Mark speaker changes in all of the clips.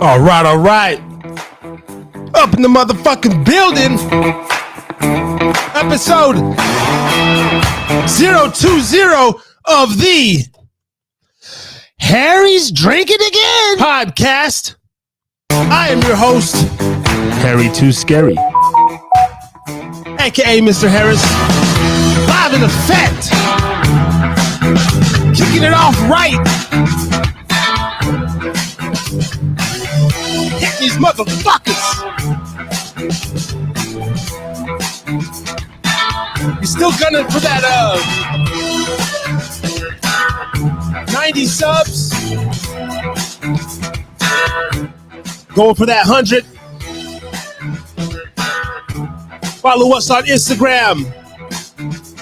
Speaker 1: All right. Up in the motherfucking building. Episode 020 of the Harry's Drinking Again podcast. I am your host, Harry Too Scary, aka Mr. Harris, live in effect, kicking it off right. Hit these motherfuckers. You still gunning for that 90 subs? Going for that 100. Follow us on Instagram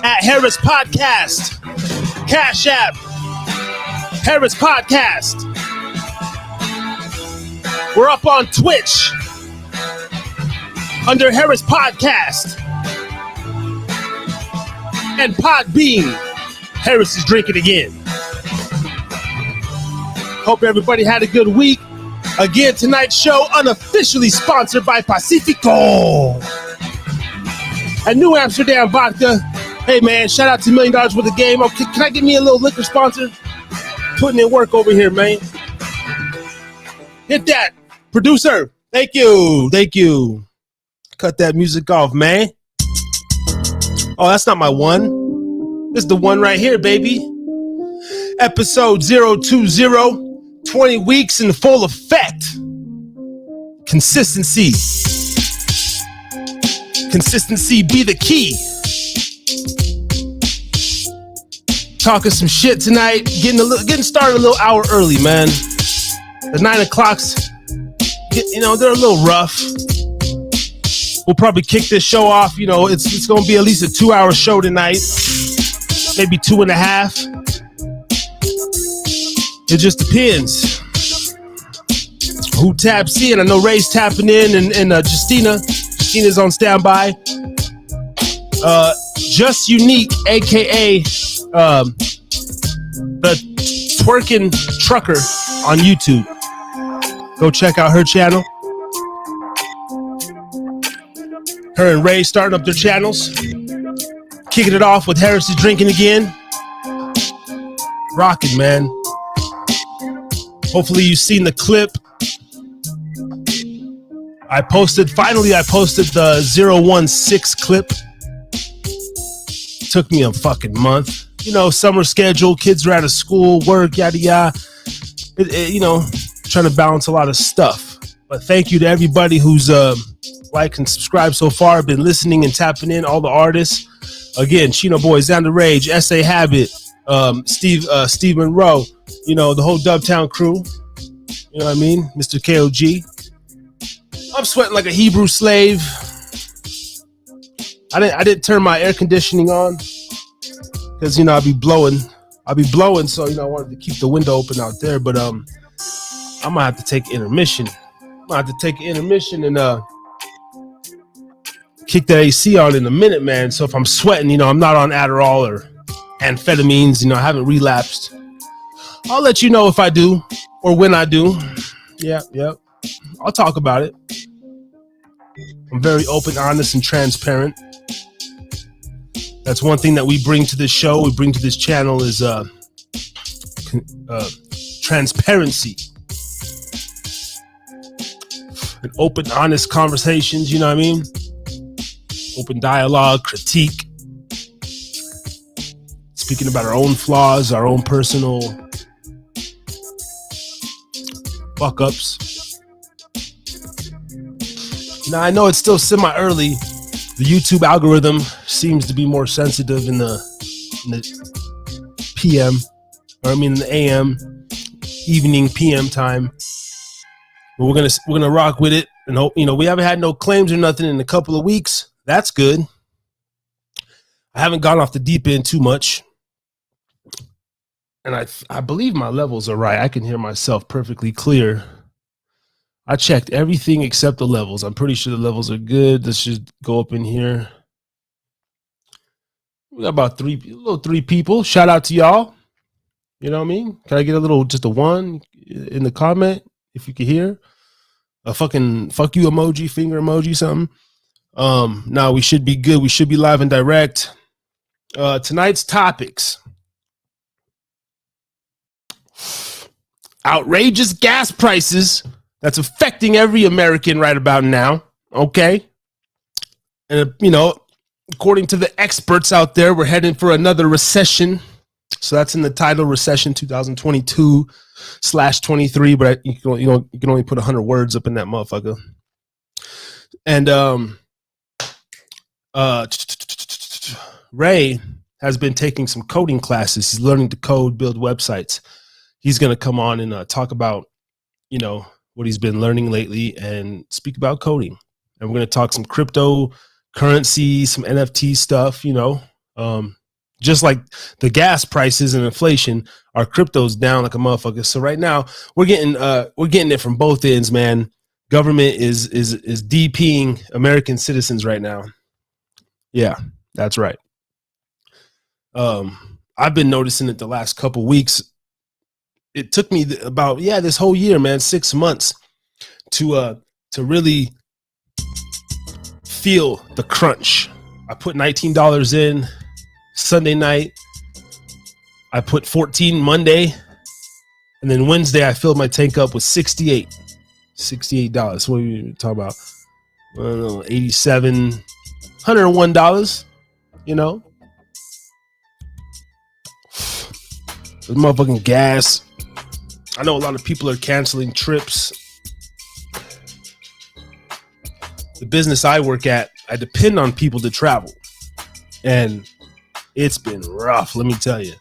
Speaker 1: at Harris Podcast. Cash App Harris Podcast. We're up on Twitch under Harris Podcast and Podbean. Harris is Drinking Again. Hope everybody had a good week. Again, tonight's show unofficially sponsored by Pacifico and New Amsterdam Vodka. Hey man, shout out to $1 Million Worth of Game. Okay, can I get me a little liquor sponsor? Putting in work over here, man. Hit that. Producer, thank you. Cut that music off, man. Oh, that's not my one. This is the one right here, baby. Episode 020, 20 weeks in full effect. Consistency be the key. Talking some shit tonight. Getting started a little hour early, man. The 9 o'clocks. They're a little rough. We'll probably kick this show off. It's going to be at least a 2-hour show tonight. Maybe 2.5. It just depends. Who taps in? I know Ray's tapping in and Justina. Justina's on standby. Just Unique, a.k.a. The Twerking Trucker on YouTube. Go check out her channel. Her and Ray starting up their channels. Kicking it off with Harris is Drinking Again. Rocking, man. Hopefully you've seen the clip. I posted the 016 clip. Took me a fucking month. Summer schedule, kids are out of school, work, yada yada. Trying to balance a lot of stuff. But thank you to everybody who's liked and subscribed so far, been listening and tapping in, all the artists. Again, Chino Boys, Down the Rage, S.A. Habit, Steve Monroe, the whole Dubtown crew. You know what I mean? Mr. KOG. I'm sweating like a Hebrew slave. I didn't turn my air conditioning on because I'll be blowing, so I wanted to keep the window open out there, but I'm gonna have to take intermission. And kick the AC on in a minute, man. So if I'm sweating, I'm not on Adderall or amphetamines, I haven't relapsed. I'll let you know if I do or when I do. Yeah. I'll talk about it. I'm very open, honest, and transparent. That's one thing that we bring to this show, we bring to this channel is transparency. And open, honest conversations, you know what I mean? Open dialogue, critique. Speaking about our own flaws, our own personal fuck-ups. Now, I know it's still semi-early. The YouTube algorithm seems to be more sensitive in the PM, in the AM, evening PM time. But we're gonna rock with it and hope. We haven't had no claims or nothing in a couple of weeks. That's good. I haven't gone off the deep end too much, and I believe my levels are right. I can hear myself perfectly clear. I checked everything except the levels. I'm pretty sure the levels are good. Let's just go up in here. We got about three people. Shout out to y'all. You know what I mean? Can I get just a one in the comment? if you could hear. A fucking fuck you emoji, finger emoji, something. Now we should be good. We should be live and direct. Tonight's topics. Outrageous gas prices that's affecting every American right about now. Okay. And, according to the experts out there, we're heading for another recession. So that's in the title, Recession 2022/23. But you can only put 100 words up in that motherfucker. And Ray has been taking some coding classes. He's learning to code, build websites. He's going to come on and talk about, what he's been learning lately and speak about coding. And we're going to talk some cryptocurrency, some NFT stuff, just like the gas prices and inflation, our crypto's down like a motherfucker. So right now we're getting it from both ends, man. Government is DPing American citizens right now. Yeah, that's right. I've been noticing it the last couple weeks. It took me about this whole year, man, 6 months to really feel the crunch. I put $19 in Sunday night. I put $14 Monday, and then Wednesday I filled my tank up with $68. What are you talking about? $87, $101. The motherfucking gas. I know a lot of people are canceling trips. The business I work at, I depend on people to travel. And it's been rough, let me tell you.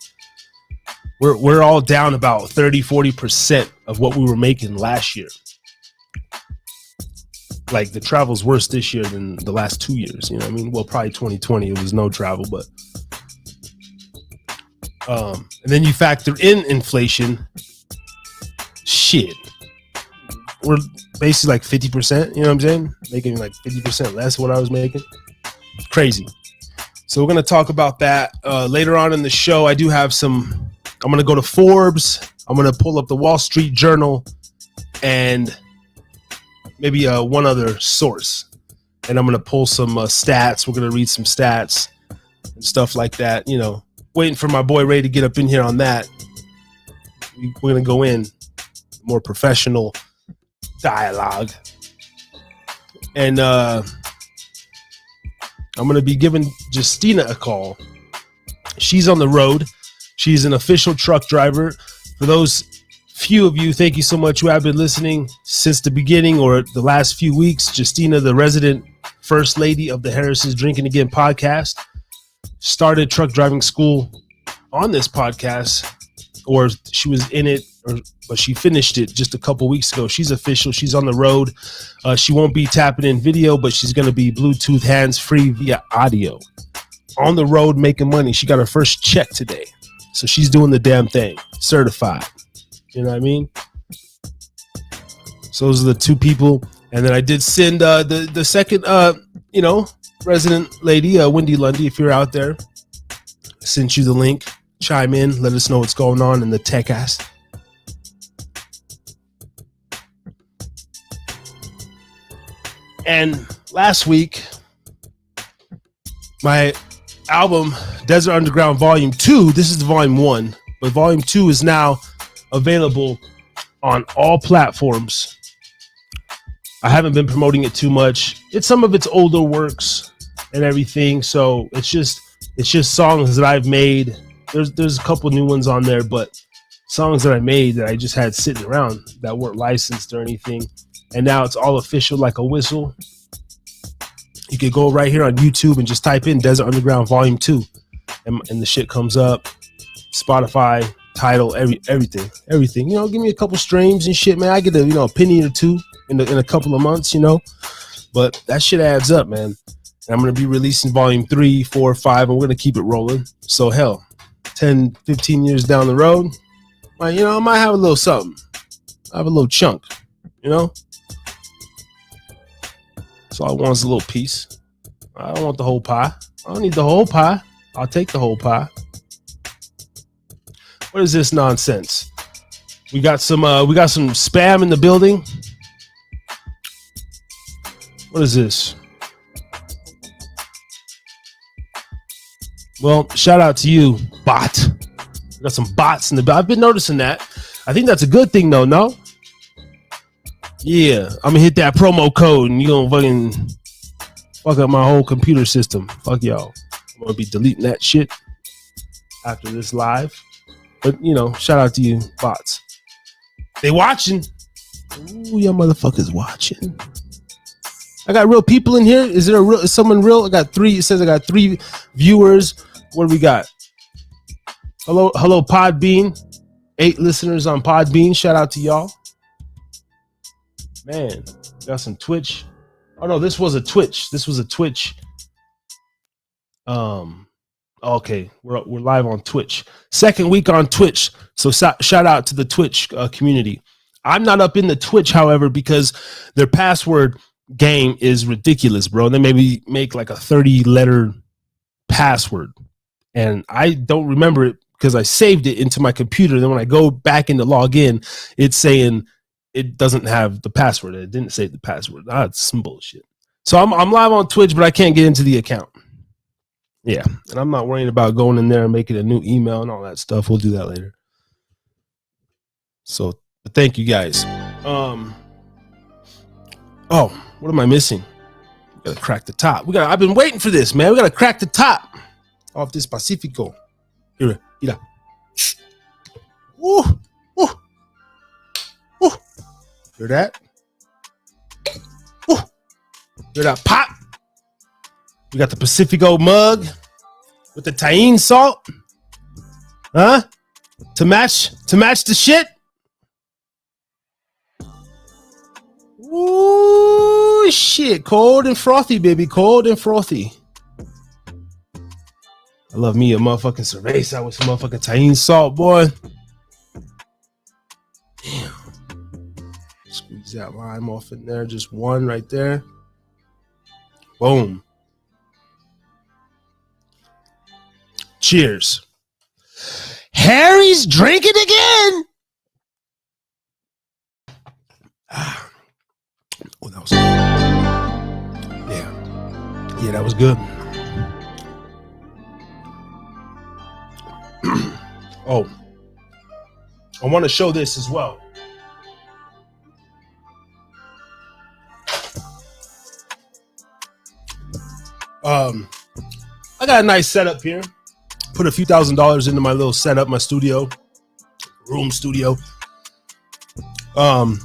Speaker 1: We're all down about 30-40% of what we were making last year. Like, the travel's worse this year than the last 2 years. You know what I mean? Well, probably 2020, it was no travel, but and then you factor in inflation. Shit, we're basically like 50%. You know what I'm saying? Making like 50% less what I was making. Crazy. So we're gonna talk about that later on in the show. I do have some. I'm gonna go to Forbes. I'm gonna pull up the Wall Street Journal and maybe one other source, and I'm gonna pull some stats. We're gonna read some stats and stuff like that. Waiting for my boy Ray to get up in here on that. We're gonna go in more professional dialogue, and I'm gonna be giving Justina a call. She's on the road. She's an official truck driver. For those few of you, thank you so much who have been listening since the beginning or the last few weeks. Justina, the resident first lady of the Harris's Drinkin Again podcast, started truck driving school on this podcast, or she was in it, but she finished it just a couple weeks ago. She's official. She's on the road. She won't be tapping in video, but she's going to be Bluetooth hands-free via audio. On the road making money. She got her first check today. So she's doing the damn thing. Certified. You know what I mean? So those are the two people. And then I did send the second, resident lady, Wendy Lundy, if you're out there. I sent you the link. Chime in. Let us know what's going on in the tech ass. And last week, my album, Desert Underground Volume 2, this is Volume 1, but Volume 2 is now available on all platforms. I haven't been promoting it too much. It's some of its older works and everything, so it's just songs that I've made. There's a couple new ones on there, but songs that I made that I just had sitting around that weren't licensed or anything. And now it's all official like a whistle. You could go right here on YouTube and just type in Desert Underground Volume 2. And the shit comes up. Spotify, Tidal, everything. Give me a couple streams and shit, man. I get a penny or two in a couple of months, But that shit adds up, man. And I'm going to be releasing Volume 3, 4, 5, and we're going to keep it rolling. So hell, 10, 15 years down the road, I might have a little something. I have a little chunk, So all I want is a little piece. I don't want the whole pie. I don't need the whole pie. I'll take the whole pie. What is this nonsense? We got some spam in the building. What is this? Well, shout out to you, bot. We got some bots in the building. I've been noticing that. I think that's a good thing though, no? Yeah, I'm gonna hit that promo code and you're gonna fuck up my whole computer system. Fuck y'all. I'm gonna be deleting that shit after this live. But shout out to you, bots. They watching. Ooh, y'all motherfuckers watching. I got real people in here. Is someone real? I got 3. It says I got 3 viewers. What do we got? Hello, Podbean. 8 listeners on Podbean. Shout out to y'all. Man, got some Twitch. Oh no, this was a Twitch. Okay, we're live on Twitch. Second week on Twitch. So shout out to the Twitch community. I'm not up in the Twitch, however, because their password game is ridiculous, bro. They maybe make like a 30-letter password, and I don't remember it because I saved it into my computer. Then when I go back in to log in, it's saying it doesn't have the password. It didn't save the password. That's some bullshit. So I'm live on Twitch, but I can't get into the account. Yeah, and I'm not worrying about going in there and making a new email and all that stuff. We'll do that later. So thank you guys. Oh, what am I missing? We gotta crack the top. I've been waiting for this, man. We gotta crack the top off this Pacifico. Here, mira. Woo, woo, woo. Hear that? Woo. Hear that pop? We got the Pacifico mug with the T.N.R salt. Huh? To match the shit. Ooh, shit. Cold and frothy, baby. Cold and frothy. I love me a motherfucking cerveza with some motherfucking T.N.R salt, boy. Damn. Squeeze that lime off in there. Just one right there. Boom. Cheers. Harry's drinking again. Oh, that was good. Yeah, that was good. Oh, I want to show this as well. I got a nice setup here. Put a few $1,000s into my little setup, my room studio. I'm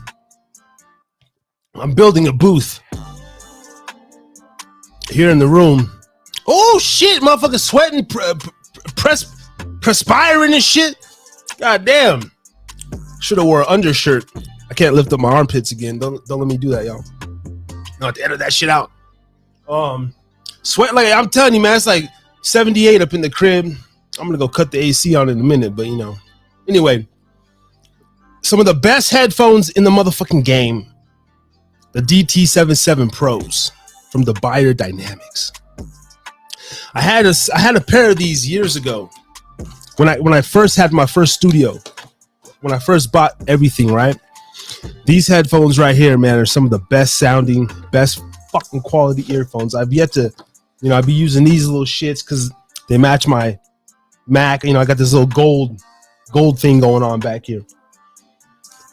Speaker 1: building a booth here in the room. Oh shit, motherfucker sweating, perspiring and shit. God damn. Should have wore an undershirt. I can't lift up my armpits again. Don't let me do that, y'all. No, I have to edit that shit out. Sweat, like I'm telling you, man, it's like 78 up in the crib. I'm gonna go cut the AC on in a minute, but anyway, some of the best headphones in the motherfucking game, the DT77 Pros from the Buyer Dynamics. I had a pair of these years ago when I first had my first studio, when I first bought everything, right? These headphones right here, man, are some of the best sounding, best fucking quality earphones. I've yet to, I'd be using these little shits because they match my Mac. I got this little gold thing going on back here.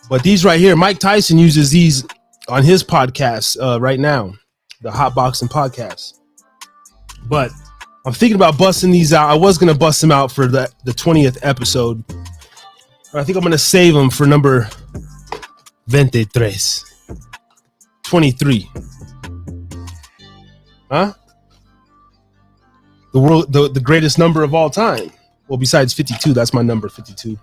Speaker 1: But these right here, Mike Tyson uses these on his podcast right now, the Hot Boxing podcast. But I'm thinking about busting these out. I was going to bust them out for the 20th episode. But I think I'm going to save them for number 23. Huh? The greatest number of all time. Well, besides 52, that's my number, 52.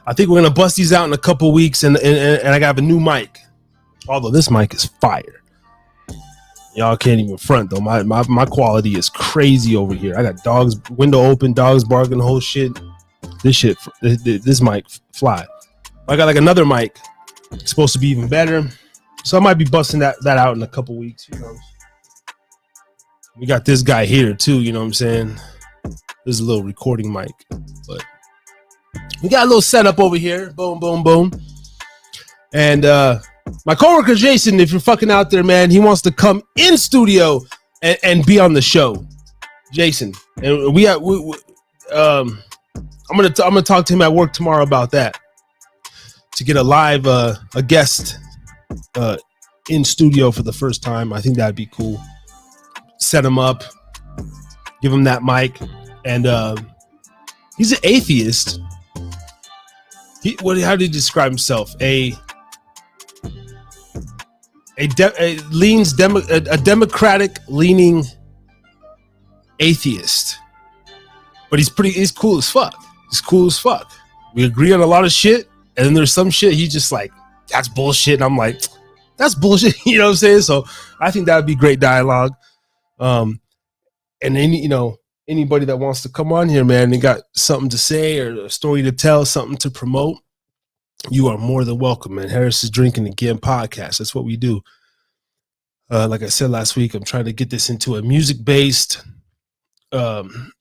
Speaker 1: I think we're gonna bust these out in a couple weeks, and I got a new mic. Although this mic is fire. Y'all can't even front though. My quality is crazy over here. I got dogs, window open, dogs barking, the whole shit. This mic fly. I got like another mic. It's supposed to be even better. So I might be busting that out in a couple weeks. We got this guy here too, you know what I'm saying? This is a little recording mic, but We got a little setup over here. Boom, boom, boom. And my coworker Jason, if you're fucking out there, man, he wants to come in studio and be on the show. Jason, and I'm gonna talk to him at work tomorrow about that, to get a live a guest in studio for the first time. I think that'd be cool. Set him up, give him that mic, and he's an atheist. How did he describe himself? A democratic leaning atheist, but he's cool as fuck. He's cool as fuck. We agree on a lot of shit, and then there's some shit he's just like, that's bullshit, and I'm like, that's bullshit. You know what I'm saying? So I think that would be great dialogue. And anybody that wants to come on here, man, and got something to say or a story to tell, something to promote, you are more than welcome, man. Harris is Drinking Again podcast. That's what we do. Like I said last week, I'm trying to get this into a music-based guest-driven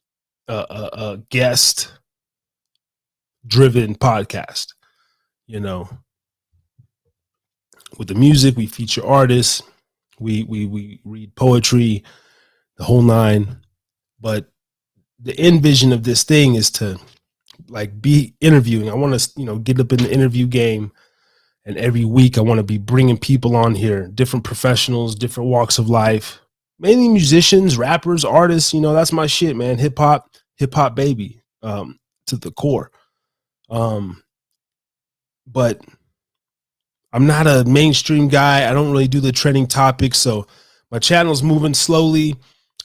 Speaker 1: podcast. You know, with the music, we feature artists, we read poetry, the whole nine. But the end vision of this thing is to like be interviewing. I want to, get up in the interview game. And every week I want to be bringing people on here, different professionals, different walks of life, mainly musicians, rappers, artists. That's my shit, man. Hip hop baby, to the core. But I'm not a mainstream guy. I don't really do the trending topics. So my channel's moving slowly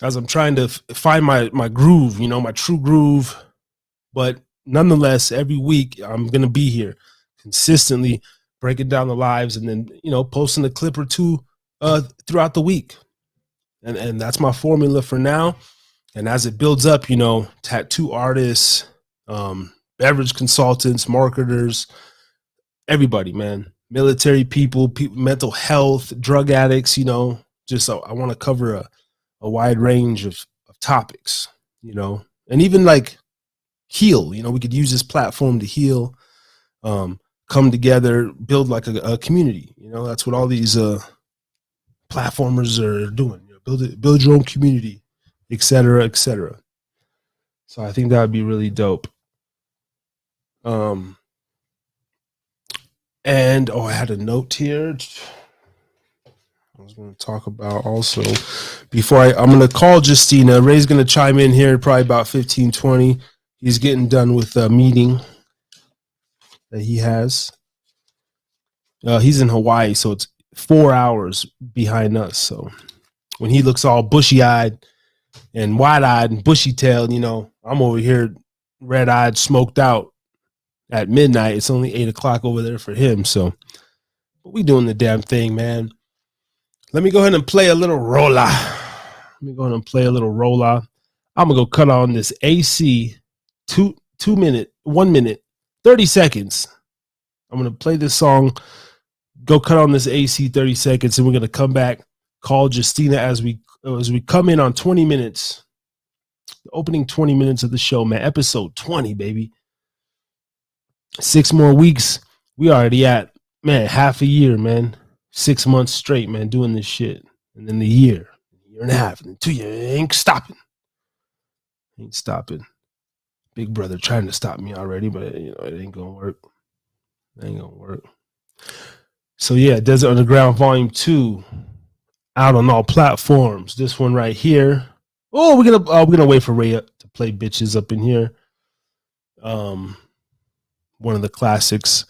Speaker 1: as I'm trying to find my groove, my true groove. But nonetheless, every week I'm going to be here consistently breaking down the lives, and then, posting a clip or two throughout the week. And that's my formula for now. And as it builds up, tattoo artists, beverage consultants, marketers, everybody, man, military people, mental health, drug addicts, just I want to cover a wide range of topics, and even like heal, we could use this platform to heal, come together, build like a community. That's what all these platformers are doing. Build your own community, et cetera, et cetera. So I think that would be really dope. And I had a note here I was going to talk about also before I'm going to call Justina. Ray's going to chime in here probably about 15-20. He's getting done with a meeting that he has. He's in Hawaii, so it's 4 hours behind us. So when he looks all bushy-eyed and wide-eyed and bushy-tailed, I'm over here red-eyed, smoked out at midnight. It's only 8 o'clock over there for him. So but we doing the damn thing, man. Let me go ahead and play a little rolla. I'm going to go cut on this AC 1 minute, 30 seconds. I'm going to play this song, go cut on this AC 30 seconds, and we're going to come back, call Justina as we come in on 20 minutes. The opening 20 minutes of the show, man. Episode 20, baby. 6 more weeks. We already at, man, half a year, man. 6 months straight, man, doing this shit. And then the year and a half, and 2 years. Ain't stopping. Big brother trying to stop me already, but it ain't gonna work. So yeah, Desert Underground Volume 2 out on all platforms. This one right here. Oh, we're gonna wait for Ray to play Bitches up in here. One of the classics.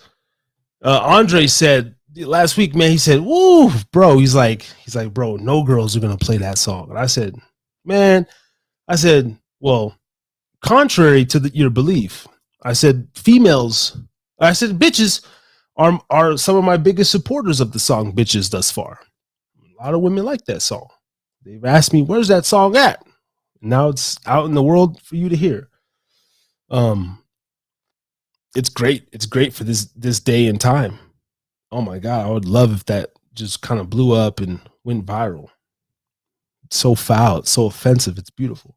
Speaker 1: Andre said last week, man, he said, "Woo, bro." He's like, bro, no girls are gonna play that song. And I said, well, contrary to your belief, I said bitches are some of my biggest supporters of the song Bitches thus far. A lot of women like that song. They've asked me, where's that song at? Now it's out in the world for you to hear. It's great. It's great for this day and time. Oh my God, I would love if that just kind of blew up and went viral. It's so foul. It's so offensive. It's beautiful.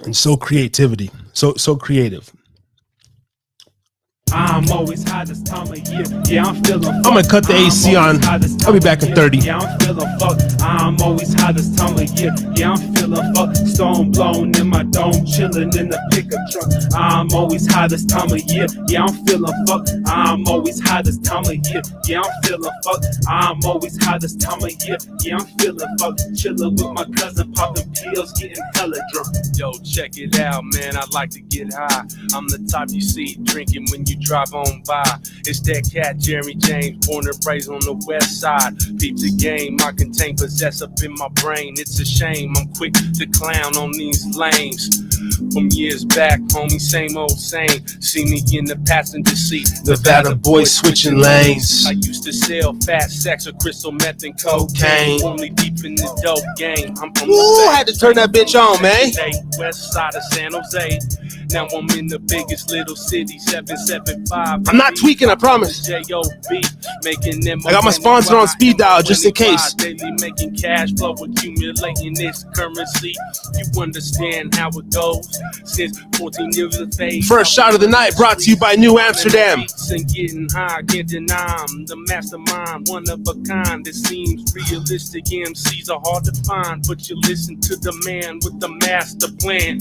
Speaker 1: and so creativity, so creative.
Speaker 2: I'm always high this time of year. Yeah, I'm feeling fucked.
Speaker 1: I'm gonna cut the AC on. I'll be back in 30.
Speaker 2: Yeah, I'm feeling fucked. I'm always high this time of year. Yeah, I'm feeling fucked. Stone blown in my dome, chilling in the pickup truck. I'm always high this time of year. Yeah, I'm feeling fucked. I'm always high this time of year. Yeah, I'm feeling fucked. I'm always high this time of year. Yeah, I'm feeling fucked. Chilling with my cousin, popping pills, getting hella drunk.
Speaker 3: Yo, check it out, man. I like to get high. I'm the type you see drinking when you drive on by. It's that cat, Jeremy James, born and raised on the west side. Peep the game, I contain possess up in my brain. It's a shame, I'm quick to clown on these lames. From years back, homie, same old same. See me in the passenger seat.
Speaker 1: Nevada boy switching lanes.
Speaker 3: I used to sell fat sex or crystal meth and cocaine. Only deep in the dope game. I'm from
Speaker 1: Ooh, had to turn that bitch on, man.
Speaker 3: West side of San Jose. Now I'm in the biggest little city, 775.
Speaker 1: I'm not tweaking, I promise.
Speaker 3: J.O.B. Making them.
Speaker 1: I got my sponsor on speed dial just in case.
Speaker 3: Daily making cash flow, accumulating this currency. You understand how it goes since 14 years of age.
Speaker 1: First shot of the night brought to you by New Amsterdam.
Speaker 3: And getting high, can't deny I'm the mastermind, one of a kind. It seems realistic, MCs are hard to find, but you listen to the man with the master plan.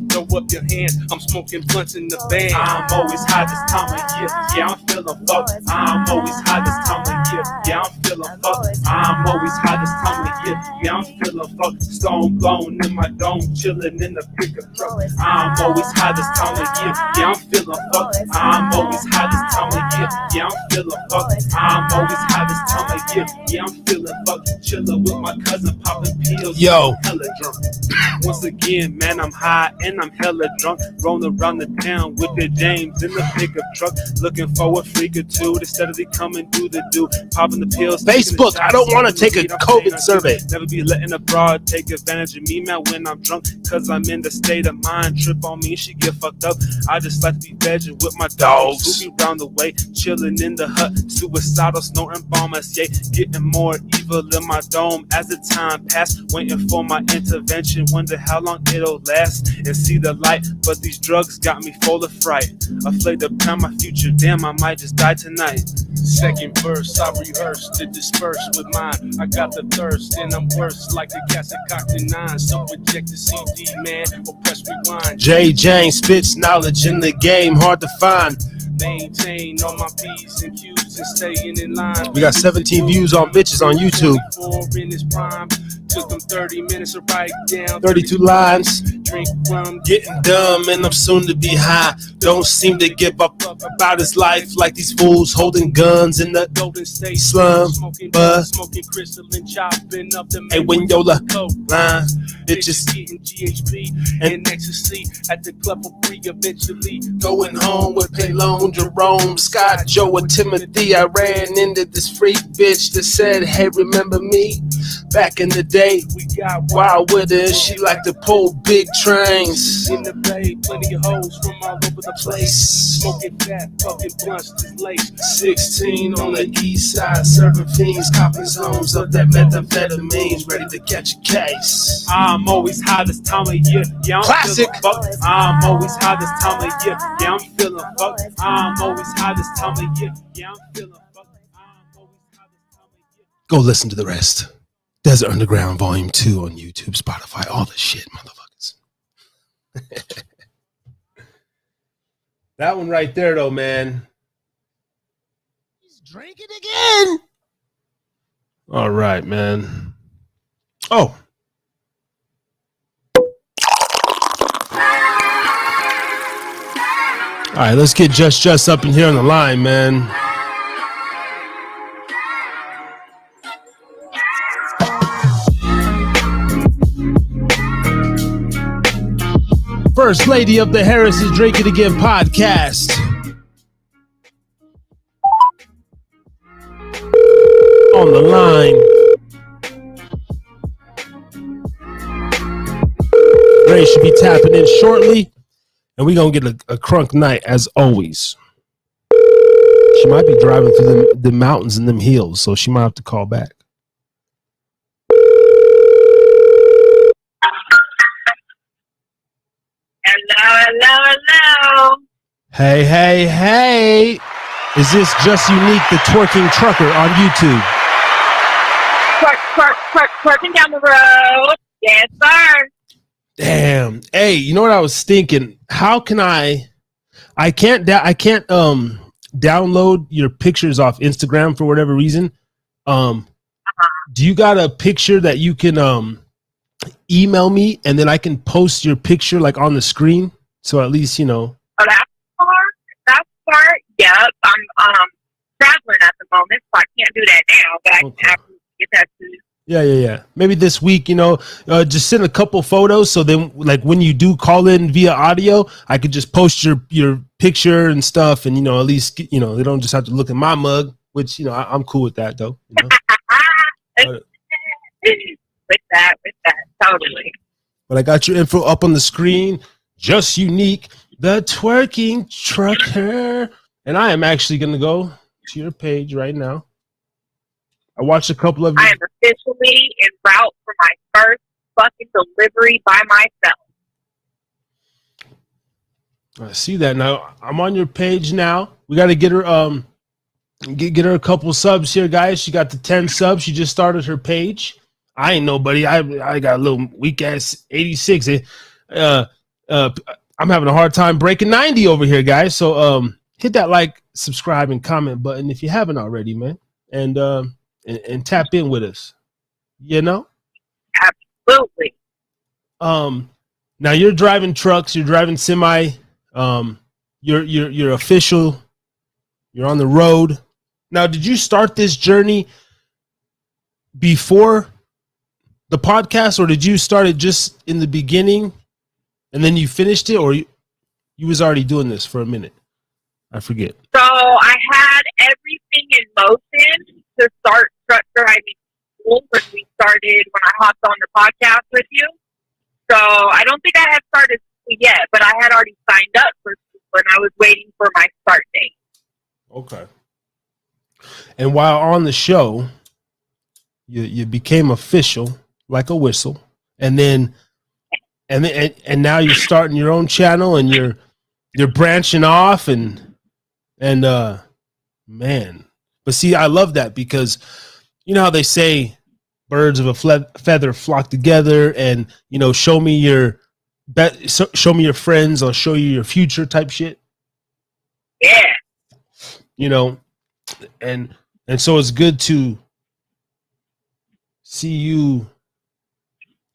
Speaker 3: Throw up your hands, I'm smoking blunts in the band.
Speaker 2: I'm always high this time of year. Yeah, I'm feeling fucked. I'm always high this time of year. Yeah, I'm feeling fucked. I'm always high this time of year. Yeah, I'm feeling fucked. Stone blown in my dome, chilling in the pickup truck. I'm always high this time of year. Yeah, I'm feeling fucked. I'm always high this time of year. Yeah, I'm feeling fucked. I'm always high this time of year. Yeah, I'm feeling fucked. Chilling with my cousin, popping pills.
Speaker 1: Yo.
Speaker 2: Hella drunk. Once again, man, I'm high and I'm hella drunk. Rolling around the town with the James in the pickup truck. Looking for a freak or two to steadily come and do the do. Popping the pills.
Speaker 1: Facebook, I don't want to take a COVID survey.
Speaker 2: Never be letting a broad take advantage of me, man, when I'm drunk. Cause I'm in the state of mind. Trip on me, she get fucked up. I just like to be vegging with my dogs. Who be round the way, chilling in the hut. Suicidal, snorting bombers, yeah. Getting more evil in my dome as the time passed. Waiting for my intervention. Wonder how long it'll last. And see the light, but these drugs got me full of fright. Afraid to plan my future, damn, I might just die tonight.
Speaker 3: Second verse, I rehearsed to disperse with mine. I got the thirst, and I'm worse like the cats that cocked the nine. So reject the CD, man, or press rewind.
Speaker 1: J. Jane spits knowledge in the game, hard to find.
Speaker 3: Maintain all my P's and Q's and staying in line.
Speaker 1: We got 17 views on bitches on YouTube.
Speaker 3: In his prime. Took them 30 minutes to write down
Speaker 1: 32 lines.
Speaker 3: Drink rum,
Speaker 1: getting dumb, and I'm soon to be high. Don't seem to give up about his life like these fools holding guns in the
Speaker 3: Golden State
Speaker 1: slum.
Speaker 3: Smoking crystal and chopping up the
Speaker 1: Hey, when Yola line, it
Speaker 3: bitches
Speaker 1: just
Speaker 3: getting GHB and ecstasy at the club for free eventually.
Speaker 1: going home with Paylon, Jerome, Scott, Joe, and Timothy. I ran into this freak bitch that said, hey, remember me? Back in the day,
Speaker 3: We got
Speaker 1: wild with her, she liked to pull big trains.
Speaker 3: in the bay, plenty of hoes from all over the place. Smoking fat, fucking blunts, just lace.
Speaker 1: 16 on the east side, serving fiends, copping zones of that methamphetamines, ready to catch a case.
Speaker 2: I'm always high this time of year. Yeah, I'm
Speaker 1: Classic.
Speaker 2: feeling fucked. I'm always high this time of year. Yeah, I'm feeling fucked. I'm always high this time of year. Yeah, I'm feeling fucked. I'm always high this time of year.
Speaker 1: Go listen to the rest. Desert Underground Volume 2 on YouTube, Spotify, all the shit, motherfuckers. That one right there, though, man. He's drinking again. All right, man. Oh. All right, let's get Just up in here on the line, man. First lady of the Harris is Drinking Again podcast. On the line. Ray should be tapping in shortly. And we're going to get a crunk night as always. She might be driving through the mountains and them hills, so she might have to call back.
Speaker 4: Hello, hello.
Speaker 1: Hey, hey, hey. Is this Just Unique, the twerking trucker on YouTube?
Speaker 4: Twerking down the road. Yes, sir.
Speaker 1: Damn. Hey, you know what I was thinking? How can I can't download your pictures off Instagram for whatever reason. Do you got a picture that you can email me and then I can post your picture like on the screen? So at least, you know.
Speaker 4: Oh, that's far. Yep. I'm traveling at the moment, so I can't do that now, but I can absolutely get that to you.
Speaker 1: Yeah. Maybe this week, you know, just send a couple photos. So then, like, when you do call in via audio, I could just post your picture and stuff. And, you know, at least, you know, they don't just have to look at my mug, which, you know, I'm cool with that, though. You know?
Speaker 4: With that, totally.
Speaker 1: But I got your info up on the screen. Just Unique, the twerking trucker. And I am actually going to go to your page right now. I watched a couple of you.
Speaker 4: I am officially en route for my first fucking delivery by myself.
Speaker 1: I see that now. I'm on your page now. We got to get her get her a couple subs here, guys. She got the 10 subs. She just started her page. I ain't nobody. I got a little weak ass 86. I'm having a hard time breaking 90 over here, guys. So hit that like, subscribe, and comment button if you haven't already, man. And tap in with us. You know?
Speaker 4: Absolutely.
Speaker 1: Now you're driving trucks, you're driving semi, you're official, you're on the road. Now, did you start this journey before the podcast, or did you start it just in the beginning and then you finished it, or you was already doing this for a minute? I forget.
Speaker 4: So I had everything in motion to start truck driving school when I hopped on the podcast with you. So I don't think I had started school yet, but I had already signed up for school and I was waiting for my start date.
Speaker 1: Okay. And while on the show, you became official like a whistle, and now you're starting your own channel and you're branching off and man. But see, I love that because you know how they say birds of a feather flock together, and you know, show me your friends, I'll show you your future type shit.
Speaker 4: Yeah.
Speaker 1: You know, and so it's good to see you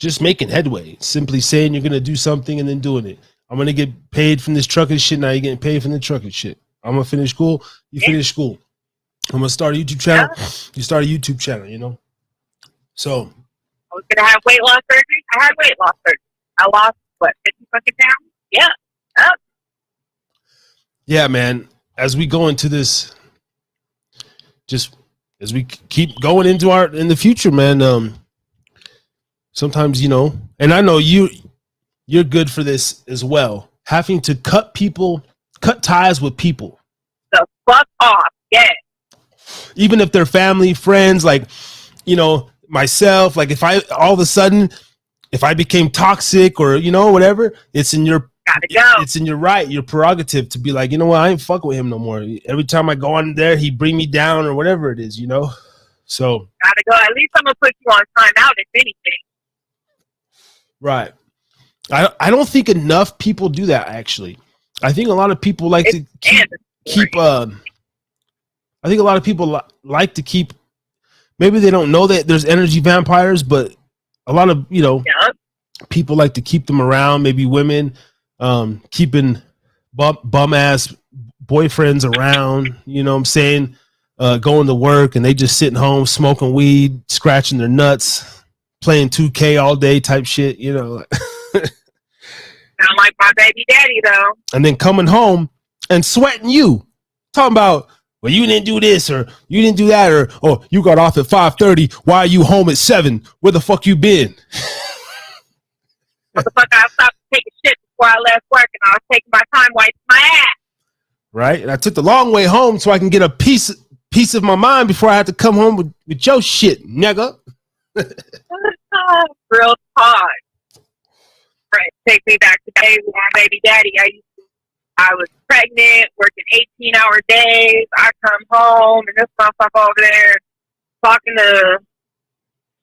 Speaker 1: just making headway, simply saying you're going to do something and then doing it. I'm going to get paid from this trucking shit. Now you're getting paid from the trucking shit. I'm going to finish school. You finish school. I'm going to start a YouTube channel. You start a YouTube channel, you know? So.
Speaker 4: I was going to have weight loss surgery. I had weight loss surgery. I lost, 50 fucking pounds? Yeah. Oh.
Speaker 1: Yeah, man. As we go into this, just as we keep going into in the future, man, sometimes, you know, and I know you're good for this as well. Having to cut ties with people.
Speaker 4: The fuck off, yeah.
Speaker 1: Even if they're family, friends, like, you know, myself, like if I became toxic or, you know, whatever, it's in your it's in your right, your prerogative to be like, you know what, I ain't fucking with him no more. Every time I go on there, he bring me down or whatever it is, you know. So
Speaker 4: gotta go. At least I'm gonna put you on timeout if anything.
Speaker 1: Right. I don't think enough people do that, actually. I think a lot of people like to keep I think a lot of people like to keep, maybe they don't know that there's energy vampires, but a lot of, you know, people like to keep them around, maybe women, keeping bum ass boyfriends around, you know what I'm saying? Going to work and they just sitting home smoking weed, scratching their nuts, playing 2K all day type shit, you know.
Speaker 4: Sound like my baby daddy though.
Speaker 1: And then coming home and sweating you, talking about, well, you didn't do this or you didn't do that, or oh, you got off at 5:30. Why are you home at 7? Where the fuck you been?
Speaker 4: Motherfucker, I stopped taking shit before I left work and I was taking my time wiping my ass. Right,
Speaker 1: and I took the long way home so I can get a piece of my mind before I had to come home with your shit, nigga.
Speaker 4: Real talk. Take me back to days with my baby daddy. I was pregnant, working 18-hour days. I come home, and this motherfucker over there talking to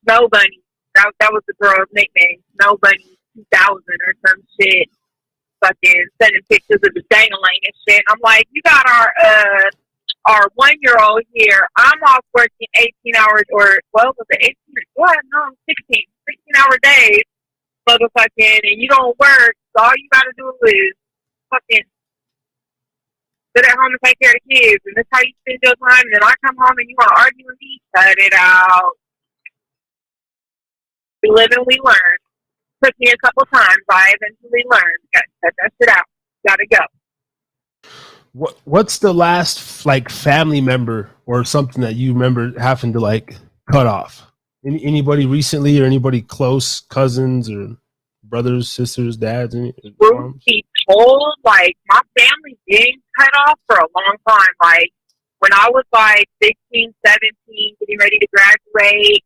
Speaker 4: Snow Bunny. That was the girl's nickname, Snow Bunny 2000 or some shit. Fucking sending pictures of the dangling and shit. I'm like, you got our 1-year-old here. I'm off working 18 hours, or, well, was it 18? What? No, 16-hour days, motherfucking, and you don't work, so all you gotta do is fucking sit at home and take care of the kids, and that's how you spend your time, and then I come home and you wanna argue with me? Cut it out. We live and we learn. Took me a couple times, I eventually learned. Cut that shit out. Gotta go.
Speaker 1: What's the last like family member or something that you remember having to like cut off? Anybody recently or anybody close, cousins or brothers, sisters, dads?
Speaker 4: Truth be told, like my family did cut off for a long time. Like when I was like 16, 17, getting ready to graduate,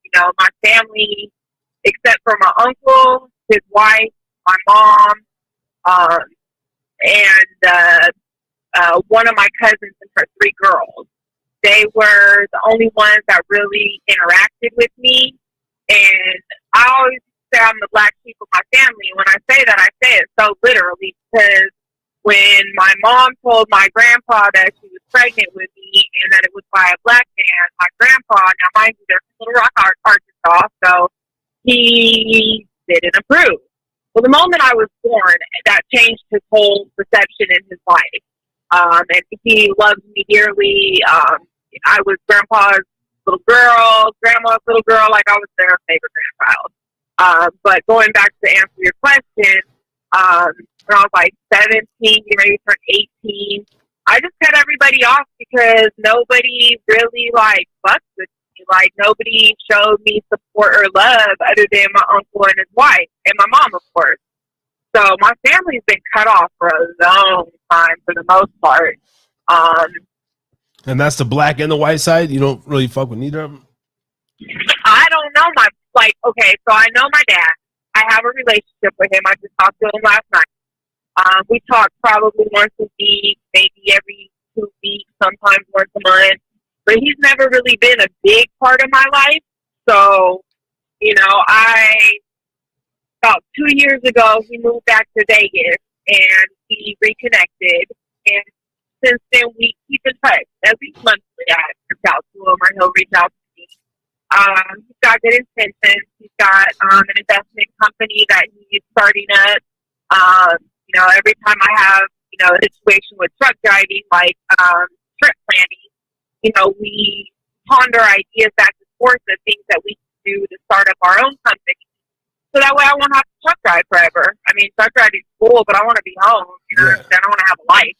Speaker 4: you know, my family, except for my uncle, his wife, my mom, and one of my cousins and her 3 girls. They were the only ones that really interacted with me. And I always say I'm the black sheep of my family. When I say that, I say it so literally, because when my mom told my grandpa that she was pregnant with me and that it was by a black man, my grandpa, now mind you, they're from Little Rock, Arkansas, so he didn't approve. Well, the moment I was born, that changed his whole perception in his life. And he loved me dearly. I was grandpa's little girl, grandma's little girl, like I was their favorite grandchild. But going back to answer your question, when I was like 17, getting ready to turn 18, I just cut everybody off because nobody really like fucked with me. Like nobody showed me support or love other than my uncle and his wife and my mom, of course. So my family's been cut off for a long time for the most part.
Speaker 1: And that's the black and the white side? You don't really fuck with neither of them?
Speaker 4: I don't know okay, so I know my dad. I have a relationship with him. I just talked to him last night. We talk probably once a week, maybe every 2 weeks, sometimes once a month. But he's never really been a big part of my life. So, you know, about 2 years ago, he moved back to Vegas and we reconnected. And since then, we keep in touch. At least monthly, I reach out to him or he'll reach out to me. He's got good intentions. He's got an investment company that he's starting up. You know, every time I have, you know, a situation with truck driving, like trip planning, you know, we ponder ideas back and forth of things that we can do to start up our own company. So that way I won't have to truck drive forever. I mean, truck driving is cool, but I want to be home. You know, I want to have a life.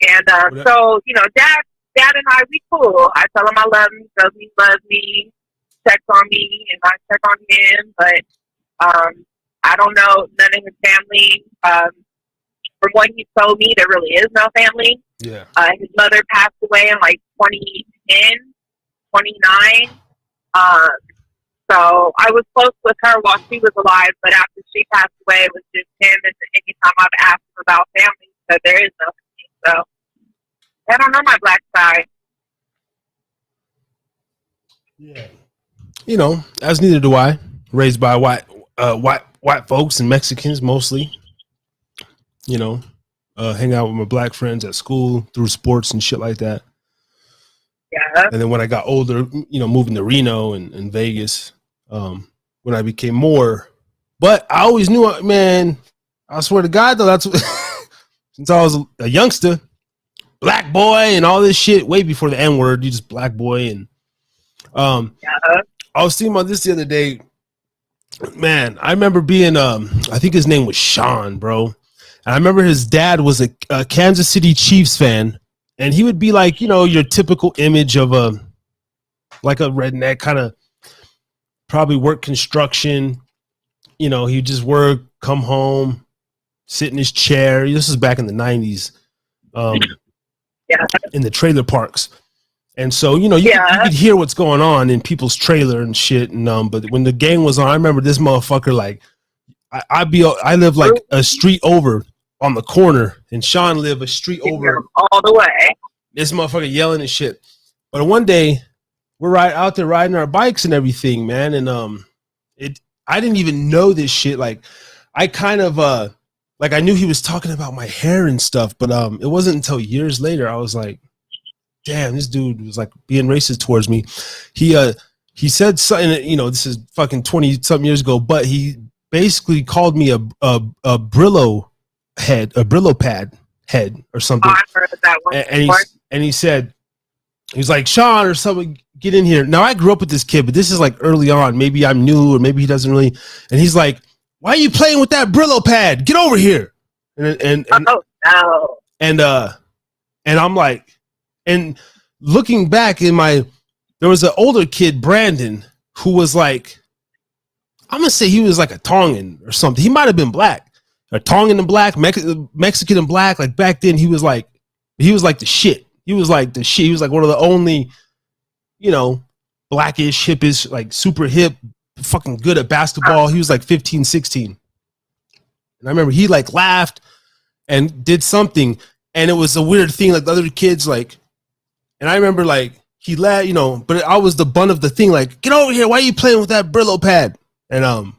Speaker 4: And so, you know, Dad and I, we cool. I tell him I love him, so he loves me, checks on me, and I check on him. But I don't know, none of his family. From what he told me, there really is no family.
Speaker 1: Yeah.
Speaker 4: His mother passed away in like 2010, 29. So I was close with her while she was alive, but after she passed away, it was just him. And anytime I've asked him about family, so there is no family. So I don't know my black side.
Speaker 1: Yeah. You know, as neither do I. Raised by white folks and Mexicans mostly. You know, hang out with my black friends at school through sports and shit like that.
Speaker 4: Yeah.
Speaker 1: And then when I got older, you know, moving to Reno and Vegas, when I became more, but I always knew, man, I swear to God, though, that's since I was a youngster, black boy and all this shit, way before the N-word, you just black boy. And I was thinking about this the other day, man. I remember being, I think his name was Sean, bro. And I remember his dad was a Kansas City Chiefs fan. And he would be like, you know, your typical image of like a redneck, kind of probably work construction. You know, he'd just work, come home, sit in his chair. This is back in the 90s, in the trailer parks. And so, you know, you could hear what's going on in people's trailer and shit. And but when the game was on, I remember this motherfucker, like, I live like a street over on the corner, and Sean live a street over
Speaker 4: all the way.
Speaker 1: This motherfucker yelling and shit. But one day we're out there riding our bikes and everything, man, and I didn't even know this shit. Like I kind of like I knew he was talking about my hair and stuff, but it wasn't until years later I was like, damn, this dude was like being racist towards me. He said something, you know, this is fucking 20 something years ago, but he basically called me a Brillo pad head or something.
Speaker 4: Oh, I've heard of that one.
Speaker 1: And he said, he was like, Sean or something, get in here. Now I grew up with this kid, but this is like early on. Maybe I'm new or maybe he doesn't really. And he's like, why are you playing with that Brillo pad? Get over here. And
Speaker 4: oh no.
Speaker 1: And I'm like, and looking back there was an older kid, Brandon, who was like, I'm gonna say he was like a Tongan or something. He might have been black, a Tongan and black, Mexican and black. Like back then, he was like the shit. He was like the shit. He was like one of the only, you know, blackish, hippish, like super hip, fucking good at basketball. He was like 15, 16. And I remember he like laughed and did something, and it was a weird thing. Like the other kids, like, and I remember like he laughed, you know, but I was the butt of the thing. Like, get over here! Why are you playing with that Brillo pad? And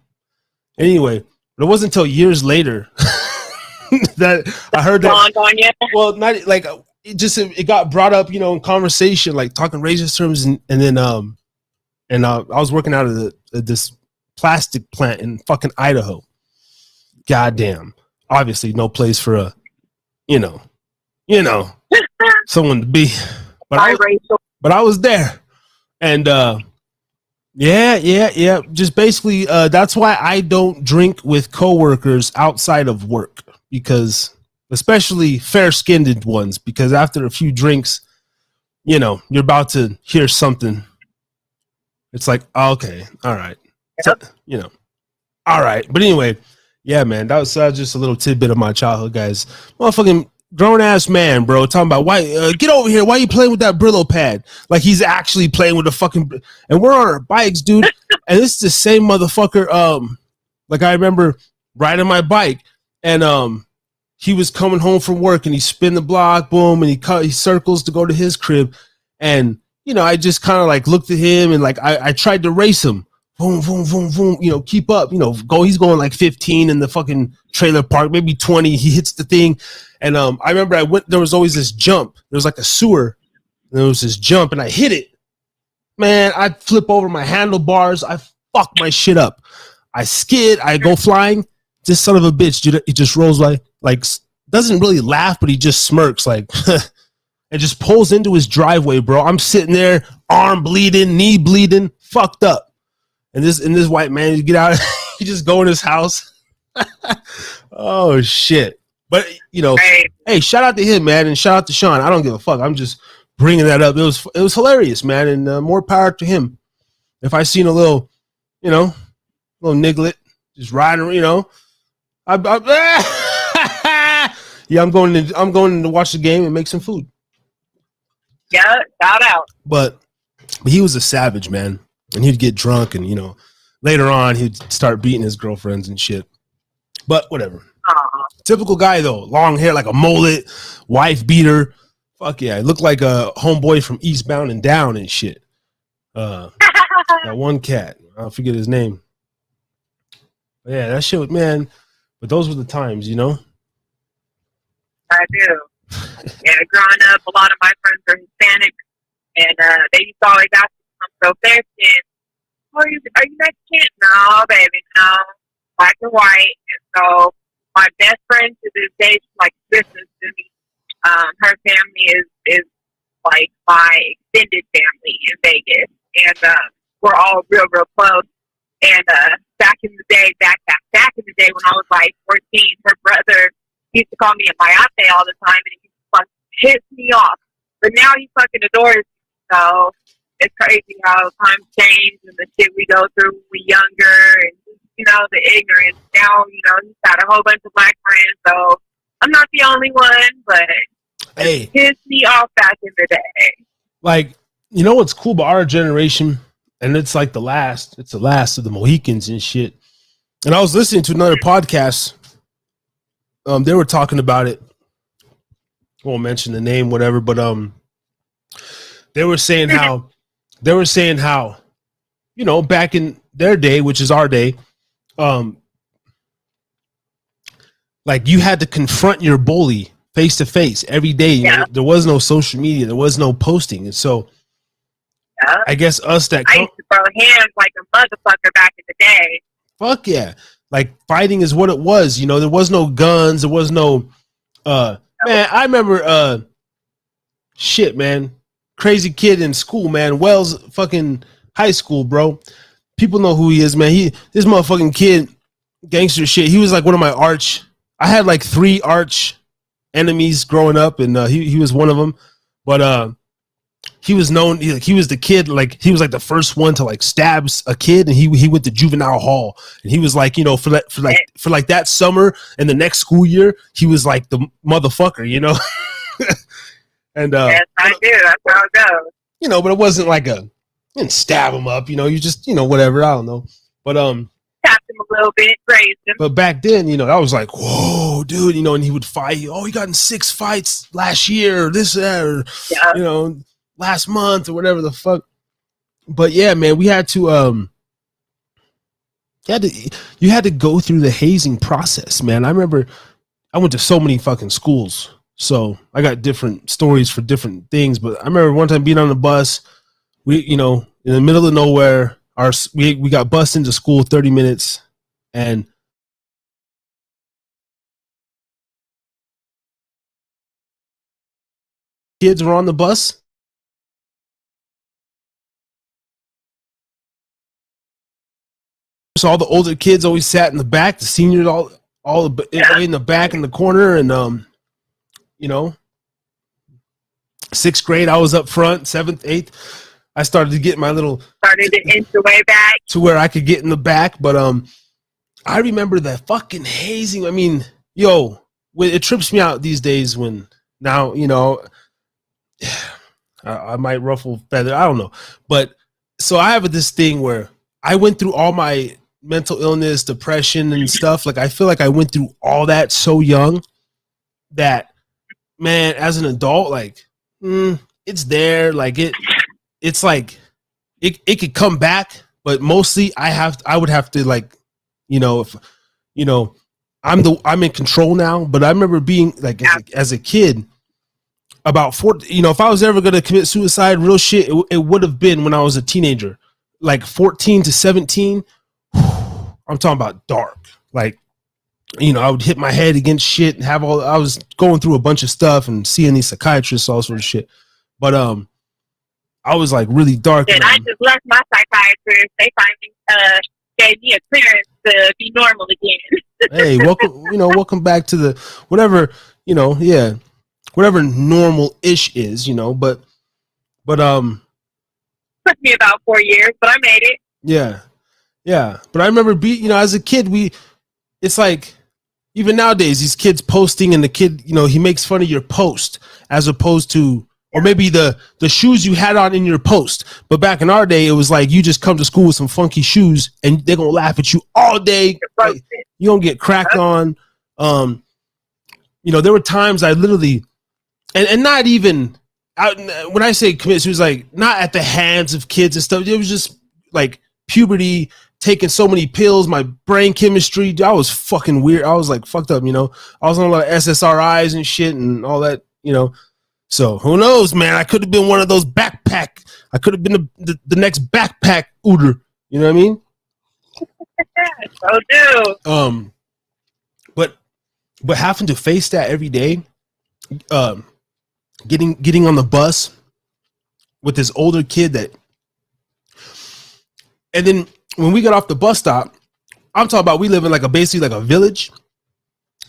Speaker 1: anyway, but it wasn't until years later that I heard that. Well, not like it got brought up, you know, in conversation, like talking racist terms, and then I was working out of this plastic plant in fucking Idaho. Goddamn, obviously no place for a, you know, someone to be. But I was there, and yeah. Just basically, that's why I don't drink with coworkers outside of work, because especially fair-skinned ones, because after a few drinks, you know, you're about to hear something. It's like, okay, all right,
Speaker 4: Yep.
Speaker 1: so, you know, all right. But anyway, yeah, man, that was just a little tidbit of my childhood, guys. Motherfucking grown ass man, bro, talking about why get over here. Why are you playing with that Brillo pad? Like he's actually playing with the fucking. And we're on our bikes, dude. And this is the same motherfucker. Like I remember riding my bike, and he was coming home from work, and he spin the block, boom, and he circles to go to his crib, and you know, I just kind of like looked at him, and like I tried to race him. Boom, boom, boom, boom, you know, keep up, you know, he's going like 15 in the fucking trailer park, maybe 20. He hits the thing. And I remember there was always this jump. There was like a sewer. And there was this jump, and I hit it. Man, I flip over my handlebars. I fuck my shit up. I skid. I go flying. This son of a bitch, dude, he just rolls like doesn't really laugh, but he just smirks like, and just pulls into his driveway, bro. I'm sitting there, arm bleeding, knee bleeding, fucked up. And this white man, you get out, he just go in his house. Oh shit! But you know, hey, shout out to him, man, and shout out to Sean. I don't give a fuck. I'm just bringing that up. It was hilarious, man, and more power to him. If I seen a little, you know, little niglet just riding, you know, yeah, I'm going to watch the game and make some food.
Speaker 4: Yeah, shout out.
Speaker 1: But he was a savage, man. And he'd get drunk, and you know, later on he'd start beating his girlfriends and shit. But whatever. Typical guy though, long hair like a mullet, wife beater. Fuck yeah, I look like a homeboy from Eastbound and Down and shit. That one cat, I'll forget his name. But yeah, that shit, man. But those were the times, you know.
Speaker 4: I do. Yeah, growing up, a lot of my friends are Hispanic, and they used to always ask. So they're saying, are you Mexican? No, baby, no. Black and white. And so my best friend to this day, she's like sisters to me. Her family is like my extended family in Vegas. And we're all real close. And back in the day when I was like 14, her brother used to call me a mayate all the time, and he fucking pissed me off. But now he fucking adores me. So it's crazy how times change and the shit we go through when we're younger, and you know, the ignorance. Now, you know, he's got a whole bunch of black friends, so I'm not the only one, but it pissed me off back in the day.
Speaker 1: Like, you know what's cool about our generation, and it's like the last of the Mohicans and shit, And I was listening to another podcast. They were talking about it. I won't mention the name, whatever, but they were saying how, you know, back in their day, which is our day, like you had to confront your bully face to face every day. You know, there was no social media, there was no posting, and so I guess us that
Speaker 4: I used to throw hands like a motherfucker back in the day.
Speaker 1: Fuck yeah. Like fighting is what it was, you know, there was no guns, there was no man, I remember shit, man. Crazy kid in school, man. Wells fucking high school, bro. People know who he is, man. This motherfucking kid, gangster shit. He was like one of my I had like 3 arch enemies growing up, and he was one of them. But he was known. He was the kid. Like he was like the first one to like stab a kid, and he went to juvenile hall. And he was like, you know, for that summer and the next school year, he was like the motherfucker, you know. And
Speaker 4: yes, I do. That's how it goes.
Speaker 1: You know, but it wasn't like you didn't stab him up. You know, you just, you know, whatever. I don't know. But
Speaker 4: tapped him a little bit, grazed him.
Speaker 1: But back then, you know, I was like, whoa, dude. You know, and he would fight. Oh, he got in 6 fights last year, or this, or you know, last month, or whatever the fuck. But yeah, man, we had to you had to go through the hazing process, man. I remember I went to so many fucking schools, so I got different stories for different things. But I remember one time being on the bus, we, you know, in the middle of nowhere, we got bused into school 30 minutes, and kids were on the bus. So all the older kids always sat in the back, the seniors all in the back in the corner, and you know, 6th grade I was up front, 7th, 8th I started to get my started
Speaker 4: to inch the way back
Speaker 1: to where I could get in the back. But I remember that fucking hazing. I mean, yo, it trips me out these days when now, you know, I might ruffle feather, I don't know. But so I have this thing where I went through all my mental illness, depression and stuff. Like I feel like I went through all that so young that, man, as an adult, like it's there. Like it's like it could come back, but mostly I would have to, like, you know, if you know, I'm in control now. But I remember being like as a kid about 4, you know, if I was ever gonna commit suicide, real shit, it would have been when I was a teenager, like 14 to 17. I'm talking about dark. Like, you know, I would hit my head against shit and I was going through a bunch of stuff and seeing these psychiatrists, all sort of shit. But I was like really dark.
Speaker 4: And I just left my psychiatrist. They finally gave me a clearance to be normal again.
Speaker 1: Hey, welcome back to the whatever, you know, yeah, whatever normal-ish is, you know. But
Speaker 4: took me about 4 years, but I made it.
Speaker 1: Yeah. But I remember you know, as a kid, it's like, even nowadays, these kids posting, and the kid, you know, he makes fun of your post as opposed to, or maybe the shoes you had on in your post. But back in our day, it was like you just come to school with some funky shoes and they're going to laugh at you all day. Like, you're going to get cracked on. You know, there were times I literally, and not even, when I say commit suicide, like not at the hands of kids and stuff. It was just like puberty, taking so many pills, my brain chemistry. I was fucking weird. I was like fucked up, you know. I was on a lot of SSRIs and shit and all that, you know. So who knows, man? I could have been one of those backpack. I could have been the next backpack ooter. You know what I mean?
Speaker 4: So do.
Speaker 1: But having to face that every day, getting on the bus with this older kid and then when we got off the bus stop, I'm talking about we live in like basically like a village,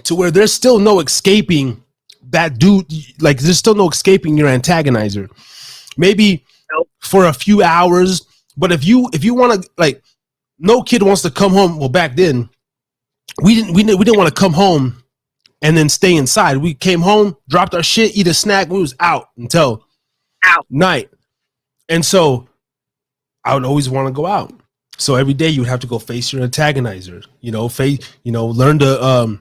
Speaker 1: to where there's still no escaping that dude. Like there's still no escaping your antagonizer. Maybe for a few hours, but if you want to, like, no kid wants to come home. Well, back then we didn't want to come home and then stay inside. We came home, dropped our shit, eat a snack, we was out until night. And so I would always want to go out. So every day you would have to go face your antagonizer, learn to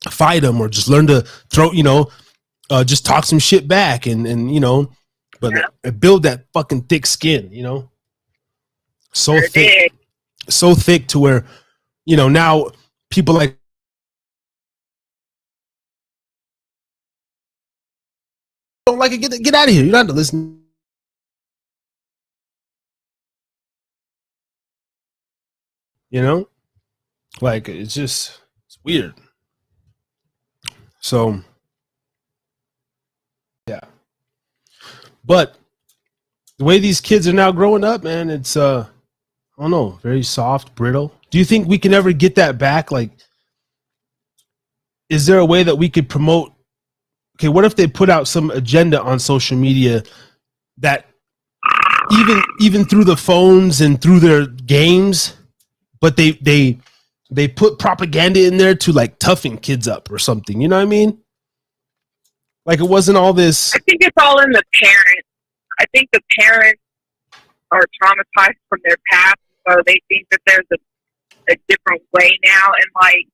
Speaker 1: fight them, or just learn to throw, just talk some shit back and but build that fucking thick skin, so thick to where, now people like, don't like it, get out of here. You don't have to listen. Like it's weird. So yeah, but the way these kids are now growing up, man, it's I don't know, very soft, brittle. Do you think we can ever get that back? Like, is there a way that we could promote? Okay, what if they put out some agenda on social media that even through the phones and through their games, but they put propaganda in there to like toughen kids up or something, you know what I mean? Like it wasn't all this.
Speaker 4: I think it's all in the parents. I think the parents are traumatized from their past, so they think that there's a different way now. And like,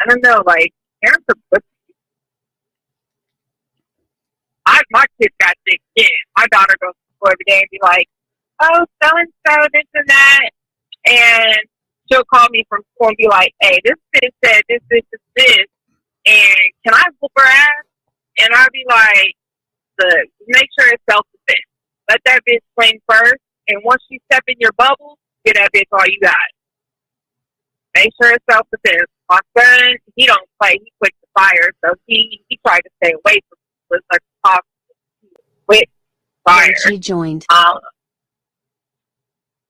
Speaker 4: I don't know, like parents are pussy. My kids got thick skin. My daughter goes to school every day and be like, "Oh, so and so, this and that," and she'll call me from school and be like, "Hey, this bitch said this, and can I whoop her ass?" And I'll be like, make sure it's self-defense. Let that bitch swing first, and once she step in your bubble, get that bitch all you got. Make sure it's self-defense. My son, he don't play. He quick to fire, so he tried to stay away from it. Like quick fire.
Speaker 5: She joined.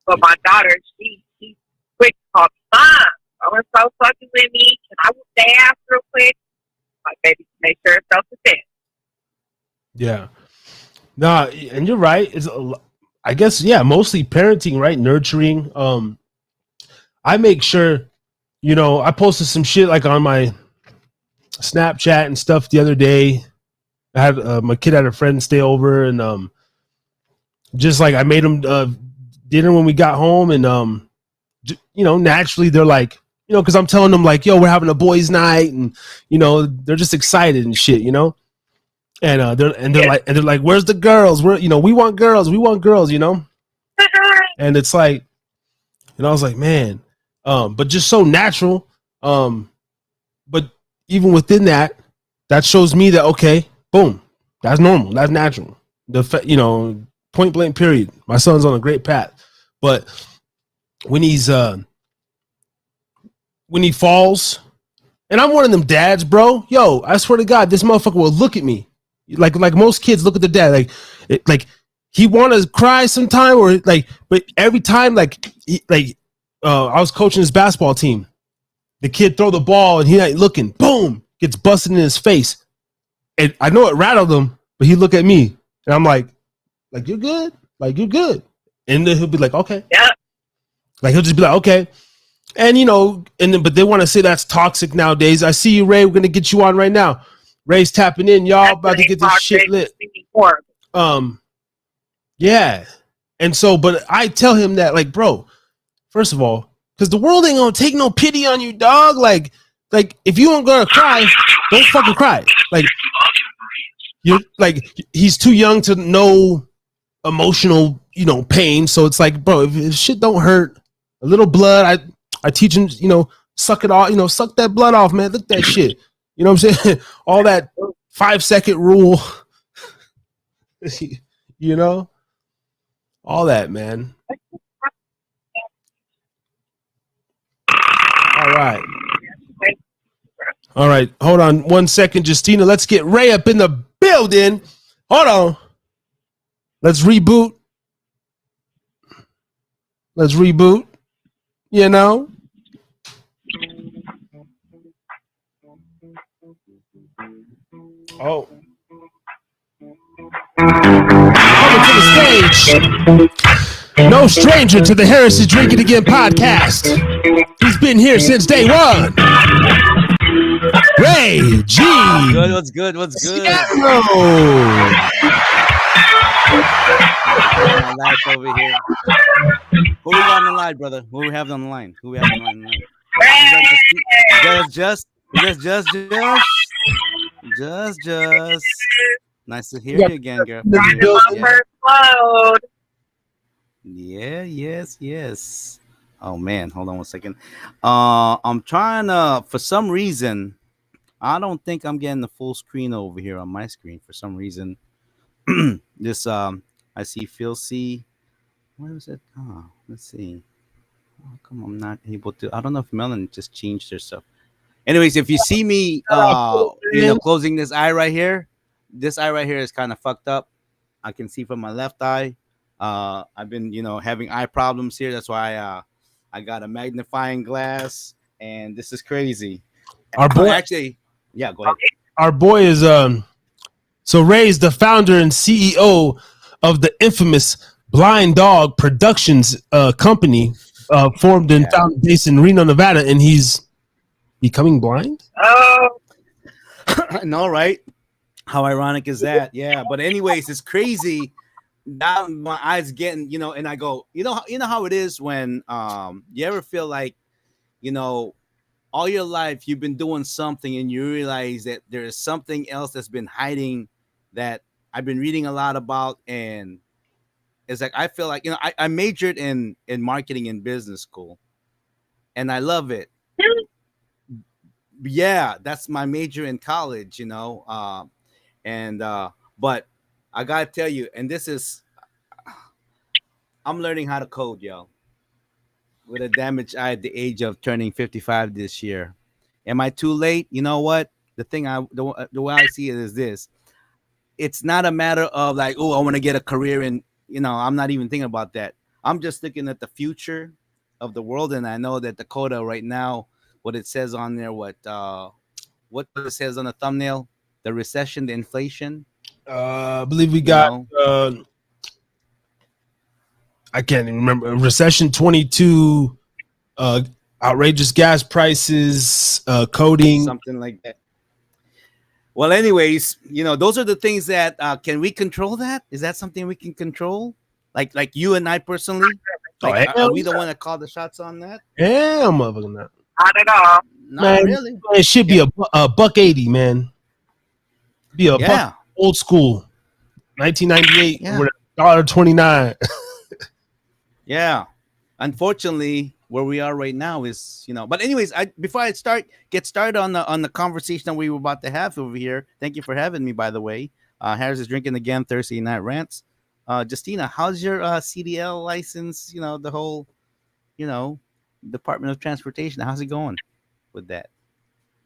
Speaker 4: But my daughter, she's quick to call me, "Mom, so fucking with me. Can I whoop their ass real quick?" Like, baby, make sure it's self-defense.
Speaker 1: Yeah. No, and you're right. It's I guess, yeah, mostly parenting, right? Nurturing. I make sure, I posted some shit like on my Snapchat and stuff the other day. I had my kid had a friend stay over, and just like I made them dinner when we got home, and naturally they're like, because I'm telling them like, "Yo, we're having a boys' night," and they're just excited and shit, and they're like, "Where's the girls? We want girls, and it's like, I was like, man, but just so natural, but even within that shows me that okay. Boom. That's normal. That's natural. Point blank period. My son's on a great path. But when he falls, and I'm one of them dads, bro, yo, I swear to God, this motherfucker will look at me. Like most kids look at their dad. Like he want to cry sometime, or like, but every time, I was coaching his basketball team. The kid throw the ball and he ain't looking. Boom. Gets busted in his face. And I know it rattled him, but he look at me, and I'm like you're good, and then he'll be like, okay,
Speaker 4: yeah,
Speaker 1: like he'll just be like, okay, and but they want to say that's toxic nowadays. I see you, Ray. We're gonna get you on right now. Ray's tapping in, y'all. That's about to get this shit lit. Yeah, and so, but I tell him that, like, bro, first of all, because the world ain't gonna take no pity on you, dog. Like if you don't gonna cry, don't fucking cry. Like you're like, he's too young to know emotional, pain. So it's like, bro, if shit don't hurt, a little blood, I teach him, suck it off, suck that blood off, man. Look at that shit. You know what I'm saying? All that 5-second rule, all that, man. All right. Hold on 1 second, Justina. Let's get Ray up in the building. Hold on. Let's reboot. Oh. Coming to the stage. No stranger to the Heritage Drinkin' Again podcast. He's been here since day one. Ray G.
Speaker 6: What's good? My life over here. Who we got on the
Speaker 5: line, brother? Who we have on the line? Who we have on the line? Is that just? Nice to hear
Speaker 1: Yeah.
Speaker 5: you again,
Speaker 4: Riding
Speaker 5: girlfriend.
Speaker 4: my
Speaker 5: Yeah.
Speaker 4: first load.
Speaker 5: Yeah, yes. Oh man, hold on one second. I'm trying to. For some reason, I don't think I'm getting the full screen over here on my screen. For some reason, this I see Phil C. What is it? Oh, let's see. How come I'm not able to? I don't know if Melon just changed her stuff. Anyways, if you see me, closing this eye right here is kind of fucked up. I can see from my left eye. I've been, having eye problems here. That's why I got a magnifying glass, and this is crazy.
Speaker 1: Our boy,
Speaker 5: Actually, yeah, go ahead.
Speaker 1: our boy is so Ray's the founder and CEO of the infamous Blind Dog Productions company, formed and found based in Reno, Nevada, and he's becoming blind.
Speaker 4: Oh,
Speaker 5: I know, right? How ironic is that? Yeah, but anyways, it's crazy. Now my eyes getting, and I go, you know how it is when you ever feel like, all your life you've been doing something and you realize that there is something else that's been hiding that I've been reading a lot about, and it's like I feel like I majored in marketing and business school, and I love it. Yeah, that's my major in college, and but I gotta tell you, and this is I'm learning how to code, yo, with a damaged eye at the age of turning 55 this year. Am I too late? You know what? The way I see it is this: it's not a matter of like, oh, I want to get a career in. I'm not even thinking about that. I'm just looking at the future of the world, and I know that Dakota right now, what it says on there, what it says on the thumbnail, the recession, the inflation.
Speaker 1: I believe we got. I can't even remember. Recession 22. Outrageous gas prices. Coding.
Speaker 5: Something like that. Well, anyways, those are the things that can we control that? Is that something we can control? Like you and I personally? Like, are we the one that called the shots on that?
Speaker 1: Yeah, motherfucker, not.
Speaker 4: Not at all.
Speaker 5: Not really.
Speaker 1: It should be a $1.80, man. Be a buck, old school, 1998, $1.29.
Speaker 5: Yeah. Unfortunately, where we are right now is, But anyways, before I get started on the conversation that we were about to have over here. Thank you for having me, by the way. Harris is drinking again. Thursday night rants. Justina, how's your CDL license? The whole, Department of Transportation. How's it going with that?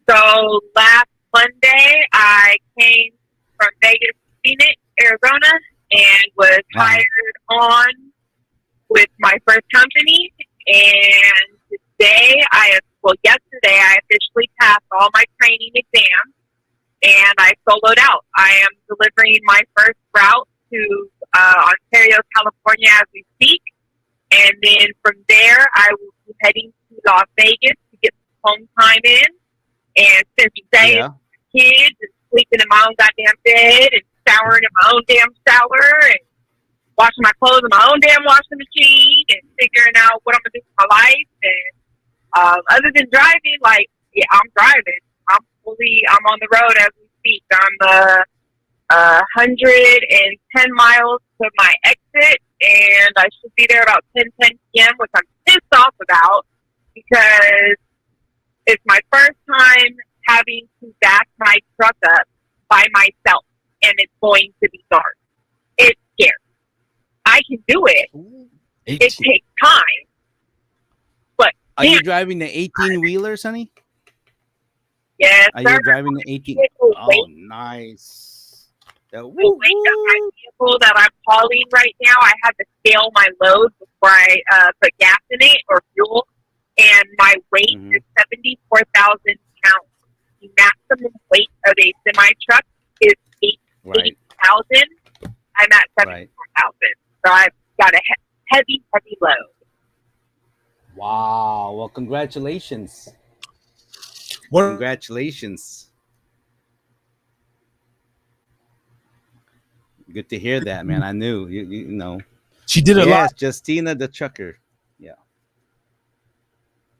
Speaker 4: So last Monday, I came from Vegas to Phoenix, Arizona, and was hired on with my first company. And yesterday, I officially passed all my training exams, and I soloed out. I am delivering my first route to Ontario, California as we speak. And then from there, I will be heading to Las Vegas to get some home time in. And spend some days with kids and sleeping in my own goddamn bed and showering in my own damn shower and washing my clothes in my own damn washing machine and figuring out what I'm going to do with my life. And other than driving, I'm driving. I'm on the road as we speak. I'm 110 miles to my exit, and I should be there about 10 p.m., which I'm pissed off about because it's my first time having to back my truck up by myself, and it's going to be dark. It's scary. I can do it. It takes time. But
Speaker 5: are you driving the 18-wheeler, Sonny?
Speaker 4: Yes,
Speaker 5: Are you driving the 18? Oh, nice.
Speaker 4: The weight of my vehicle that I'm hauling right now, I have to scale my load before I put gas in it or fuel, and my weight is 74,000 pounds. The maximum weight of a semi truck is 8,000. I'm at 74,000, so I've got a heavy load.
Speaker 5: Wow! Well, congratulations. Congratulations. Good to hear that, man. I knew you know.
Speaker 1: She did a lot.
Speaker 5: Justina the trucker. Yeah.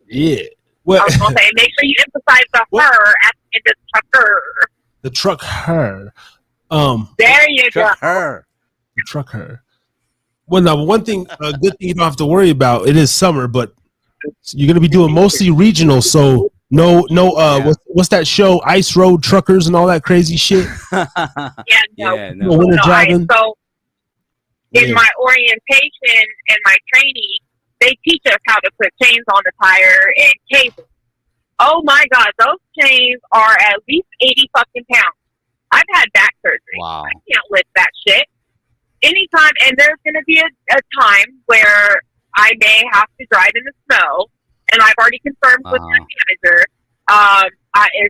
Speaker 1: Yeah.
Speaker 4: I
Speaker 1: Well,
Speaker 4: was gonna say, make sure you emphasize the her at the end of trucker.
Speaker 1: the truck her.
Speaker 4: There you go.
Speaker 5: Truck her.
Speaker 1: The truck her. Well, now one thing, a good thing you don't have to worry about. It is summer, but you're gonna be doing mostly regional, so no.
Speaker 5: Yeah.
Speaker 1: What's that show? Ice Road Truckers and all that crazy shit.
Speaker 4: Yeah, no,
Speaker 5: Yeah,
Speaker 1: No
Speaker 5: no.
Speaker 1: winter
Speaker 4: no.
Speaker 1: driving.
Speaker 4: So in
Speaker 1: Yeah.
Speaker 4: my orientation and my training, they teach us how to put chains on the tire and cables. Oh my God, those chains are at least 80 fucking pounds. I've had back surgery.
Speaker 5: Wow.
Speaker 4: I can't lift that shit. Anytime, and there's going to be a time where I may have to drive in the snow, and I've already confirmed with my manager. As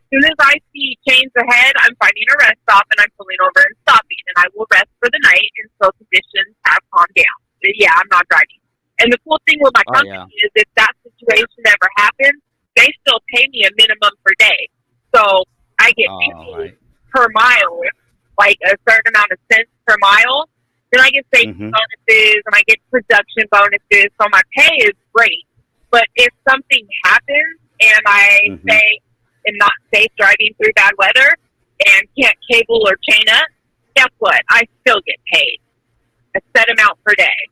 Speaker 4: soon as I see chains ahead, I'm finding a rest stop, and I'm pulling over and stopping, and I will rest for the night until conditions have calmed down. But yeah, I'm not driving. And the cool thing with my company is if that situation ever happens, they still pay me a minimum per day. So I get paid per mile, like a certain amount of cents per mile. Then I get safety bonuses and I get production bonuses. So my pay is great. But if something happens and I say I'm not safe driving through bad weather and can't cable or chain up, guess what? I still get paid a set amount per day.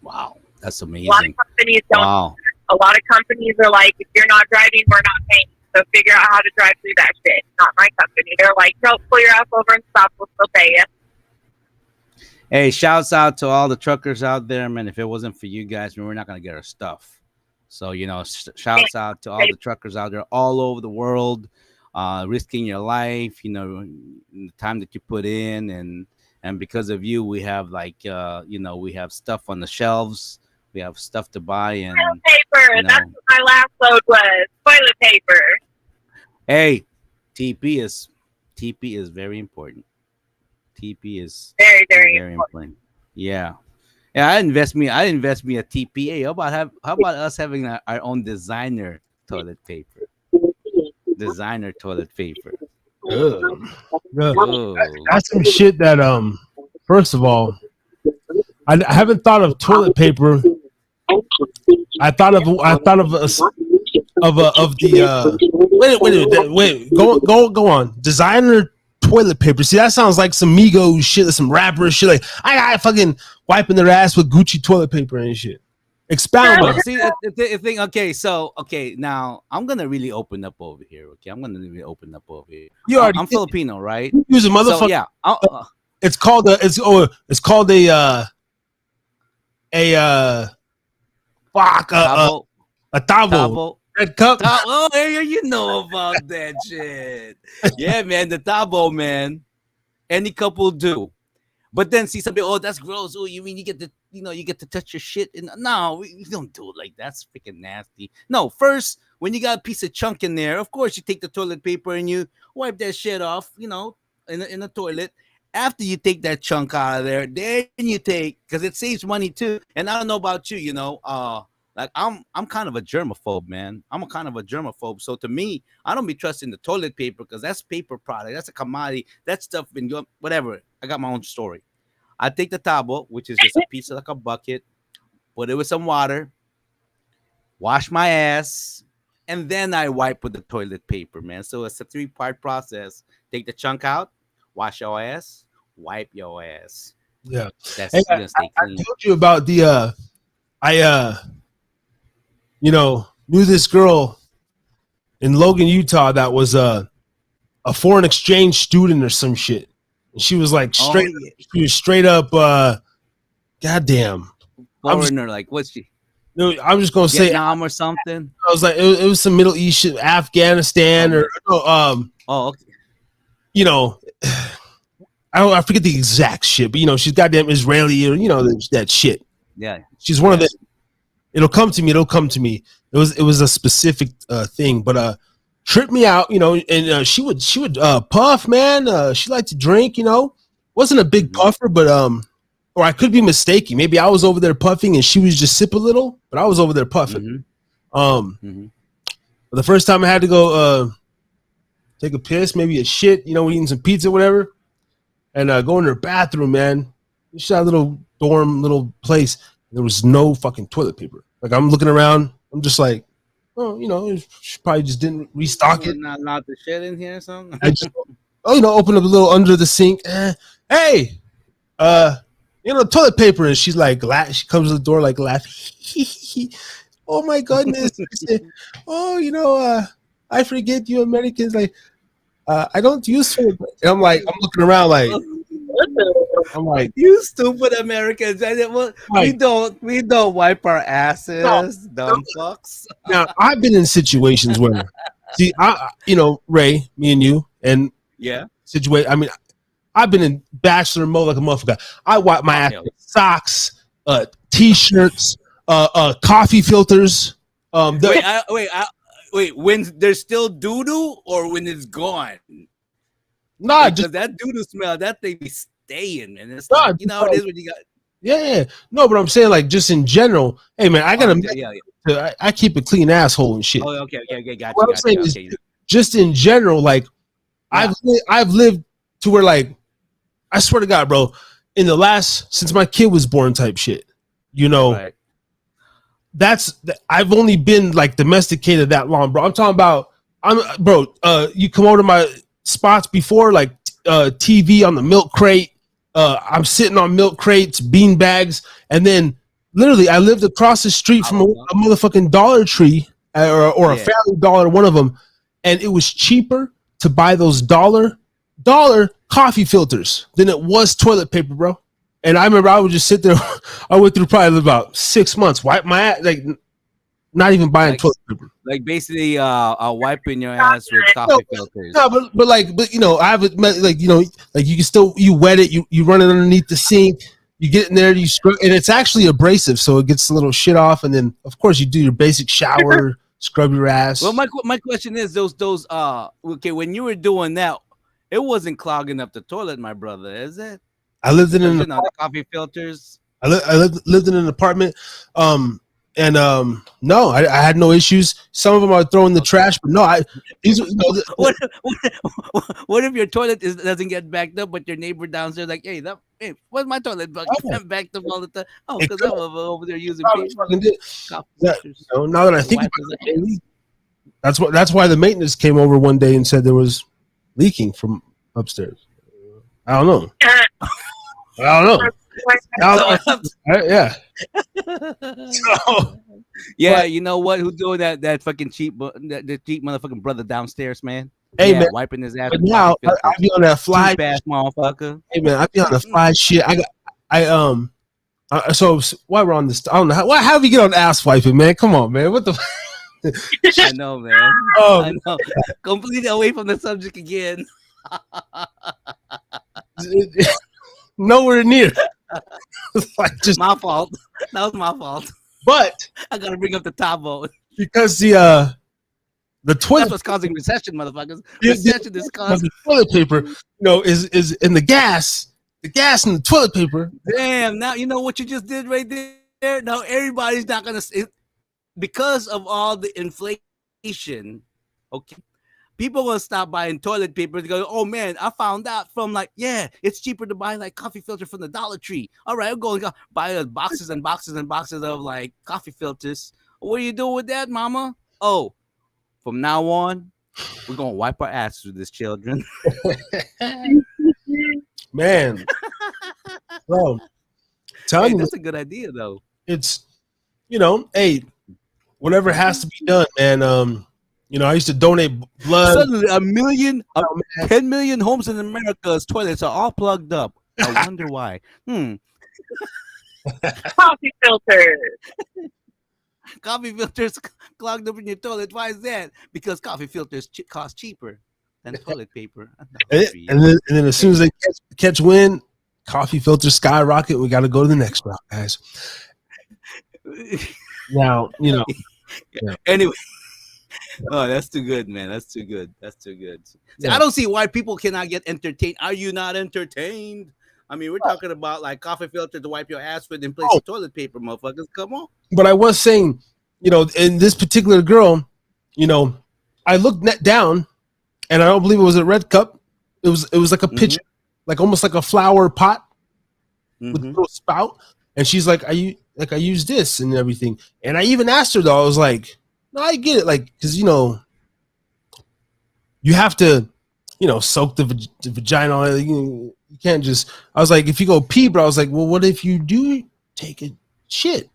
Speaker 5: Wow, that's amazing.
Speaker 4: A lot of companies don't.
Speaker 5: Wow.
Speaker 4: A lot of companies are like, if you're not driving, we're not paying. So figure out how to drive through that shit. Not my company. They're like, no, pull your ass over and stop. We'll still pay you.
Speaker 5: Hey, shouts out to all the truckers out there, man. If it wasn't for you guys, man, we're not going to get our stuff. So, shouts out to all the truckers out there all over the world, risking your life, the time that you put in. And because of you, we have we have stuff on the shelves. We have stuff to buy. And
Speaker 4: toilet paper. That's what my last load was. Toilet paper.
Speaker 5: Hey, TP is very important. TP is
Speaker 4: very, very important.
Speaker 5: Yeah. I invest me a TPA. How about us having our own designer toilet paper? Designer toilet paper.
Speaker 1: That's some shit that first of all, I haven't thought of toilet paper. I thought of wait, go on. Designer toilet paper. See, that sounds like some Migos shit, some rapper shit. Like I got fucking wiping their ass with Gucci toilet paper and shit. Expound on it.
Speaker 5: See, the thing. Okay, now I'm gonna really open up over here. Okay, I'm Filipino, right?
Speaker 1: Use a motherfucker.
Speaker 5: So, yeah,
Speaker 1: it's called a tabo. Red cup.
Speaker 5: Oh, you know about that shit. Yeah, man, the tabo, man. Any couple do. But then see somebody, oh, that's gross. Oh, you mean you get to touch your shit? No, we don't do it like that. That's freaking nasty. No, first, when you got a piece of chunk in there, of course you take the toilet paper and you wipe that shit off, in the toilet. After you take that chunk out of there, then you take, because it saves money too. And I don't know about you, like I'm kind of a germaphobe, man. I'm a kind of a germaphobe. So to me, I don't be trusting the toilet paper because that's paper product. That's a commodity. That stuff been whatever. I got my own story. I take the tabo, which is just a piece of like a bucket, put it with some water, wash my ass, and then I wipe with the toilet paper, man. So it's a 3-part process. Take the chunk out, wash your ass, wipe your ass.
Speaker 1: Yeah.
Speaker 5: That's
Speaker 1: hey,
Speaker 5: gonna stay clean.
Speaker 1: I told you about the knew this girl in Logan, Utah that was a foreign exchange student or some shit. And she was like straight up goddamn
Speaker 5: foreigner, like what's she?
Speaker 1: No, I'm just gonna say
Speaker 5: Vietnam or something.
Speaker 1: I was like it was some Middle East shit, Afghanistan
Speaker 5: okay.
Speaker 1: I forget the exact shit, but she's goddamn Israeli or that shit.
Speaker 5: Yeah.
Speaker 1: She's one of the it'll come to me. It was a specific thing, but tripped me out, and she would puff, man. She liked to drink, wasn't a big puffer, but or I could be mistaken. Maybe I was over there puffing and she was just sip a little, but I was over there puffing. The first time I had to go take a piss, maybe a shit, eating some pizza, whatever, and go in her bathroom, man. She had a little dorm, little place. There was no fucking toilet paper. Like I'm looking around, I'm just like, oh, she probably just didn't restock it.
Speaker 5: Not allowed to shit in here or something.
Speaker 1: I just, open up a little under the sink. Hey, toilet paper. And she's like, she comes to the door like laughing. Oh my goodness. I forget you Americans. Like, I don't use toilet paper. And I'm looking around like, I'm like,
Speaker 5: you stupid Americans. We don't wipe our asses, dumb fucks.
Speaker 1: Now, I've been in situations where, see, Ray, me and you, and situation. I mean, I've been in bachelor mode like a motherfucker. I wipe my ass with socks, t-shirts, coffee filters.
Speaker 5: Wait. When there's still doo-doo or when it's gone?
Speaker 1: Nah,
Speaker 5: because that doo-doo smell, that thing be staying, and it's like, it is when you got.
Speaker 1: Yeah. No, but I'm saying like just in general. Hey man, I gotta. I keep a clean asshole and shit.
Speaker 5: Oh, okay, gotcha.
Speaker 1: What I'm saying is, just in general, like I've lived to where, like, I swear to God, bro, since my kid was born, type shit. Right. I've only been like domesticated that long, bro. I'm talking about, you come over to my spots before, like TV on the milk crate. I'm sitting on milk crates, bean bags, and then literally I lived across the street from a motherfucking Dollar Tree or a Family Dollar, one of them, and it was cheaper to buy those dollar coffee filters than it was toilet paper, bro. And I remember I would just sit there. I went through probably about 6 months, wipe my ass, like not even buying toilet paper.
Speaker 5: Like basically, wiping your ass with coffee filters.
Speaker 1: No, but I have it, like you can still, you wet it, you run it underneath the sink, you get in there, and it's actually abrasive, so it gets a little shit off, and then of course you do your basic shower, scrub your ass.
Speaker 5: Well, my question is those when you were doing that, it wasn't clogging up the toilet, my brother, is it?
Speaker 1: I lived in
Speaker 5: the coffee filters.
Speaker 1: I lived in an apartment, no, I had no issues. Some of them I throw in the trash, but no,
Speaker 5: what if your toilet doesn't get backed up, but your neighbor downstairs like, hey, where's my toilet backed up all the time? Oh, because I'm over there using paper.
Speaker 1: Now that I think about it, that's why the maintenance came over one day and said there was leaking from upstairs. I don't know. Yeah.
Speaker 5: Yeah, you know what? Who's doing that fucking cheap motherfucking brother downstairs, man?
Speaker 1: Hey, man,
Speaker 5: wiping his ass.
Speaker 1: But now I be on that fly
Speaker 5: ass motherfucker.
Speaker 1: Hey man, I be on the fly shit. So while we're on this, I don't know how do we get on ass wiping, man? Come on, man. What the?
Speaker 5: I know, man. I know. Completely away from the subject again.
Speaker 1: Nowhere near.
Speaker 5: Like just my fault. That was my fault.
Speaker 1: But
Speaker 5: I gotta bring up the top vote
Speaker 1: because the toilet.
Speaker 5: That's what's causing recession, motherfuckers. Recession is causing
Speaker 1: the toilet paper. Is in the gas. The gas and the toilet paper.
Speaker 5: Damn! Now you know what you just did right there. Now everybody's not gonna because of all the inflation. Okay. People gonna stop buying toilet paper. They go, oh man, I found out from it's cheaper to buy like coffee filter from the Dollar Tree. All right, I'm going to buy boxes and boxes and boxes of like coffee filters. What are you doing with that, mama? Oh, from now on, we're gonna wipe our asses with this, children.
Speaker 1: Man, bro,
Speaker 5: tell me that's a good idea though.
Speaker 1: It's hey, whatever has to be done, man. I used to donate blood.
Speaker 5: Suddenly, 10 million homes in America's toilets are all plugged up. I wonder why.
Speaker 4: Coffee filters.
Speaker 5: Coffee filters clogged up in your toilet. Why is that? Because coffee filters cost cheaper than toilet paper.
Speaker 1: And then as soon as they catch wind, coffee filters skyrocket. We got to go to the next round, guys. Now, Yeah.
Speaker 5: Anyway. Oh, that's too good, man. That's too good. See, I don't see why people cannot get entertained. Are you not entertained? I mean, we're talking about like coffee filter to wipe your ass with in place of toilet paper, motherfuckers. Come on.
Speaker 1: But I was saying, in this particular girl, I looked down, and I don't believe it was a red cup. It was like a pitcher, like almost like a flower pot with a little spout. And she's like, "Are you?" like I use this and everything. And I even asked her though, I was like, no, I get it, like, because you know, you have to, you know, soak the vagina. You can't just. I was like, if you go pee, bro. I was like, well, what if you do take a shit?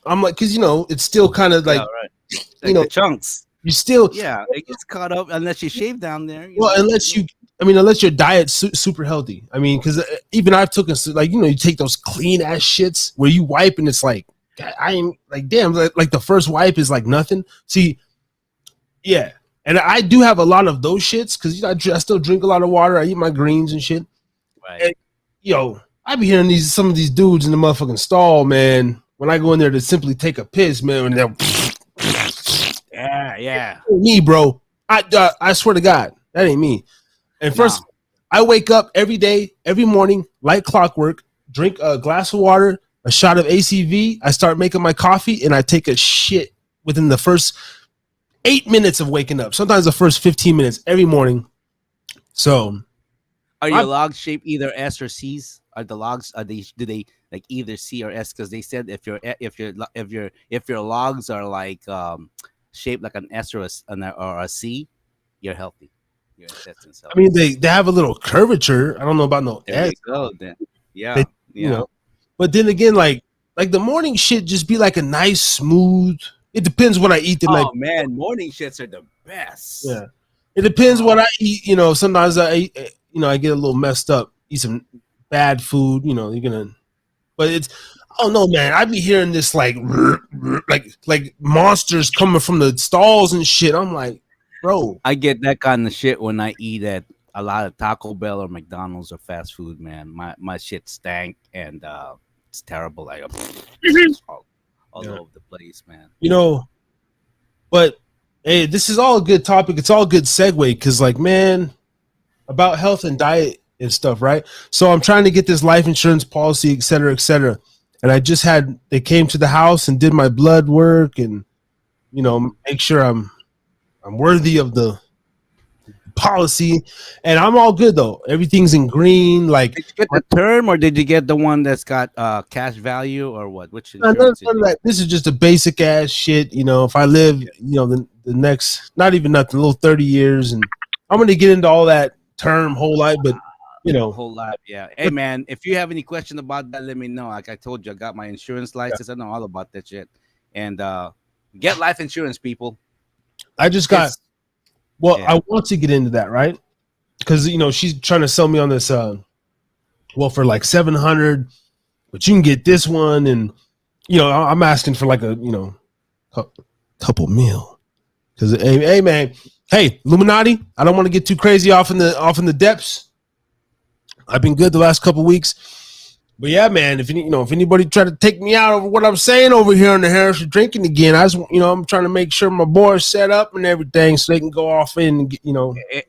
Speaker 1: I'm like, because you know, it's still kind of like,
Speaker 5: right. Like
Speaker 1: you know,
Speaker 5: the chunks.
Speaker 1: you still,
Speaker 5: Yeah, it gets caught up unless you shave down there.
Speaker 1: well, unless you, I mean, unless your diet's super healthy. I mean, because even I've taken like, you know, you take those clean ass shits where you wipe and it's like, I ain't like, damn, like the first wipe is like nothing. See, yeah. And I do have a lot of those shits because you know, I still drink a lot of water. I eat my greens and shit.
Speaker 5: Right.
Speaker 1: And, yo, I be hearing some of these dudes in the motherfucking stall, man. When I go in there to simply take a piss, man, and they're
Speaker 5: yeah.
Speaker 1: me, bro. I swear to God, that ain't me. And first, I wake up every day, every morning, like clockwork, drink a glass of water, a shot of ACV. I start making my coffee, and I take a shit within the first 8 minutes of waking up. Sometimes the first 15 minutes every morning. So,
Speaker 5: are your logs shaped either S or C's? Are the logs do they like either C or S? Because they said if your logs are like shaped like an S or a C, you're healthy. Your intestines healthy.
Speaker 1: I mean, they have a little curvature. I don't know about no
Speaker 5: there
Speaker 1: S.
Speaker 5: you go. Then
Speaker 1: You know, but then again, like the morning shit just be like a nice smooth. It depends what I eat the night.
Speaker 5: Oh man, morning shits are the best.
Speaker 1: Yeah, it depends what I eat. You know, sometimes I eat, you know, I get a little messed up, eat some bad food. You know, you're gonna, but it's, oh no, man, I be hearing this like monsters coming from the stalls and shit. I'm like, bro,
Speaker 5: I get that kind of shit when I eat at a lot of Taco Bell or McDonald's or fast food. Man, my shit stank and it's terrible. Like all over the place, man.
Speaker 1: You know, but hey, this is all a good topic. It's all a good segue because, like, man, about health and diet and stuff, right? So I'm trying to get this life insurance policy, et cetera, et cetera. And I just they came to the house and did my blood work and, you know, make sure I'm worthy of the policy, and I'm all good though. Everything's in green. Like,
Speaker 5: did you get the term or did you get the one that's got cash value or what? Which
Speaker 1: none of that. This is just a basic ass shit. You know, if I live, you know, the next, not even nothing, a little 30 years, and I'm gonna get into all that term whole life, but you know,
Speaker 5: whole life. Yeah. Hey man, if you have any question about that, let me know. Like I told you, I got my insurance license. I know all about that shit. And get life insurance, people.
Speaker 1: I just got. I want to get into that, right? Because you know she's trying to sell me on this. Well, for like $700, but you can get this one, and you know I'm asking for like a couple mil. Because hey man, hey Illuminati, I don't want to get too crazy off in the depths. I've been good the last couple weeks, but yeah, man, if anybody try to take me out over what I'm saying over here on the Harris Drinking again, I'm trying to make sure my board's set up and everything so they can go off and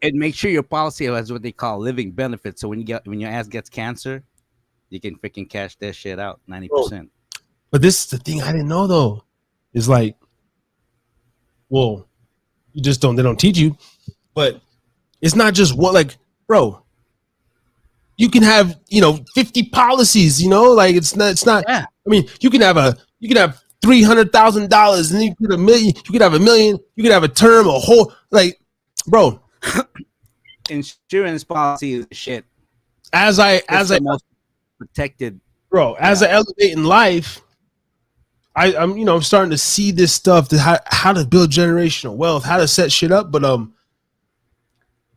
Speaker 5: and make sure your policy has what they call living benefits. So when your ass gets cancer, you can freaking cash that shit out 90%.
Speaker 1: But this is the thing I didn't know though, is like, well, they don't teach you, but it's not just one, like, bro. You can have 50 policies, like it's not.
Speaker 5: Yeah.
Speaker 1: I mean, you can have $300,000, and then you could have $1 million. You could have $1 million. You could have a term, a whole, like, bro.
Speaker 5: Insurance policy is shit.
Speaker 1: As I
Speaker 5: most protected,
Speaker 1: bro. As I elevate in life, I'm starting to see this stuff, how to build generational wealth, how to set shit up. But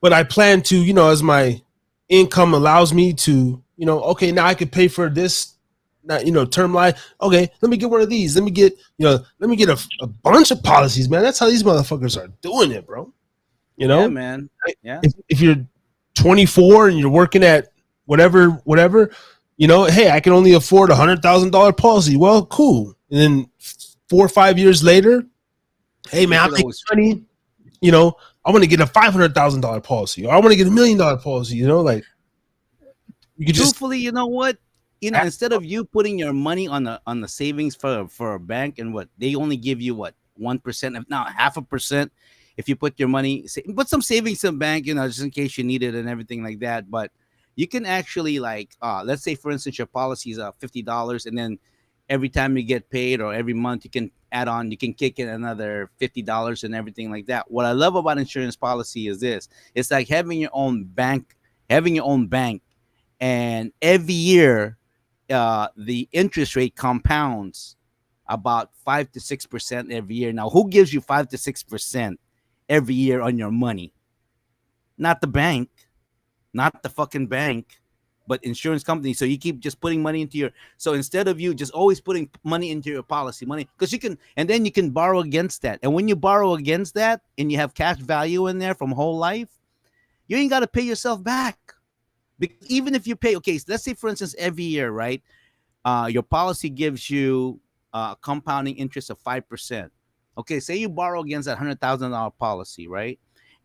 Speaker 1: I plan to, as my income allows me to, okay, now I could pay for this, term life. Okay, let me get one of these. Let me get a bunch of policies, man. That's how these motherfuckers are doing it, bro.
Speaker 5: Yeah, man. Yeah.
Speaker 1: If you're 24 and you're working at whatever, hey, I can only afford $100,000 policy. Well, cool. And then 4 or 5 years later, hey, man, I'm making money. I want to get a $500,000 policy, or I want to get $1 million policy. Like, you could
Speaker 5: truthfully, you know what? Instead of you putting your money on the savings for a bank, and what they only give you 1%, if not 0.5%, if you put your money, put some savings in the bank, just in case you need it and everything like that. But you can actually, let's say for instance your policy is $50, and then you put $100 in there, and then 1 year from now, you get $1 million. You can actually, like, let's say for instance your policy is $50, and then you put $100 in there, and then 1 year from now you get $1 million. You can actually, like, let's say for instance your policy is $50, and then every time you get paid or every month you can add on, you can kick in another $50 and everything like that. What I love about insurance policy is this: it's like having your own bank, and every year, the interest rate compounds about 5 to 6% every year. Now, who gives you 5 to 6% every year on your money? Not the bank, not the fucking bank, but insurance company. So you keep just putting money into your. So instead of you just always putting money into your policy, money, because you can, and then you can borrow against that. And when you borrow against that, and you have cash value in there from whole life, you ain't got to pay yourself back. Because even if you pay, okay, so let's say for instance, every year, right? Your policy gives you compounding interest of 5%. Okay, say you borrow against that $100,000 policy, right?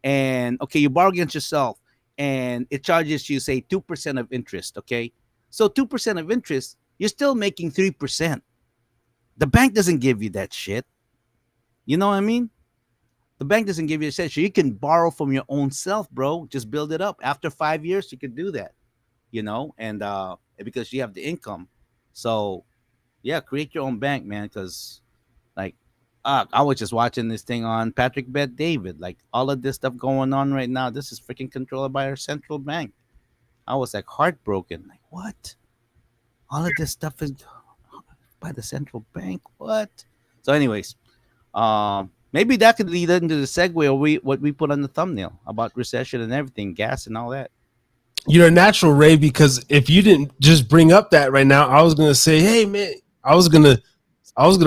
Speaker 5: And okay, you borrow against yourself, and it charges you say 2% of interest. Okay, so 2% of interest, you're still making 3%. The bank doesn't give you that shit. You know what I mean? The bank doesn't give you a shit. So you can borrow from your own self, bro. Just build it up. After 5 years, you can do that. You know, and because you have the income. So yeah, create your own bank, man. Because like, I was just watching this thing on Patrick Bet David. Like all of this stuff going on right now, this is freaking controlled by our central bank. I was like heartbroken. Like what? All of this stuff is by the central bank. What? So, anyways, maybe that could lead into the segue of what we put on the thumbnail about recession and everything, gas and all that.
Speaker 1: You're a natural, Ray, because if you didn't just bring up that right now, I was gonna say, hey man, I was gonna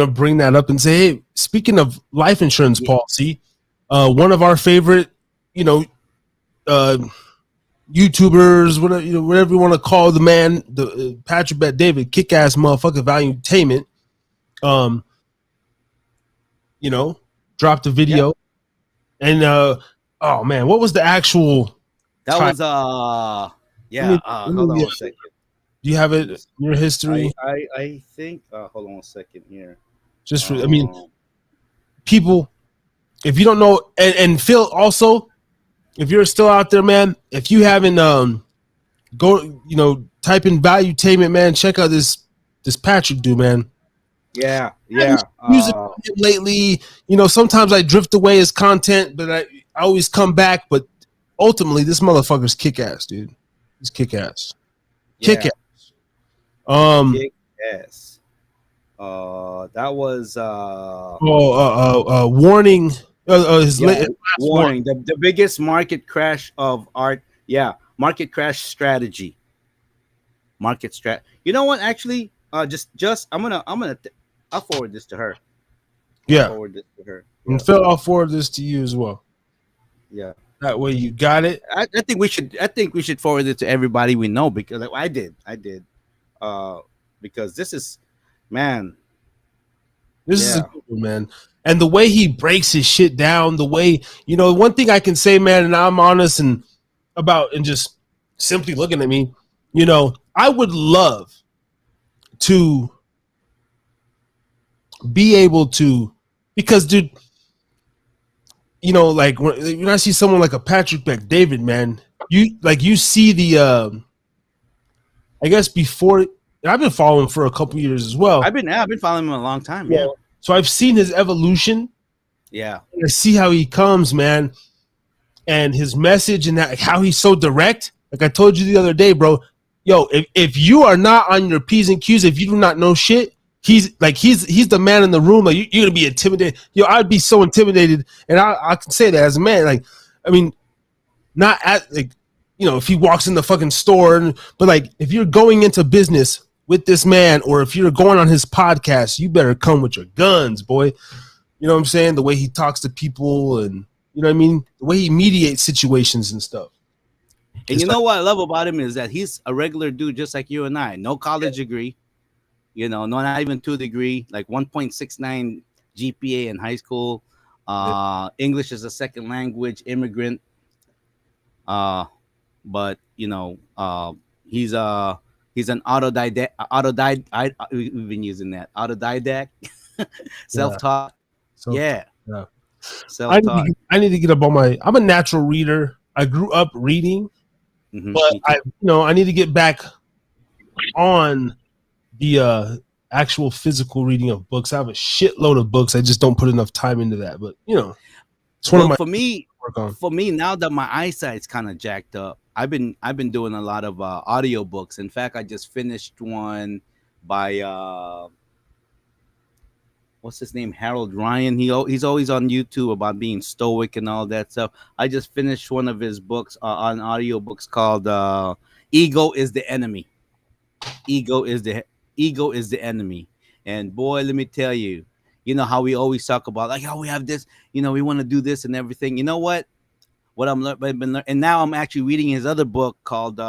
Speaker 1: bring that up and say, hey, speaking of life insurance policy, one of our favorite, YouTubers, whatever you want to call the man, the Patrick Bet David, kick ass motherfucker, Valuetainment, dropped a video, and oh man, what was the actual?
Speaker 5: That was hold on a second.
Speaker 1: Do you have it in your history?
Speaker 5: I think. Hold on a second here.
Speaker 1: Just for, people, if you don't know, and Phil also, if you're still out there, man, if you haven't type in Valuetainment, man, check out this Patrick dude, man.
Speaker 5: Yeah.
Speaker 1: Music lately, sometimes I drift away as content, but I always come back. But ultimately, this motherfucker's kick ass, dude. He's kick ass. Kick ass.
Speaker 5: Kick ass. That was
Speaker 1: warning.
Speaker 5: Warning. The biggest market crash of art. Yeah, market crash strategy. You know what? Actually, just I'll forward this to her.
Speaker 1: Yeah.
Speaker 5: I'll forward this to her.
Speaker 1: And Phil, I'll forward this to you as well.
Speaker 5: Yeah.
Speaker 1: That way you got it.
Speaker 5: I think we should forward it to everybody we know, because I did. Because this is, man.
Speaker 1: This is a good one, man. And the way he breaks his shit down, the way, one thing I can say, man, and I'm honest and just simply looking at me, I would love to be able to, because dude, like when I see someone like a Patrick Bet David, man, you see the I guess before, and I've been following for a couple years as well.
Speaker 5: I've been following him a long time. Yeah.
Speaker 1: So I've seen his evolution.
Speaker 5: Yeah.
Speaker 1: And I see how he comes, man, and his message and that, how he's so direct. Like I told you the other day, bro. Yo, if you are not on your P's and Q's, if you do not know shit, he's the man in the room. Like you're gonna be intimidated. Yo, I'd be so intimidated, and I can say that as a man. Like, I mean, not at like, if he walks in the fucking store, but like if you're going into business with this man, or if you're going on his podcast, you better come with your guns, boy. You know what I'm saying? The way he talks to people, and the way he mediates situations and stuff.
Speaker 5: And what I love about him is that he's a regular dude just like you and I. No college degree, not even 2 degree, like 1.69 GPA in high school. English as a second language, immigrant. But he's an autodidact. We've been using that autodidact, self-taught. Self-taught.
Speaker 1: I need to get up on my. I'm a natural reader. I grew up reading, but I need to get back on the actual physical reading of books. I have a shitload of books. I just don't put enough time into that. But you know, it's one of my
Speaker 5: for me.
Speaker 1: work on.
Speaker 5: For me, now that my eyesight's kind of jacked up, I've been doing a lot of audio books. In fact, I just finished one by what's his name, Harold Ryan. He's always on YouTube about being stoic and all that stuff. I just finished one of his books on audio books called "Ego is the Enemy." Ego is the enemy. And boy, let me tell you, you know how we always talk about like, oh, we have this, you know, we want to do this and everything. You know what? What I've been learning, and now I'm actually reading his other book called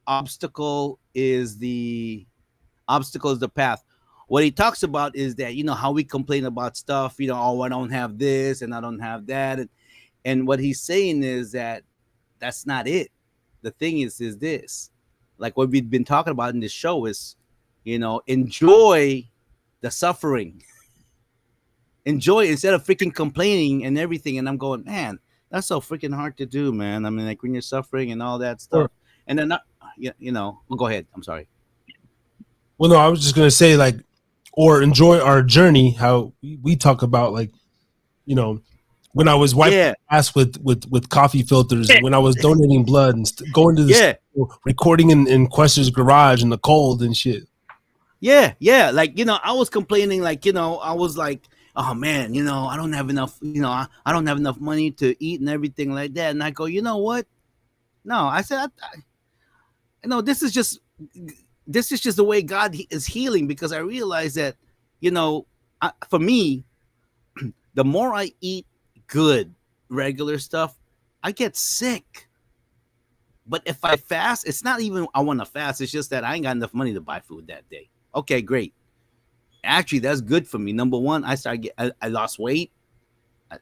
Speaker 5: "Obstacle is the Path." What he talks about is that, you know, how we complain about stuff, you know, oh, I don't have this and I don't have that, and what he's saying is that that's not it. The thing is this, like what we've been talking about in this show is, you know, enjoy the suffering. Enjoy instead of freaking complaining and everything. And I'm going, man, that's so freaking hard to do, man. I mean, like when you're suffering and all that stuff. And then, you know, well, go ahead. I'm sorry.
Speaker 1: Well, no, I was just gonna say like, or enjoy our journey. How we talk about like, you know, when I was wiping ass with coffee filters, when I was donating blood and going to the recording in Quester's garage in the cold and shit.
Speaker 5: Yeah. Like, you know, I was complaining, like, you know, I was like, oh man, you know, I don't have enough, you know, I don't have enough money to eat and everything like that. And I go, you know what? No, I said, you know, this is just the way God is healing, because I realize that, you know, for me, the more I eat good, regular stuff, I get sick. But if I fast, it's not even I want to fast. It's just that I ain't got enough money to buy food that day. Okay, great. Actually, that's good for me. Number one, I lost weight.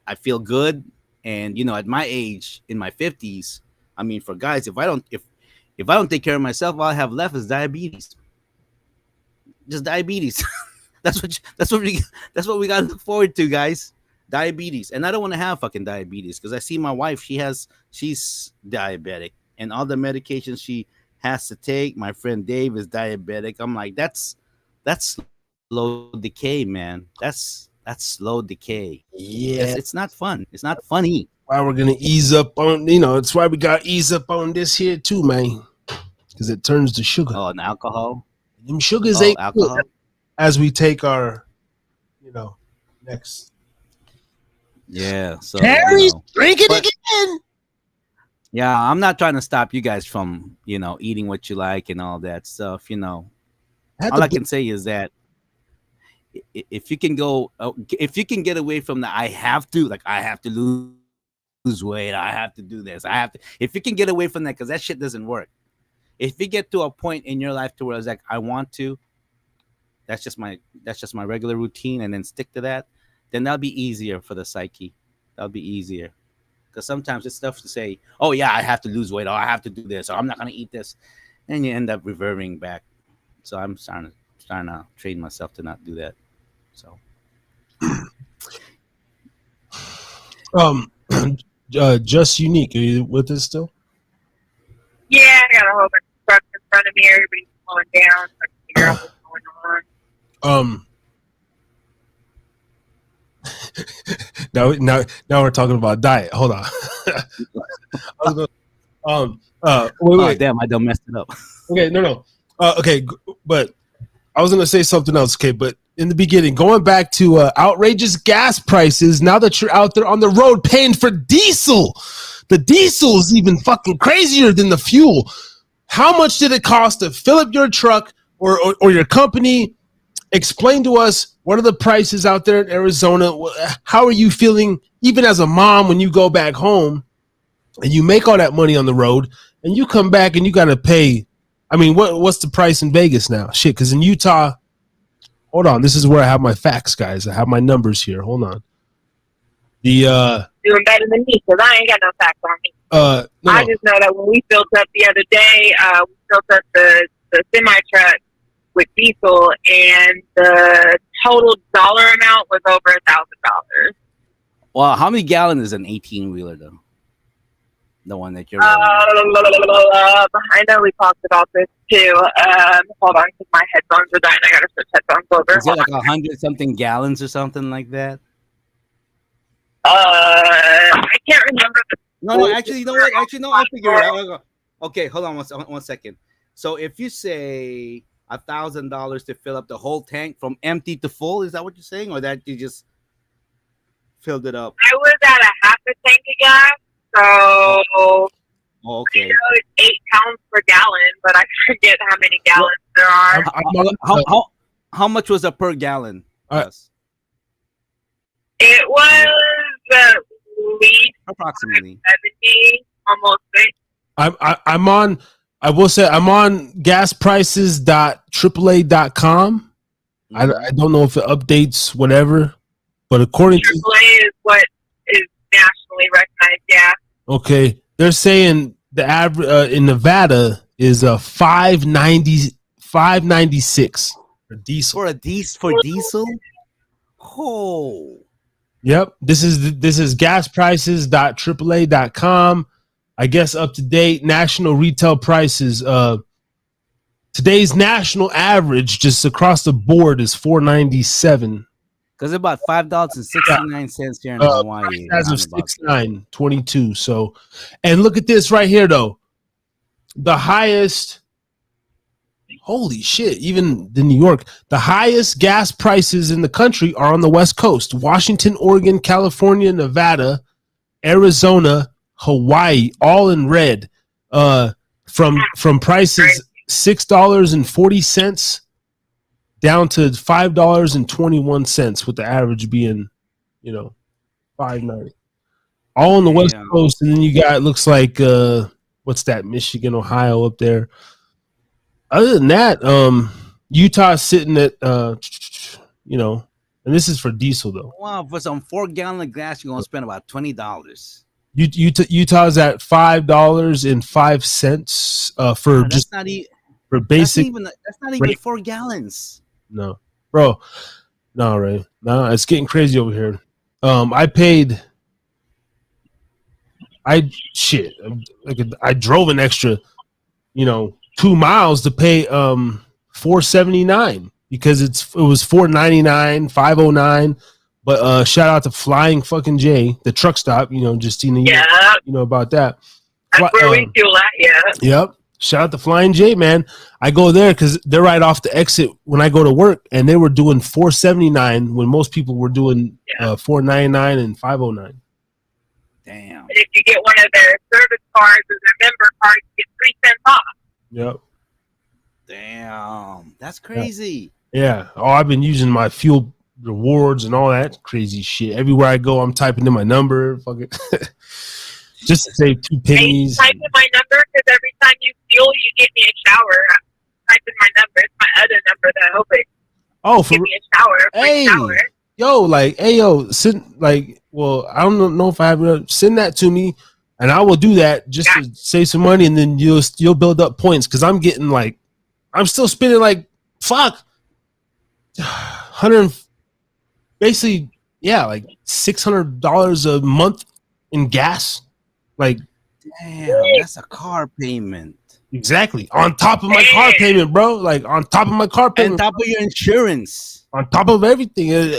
Speaker 5: I feel good. And, you know, at my age, in my 50s, I mean, for guys, if I don't take care of myself, all I have left is diabetes. Just diabetes. That's what we got to look forward to, guys. Diabetes. And I don't want to have fucking diabetes, because I see my wife, she's diabetic, and all the medications she has to take. My friend Dave is diabetic. I'm like, that's slow decay, man. That's slow decay.
Speaker 1: Yeah,
Speaker 5: it's not fun. It's not funny.
Speaker 1: Why we're gonna ease up on, you know, it's why we got to ease up on this here too, man, because it turns to sugar.
Speaker 5: Oh, and alcohol.
Speaker 1: Them sugars ain't
Speaker 5: alcohol.
Speaker 1: Good. As we take our, you know, next.
Speaker 5: Yeah. So
Speaker 1: Terry's drinking again.
Speaker 5: Yeah, I'm not trying to stop you guys from, you know, eating what you like and all that stuff. You know, all I can say is that if you can get away from the I have to lose weight, I have to do this, if you can get away from that, because that shit doesn't work. If you get to a point in your life to where it's like, I want to, that's just my regular routine, and then stick to that, then that'll be easier for the psyche. That'll be easier. Because sometimes it's tough to say, oh yeah, I have to lose weight, or I have to do this, or I'm not going to eat this. And you end up reverting back. So I'm starting to train myself to not do that. So.
Speaker 1: Just Unique, are you with us still?
Speaker 4: Yeah, I got a whole bunch of trucks in front of me. Everybody's slowing down. So I can figure out what's going on.
Speaker 1: Now we're talking about diet. Hold on. Wait.
Speaker 5: Oh, damn, I done messed it up.
Speaker 1: Okay, no. Okay, but I was gonna say something else. Okay, but in the beginning, going back to outrageous gas prices. Now that you're out there on the road paying for diesel, the diesel is even fucking crazier than the fuel. How much did it cost to fill up your truck or your company? Explain to us, what are the prices out there in Arizona? How are you feeling, even as a mom, when you go back home and you make all that money on the road and you come back and you got to pay? I mean, what's the price in Vegas now? Shit, because in Utah, hold on, this is where I have my facts, guys. I have my numbers here. Hold on.
Speaker 4: Doing better than me, because I ain't got no facts on me. I just know that when we filled up the other day, we filled up the semi-truck with diesel, and the total dollar amount was over $1,000.
Speaker 5: Well, how many gallons is an 18-wheeler though? The one that you're running.
Speaker 4: I know we talked about this too. Hold on, because my headphones are dying. I gotta switch headphones over.
Speaker 5: Is it like 100-something gallons or something like that?
Speaker 4: I can't remember the.
Speaker 5: No, actually, you know what? Actually, no, I'll figure it out. Okay, hold on one second. So if you say $1,000 to fill up the whole tank from empty to full, is that what you're saying, or that you just filled it up?
Speaker 4: I was at a half a tank of gas, so
Speaker 5: Oh, okay.
Speaker 4: I know it's 8 pounds per gallon, but I forget how many gallons there are.
Speaker 5: How much was it per gallon? Yes.
Speaker 4: It was at least
Speaker 5: Approximately
Speaker 4: 70, almost 6.
Speaker 1: I'm on. I will say I'm on gasprices.aaa.com. I don't know if it updates whatever, but according to
Speaker 4: AAA is what is nationally recognized. Yeah.
Speaker 1: Okay, they're saying the average in Nevada is a 596 for diesel.
Speaker 5: for diesel. Oh,
Speaker 1: Yep, this is gasprices.aaa.com. I guess up to date national retail prices. Today's national average just across the board is $4.97.
Speaker 5: because about $5.69 here in Hawaii.
Speaker 1: As of 6/9/22. So, and look at this right here though. The highest. Holy shit! Even in New York, the highest gas prices in the country are on the West Coast: Washington, Oregon, California, Nevada, Arizona, Hawaii, all in red. From prices $6.40 down to $5.21, with the average being, $5.90. All on the West Coast, and then you got, looks like what's that? Michigan, Ohio up there. Other than that, Utah's sitting at and this is for diesel though.
Speaker 5: Wow, for some 4-gallon of gas, you're gonna spend about $20.
Speaker 1: Utah's at $5.05 for just for basic.
Speaker 5: That's not even 4 gallons.
Speaker 1: No, bro. No, Ray. No, it's getting crazy over here. I drove an extra, 2 miles to pay $4.79 because it was $4.99, $5.09. But shout out to Flying fucking J, the truck stop. Justina, you know about that.
Speaker 4: That's where we fuel at. Yeah.
Speaker 1: Yep. Shout out to Flying J, man. I go there because they're right off the exit when I go to work, and they were doing $4.79 when most people were doing $4.99 and $5.09.
Speaker 5: Damn.
Speaker 4: And if you get one of their service cards or their member cards, you get 3 cents off.
Speaker 1: Yep.
Speaker 5: Damn, that's crazy.
Speaker 1: Yeah. Oh, I've been using my fuel rewards and all that crazy shit. Everywhere I go, I'm typing in my number. Fuck it. Just to save 2 pennies.
Speaker 4: I type in my number because every time you fuel, you get me a shower. I type in my number. It's my other number that I hope it give me a shower.
Speaker 1: Hey, I don't know if I have it. Send that to me, and I will do that just to save some money, and then you'll build up points because I'm getting I'm still spending like basically $600 a month in gas.
Speaker 5: Damn, that's a car payment.
Speaker 1: Exactly. On top of my car payment, bro. On top of my car payment.
Speaker 5: On top of your insurance.
Speaker 1: On top of everything.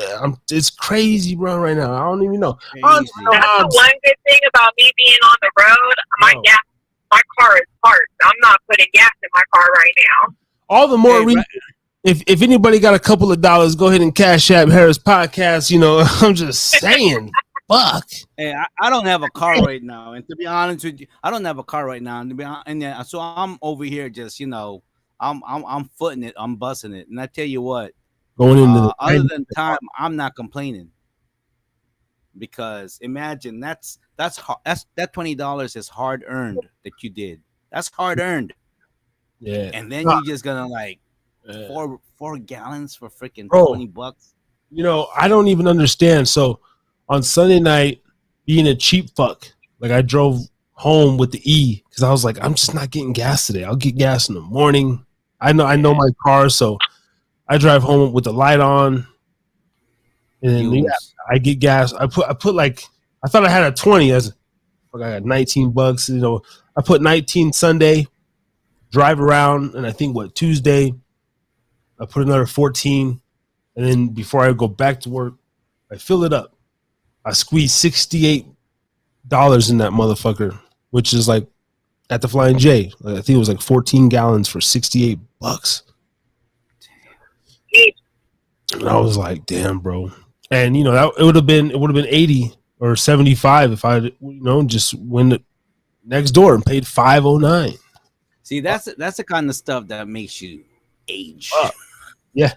Speaker 1: It's crazy, bro, right now. I don't even know.
Speaker 4: That's the one good thing about me being on the road. My car is parked. I'm not putting gas in my car right now.
Speaker 1: All the more reason. If anybody got a couple of dollars, go ahead and cash app Harris Podcast. I'm just saying. Fuck.
Speaker 5: Hey, I don't have a car right now, and to be honest with you, I don't have a car right now. And so I'm over here just, I'm footing it, I'm busting it, and I tell you what,
Speaker 1: going into
Speaker 5: other than time, I'm not complaining because imagine that $20 is hard earned that you did. That's hard earned.
Speaker 1: Yeah,
Speaker 5: and then you're just gonna 4 gallons for freaking $20.
Speaker 1: I don't even understand. So on Sunday night, being a cheap fuck, I drove home with the E because I was like, I'm just not getting gas today. I'll get gas in the morning. I know my car, so I drive home with the light on, and then I get gas. I thought I had a 20 as I got $19. You know, I put 19 Sunday, drive around, and I think Tuesday, I put another 14, and then before I go back to work, I fill it up. I squeeze $68 in that motherfucker, which is like at the Flying J. I think it was like 14 gallons for $68. And I was like, damn, bro. And you know, it would have been 80 or 75 if I just went next door and paid $5.09.
Speaker 5: See, that's the kind of stuff that makes you age.
Speaker 1: Yeah.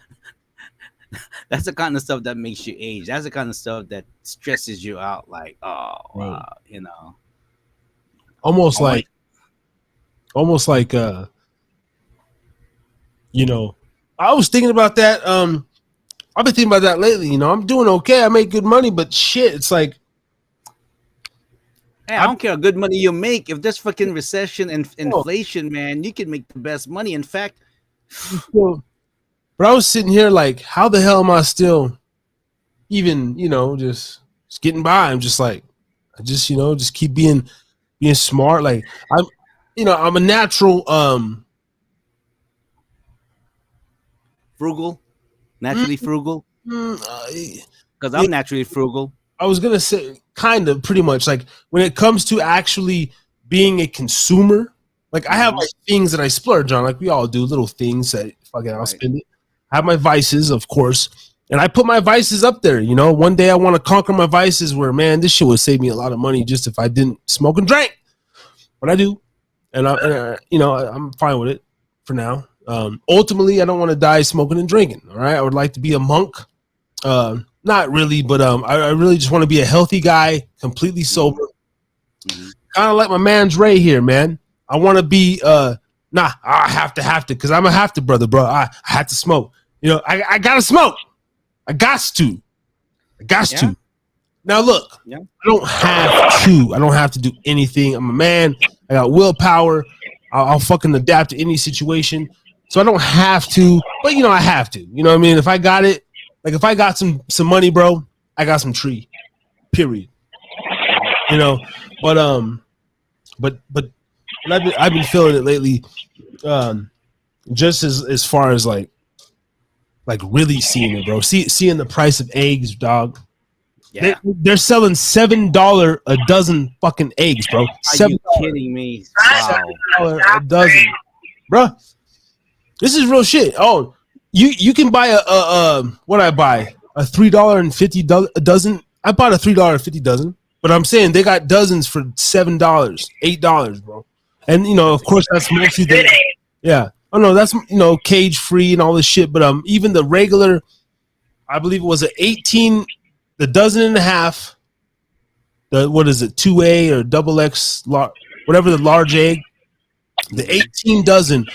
Speaker 5: That's the kind of stuff that makes you age. That's the kind of stuff that stresses you out. Like, you know,
Speaker 1: almost like, you know, I was thinking about that. I've been thinking about that lately. You know, I'm doing okay. I make good money, but shit, it's like,
Speaker 5: hey, I don't care how good money you make. If there's fucking recession and inflation, man, you can make the best money. In fact,
Speaker 1: but I was sitting here like, how the hell am I still even, just getting by? I'm just like, just keep being smart. Like I'm a natural,
Speaker 5: frugal, naturally frugal. Because I'm naturally frugal.
Speaker 1: I was gonna say kind of pretty much like when it comes to actually being a consumer, like I have like things that I splurge on, like we all do, little things that fucking I'll spend it. I have my vices, of course, and I put my vices up there. You know, one day I want to conquer my vices. Where man, this shit would save me a lot of money just if I didn't smoke and drink. But I do, and I'm fine with it for now. Ultimately, I don't want to die smoking and drinking. All right, I would like to be a monk. Not really, but I really just want to be a healthy guy, completely sober. Kind of like my man's Ray here, man. I want to be I have to, because I'm a have to brother, bro. I have to smoke. You know, I gotta smoke. I got to. Now look, I don't have to do anything. I'm a man. I got willpower. I'll fucking adapt to any situation. So I don't have to, but I have to. You know what I mean? If I got it, like if I got some money, bro, I got some tree. Period. You know, but I've been feeling it lately. Just as far as like really seeing it, bro. Seeing the price of eggs, dog. Yeah. They're selling $7 a dozen fucking eggs, bro.
Speaker 5: Are you kidding me? Wow.
Speaker 1: $7 a dozen, bro. This is real shit. Oh, you can buy what I buy a $3.50 a dozen. I bought a $3.50 dozen, but I'm saying they got dozens for $7, $8, bro. And of course, that's mostly yeah. Oh no, that's cage free and all this shit. But even the regular, I believe it was an 18, the dozen and a half. The what is it, 2A or double X, whatever the large egg. The 18 dozen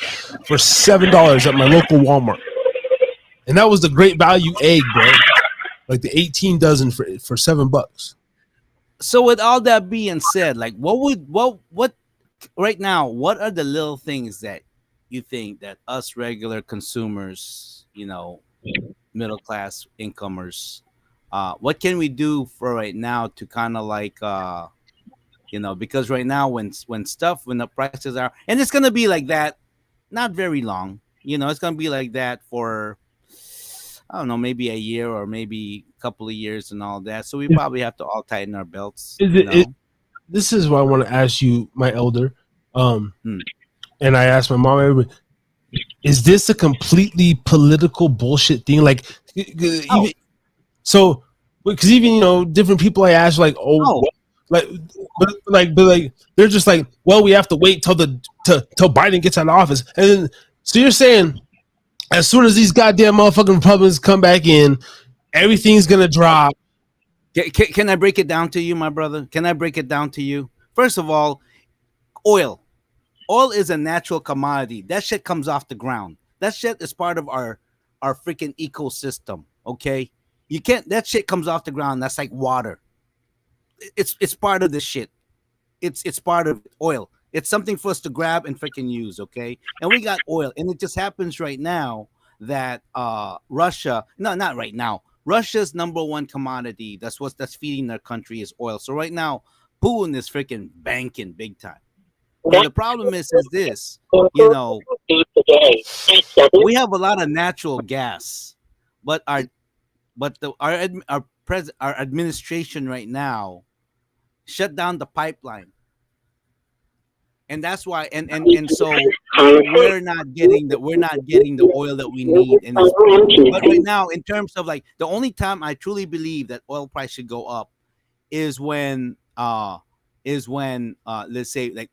Speaker 1: for $7 at my local Walmart, and that was the great value egg, bro. Like the 18 dozen for $7.
Speaker 5: So with all that being said, like what right now, what are the little things that you think that us regular consumers, middle class incomers, what can we do for right now to kind of like because right now when the prices are, and it's gonna be like that, not very long, it's gonna be like that for I don't know, maybe a year or maybe a couple of years and all that. So we probably have to all tighten our belts.
Speaker 1: This is what I want to ask you, my elder. And I asked my mom, everybody, is this a completely political bullshit thing? Like, so because even different people I asked, like, but they're just like, well, we have to wait till Biden gets out of office, and then so you're saying, as soon as these goddamn motherfucking Republicans come back in, everything's gonna drop.
Speaker 5: Can I break it down to you, my brother? Can I break it down to you? First of all, oil. Oil is a natural commodity. That shit comes off the ground. That shit is part of our freaking ecosystem. Okay, you can't. That shit comes off the ground. That's like water. It's part of this shit. It's part of oil. It's something for us to grab and freaking use, okay? And we got oil, and it just happens right now that Russia, no, not right now. Russia's number one commodity, that's feeding their country, is oil. So right now, Putin is freaking banking big time. And the problem is this, you know, we have a lot of natural gas, but our administration right now shut down the pipeline, and that's why, and so we're not getting the oil that we need. And but right now, in terms of like the only time I truly believe that oil price should go up is when let's say like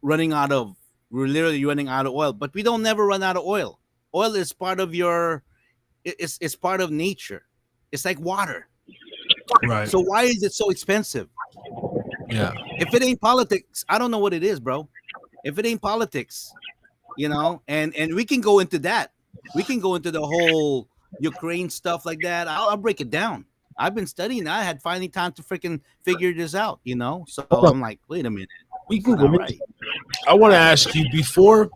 Speaker 5: running out of we're literally running out of oil, but we don't never run out of oil. Oil is part of it's part of nature. It's like water.
Speaker 1: Right.
Speaker 5: So why is it so expensive?
Speaker 1: Yeah.
Speaker 5: If it ain't politics, I don't know what it is, bro. If it ain't politics, you know, and we can go into that. We can go into the whole Ukraine stuff like that. I'll break it down. I've been studying. I had finally time to freaking figure this out, you know. So I'm like, wait a minute.
Speaker 1: We can go.
Speaker 5: Right.
Speaker 1: I want to ask you before.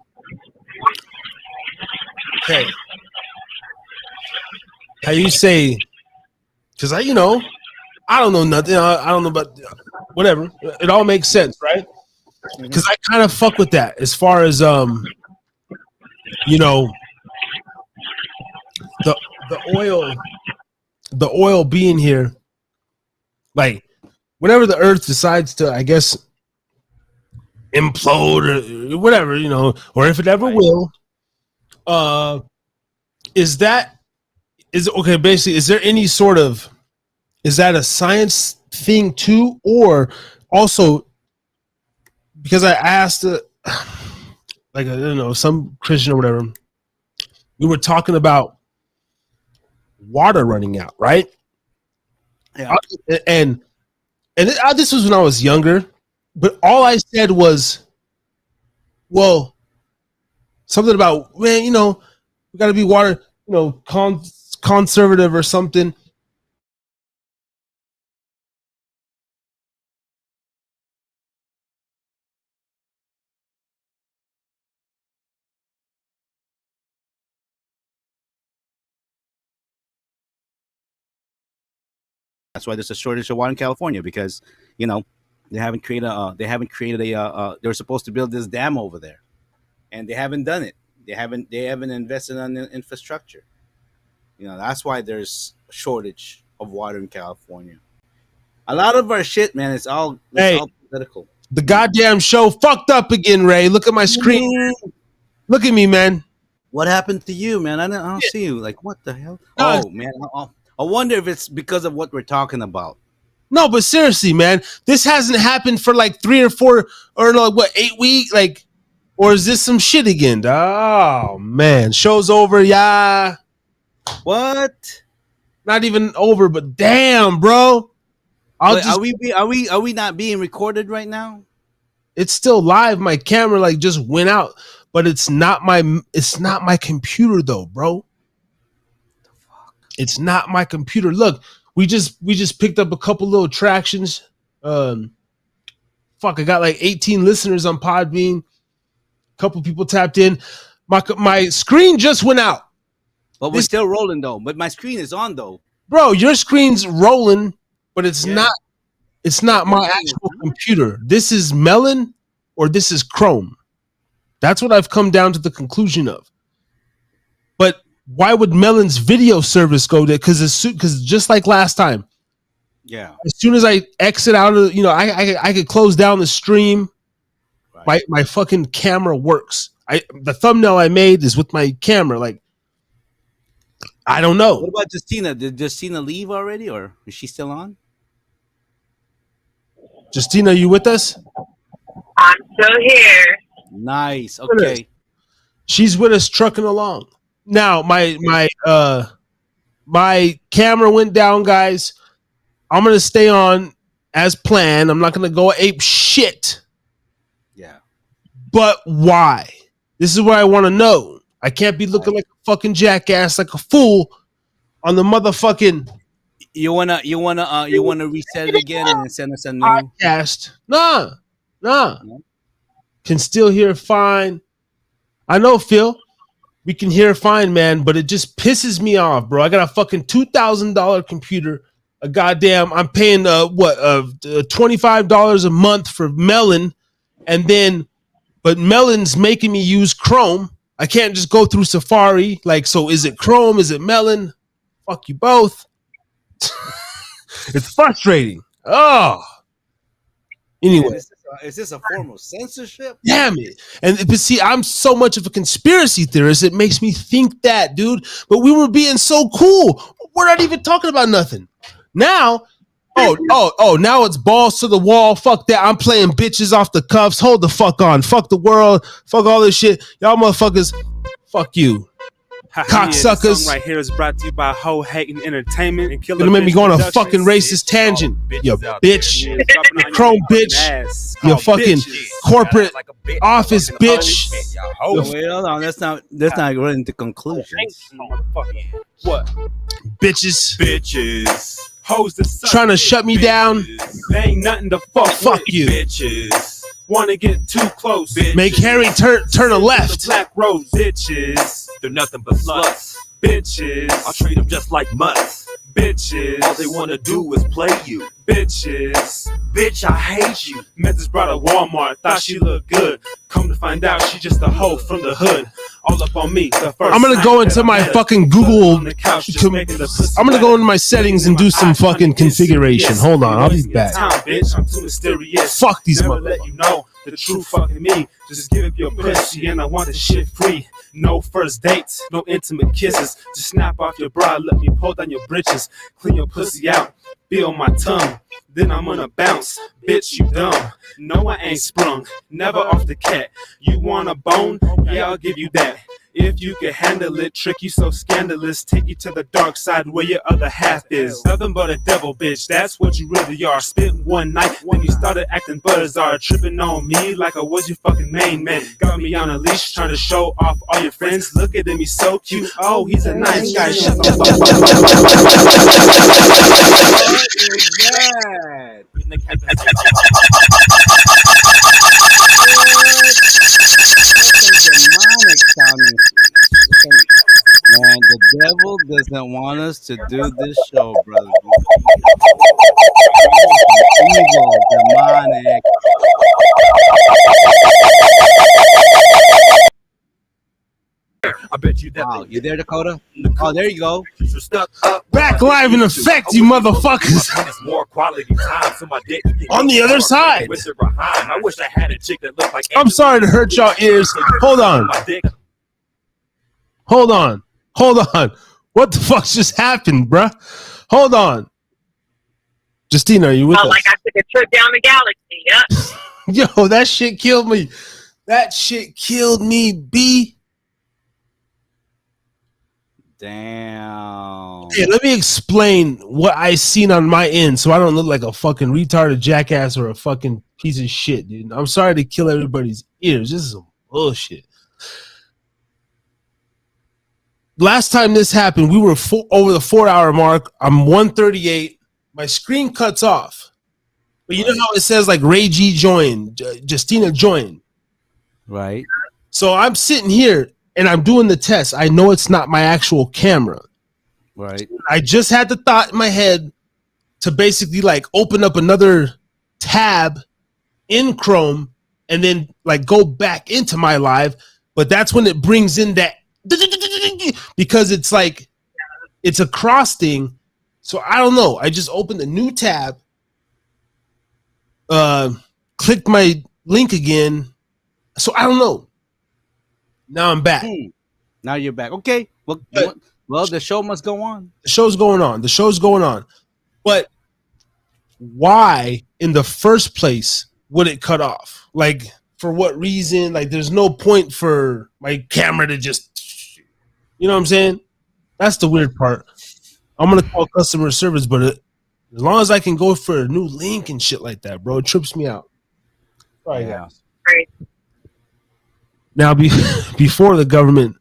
Speaker 1: Okay. How you say? Because I don't know nothing. I don't know about whatever. It all makes sense, right? Because I kind of fuck with that as far as the oil being here, like whenever the earth decides to, I guess, implode or whatever, or if it ever will, is okay, basically, is there any sort of, is that a science thing too, or also, because I asked like, I don't know, some Christian or whatever, we were talking about water running out, right?
Speaker 5: Yeah.
Speaker 1: And this was when I was younger, but all I said was, well, something about, man, we got to be water, conservative or something.
Speaker 5: That's why there's a shortage of water in California, because they haven't created a they were supposed to build this dam over there, and they haven't done it. They haven't invested in the infrastructure. That's why there's a shortage of water in California. A lot of our shit, man, it's all political.
Speaker 1: The goddamn show fucked up again, Ray. Look at my screen. Look at me, man.
Speaker 5: What happened to you, man? I don't see you. Like, what the hell? Oh, man. I wonder if it's because of what we're talking about.
Speaker 1: No, but seriously, man, this hasn't happened for like 3 or 4 or 8 weeks, like, or is this some shit again? Oh man, show's over, yeah.
Speaker 5: What?
Speaker 1: Not even over, but damn, bro.
Speaker 5: Are we not being recorded right now?
Speaker 1: It's still live. My camera like just went out, but it's not my computer though, bro. It's not my computer. Look, we just picked up a couple little tractions. I got like 18 listeners on Podbean. A couple people tapped in. My screen just went out.
Speaker 5: But we're still rolling though. But my screen is on though.
Speaker 1: Bro, your screen's rolling, but it's not. It's not my actual computer. This is Melon or this is Chrome. That's what I've come down to the conclusion of. But why would Melon's video service go there? Because just like last time, as soon as I exit out of, I could close down the stream. Right. My fucking camera works. The thumbnail I made is with my camera. Like, I don't know.
Speaker 5: What about Justina? Did Justina leave already, or is she still on?
Speaker 1: Justina, are you with us?
Speaker 4: I'm still here.
Speaker 5: Nice. Okay.
Speaker 1: She's with us trucking along. Now, my camera went down, guys. I'm going to stay on as planned. I'm not going to go ape shit.
Speaker 5: Yeah.
Speaker 1: But why? This is what I want to know. I can't be looking like a fucking jackass, like a fool on the motherfucking...
Speaker 5: You wanna reset it again and send us a new
Speaker 1: podcast? Nah. Can still hear fine. I know, Phil. We can hear fine, man, but it just pisses me off, bro. I got a fucking $2,000 computer, a goddamn. I'm paying $25 a month for Melon, and then but Melon's making me use Chrome. I can't just go through Safari. Like, so is it Chrome? Is it Melon? Fuck you both. It's frustrating. Oh. Anyway.
Speaker 5: Man, is this a form of censorship?
Speaker 1: Damn it. But see, I'm so much of a conspiracy theorist, it makes me think that, dude. But we were being so cool. We're not even talking about nothing. Now, now it's balls to the wall. Fuck that. I'm playing bitches off the cuffs. Hold the fuck on. Fuck the world. Fuck all this shit. Y'all motherfuckers, fuck you. Cocksuckers.
Speaker 2: This song right here is brought to you by Ho Hating Entertainment and Killer.
Speaker 1: Gonna make me
Speaker 2: Bitch
Speaker 1: go on a
Speaker 2: Productions.
Speaker 1: fucking racist tangent. You bitch.
Speaker 2: Yeah, dropping on you
Speaker 1: Chrome
Speaker 2: fucking
Speaker 1: bitch.
Speaker 2: ass.
Speaker 1: You
Speaker 2: Oh,
Speaker 1: fucking
Speaker 2: bitches.
Speaker 1: corporate office bitch.
Speaker 5: Wait, hold on. Let's not run into conclusions.
Speaker 2: What?
Speaker 1: Bitches.
Speaker 2: Bitches. Hoes the suck
Speaker 1: Trying to
Speaker 2: dick,
Speaker 1: shut me down.
Speaker 2: They ain't nothing to fuck
Speaker 1: Fuck
Speaker 2: with.
Speaker 1: you.
Speaker 2: Bitches. Wanna get too close. Bitches.
Speaker 1: Make Harry turn a left.
Speaker 2: Black rose. Bitches.
Speaker 6: They're nothing but sluts.
Speaker 2: Bitches.
Speaker 6: I'll treat them just like mutts.
Speaker 2: Bitches.
Speaker 6: All they wanna do is play you.
Speaker 2: Bitches.
Speaker 6: Bitch, I hate you.
Speaker 2: Met this broad at Walmart, thought she looked good. Come to find out, she just a hoe from the hood. All up on me. The first
Speaker 1: I'm gonna go into my fucking Google.
Speaker 2: on the couch, just making the pussy
Speaker 1: I'm gonna go
Speaker 2: wet.
Speaker 1: into my settings and do some fucking configuration. Hold on, I'll be back.
Speaker 2: Time, bitch. I'm too mysterious.
Speaker 1: Fuck these
Speaker 2: Never
Speaker 1: motherfuckers.
Speaker 2: let you know the true fucking me. Just give up your pussy and I want the shit free. No first dates, no intimate kisses. Just snap off your bra, let me pull down your britches. Clean your pussy out, feel my tongue. Then I'm gonna bounce. Bitch, you dumb. No, I ain't sprung. Never off the cat. You want a bone? Yeah, I'll give you that. If you can handle it, trick you so scandalous, take you to the dark side where your other half is. Nothing but a devil, bitch, that's what you really are. Spent one night when you started acting buzzard, tripping on me like I was your fucking main man. Got me on a leash, trying to show off all your friends. Look at him, he's so cute. Oh, he's a nice guy. Shut the fuck
Speaker 5: Demonic sounding. Man, the devil doesn't want us to do this show, brother. Evil, demonic.
Speaker 6: I bet you that.
Speaker 5: Wow, you there, Dakota? Oh, there you go.
Speaker 6: You're stuck up.
Speaker 1: Back live in effect, you motherfuckers.
Speaker 6: It's more quality time, so my dick can get
Speaker 1: On the other side.
Speaker 6: with her behind. I wish I had a chick that looked like.
Speaker 1: I'm sorry to hurt y'all ears. Hold on.
Speaker 6: My dick.
Speaker 1: Hold on. What the fuck just happened, bruh? Hold on. Justina, are you with
Speaker 4: Felt
Speaker 1: us?
Speaker 4: like I took a trip down the galaxy. Yep.
Speaker 1: Yo, that shit killed me. That shit killed me, B.
Speaker 5: Damn.
Speaker 1: Hey, let me explain what I seen on my end so I don't look like a fucking retarded jackass or a fucking piece of shit, dude. I'm sorry to kill everybody's ears. This is some bullshit. Last time this happened, we were over the 4-hour mark. I'm 138. My screen cuts off. But you know how it says like Ray G joined, Justina joined.
Speaker 5: Right.
Speaker 1: So I'm sitting here and I'm doing the test. I know it's not my actual camera.
Speaker 5: Right.
Speaker 1: I just had the thought in my head to basically like open up another tab in Chrome and then like go back into my live. But that's when it brings in that because it's like it's a cross thing. So I don't know. I just opened a new tab, clicked my link again. So I don't know. Now I'm back.
Speaker 5: Now you're back. Okay. Well, the show must go on.
Speaker 1: The show's going on. But why in the first place would it cut off? Like, for what reason? Like, there's no point for my camera to just, you know what I'm saying? That's the weird part. I'm going to call customer service, but as long as I can go for a new link and shit like that, bro, it trips me out. Sorry, guys.
Speaker 4: Right.
Speaker 1: Now, before the government,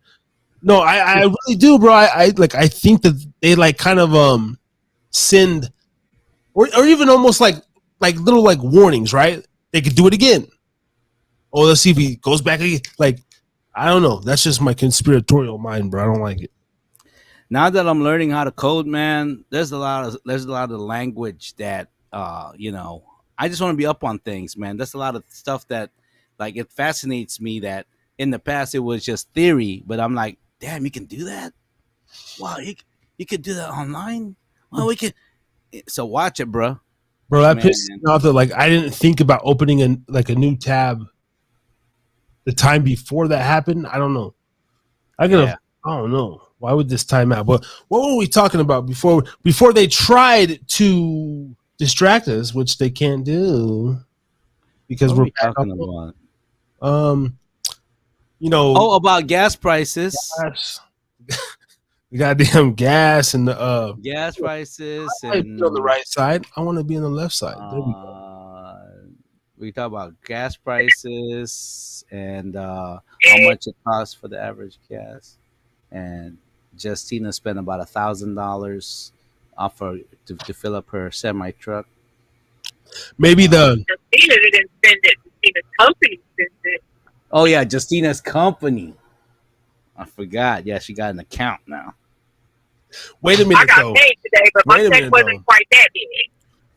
Speaker 1: no, I really do, bro. I think that they like kind of send or even almost like little like warnings, right? They could do it again. Oh, let's see if he goes back again. Like, I don't know. That's just my conspiratorial mind, bro. I don't like it.
Speaker 5: Now that I'm learning how to code, man, there's a lot of language that I just want to be up on things, man. There's a lot of stuff that like it fascinates me that in the past it was just theory, but I'm like, damn, you can do that. Wow, you could do that online. Well, we could. So watch it, bro.
Speaker 1: Bro, that
Speaker 5: Man.
Speaker 1: pissed me off that like I didn't think about opening a new tab the time before that happened. I don't know. I don't know. Why would this time out? But what were we talking about before they tried to distract us, which they can't do because
Speaker 5: What are
Speaker 1: we're
Speaker 5: we
Speaker 1: back
Speaker 5: talking
Speaker 1: on-
Speaker 5: about?
Speaker 1: you know,
Speaker 5: Oh, about gas prices.
Speaker 1: gas, the goddamn gas and the
Speaker 5: Gas prices
Speaker 1: I want to
Speaker 5: and
Speaker 1: be on the right side. I want to be on the left side. There we go.
Speaker 5: we talk about gas prices and how much it costs for the average gas. And Justina spent about $1,000 off her to fill up her semi truck.
Speaker 1: Maybe the
Speaker 4: Justina didn't spend it. Justina's company spent it.
Speaker 5: Oh yeah, Justina's company. I forgot. Yeah, she got an account now.
Speaker 1: wait a
Speaker 4: I
Speaker 1: minute
Speaker 4: got
Speaker 1: though.
Speaker 4: paid today, but my
Speaker 1: Wait a
Speaker 4: check
Speaker 1: minute,
Speaker 4: wasn't
Speaker 1: though.
Speaker 4: quite that big.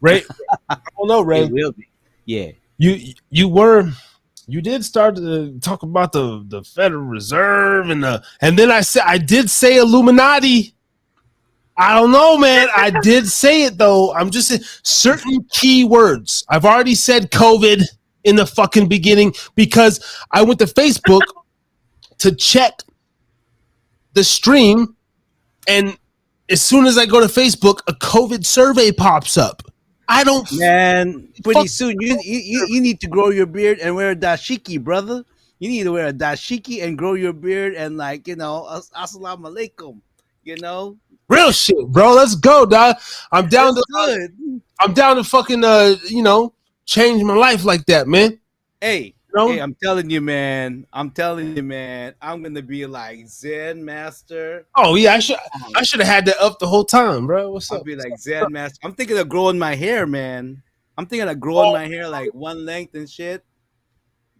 Speaker 1: Ray, I don't know, Ray.
Speaker 5: It will be. Yeah.
Speaker 1: You did start to talk about the Federal Reserve and then I did say Illuminati. I don't know, man. I did say it though. I'm just saying certain key words. I've already said COVID in the fucking beginning because I went to Facebook to check the stream, and as soon as I go to Facebook, a COVID survey pops up. I don't.
Speaker 5: Man, pretty
Speaker 1: Fuck.
Speaker 5: soon you need to grow your beard and wear a dashiki, brother. You need to wear a dashiki and grow your beard and assalamu alaikum.
Speaker 1: Real shit, bro. Let's go, dog. I'm down
Speaker 5: That's
Speaker 1: to
Speaker 5: good.
Speaker 1: I'm down to fucking change my life like that, man.
Speaker 5: Hey,
Speaker 1: know?
Speaker 5: hey, I'm telling you, man. I'm gonna be like Zen Master.
Speaker 1: Oh yeah, I should have had that up the whole time, bro. What's
Speaker 5: I'll
Speaker 1: up?
Speaker 5: be like Zen Master. I'm thinking of growing my hair, man. I'm thinking of growing my hair like one length and shit.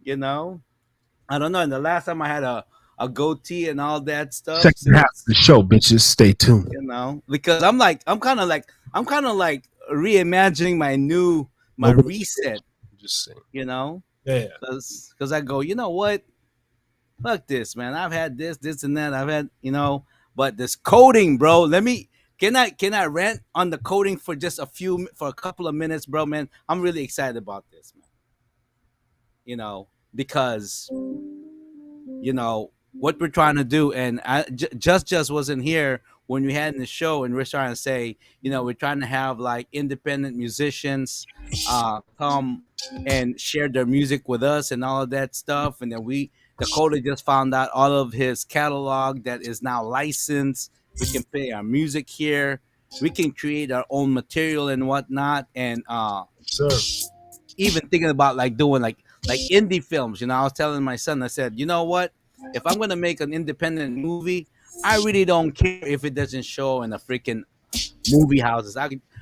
Speaker 5: I don't know. And the last time I had a goatee and all that stuff.
Speaker 1: Second half of the show, bitches. Stay tuned.
Speaker 5: Because I'm kind of like reimagining my
Speaker 1: Nobody-
Speaker 5: reset.
Speaker 1: Just saying.
Speaker 5: Yeah. Because I go, you know what? Fuck this, man. I've had this, and that. I've had, but this coding, bro. Can I rant on the coding for a couple of minutes, bro, man? I'm really excited about this, man. Because what we're trying to do, and just wasn't here when we had in the show, and we're trying to say, we're trying to have like independent musicians come and share their music with us and all of that stuff, and then Dakota just found out all of his catalog that is now licensed. We can play our music here. We can create our own material and whatnot, and
Speaker 1: Sir.
Speaker 5: even thinking about like doing like indie films. I was telling my son, I said, you know what? If I'm gonna make an independent movie, I really don't care if it doesn't show in the freaking movie houses.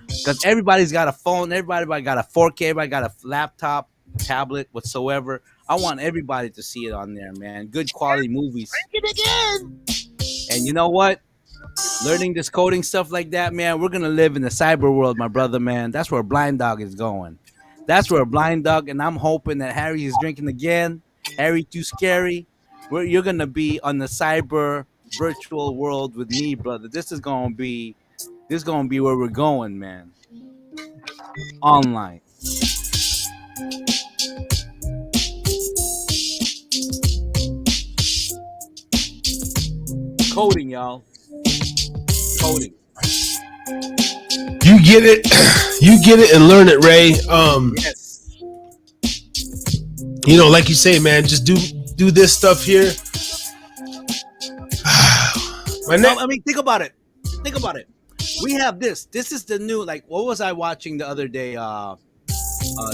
Speaker 5: Because everybody's got a phone, everybody got a 4K, everybody got a laptop, tablet, whatsoever. I want everybody to see it on there, man. Good quality movies. And you know what? Learning this coding stuff like that, man, we're gonna live in the cyber world, my brother, man. That's where Blind Dog is going. That's where Blind Dog, and I'm hoping that Harry is drinking again. Harry too scary. You're gonna be on the cyber virtual world with me, brother. This is gonna be where we're going, man. Online. Coding, y'all. Coding.
Speaker 1: You get it. You get it and learn it, Ray.
Speaker 5: Yes.
Speaker 1: Like you say, man, just do this stuff here.
Speaker 5: I mean, think about it. We have this. This is the new, like, what was I watching the other day?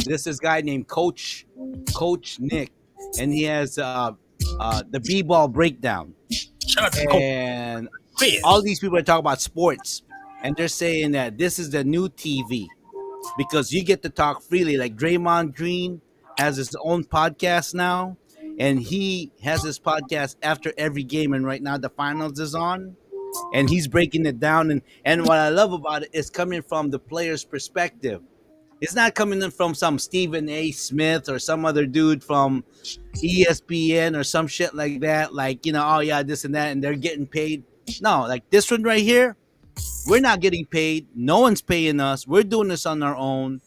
Speaker 5: This guy named Coach Nick, and he has the B-ball breakdown.
Speaker 1: Shout out to
Speaker 5: And all these people are talking about sports, and they're saying that this is the new TV because you get to talk freely. Like Draymond Green has his own podcast now, and he has his podcast after every game. And right now the finals is on, and he's breaking it down. And what I love about it is coming from the player's perspective. It's not coming in from some Stephen A. Smith or some other dude from ESPN or some shit like that. Like, oh yeah, this and that, and they're getting paid. No, like this one right here, we're not getting paid. No one's paying us. We're doing this on our own.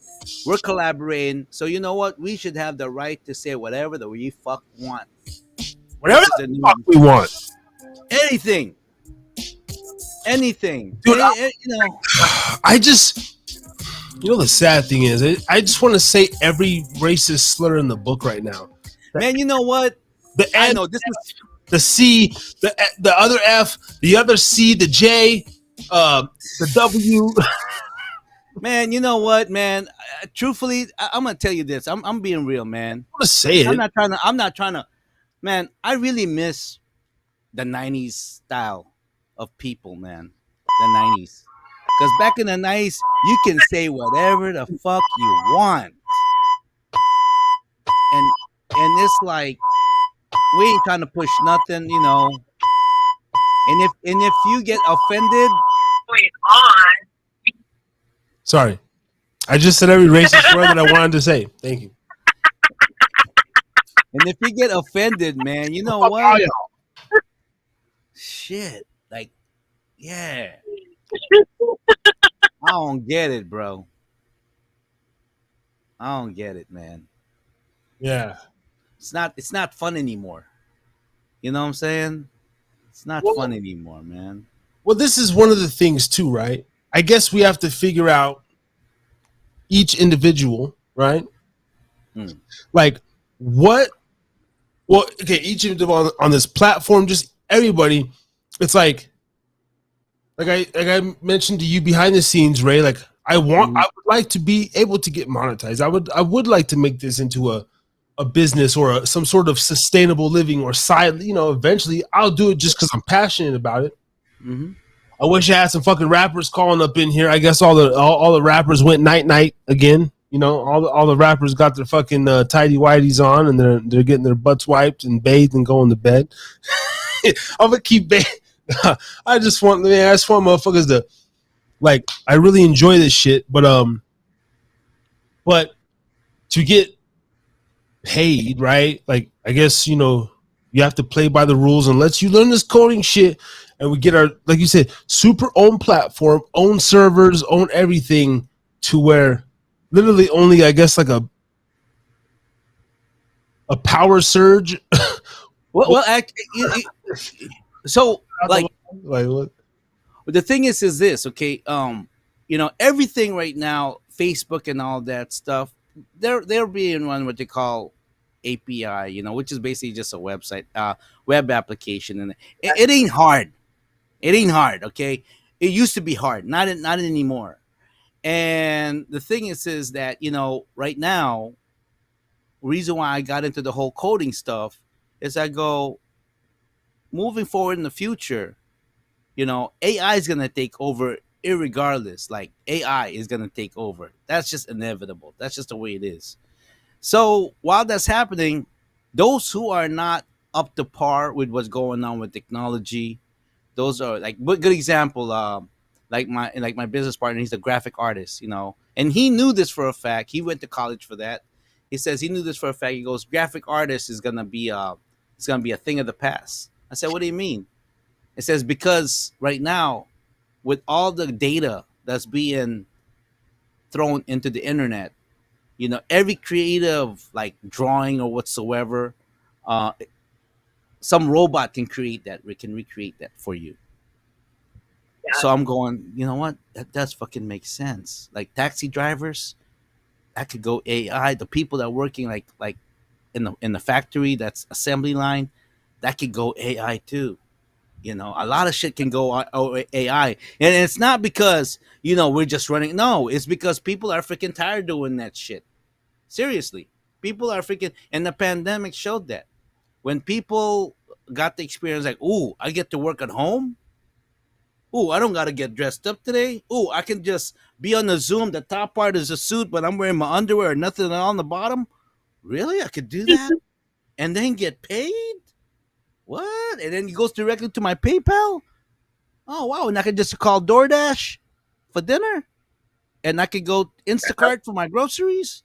Speaker 5: We're collaborating. So you know what? We should have the right to say whatever that we fuck want.
Speaker 1: Whatever
Speaker 5: This is
Speaker 1: the
Speaker 5: a new-
Speaker 1: fuck we want.
Speaker 5: anything, anything,
Speaker 1: Dude, I just, the sad thing is, I just want to say every racist slur in the book right now.
Speaker 5: man. You know what?
Speaker 1: The
Speaker 5: I
Speaker 1: N,
Speaker 5: know this is
Speaker 1: the C, the other F, the other C, the J, the W.
Speaker 5: man. You know what, man? Truthfully, I'm gonna tell you this. I'm being real, man.
Speaker 1: I want to say it.
Speaker 5: I'm not trying to. Man, I really miss the '90s style of people, man. The '90s, because back in the '90s, you can say whatever the fuck you want, and it's like we ain't trying to push nothing, And if you get offended,
Speaker 4: Going on.
Speaker 1: Sorry, I just said every racist word that I wanted to say. Thank you.
Speaker 5: and if you get offended, man, you know
Speaker 1: Fuck all
Speaker 5: what?
Speaker 1: y'all.
Speaker 5: Shit, like, yeah. I don't get it, bro. I don't get it, man.
Speaker 1: Yeah.
Speaker 5: It's not fun anymore. You know what I'm saying? It's not
Speaker 1: Well-
Speaker 5: fun anymore, man.
Speaker 1: Well, this is one of the things too, right? I guess we have to figure out each individual, right? Like what? Well, okay, each individual on this platform, just everybody. It's like I mentioned to you behind the scenes, Ray. Like I would like to be able to get monetized. I would like to make this into a business or some sort of sustainable living or side. Eventually I'll do it just because I'm passionate about it.
Speaker 5: Mm-hmm.
Speaker 1: I wish I had some fucking rappers calling up in here. I guess all the rappers went night again. All the rappers got their fucking tidy whities on and they're getting their butts wiped and bathed and going to bed. I'm gonna keep I just want motherfuckers to like. I really enjoy this shit, but to get paid, right? Like I guess you have to play by the rules and lets you learn this coding shit. And we get our, like you said, super own platform, own servers, own everything to where literally only, I guess, like a power surge.
Speaker 5: So like
Speaker 1: what?
Speaker 5: the thing is this, okay? Everything right now, Facebook and all that stuff, they're being run what they call API, which is basically just a website, web application, and it ain't hard. It ain't hard, okay? It used to be hard, not anymore. And the thing is that right now, reason why I got into the whole coding stuff is I go, moving forward in the future, AI is gonna take over irregardless. Like AI is gonna take over. That's just inevitable. That's just the way it is. So while that's happening, those who are not up to par with what's going on with technology, those are like good example. Like my business partner, he's a graphic artist, and he knew this for a fact. He went to college for that. He says he knew this for a fact. He goes, graphic artist is gonna be a thing of the past. I said, what do you mean? It says because right now, with all the data that's being thrown into the internet, every creative like drawing or whatsoever, some robot can create that. We can recreate that for you.
Speaker 4: Yeah.
Speaker 5: So I'm going, you know what? That does fucking make sense. Like taxi drivers, that could go AI. The people that are working like in the factory, that's assembly line, that could go AI too. A lot of shit can go AI, and it's not because we're just running. No, it's because people are freaking tired doing that shit. Seriously, people are freaking, and the pandemic showed that when people got the experience, like, ooh, I get to work at home. Ooh, I don't gotta get dressed up today. Ooh, I can just be on the Zoom. The top part is a suit, but I'm wearing my underwear or nothing on the bottom. Really, I could do that, and then get paid. What? And then it goes directly to my PayPal. Oh wow, and I could just call DoorDash for dinner, and I could go Instacart for my groceries.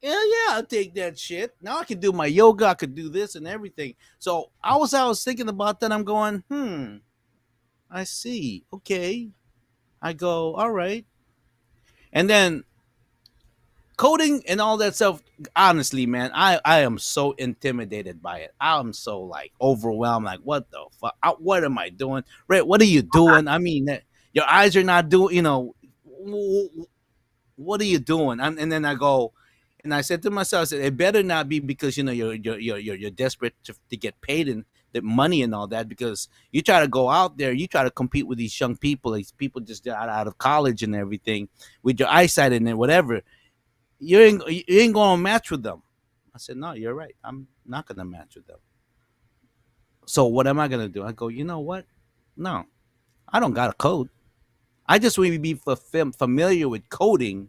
Speaker 5: Yeah, I'll take that shit. Now I can do my yoga. I could do this and everything. So I was thinking about that. I'm going, I see. Okay. I go, all right. And then coding and all that stuff. Honestly, man, I am so intimidated by it. I'm so like overwhelmed. Like, what the fuck? What am I doing? Right? What are you doing? I mean, your eyes are not doing. What are you doing? And then I go, and I said to myself, I said, it better not be because you're desperate to get paid and the money and all that, because you try to go out there, you try to compete with these people just got out of college and everything, with your eyesight and whatever. You ain't going to match with them. I said, no, you're right. I'm not going to match with them. So what am I going to do? I go, you know what? No, I don't got a code. I just want to be familiar with coding,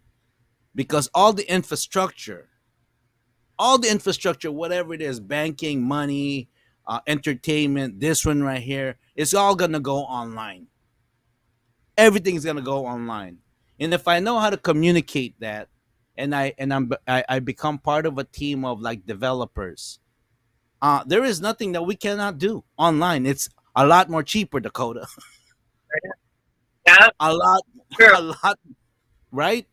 Speaker 5: because all the infrastructure, whatever it is, banking, money, entertainment, this one right here, it's all gonna go online. Everything's gonna go online, and if I know how to communicate that, I become part of a team of like developers, there is nothing that we cannot do online. It's a lot more cheaper, Dakota.
Speaker 4: Yeah,
Speaker 5: a lot,
Speaker 4: true.
Speaker 5: a lot, right?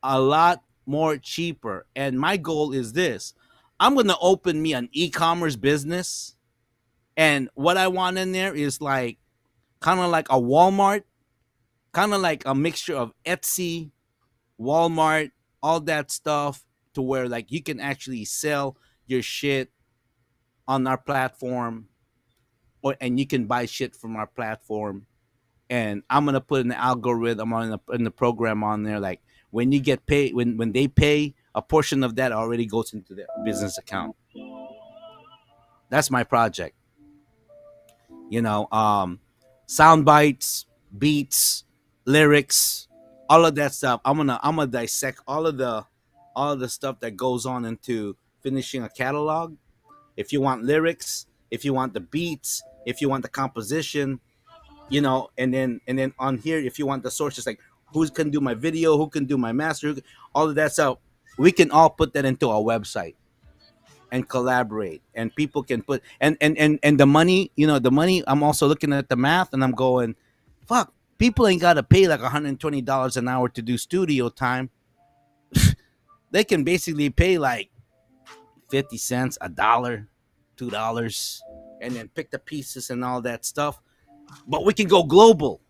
Speaker 5: A lot more cheaper. And my goal is this: I'm going to open me an e-commerce business. And what I want in there is like kind of like a Walmart, kind of like a mixture of Etsy, Walmart, all that stuff, to where like you can actually sell your shit on our platform, and you can buy shit from our platform. And I'm gonna put an algorithm in the program on there. Like when you get paid, when they pay, a portion of that already goes into their business account. That's my project. You know, sound bites, beats, lyrics, all of that stuff. I'm gonna dissect all of the stuff that goes on into finishing a catalog. If you want lyrics, if you want the beats, if you want the composition, and then on here, if you want the sources, like who can do my video, who can do my master, all of that stuff, we can all put that into our website and collaborate, and people can put and the money, I'm also looking at the math, and I'm going, fuck, people ain't got to pay like $120 an hour to do studio time. They can basically pay like 50 cents, a dollar, $2, and then pick the pieces and all that stuff. But we can go global.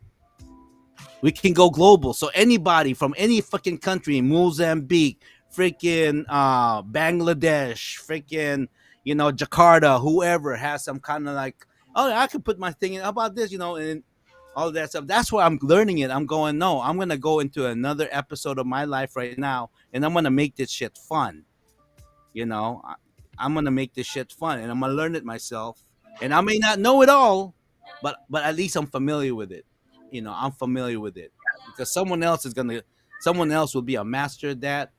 Speaker 5: So anybody from any fucking country, Mozambique, freaking Bangladesh, freaking Jakarta, whoever has some kind of like, oh, I could put my thing in. How about this, and all that stuff. That's why I'm learning it. I'm going, no, I'm gonna go into another episode of my life right now, and I'm gonna make this shit fun. I'm gonna make this shit fun, and I'm gonna learn it myself. And I may not know it all, but at least I'm familiar with it. I'm familiar with it, because someone else will be a master at that.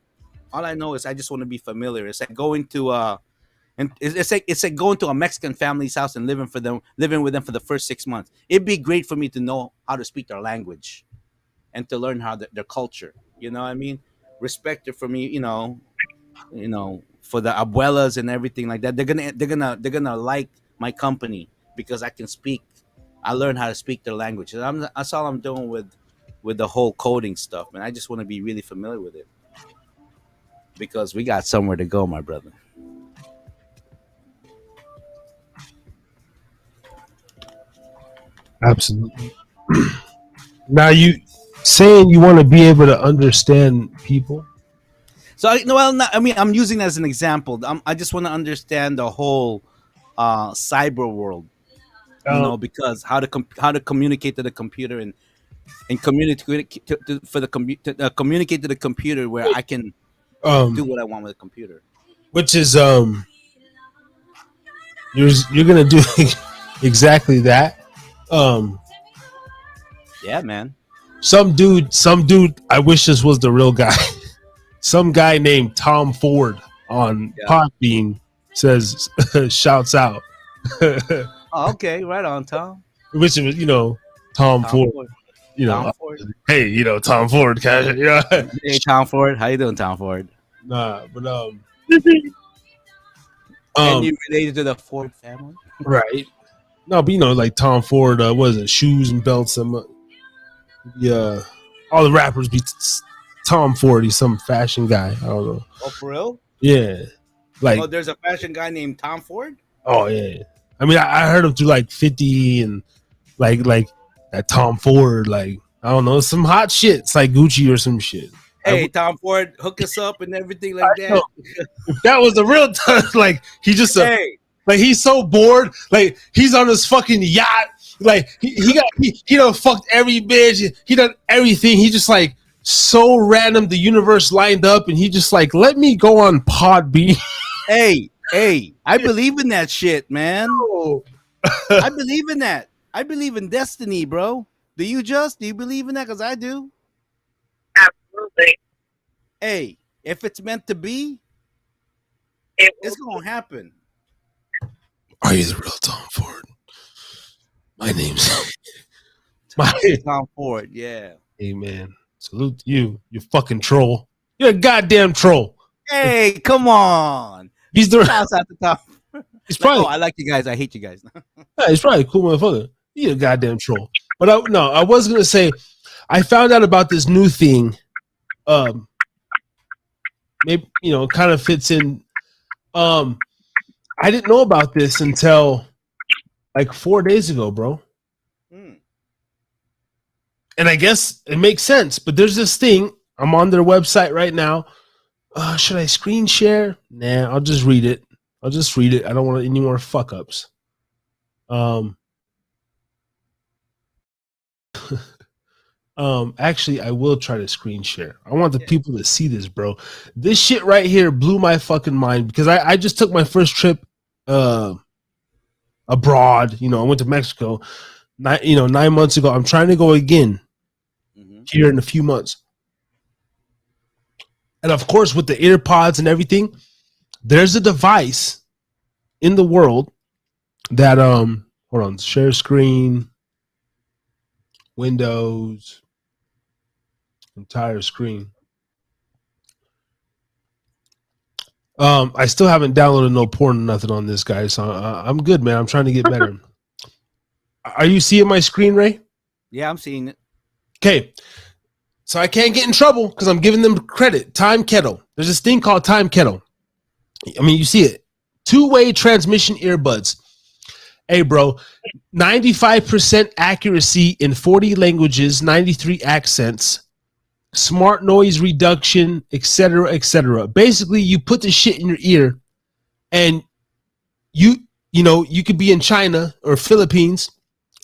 Speaker 5: All I know is I just want to be familiar. It's like going to and it's like going to a Mexican family's house and living with them for the first 6 months. It'd be great for me to know how to speak their language and to learn how their culture. You know what I mean? Respect it for me. For the abuelas and everything like that. They're gonna like my company because I can speak. I learn how to speak their language. That's all I'm doing with the whole coding stuff, man. I just want to be really familiar with it, because we got somewhere to go, my brother.
Speaker 1: Absolutely. Now, you saying you want to be able to understand people.
Speaker 5: So I'm using that as an example. I just want to understand the whole cyber world, because how to communicate to the computer and communicate communicate to the computer where I can do what I want with the computer.
Speaker 1: Which is you're gonna do exactly that.
Speaker 5: Yeah, man.
Speaker 1: Some dude. I wish this was the real guy. Some guy named Tom Ford on Podbean says, shouts out.
Speaker 5: Oh, okay, right on, Tom.
Speaker 1: which was, Tom Ford.
Speaker 5: Tom Ford.
Speaker 1: Hey, Tom Ford, kind of,
Speaker 5: Hey, Tom Ford. How you doing, Tom Ford?
Speaker 1: Nah, but
Speaker 5: And you related to the Ford family?
Speaker 1: right. No, but like Tom Ford, wasn't shoes and belts. Yeah, all the rappers be Tom Ford. He's some fashion guy. I don't know.
Speaker 5: Oh, for real?
Speaker 1: Yeah, like
Speaker 5: There's a fashion guy named Tom Ford?
Speaker 1: oh yeah. I mean, I heard him through like 50 and like that Tom Ford. Like I don't know, some hot shit. It's like Gucci or some shit.
Speaker 5: Hey, Tom Ford, hook us up and everything like that.
Speaker 1: If that was the real time, like he just like he's so bored. Like he's on his fucking yacht. Like he done fucked every bitch. He done everything. He just like so random. The universe lined up, and he just like let me go on Podbean.
Speaker 5: Hey, I believe in that shit, man. I believe in that. I believe in destiny, bro. Do you believe in that? Because I do.
Speaker 4: Absolutely.
Speaker 5: Hey, if it's meant to be, it's gonna happen.
Speaker 1: Are you the real Tom Ford? My name's
Speaker 5: Tom Ford. Yeah.
Speaker 1: Hey man, salute to you. You fucking troll. You're a goddamn troll.
Speaker 5: Hey, come on.
Speaker 1: He's the
Speaker 5: Shouts out to Tom.
Speaker 1: He's probably.
Speaker 5: I like you guys. I hate you guys.
Speaker 1: Yeah, he's probably a cool motherfucker. He's a goddamn troll. But I was gonna say, I found out about this new thing. Maybe it kind of fits in. I didn't know about this until like 4 days ago, bro. And I guess it makes sense. But there's this thing. I'm on their website right now. Should I screen share? Nah, I'll just read it. I don't want any more fuck ups. Actually, I will try to screen share. I want the people to see this, bro. This shit right here blew my fucking mind because I just took my first trip abroad. I went to Mexico 9 months ago. I'm trying to go again here in a few months. And of course, with the AirPods and everything, there's a device in the world that hold on, share screen, Windows, entire screen. I still haven't downloaded no porn or nothing on this, guy, so I'm good, man. I'm trying to get better. Are you seeing my screen, Ray?
Speaker 5: Yeah, I'm seeing it.
Speaker 1: Okay. So I can't get in trouble because I'm giving them credit. Time Kettle. There's this thing called Time Kettle. I mean, you see it. Two-way transmission earbuds. Hey, bro, 95% accuracy in 40 languages, 93 accents, smart noise reduction, etc., etc. Basically, you put the shit in your ear, and you could be in China or Philippines,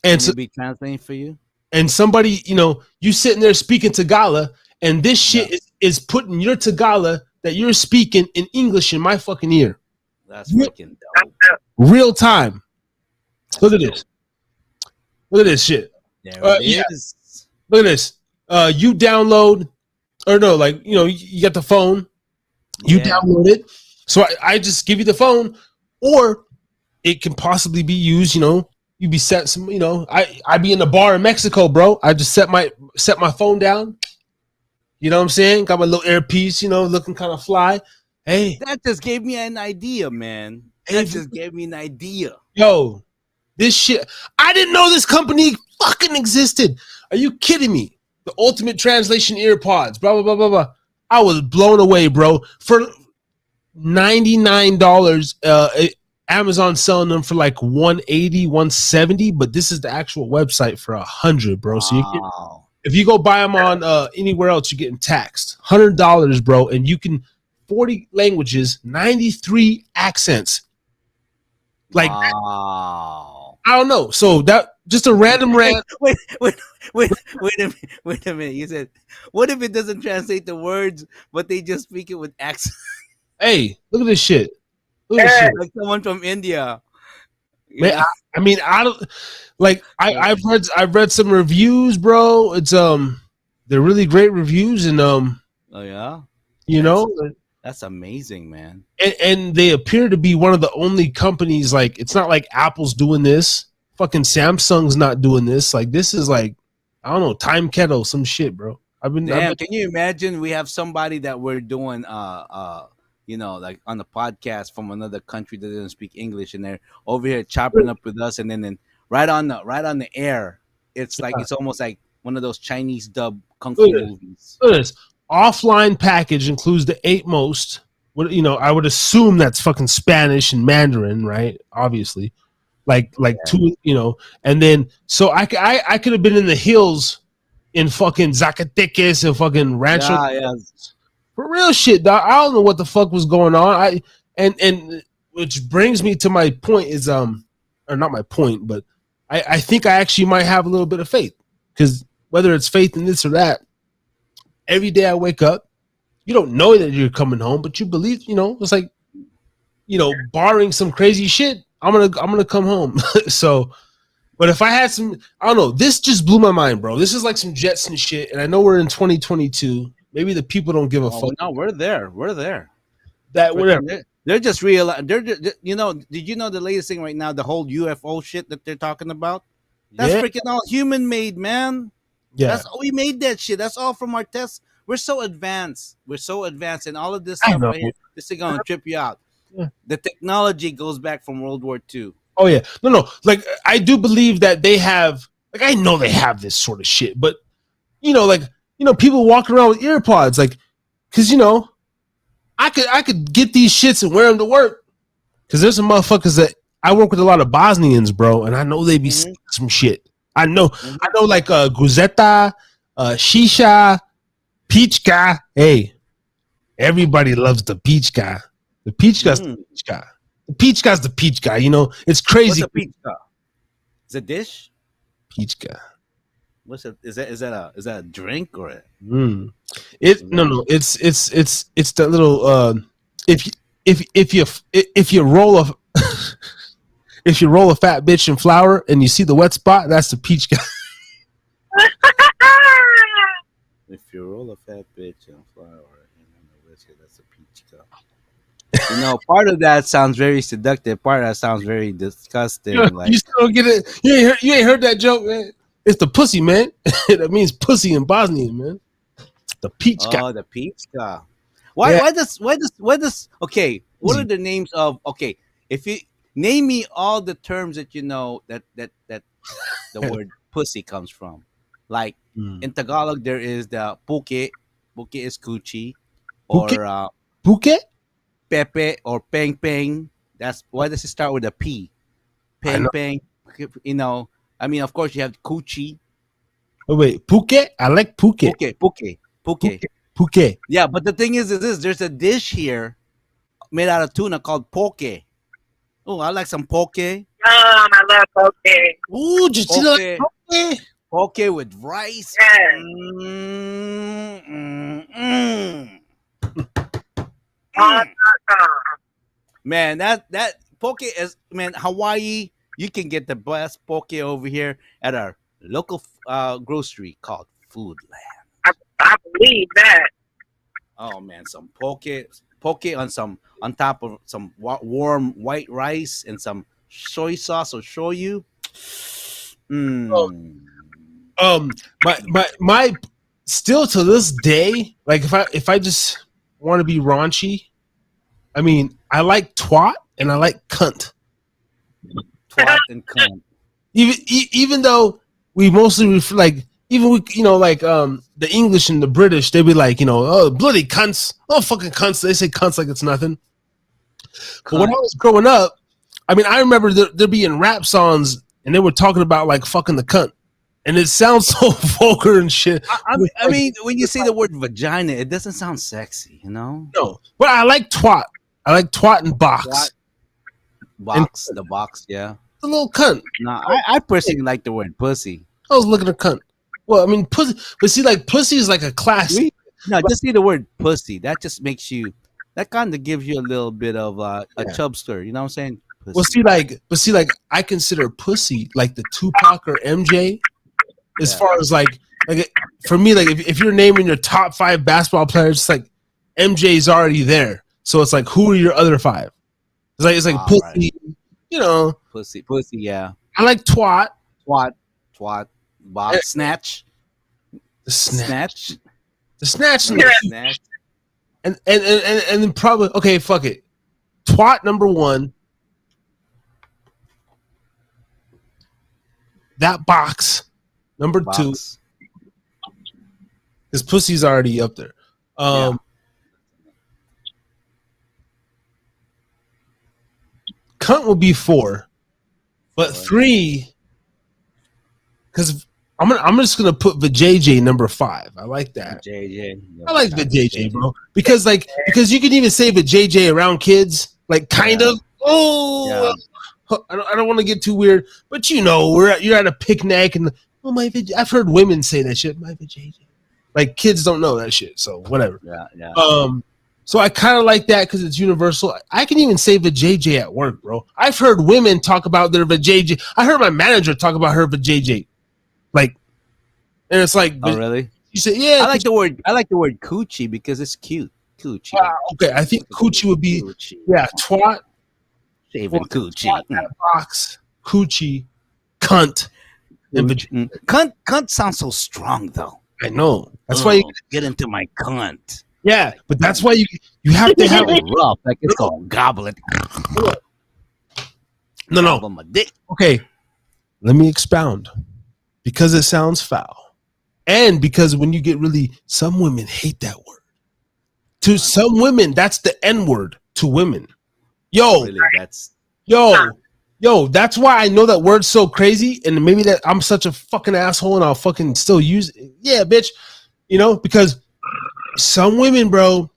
Speaker 1: and
Speaker 5: Can it be translating for you?
Speaker 1: And somebody, you sitting there speaking Tagalog, and this shit is putting your Tagalog that you're speaking in English in my fucking ear.
Speaker 5: That's freaking dope.
Speaker 1: Real time. Look at this. Look at this shit.
Speaker 5: There it is.
Speaker 1: Look at this. You download, or no, you got the phone. You download it. So I just give you the phone, or it can possibly be used, you be set some, I be in the bar in Mexico, bro. I just set my phone down. You know what I'm saying? Got my little earpiece, looking kind of fly. Hey,
Speaker 5: that just gave me an idea, man. That just gave me an idea.
Speaker 1: Yo, this shit. I didn't know this company fucking existed. Are you kidding me? The ultimate translation earpods, blah, blah, blah, blah, blah. I was blown away, bro. For $99, Amazon selling them for like $180, $170, but this is the actual website for $100, bro. So if you go buy them on anywhere else, you're getting taxed. $100, bro, and you can 40 languages, 93 accents. Like,
Speaker 5: wow.
Speaker 1: I don't know. So that just a random rant.
Speaker 5: Wait a minute. You said, what if it doesn't translate the words, but they just speak it with accent?
Speaker 1: Hey, look at this shit. Look at this shit.
Speaker 5: Like someone from India.
Speaker 1: Man, I don't like. I've read some reviews, bro. It's they're really great reviews, and
Speaker 5: oh yeah,
Speaker 1: that's
Speaker 5: amazing, man.
Speaker 1: And they appear to be one of the only companies. Like, it's not like Apple's doing this Fucking Samsung's not doing this. Like this is like, I don't know, time kettle, some shit, bro.
Speaker 5: Damn, can you imagine we have somebody that we're doing like on the podcast from another country that doesn't speak English, and they're over here chopping up with us, and then right on the air, it's like it's almost like one of those Chinese dub kung fu movies.
Speaker 1: Look at this. Offline package includes the 8 most. What I would assume that's fucking Spanish and Mandarin, right? Obviously, like 2, and then so I could have been in the hills in fucking Zacatecas and fucking Rancho. For real shit, dog. I don't know what the fuck was going on. And which brings me to my point is or not my point, but I think I actually might have a little bit of faith, because whether it's faith in this or that, every day I wake up, you don't know that you're coming home, but you believe. It's like, barring some crazy shit, I'm gonna come home. So. But if I had some, I don't know, this just blew my mind, bro. This is like some Jetson shit, and I know we're in 2022. Maybe the people don't give a fuck.
Speaker 5: No, we're there. We're there.
Speaker 1: Whatever.
Speaker 5: They're just real. They're just, did you know the latest thing right now? The whole UFO shit that they're talking about. That's freaking all human made, man.
Speaker 1: Yeah,
Speaker 5: we made that shit. That's all from our tests. We're so advanced, and all of this stuff right here, this is gonna trip you out. Yeah. The technology goes back from World War II.
Speaker 1: Oh yeah, no. Like I do believe that they have. Like I know they have this sort of shit, but people walking around with earpods, like, because I could get these shits and wear them to work. Because there's some motherfuckers that I work with, a lot of Bosnians, bro, and I know they be saying some shit. I know like Guzeta, Shisha, Pichka. Hey, everybody loves the Pichka. The Pichka's the Pichka. The peach guy's the peach guy, it's crazy.
Speaker 5: What's a peach guy? Is it a dish?
Speaker 1: Peach guy.
Speaker 5: What's it? Is that a drink or a?
Speaker 1: No. It's that little if you roll a if you roll a fat bitch in flour and you see the wet spot, that's the peach guy.
Speaker 5: If you roll a fat bitch in flour and the whiskey, that's a peach guy. Part of that sounds very seductive. Part of that sounds very disgusting.
Speaker 1: You still don't get it. You ain't heard that joke, man. It's the pussy, man. That means pussy in Bosnian, man. The peach guy.
Speaker 5: Oh, the peach guy. Why does? Okay, what are the names of? Okay, if you name me all the terms that that the word pussy comes from. Like in Tagalog, there is the puke. Puke is coochie, or
Speaker 1: puke.
Speaker 5: Pepe or peng peng. That's why does it start with a P? Peng peng. I mean, of course you have coochie.
Speaker 1: Oh, wait, puke. I like puke. Puke.
Speaker 5: Yeah, but the thing is this: there's a dish here made out of tuna called poke. Oh, I like some poke.
Speaker 4: I love poke.
Speaker 1: Ooh, just
Speaker 5: poke.
Speaker 1: Poke.
Speaker 5: Poke with rice.
Speaker 4: Yes.
Speaker 5: Man, that poke is, man, Hawaii. You can get the best poke over here at our local grocery called Foodland.
Speaker 4: I believe that.
Speaker 5: Oh man, some poke on top of some warm white rice and some soy sauce or shoyu.
Speaker 1: My still to this day, like if I just want to be raunchy, I mean, I like twat and I like cunt.
Speaker 5: Twat and cunt.
Speaker 1: Even though we mostly the English and the British, they be like, oh, bloody cunts, oh, fucking cunts. They say cunts like it's nothing. Cunt. But when I was growing up, I mean, I remember there being rap songs and they were talking about like fucking the cunt. And it sounds so vulgar and shit.
Speaker 5: I mean, when you say the word vagina, it doesn't sound sexy, No.
Speaker 1: But I like twat. I like twat and box.
Speaker 5: The box, yeah.
Speaker 1: The little cunt.
Speaker 5: No, I personally like the word pussy.
Speaker 1: I was looking at cunt. Well, I mean, pussy. But see, like, pussy is like a classic.
Speaker 5: No, just see the word pussy. That just makes you, that kind of gives you a little bit of a chubster. You know what I'm saying? Pussy.
Speaker 1: Well, see, I consider pussy like the Tupac or MJ. As far as like for me, like if you're naming your top 5 basketball players, it's like MJ's already there. So it's like, who are your other 5? It's like pussy,
Speaker 5: right. Pussy, yeah.
Speaker 1: I like twat.
Speaker 5: Twat. Box snatch.
Speaker 1: The snatch.
Speaker 5: Snatch.
Speaker 1: The snatch.
Speaker 4: Yeah.
Speaker 5: Snatch.
Speaker 1: And then probably okay. Fuck it. Twat number 1. That box number 2.
Speaker 5: Box.
Speaker 1: His pussy's already up there. Cunt will be 4, but 3. Because I'm just gonna put the JJ number 5. I like that.
Speaker 5: JJ.
Speaker 1: I like the JJ, bro. Because you can even say the JJ around kids, like kind of. Oh, I don't want to get too weird, but you're at a picnic and I've heard women say that shit. My JJ. Like kids don't know that shit, so whatever.
Speaker 5: Yeah.
Speaker 1: So I kind of like that because it's universal. I can even say vajayjay at work, bro. I've heard women talk about their vajayjay. I heard my manager talk about her vajayjay, like, and it's like,
Speaker 5: oh really?
Speaker 1: You say, yeah.
Speaker 5: I like the word coochie because it's cute. Coochie.
Speaker 1: Okay, I think coochie would be
Speaker 5: coochie.
Speaker 1: Twat,
Speaker 5: Shaving coochie.
Speaker 1: Twat, box, coochie, cunt, and
Speaker 5: Cunt sounds so strong though.
Speaker 1: I know. That's why you
Speaker 5: get into my cunt.
Speaker 1: Yeah, but that's why you have to have
Speaker 5: it rough, like it's called gobble it.
Speaker 1: No.
Speaker 5: Gobble my dick.
Speaker 1: Okay, let me expound. Because it sounds foul, and because when you get some women hate that word. To some women, that's the N word to women. Yo, that's why I know that word's so crazy, and maybe that I'm such a fucking asshole, and I'll fucking still use it. Yeah, bitch. Because some women, bro,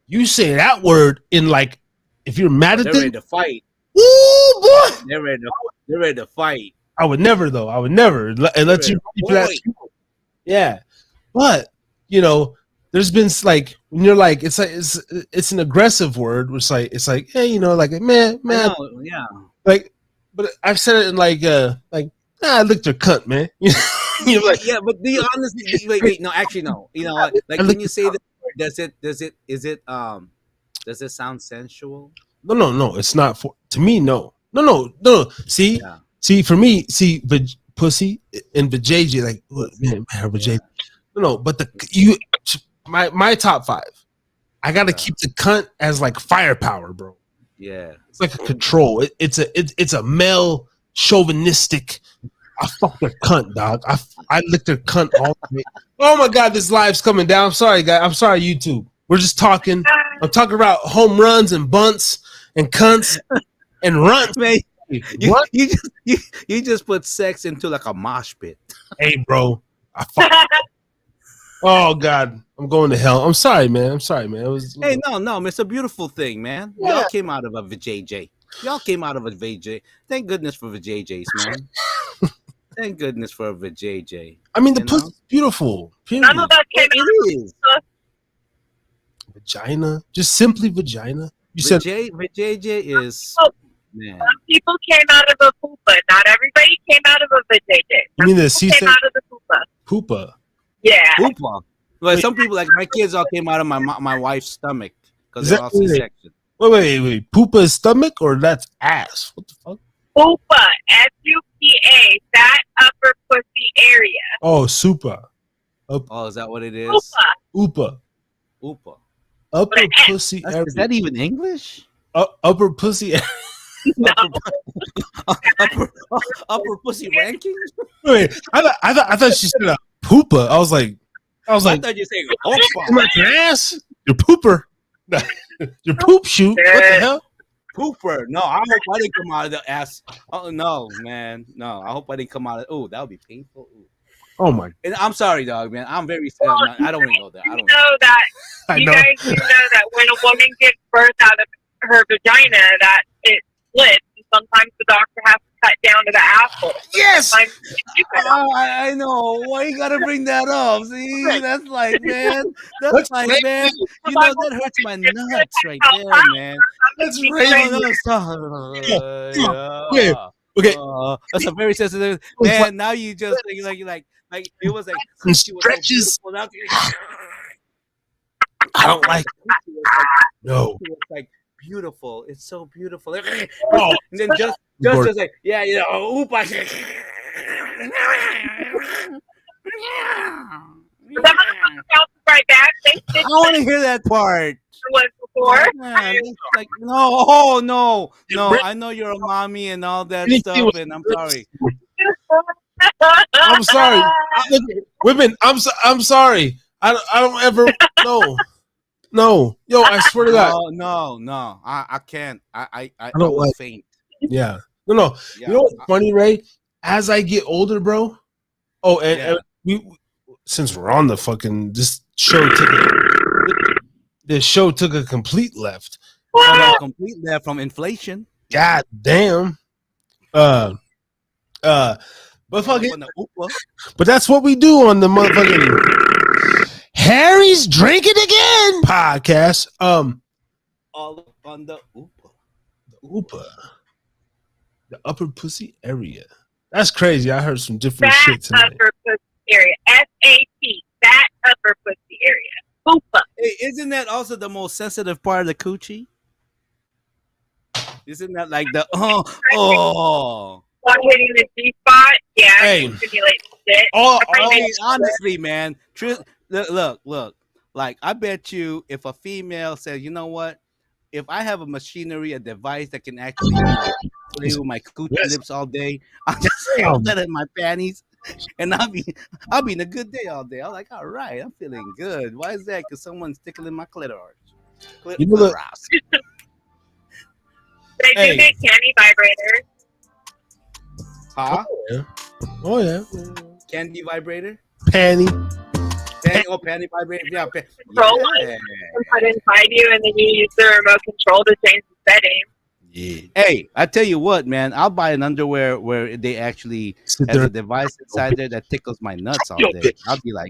Speaker 1: you say that word in like, if you're mad at them,
Speaker 5: they're ready to fight.
Speaker 1: Ooh, boy,
Speaker 5: they're ready to fight.
Speaker 1: I would never though. I would never unless you. Yeah, but there's been like when you're like it's an aggressive word, which it's like hey, like man,
Speaker 5: yeah,
Speaker 1: like, but I've said it in like I licked her cunt, man. Like,
Speaker 5: yeah, but do you honestly wait? No, actually, no. Like when you say that, does it sound sensual?
Speaker 1: No. It's not to me. No. See, for me, pussy and vajayjay, like man, vajayjay. No, but my top 5. I gotta keep the cunt as like firepower, bro.
Speaker 5: Yeah,
Speaker 1: it's like a control. It's a male chauvinistic. I fucked her cunt, dog. I licked her cunt all the way. Oh my god, this live's coming down. I'm sorry, guys. I'm sorry, YouTube. We're just talking. I'm talking about home runs and bunts and cunts and runs.
Speaker 5: Man, you just put sex into like a mosh pit.
Speaker 1: Hey, bro. Oh god, I'm going to hell. I'm sorry, man. It was.
Speaker 5: Hey, no. It's a beautiful thing, man. Yeah. Y'all came out of a vajayjay. Thank goodness for vajayjays, man. Thank goodness for a vajayjay.
Speaker 1: I mean, the pussy's beautiful. Period.
Speaker 4: None of that came out.
Speaker 1: Vagina, just simply vagina. You said
Speaker 5: vajayjay is. Man.
Speaker 4: Some people came out of a poopa. Not everybody came out of a vajayjay.
Speaker 1: You mean the C-section?
Speaker 4: Came out of the poopa.
Speaker 1: Poopa.
Speaker 4: Yeah.
Speaker 5: Poopa. Like some people, like my kids, all came out of my wife's stomach because they're all C-section.
Speaker 1: Wait. Poopa's stomach or that's ass? What the fuck?
Speaker 4: Poopa. SUPA. Fat upper pussy area.
Speaker 1: Oh, super.
Speaker 5: Oh, is that what it is?
Speaker 1: Oopa. Upper pussy area.
Speaker 5: Is that even English?
Speaker 1: Upper pussy.
Speaker 4: No.
Speaker 5: upper pussy ranking.
Speaker 1: Wait, I thought she said poopa. I was like,
Speaker 5: I thought you saying
Speaker 1: poopa. Your ass, your pooper, your poop shoot. What the hell?
Speaker 5: Pooper. No, I hope I didn't come out of the ass. Oh no, man. No, I hope I didn't come out of. Oh, that would be painful. Ooh.
Speaker 1: Oh my!
Speaker 5: And I'm sorry, dog, man. I'm very sad. I don't want to go there.
Speaker 4: You guys know that when a woman gives birth out of her vagina, that it splits. And sometimes the doctor has to cut down to the asshole.
Speaker 1: Yes.
Speaker 5: I know. Why you gotta bring that up? See, that's like, man. That's like, man. That hurts my nuts right there, man.
Speaker 1: That's crazy. Okay.
Speaker 5: That's a very sensitive man. Now you just like it was like
Speaker 1: stretches. I don't like. No.
Speaker 5: It was like beautiful. It's so beautiful. And
Speaker 1: Oh,
Speaker 5: then just like, yeah, you know, oop,
Speaker 4: Remember the bounce right back? They
Speaker 5: I want to hear that part.
Speaker 4: was before.
Speaker 5: Man, it's like no. I know you're a mommy and all that stuff, and I'm sorry.
Speaker 1: I'm sorry. Women, I'm sorry. I don't ever no. Yo, I swear to God.
Speaker 5: No. I can't. I
Speaker 1: don't
Speaker 5: will
Speaker 1: like-
Speaker 5: faint.
Speaker 1: Yeah. No.
Speaker 5: Yeah.
Speaker 1: You know what's funny, Ray? As I get older, bro. Oh, and we since we're on the fucking this show took a complete left.
Speaker 5: Complete left from inflation.
Speaker 1: God damn. But fucking, but that's what we do on the motherfucking Harry's Drinking Again podcast.
Speaker 5: All on the
Speaker 1: Oopa. The upper pussy area. That's crazy. I heard some different
Speaker 4: Fat
Speaker 1: shit tonight.
Speaker 4: upper pussy area. FAT. Fat upper pussy area. Hoopa.
Speaker 5: Hey, isn't that also the most sensitive part of the coochie? Isn't that like the
Speaker 4: On hitting the G spot, yeah,
Speaker 1: Hey.
Speaker 4: stimulate shit.
Speaker 5: honestly, man, look. Like, I bet you, if a female says, you know what, if I have a device that can actually play with my coochie lips all day, I'll just throw that in my panties, and I'll be in a good day all day. I'm like, all right, I'm feeling good. Why is that? Because someone's tickling my clitoris.
Speaker 1: You know the-
Speaker 4: They do make candy vibrators.
Speaker 5: Huh?
Speaker 1: Oh yeah.
Speaker 5: Candy vibrator?
Speaker 1: Panty.
Speaker 5: Panty vibrator. Yeah.
Speaker 4: Control it. Put inside you, and then you use the remote control to change the setting.
Speaker 1: Yeah.
Speaker 5: Hey, I tell you what, man. I'll buy an underwear where they actually has a device inside there that tickles my nuts all day.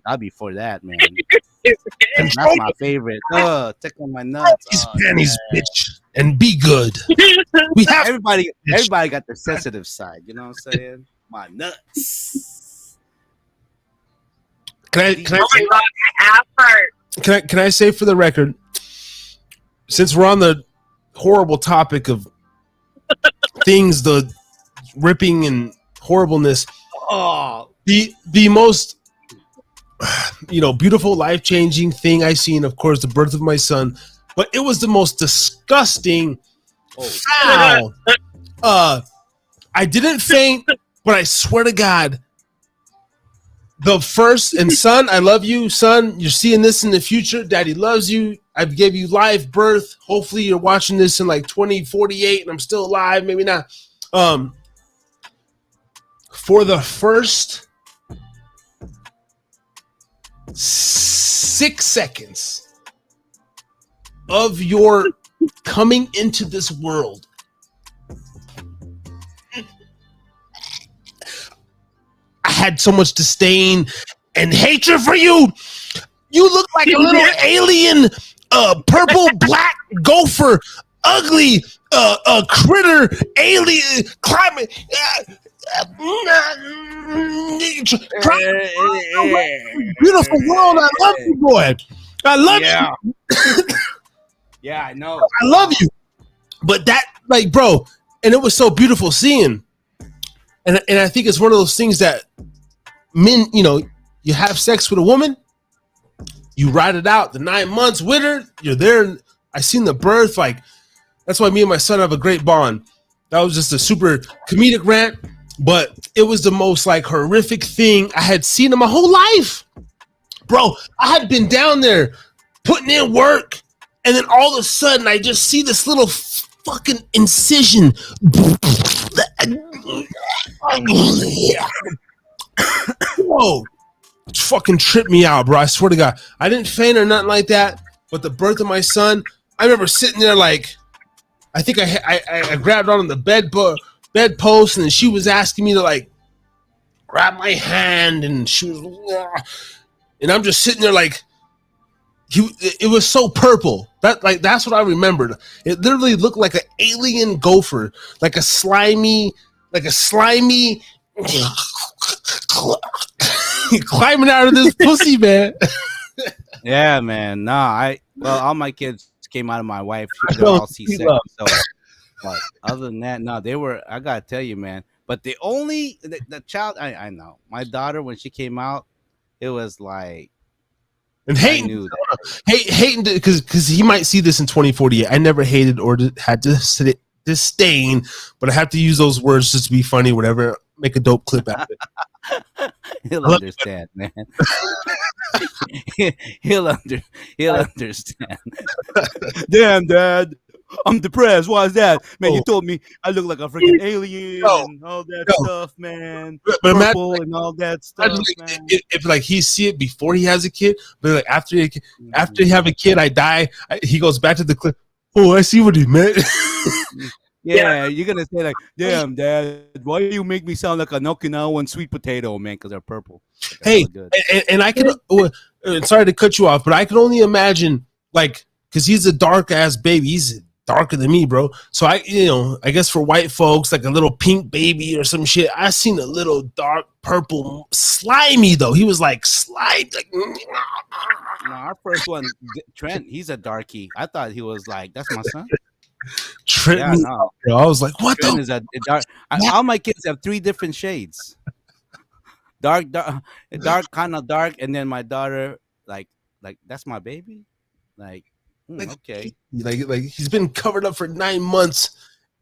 Speaker 5: I'll be for that, man. That's my favorite. Tickle my nuts.
Speaker 1: These panties, bitch, and be good. We have
Speaker 5: Everybody got the sensitive side. You know what I'm saying? My nuts.
Speaker 1: Can I
Speaker 4: Oh my god, my ass hurts.
Speaker 1: can I say for the record, since we're on the horrible topic of things, the ripping and horribleness, the most beautiful, life-changing thing I seen, of course, the birth of my son, but it was the most disgusting, foul. I didn't faint, but I swear to God, the first, and son, I love you, son. You're seeing this in the future. Daddy loves you. I gave you live birth. Hopefully you're watching this in like 2048 and I'm still alive. Maybe not. For the first 6 seconds of your coming into this world, I had so much disdain and hatred for you. You look like a little alien, purple, black gopher, ugly, critter, alien, climate. Beautiful world. I love you, boy. I love you.
Speaker 5: Yeah, I know.
Speaker 1: I love you. But that, like, bro, and it was so beautiful seeing. And I think it's one of those things that men, you have sex with a woman, you ride it out the 9 months with her, you're there. I seen the birth. Like, that's why me and my son have a great bond. That was just a super comedic rant, but it was the most like horrific thing I had seen in my whole life. Bro, I had been down there putting in work, and then all of a sudden I just see this little fucking incision. Whoa. It fucking tripped me out, bro. I swear to God. I didn't faint or nothing like that, but the birth of my son, I remember sitting there like, I think I grabbed on the bedpost, and then she was asking me to like grab my hand, and she was, and I'm just sitting there like, it was so purple. That's what I remembered. It literally looked like an alien gopher, like a slimy climbing out of this pussy, man.
Speaker 5: Yeah, man. Nah, all my kids came out of my wife.
Speaker 1: I
Speaker 5: They're
Speaker 1: know,
Speaker 5: all
Speaker 1: sweet
Speaker 5: C-section.
Speaker 1: love.
Speaker 5: So, but other than that, no, they were. I gotta tell you, man. But the child, I know my daughter when she came out, it was like
Speaker 1: And
Speaker 5: I
Speaker 1: hating,
Speaker 5: knew that.
Speaker 1: hating because he might see this in 2048. I never hated or had disdain, but I have to use those words just to be funny. Whatever, make a dope clip out of it.
Speaker 5: He'll understand, man. he'll understand. Damn, Dad, I'm depressed. Why is that, man? You told me I look like a freaking alien and all that stuff, man.
Speaker 1: But
Speaker 5: Purple and all that stuff,
Speaker 1: like,
Speaker 5: man.
Speaker 1: if like he see it before he has a kid, but like after he have a kid, I die. He goes back to the clip. Oh, I see what he meant.
Speaker 5: Yeah, you're gonna say like, "Damn, Dad, why do you make me sound like an Okinawan sweet potato, man? Because they're purple." Like,
Speaker 1: Hey, and I can. Sorry to cut you off, but I can only imagine, like, because he's a dark ass baby. He's darker than me, bro. So I guess for white folks, like a little pink baby or some shit. I seen a little dark purple, slimy though. He was like slime, like.
Speaker 5: No, our first one, Trent, he's a darkie. I thought he was like, that's my son.
Speaker 1: Trent,
Speaker 5: Yeah, no.
Speaker 1: bro. I was like, what
Speaker 5: Trent
Speaker 1: the?
Speaker 5: is a dark. All my kids have 3 different shades. Dark, kind of dark, and then my daughter, like that's my baby. Like, okay.
Speaker 1: Like he's been covered up for 9 months.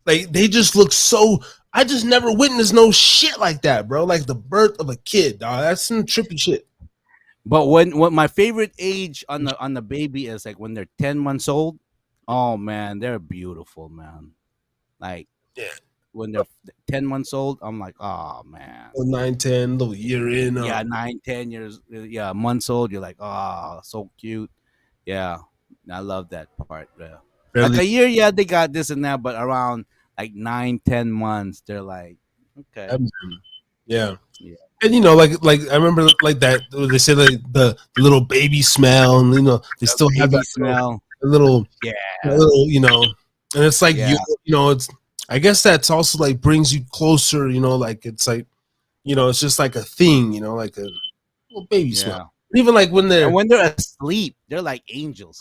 Speaker 1: Like they just look so. I just never witnessed no shit like that, bro. Like the birth of a kid, dog. That's some trippy shit.
Speaker 5: But what my favorite age on the baby is like when they're 10 months old. Oh man, they're beautiful, man. Like,
Speaker 1: yeah,
Speaker 5: when they're 10 months old, I'm like, oh man.
Speaker 1: 9, 10, little year in.
Speaker 5: Yeah, 9, 10 years. Yeah, months old. You're like, oh, so cute. Yeah, I love that part. Yeah. Like a year, yeah, they got this and that, but around like 9, 10 months, they're like, okay.
Speaker 1: Yeah. And like I remember like that they said like the little baby smell, and they still have that
Speaker 5: smell.
Speaker 1: A little,
Speaker 5: yeah,
Speaker 1: a little, and it's like it's. I guess that's also like brings you closer, like it's like, it's just like a thing, like a little baby smell. Even like when they're
Speaker 5: asleep, they're like angels.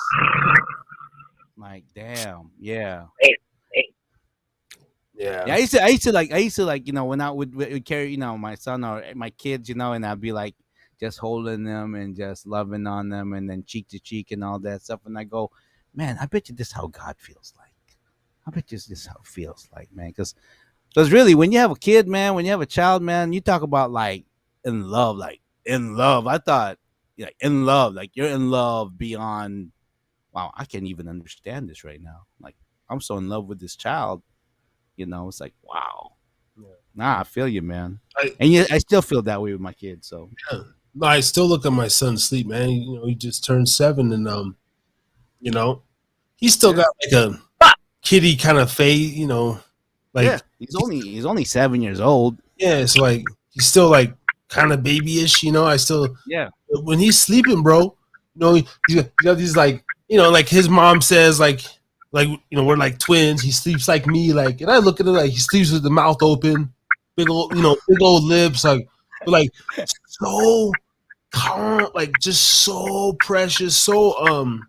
Speaker 5: Like, damn, yeah.
Speaker 1: Yeah,
Speaker 5: I used to like when I would carry my son or my kids, and I'd be like just holding them and just loving on them and then cheek to cheek and all that stuff, and I go, man, I bet you this is how God feels like. I bet you this is how it feels like, man, because really when you have a kid, man, when you have a child, man, you talk about like in love. I thought in love, like you're in love beyond. Wow, I can't even understand this right now. Like I'm so in love with this child. It's like, wow. Yeah. Nah, I feel you, man. I still feel that way with my kids. So
Speaker 1: I still look at my son sleep, man. He just turned 7, and he's still got like a kitty kind of face, like
Speaker 5: he's only 7 years old.
Speaker 1: Yeah, it's like he's still like kind of babyish, I still when he's sleeping, bro, he's got these like like his mom says like we're like twins. He sleeps like me, like, and I look at it like he sleeps with the mouth open, big old lips, like so calm, like just so precious, so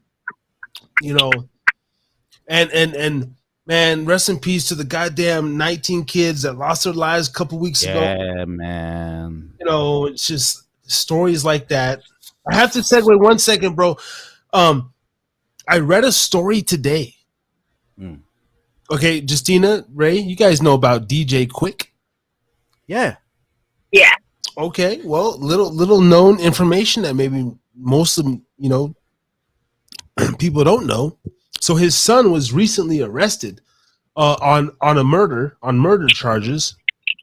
Speaker 1: and man, rest in peace to the goddamn 19 kids that lost their lives a couple weeks ago.
Speaker 5: Yeah, man.
Speaker 1: It's just stories like that. I have to segue 1 second, bro. I read a story today. Okay, Justina, Ray, you guys know about DJ Quick?
Speaker 5: Yeah.
Speaker 1: Okay, well, little known information that maybe most of people don't know. So his son was recently arrested on murder charges.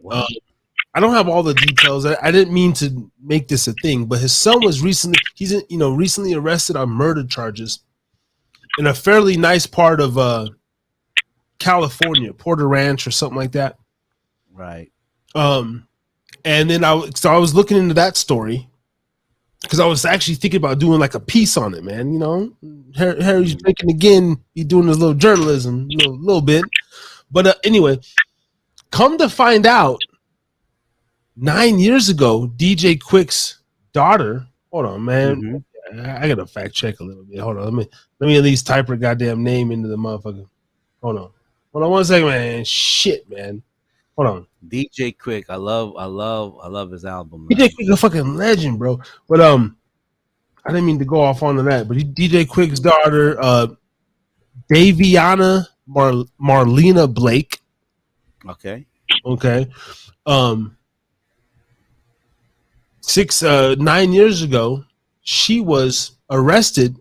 Speaker 1: I don't have all the details. I didn't mean to make this a thing, but his son was recently arrested on murder charges in a fairly nice part of California, Porter Ranch or something like that.
Speaker 5: Right.
Speaker 1: And then I was looking into that story because I was actually thinking about doing like a piece on it, man. Harry's drinking again. He's doing his little journalism, little bit. But anyway, come to find out, 9 years ago, DJ Quick's daughter. Hold on, man. I gotta fact check a little bit. Hold on, let me at least type her goddamn name into the motherfucker. Hold on 1 second, man. Shit, man. Hold on.
Speaker 5: DJ Quick, I love his album.
Speaker 1: DJ
Speaker 5: Man.
Speaker 1: Quick a fucking legend, bro. But I didn't mean to go off onto that. But DJ Quick's daughter, Daviana Marlena Blake.
Speaker 5: Okay.
Speaker 1: Okay. 9 years ago, she was arrested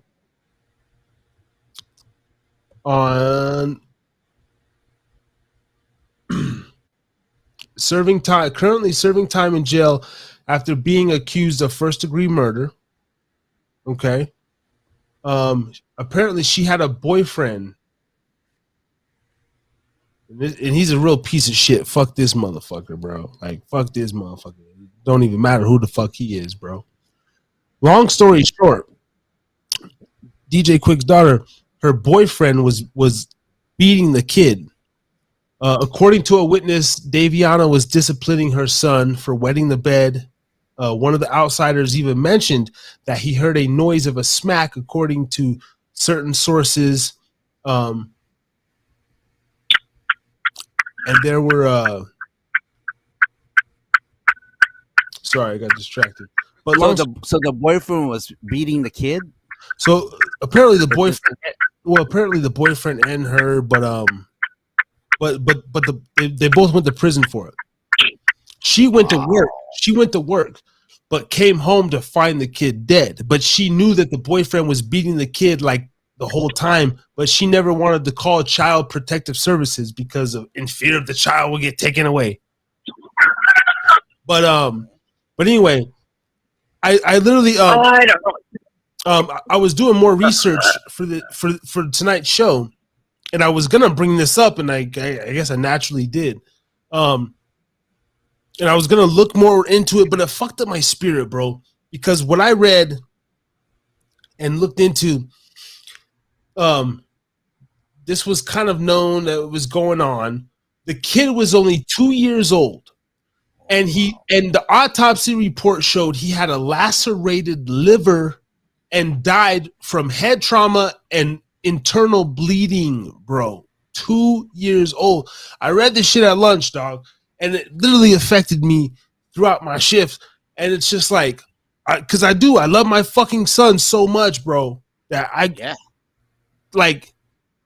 Speaker 1: on currently serving time in jail after being accused of first-degree murder. Okay. Apparently she had a boyfriend. And he's a real piece of shit. Fuck this motherfucker, bro. Like, fuck this motherfucker. Don't even matter who the fuck he is, bro. Long story short, DJ Quick's daughter, her boyfriend was beating the kid. According to a witness, Daviana was disciplining her son for wetting the bed. One of the outsiders even mentioned that he heard a noise of a smack, according to certain sources. And there were sorry, I got distracted. But
Speaker 5: So the boyfriend was beating the kid.
Speaker 1: So apparently the boyfriend and her, they both went to prison for it. She went to work, but came home to find the kid dead. But she knew that the boyfriend was beating the kid like the whole time, but she never wanted to call Child Protective Services because in fear of the child will get taken away. But anyway, I literally
Speaker 4: I don't know.
Speaker 1: I was doing more research for tonight's show, and I was gonna bring this up, and I guess I naturally did. And I was gonna look more into it, but it fucked up my spirit, bro. Because what I read and looked into, this was kind of known that it was going on. The kid was only 2 years old, and the autopsy report showed he had a lacerated liver and died from head trauma and internal bleeding, bro. 2 years old. I read this shit at lunch, dog, and it literally affected me throughout my shift. And it's just like, because I love my fucking son so much, bro, that like,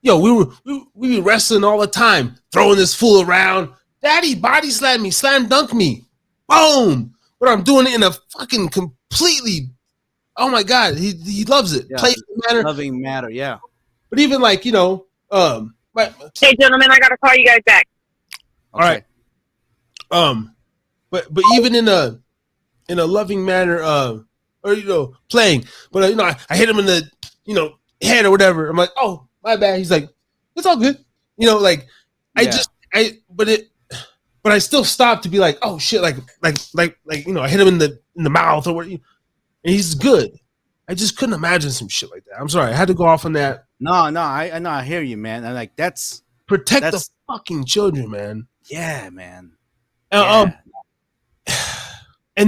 Speaker 1: yo, we be wrestling all the time, throwing this fool around. Daddy, body slam me, slam dunk me, boom. But I'm doing it in a fucking completely, oh my god, he loves it.
Speaker 5: Yeah, loving matter, yeah.
Speaker 1: But even like, you know,
Speaker 4: Hey, gentlemen, I gotta call you guys back.
Speaker 1: All right. But even in a loving manner, or you know, playing, but you know, I hit him in the, you know, head or whatever. I'm like, oh, my bad. He's like, it's all good. You know, like but I still stopped to be like, oh shit, like you know, I hit him in the mouth or what, and he's good. I just couldn't imagine some shit like that. I'm sorry, I had to go off on that.
Speaker 5: No, I hear you, man. And like
Speaker 1: protect the fucking children, man.
Speaker 5: Yeah, man.
Speaker 1: And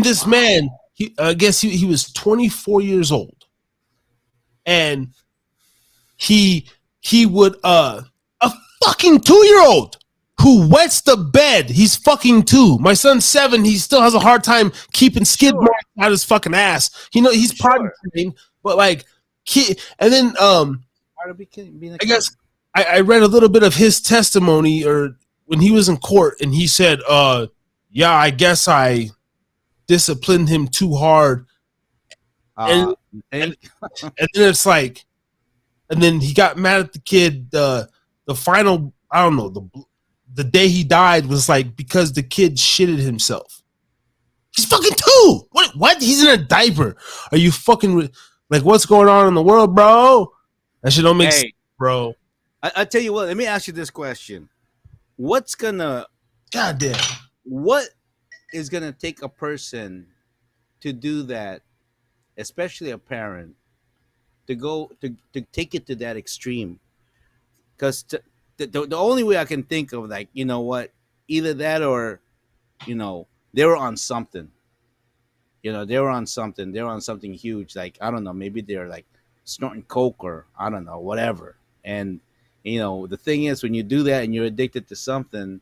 Speaker 1: this man, I guess he was 24 years old, and he would a fucking 2-year-old who wets the bed. He's fucking 2. My son's 7. He still has a hard time keeping skid marks out his fucking ass. You know, he's probably trained, but like, and then I guess I read a little bit of his testimony, or when he was in court, and he said, yeah, I guess I disciplined him too hard. And then it's like, and then he got mad at the kid. The final, I don't know, the day he died was like because the kid shitted himself. He's fucking 2. What? He's in a diaper. Are you fucking like, what's going on in the world, bro? That shit don't make sense, bro.
Speaker 5: I tell you what. Let me ask you this question: what is gonna take a person to do that, especially a parent, to go to take it to that extreme? Because the only way I can think of, like, you know what, either that or, you know, they were on something. they were on something. They were on something huge. Like, I don't know, maybe they're like snorting coke or I don't know, whatever. And the thing is, when you do that and you're addicted to something,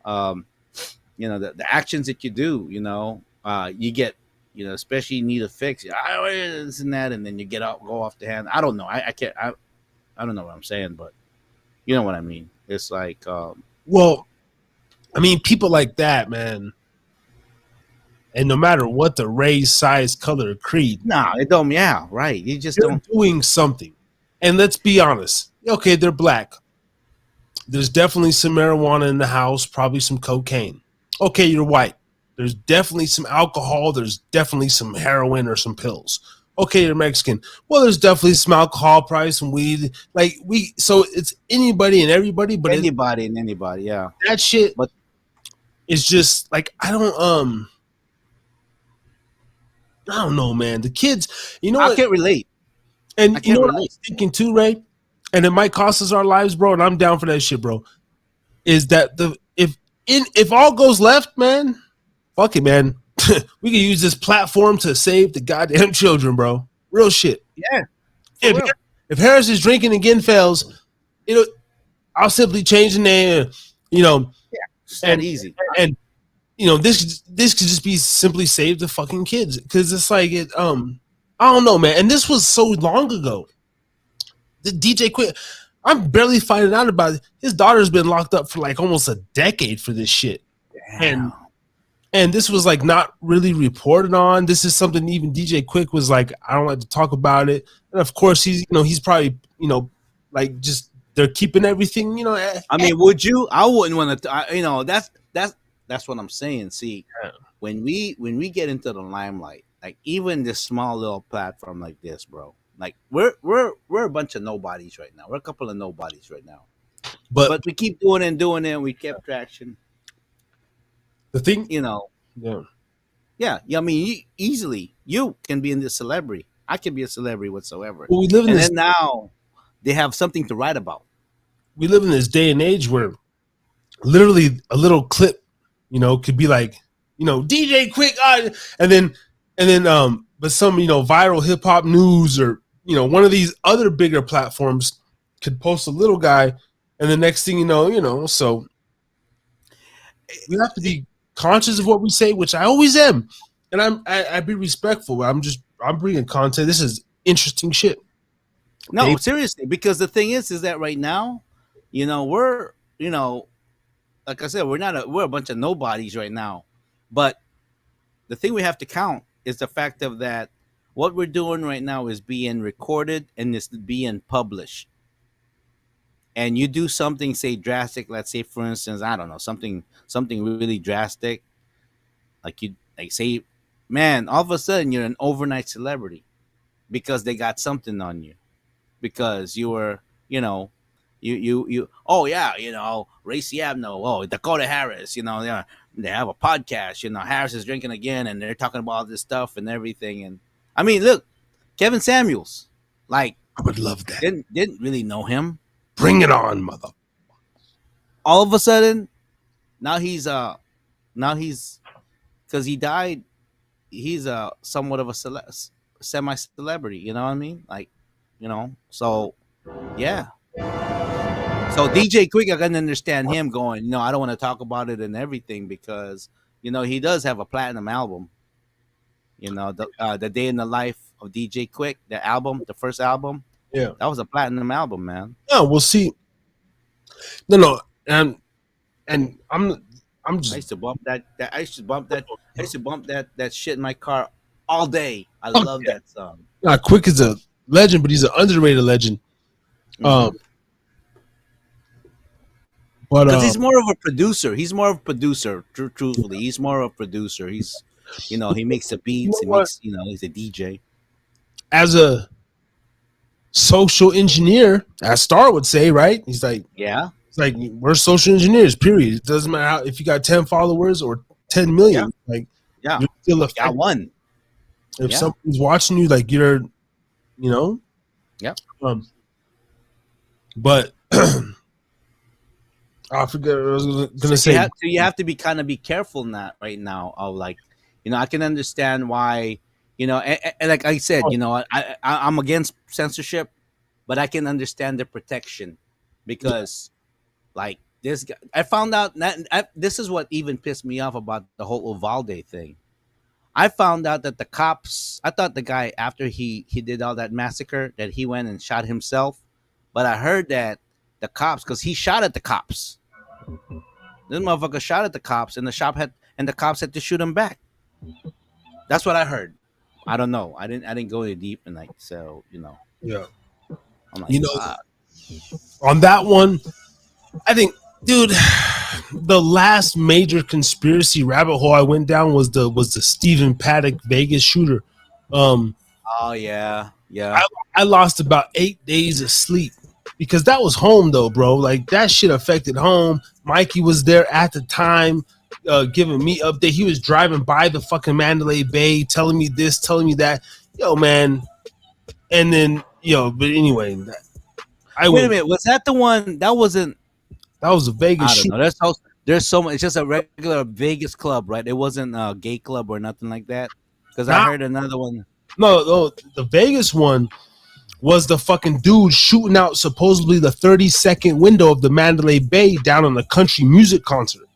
Speaker 5: um, the actions that you do, you get, especially you need a fix. This and that, and then you go off the hand. I don't know. I can't. I don't know what I'm saying, but you know what I mean. It's like,
Speaker 1: Well, I mean, people like that, man. And no matter what the race, size, color, or creed,
Speaker 5: nah, it don't. Yeah, right. You just
Speaker 1: they're
Speaker 5: don't.
Speaker 1: doing something. And let's be honest. Okay, they're black. There's definitely some marijuana in the house, probably some cocaine. Okay, you're white. There's definitely some alcohol. There's definitely some heroin or some pills. Okay, you're Mexican. Well, there's definitely some alcohol, probably some weed. So it's anybody and everybody, but
Speaker 5: Anybody and anybody, yeah.
Speaker 1: that shit
Speaker 5: But
Speaker 1: is just like I don't know, man. The kids, you know
Speaker 5: I
Speaker 1: what?
Speaker 5: can't relate.
Speaker 1: And
Speaker 5: I
Speaker 1: you know
Speaker 5: can't
Speaker 1: what I
Speaker 5: relate.
Speaker 1: was thinking too, Ray? And it might cost us our lives, bro. And I'm down for that shit, bro. Is that if all goes left, man? Fuck it, man. We can use this platform to save the goddamn children, bro. Real shit.
Speaker 5: Yeah.
Speaker 1: If Harris is drinking again fails, I'll simply change the name.
Speaker 5: It's that easy.
Speaker 1: And this could just be simply save the fucking kids because it's like it. I don't know, man. And this was so long ago. The DJ quit. I'm barely finding out about it. His daughter's been locked up for like almost a decade for this shit.
Speaker 5: Damn.
Speaker 1: And this was like not really reported on. This is something even DJ Quick was like, I don't like to talk about it. And of course he's probably, like just they're keeping everything,
Speaker 5: I mean, would you? I wouldn't want to. That's what I'm saying. See, when we get into the limelight, like even this small little platform like this, bro. Like we're a bunch of nobodies right now. We're a couple of nobodies right now. But we keep doing it and doing it, and we kept traction.
Speaker 1: The thing,
Speaker 5: Yeah. I mean, easily you can be in this celebrity. I can be a celebrity whatsoever.
Speaker 1: Well, we live in
Speaker 5: and
Speaker 1: this.
Speaker 5: then now they have something to write about.
Speaker 1: We live in this day and age where literally a little clip, could be like, DJ Quick, and then, but some, viral hip hop news or one of these other bigger platforms could post a little guy, and the next thing so we have to be conscious of what we say, which I always am, and I be respectful. I'm bringing content. This is interesting shit.
Speaker 5: No, seriously, because the thing is that right now, we're, like I said, we're a bunch of nobodies right now, but the thing we have to count is the fact of that what we're doing right now is being recorded and it's being published. And you do something, say drastic, let's say for instance, I don't know, something really drastic, like say, man, all of a sudden you're an overnight celebrity because they got something on you, because you were, oh yeah, Racy Abno, oh Dakota Harris, they have a podcast, Harris is drinking again, and they're talking about all this stuff and everything. And I mean, look, Kevin Samuels, like
Speaker 1: I would love that.
Speaker 5: Didn't really know him.
Speaker 1: Bring it on, mother.
Speaker 5: All of a sudden, now he's because he died, he's somewhat of a semi-celebrity. You know what I mean? Like, so yeah. So DJ Quick, I can understand him going, I don't want to talk about it and everything because, he does have a platinum album. The Day in the Life of DJ Quick, the album, the first album.
Speaker 1: Yeah.
Speaker 5: That was a platinum album, man.
Speaker 1: Yeah, we'll see. No, and I'm just
Speaker 5: I used to bump that. I used to bump that shit in my car all day. I love that song.
Speaker 1: Quick is a legend, but he's an underrated legend.
Speaker 5: Mm-hmm.
Speaker 1: But
Speaker 5: because he's more of a producer. He's more of a producer. Truthfully, he's more of a producer. He's, he makes the beats. He's a DJ.
Speaker 1: As a social engineer, as Star would say, right? He's like,
Speaker 5: yeah.
Speaker 1: It's like we're social engineers. Period. It doesn't matter how, if you got 10 followers or 10 million.
Speaker 5: Yeah.
Speaker 1: Like,
Speaker 5: yeah,
Speaker 1: you're still effective.
Speaker 5: Got one.
Speaker 1: If somebody's watching you, like you're,
Speaker 5: Yeah.
Speaker 1: But I forget what I was gonna say.
Speaker 5: You have to be kind of be careful right now of like, I can understand why. And like I said, I'm against censorship, but I can understand the protection because, like this guy, I found out this is what even pissed me off about the whole Uvalde thing. I found out that the cops. I thought the guy after he did all that massacre that he went and shot himself, but I heard that the cops, because he shot at the cops. This motherfucker shot at the cops, and the cops had to shoot him back. That's what I heard. I don't know. I didn't go in deep and
Speaker 1: Yeah.
Speaker 5: I'm like,
Speaker 1: on that one, I think, dude, the last major conspiracy rabbit hole I went down was the Stephen Paddock Vegas shooter.
Speaker 5: oh yeah.
Speaker 1: I lost about 8 days of sleep because that was home though, bro. Like that shit affected home. Mikey was there at the time, giving me update. He was driving by the fucking Mandalay Bay, telling me this, telling me that. Yo, man. And then, but anyway,
Speaker 5: wait a minute. Was that the one that wasn't?
Speaker 1: That was a Vegas
Speaker 5: I don't
Speaker 1: shooter.
Speaker 5: know. There's so much. It's just a regular Vegas club, right? It wasn't a gay club or nothing like that. Because I heard another one.
Speaker 1: No, the Vegas one was the fucking dude shooting out supposedly the 30-second window of the Mandalay Bay down on a country music concert.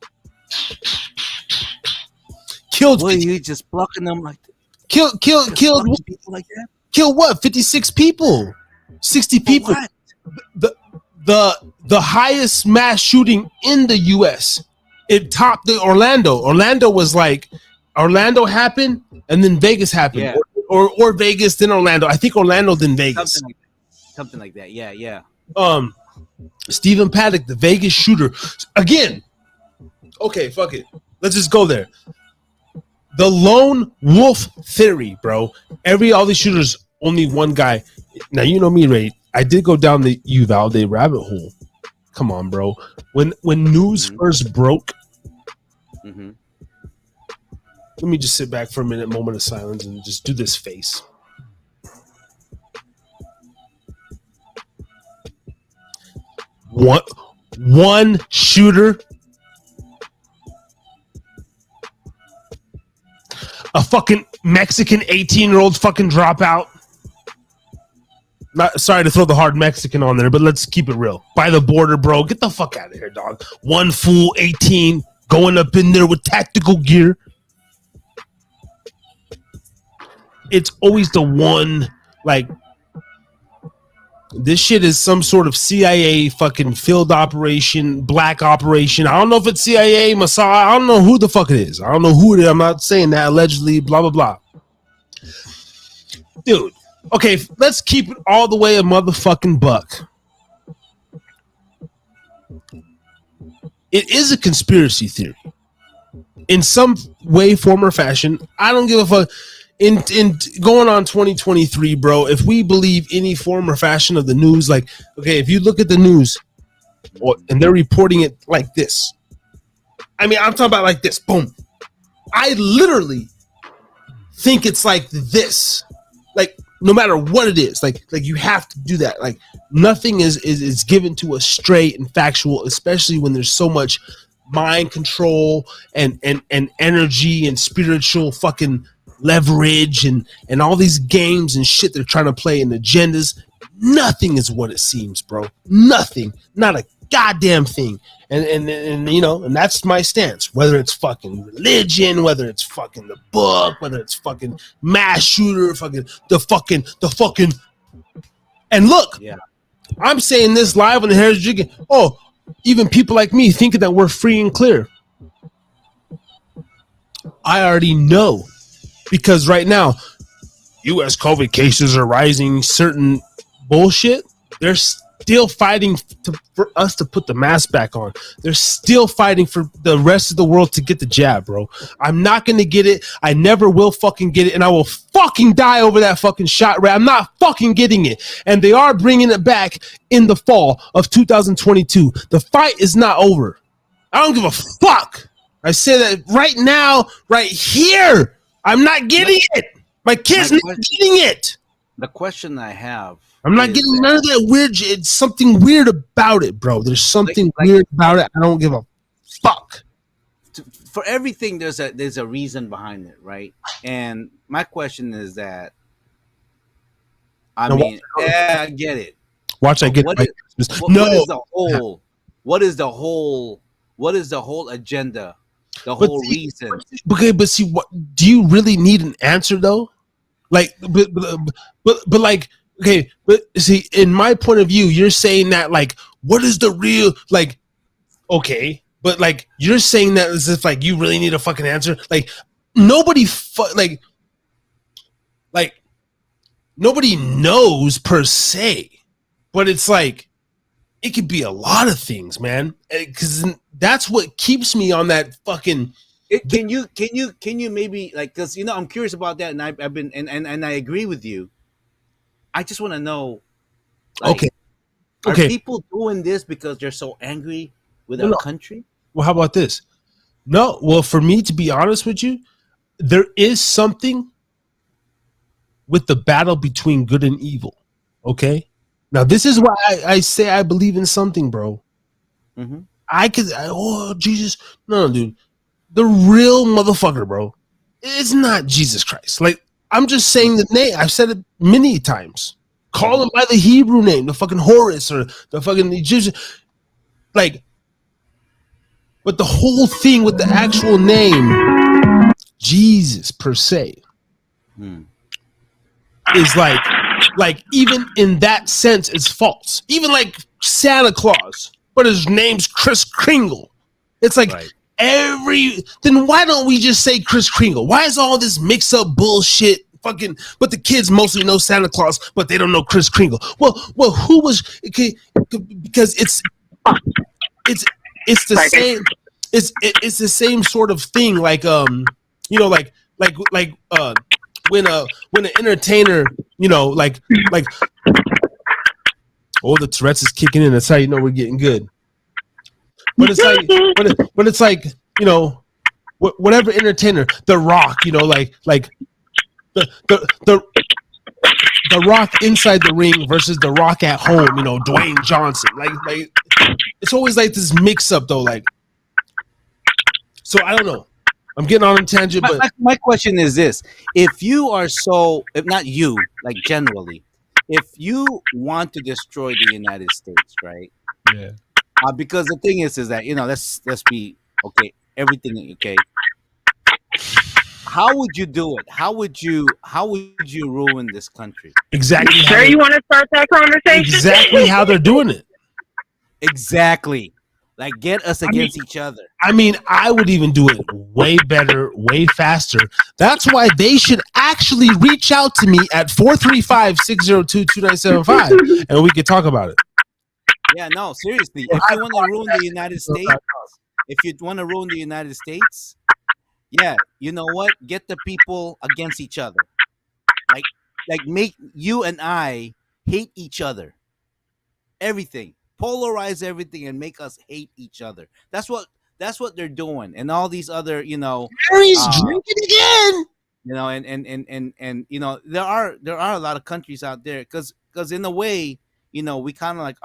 Speaker 1: Killed.
Speaker 5: What, you just blocking them like that?
Speaker 1: Killed
Speaker 5: people like that?
Speaker 1: Killed what? 56 people, 60 people.
Speaker 5: What?
Speaker 1: The highest mass shooting in the U.S. It topped the Orlando. Orlando happened, and then Vegas happened,
Speaker 5: Yeah.
Speaker 1: or Vegas then Orlando. I think Orlando then Vegas.
Speaker 5: Something like that. Yeah.
Speaker 1: Stephen Paddock, the Vegas shooter, again. Okay, fuck it. Let's just go there. The lone wolf theory, bro. All these shooters, only one guy. Now you know me, Ray. I did go down the Uvalde rabbit hole. Come on, bro. When news first broke, let me just sit back for a minute, moment of silence, and just do this face. One shooter, a fucking Mexican 18-year-old fucking dropout. Not sorry to throw the hard Mexican on there, but let's keep it real. By the border, bro. Get the fuck out of here, dog. One fool, 18, going up in there with tactical gear. It's always the one, like, this shit is some sort of CIA fucking field operation, black operation. I don't know if it's CIA, Mossad. I don't know who the fuck it is. I don't know who it is. I'm not saying that. Allegedly, blah, blah, blah. Dude. Okay, let's keep it all the way a motherfucking buck. It is a conspiracy theory. In some way, form, or fashion. I don't give a fuck. In going on 2023, bro, if we believe any form or fashion of the news, like, okay, if you look at the news and they're reporting it like this. I mean, I'm talking about like this. Boom. I literally think it's like this. Like, no matter what it is, like you have to do that. Like nothing is given to us straight and factual, especially when there's so much mind control and energy and spiritual fucking leverage and all these games and shit they're trying to play and agendas. Nothing is what it seems, bro. Nothing. Not a goddamn thing. And you know, and that's my stance. Whether it's fucking religion, whether it's fucking the book, whether it's fucking mass shooter, the fucking. And look,
Speaker 5: yeah,
Speaker 1: I'm saying this live on the Heritage Drinkin. Oh, even people like me thinking that we're free and clear. I already know, because right now, U.S. COVID cases are rising. Certain bullshit. They're still fighting for us to put the mask back on. They're still fighting for the rest of the world to get the jab, bro. I'm not going to get it. I never will fucking get it. And I will fucking die over that fucking shot, right? I'm not fucking getting it. And they are bringing it back in the fall of 2022. The fight is not over. I don't give a fuck. I say that right now, right here. I'm not getting it. My kid's not getting it.
Speaker 5: The question I have,
Speaker 1: I'm not getting none of that weird. It's something weird about it, bro. There's something weird about it. I don't give a fuck.
Speaker 5: for everything there's a reason behind it, right? And my question is that I
Speaker 1: Now,
Speaker 5: mean, yeah, I get it.
Speaker 1: watch I
Speaker 5: But
Speaker 1: get
Speaker 5: what
Speaker 1: my
Speaker 5: is
Speaker 1: no,
Speaker 5: what is the whole what is the whole agenda, the
Speaker 1: but
Speaker 5: whole
Speaker 1: see,
Speaker 5: reason?
Speaker 1: but see, what do you really need an answer though? Like, but like, okay, but see, in my point of view, you're saying that like, what is the real like? Okay, but like, you're saying that as if like you really need a fucking answer. Like, nobody like nobody knows per se, but it's like it could be a lot of things, man. Because that's what keeps me on that fucking.
Speaker 5: Can you maybe like, because I'm curious about that, and I've been and I agree with you. I just want to know, like,
Speaker 1: Okay,
Speaker 5: are
Speaker 1: okay.
Speaker 5: people doing this because they're so angry with
Speaker 1: No,
Speaker 5: our
Speaker 1: no.
Speaker 5: country?
Speaker 1: Well, how about this? No, well, for me to be honest with you, there is something with the battle between good and evil. Okay, now this is why I say I believe in something, bro.
Speaker 5: Mm-hmm.
Speaker 1: Oh Jesus, no, dude, the real motherfucker, bro. It's not Jesus Christ. Like I'm just saying the name. I've said it many times. Call him by the Hebrew name, the fucking Horus or the fucking Egyptian. Like, but the whole thing with the actual name, Jesus per se, is like even in that sense, it's false. Even like Santa Claus, but his name's Kris Kringle. It's like
Speaker 5: Right.
Speaker 1: then why don't we just say Kris Kringle? Why is all this mix up bullshit? Fucking, but the kids mostly know Santa Claus, but they don't know Kris Kringle. Well, who was? Okay, because it's the same. It's the same sort of thing. Like when an entertainer, like oh, the Tourette's is kicking in. That's how you know we're getting good. But it's like, but it's like, whatever entertainer, The Rock, like the Rock inside the ring versus The Rock at home, Dwayne Johnson. Like it's always like this mix up though. Like, so I don't know. I'm getting on a tangent, but
Speaker 5: My question is this: if you are if not you, like generally, if you want to destroy the United States, right?
Speaker 1: yeah.
Speaker 5: Because the thing is that let's be okay. Everything okay. How would you do it? How would you ruin this country?
Speaker 1: Exactly.
Speaker 4: Sure, you want to start that conversation?
Speaker 1: Exactly how they're doing it.
Speaker 5: Exactly. Like get us against each other.
Speaker 1: I mean, I would even do it way better, way faster. That's why they should actually reach out to me at 435-602-2975 and we could talk about it.
Speaker 5: Yeah, no, seriously. If you want to ruin the United States, yeah, you know what? Get the people against each other. Like make you and I hate each other. Everything. Polarize everything and make us hate each other. That's what they're doing. And all these other,
Speaker 1: Harry's drinking again.
Speaker 5: And there are a lot of countries out there because in a way, we kind of like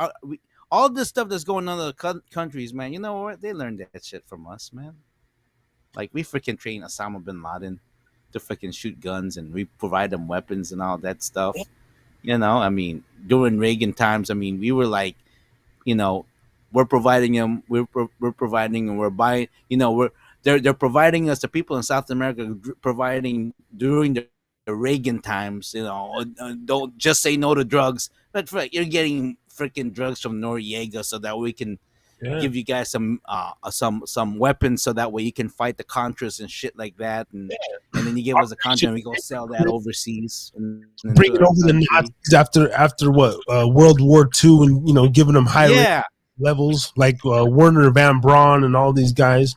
Speaker 5: all this stuff that's going on in other countries, man. You know what? They learned that shit from us, man. Like we freaking train Osama bin Laden to freaking shoot guns, and we provide them weapons and all that stuff. I mean, during Reagan times, I mean, we were like, we're providing them, we're providing, and we're buying. They're providing us, the people in South America providing during the Reagan times. Don't just say no to drugs, but you're getting freaking drugs from Noriega so that we can give you guys some weapons so that way you can fight the Contras and shit like that, and then you give us a contract and we go sell that overseas and
Speaker 1: bring it over the Nazis after what World War II, and giving them high levels like Werner Van Braun and all these guys,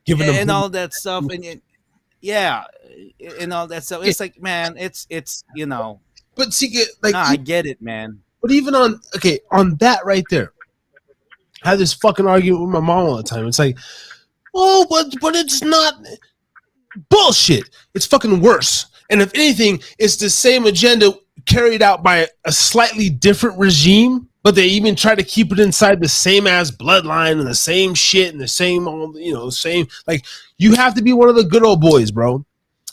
Speaker 1: giving them
Speaker 5: and all that stuff, and all that stuff. It's like, man, it's
Speaker 1: But see, like,
Speaker 5: I get it, man.
Speaker 1: But even on that right there, I had this fucking argument with my mom all the time. It's like, oh, but it's not bullshit. It's fucking worse. And if anything, it's the same agenda carried out by a slightly different regime, but they even try to keep it inside the same ass bloodline and the same shit and the same, same. Like, you have to be one of the good old boys, bro,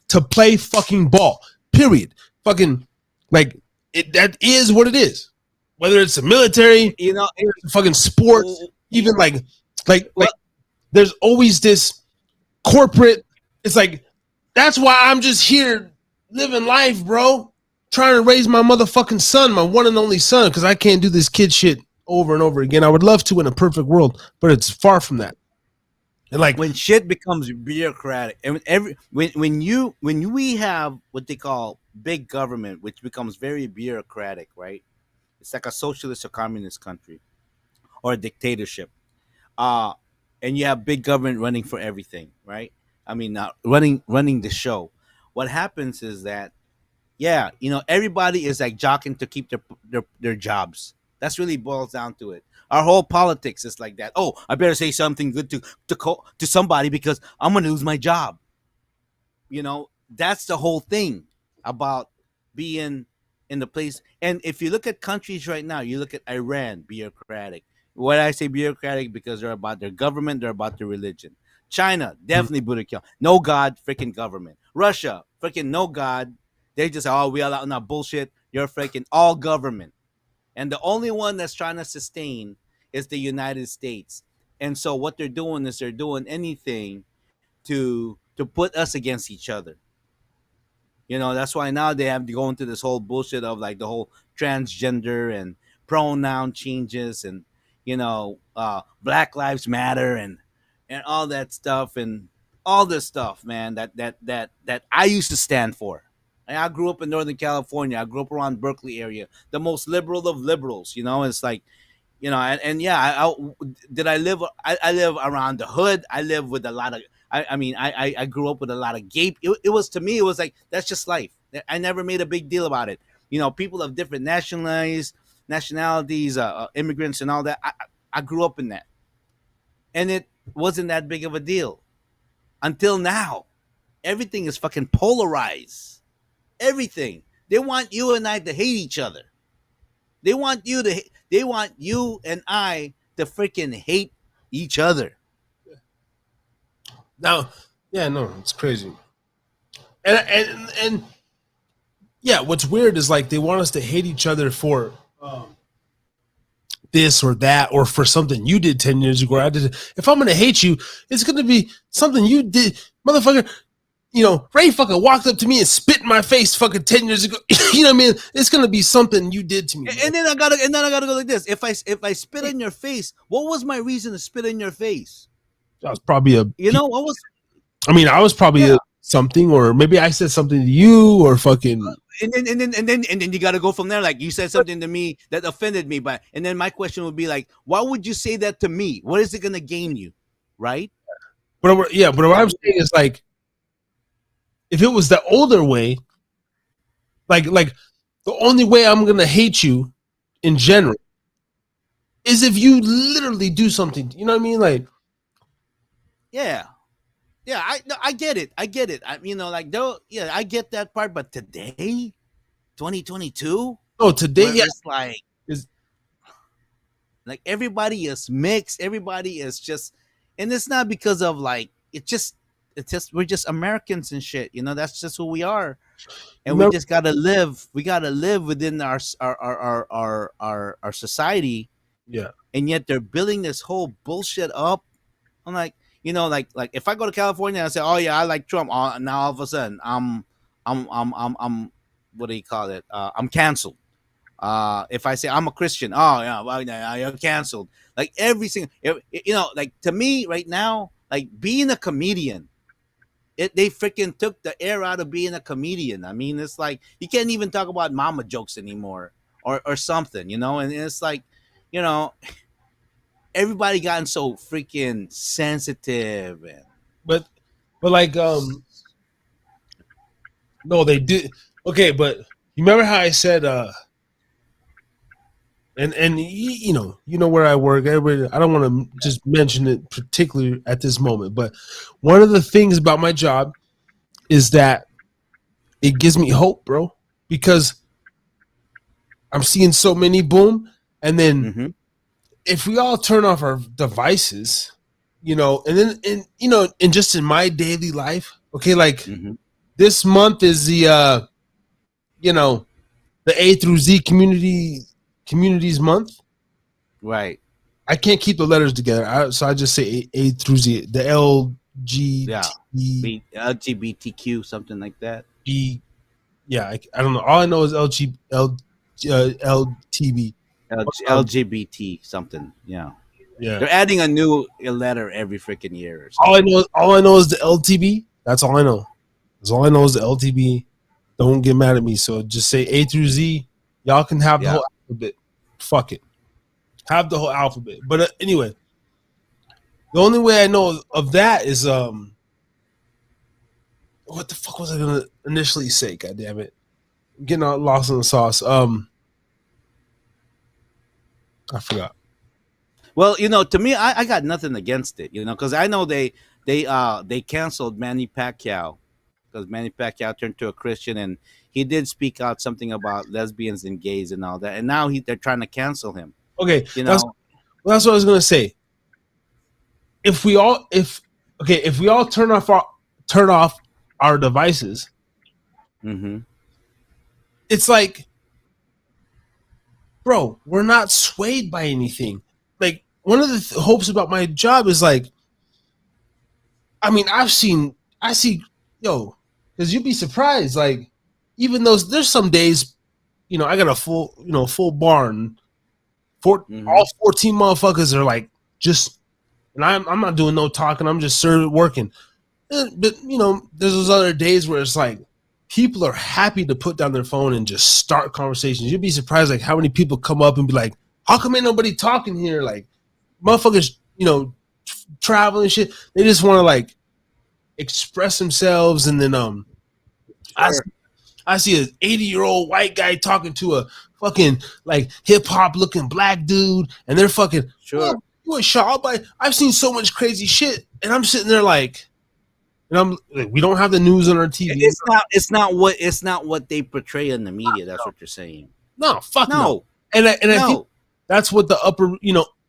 Speaker 1: to play fucking ball. Period. Fucking, like, that is what it is. Whether it's the military, fucking sports, even like there's always this corporate. It's like, that's why I'm just here living life, bro. Trying to raise my motherfucking son, my one and only son, because I can't do this kid shit over and over again. I would love to in a perfect world, but it's far from that. And like,
Speaker 5: when shit becomes bureaucratic, and when we have what they call big government, which becomes very bureaucratic, right? It's like a socialist or communist country or a dictatorship. And you have big government running for everything, right? I mean, running the show. What happens is that, yeah, everybody is like jockeying to keep their jobs. That's really boils down to it. Our whole politics is like that. Oh, I better say something good to somebody because I'm gonna lose my job. That's the whole thing about being in the place. And if you look at countries right now, you look at Iran, bureaucratic. Why I say bureaucratic? Because they're about their government, they're about their religion. China, definitely bureaucratic. No God, freaking government. Russia, freaking no God. They just, we all out on our bullshit. You're freaking all government. And the only one that's trying to sustain is the United States. And so what they're doing is they're doing anything to put us against each other. That's why now they have to go into this whole bullshit of like the whole transgender and pronoun changes and, Black Lives Matter and all that stuff and all this stuff, man, that I used to stand for. I grew up in Northern California. I grew up around Berkeley area, the most liberal of liberals. It's like, did I live? I live around the hood. I live with a lot of. I grew up with a lot of gay. It was, to me, it was like, that's just life. I never made a big deal about it. People of different nationalities, immigrants, and all that. I grew up in that, and it wasn't that big of a deal until now. Everything is fucking polarized. Everything. They want you and I to hate each other. They want you and I to freaking hate each other.
Speaker 1: Now, yeah, no, it's crazy. And yeah, what's weird is like they want us to hate each other for this or that, or for something you did 10 years ago. I did. If I'm gonna hate you, it's gonna be something you did, motherfucker. Ray fucking walked up to me and spit in my face fucking 10 years ago. You know what I mean? It's gonna be something you did to me.
Speaker 5: And then I gotta go like this. If I spit in your face, what was my reason to spit in your face?
Speaker 1: I was probably
Speaker 5: what was?
Speaker 1: I was probably something, or maybe I said something to you, or fucking.
Speaker 5: And then you gotta go from there. Like, you said something to me that offended me, and then my question would be like, why would you say that to me? What is it gonna gain you, right?
Speaker 1: But what I'm saying is like, if it was the older way, like the only way I'm gonna hate you in general is if you literally do something. You know what I mean? Like,
Speaker 5: yeah, I get it. I get it. I get that part. But today, 2022.
Speaker 1: Oh, today, yeah,
Speaker 5: it's like everybody is mixed. Everybody is just, and it's not because of like we're just Americans and shit. That's just who we are, and we just gotta live. We gotta live within our society.
Speaker 1: Yeah,
Speaker 5: and yet they're building this whole bullshit up. I'm like, like if I go to California and I say, oh yeah, I like Trump, now all of a sudden I'm what do you call it? I'm canceled. If I say I'm a Christian, oh yeah, well, you're canceled. Like every single, like to me right now, like being a comedian. They freaking took the air out of being a comedian. I mean, it's like you can't even talk about mama jokes anymore or something, and it's like, everybody gotten so freaking sensitive.
Speaker 1: But like, no, they did. Okay, but you remember how I said, and you know where I work. Everybody, I don't want to just mention it particularly at this moment, but one of the things about my job is that it gives me hope, bro, because I'm seeing so many boom. And then
Speaker 5: Mm-hmm.
Speaker 1: if we all turn off our devices, you know, and then and just in my daily life, okay, like
Speaker 5: Mm-hmm.
Speaker 1: this month is the the A through Z communities month.
Speaker 5: Right.
Speaker 1: I can't keep the letters together, so I just say A through Z. The L G
Speaker 5: Yeah.
Speaker 1: T
Speaker 5: LGBTQ, something like that.
Speaker 1: E. Yeah, I don't know. All I know is LTB.
Speaker 5: LGBT something. Yeah.
Speaker 1: Yeah.
Speaker 5: They're adding a new letter every freaking year. Or
Speaker 1: All
Speaker 5: something.
Speaker 1: I know is the LTB. That's all I know. That's all I know is the LTB. Don't get mad at me. So just say A through Z. Y'all can have the
Speaker 5: Yeah.
Speaker 1: whole alphabet. Fuck it. Have the whole alphabet. But anyway, the only way I know of that is what the fuck was I gonna initially say? God damn it. I'm getting all lost in the sauce. I forgot.
Speaker 5: Well, to me, I got nothing against it, because I know they canceled Manny Pacquiao because Manny Pacquiao turned to a Christian and he did speak out something about lesbians and gays and all that, and now they're trying to cancel him.
Speaker 1: Okay,
Speaker 5: You
Speaker 1: that's
Speaker 5: know,
Speaker 1: what I was gonna say. If we all turn off our devices,
Speaker 5: mm-hmm.
Speaker 1: it's like, bro, we're not swayed by anything. Like one of the hopes about my job is like, I mean, I see, because you'd be surprised. Like, even though there's some days, I got a full barn.
Speaker 5: Mm-hmm.
Speaker 1: All 14 motherfuckers are like just, and I'm not doing no talking. I'm just working. But there's those other days where it's like people are happy to put down their phone and just start conversations. You'd be surprised like how many people come up and be like, "How come ain't nobody talking here?" Like motherfuckers, traveling and shit. They just want to like express themselves, and then
Speaker 5: Sure.
Speaker 1: I see an 80-year-old white guy talking to a fucking like hip hop looking black dude, and they're fucking
Speaker 5: Sure.
Speaker 1: "Oh, you a shot?" But I've seen so much crazy shit, and I'm sitting there like, and I'm like, we don't have the news on our TV.
Speaker 5: It's not what they portray in the media. That's what you're saying.
Speaker 1: No, fuck no.
Speaker 5: No.
Speaker 1: And I
Speaker 5: No.
Speaker 1: think that's what the upper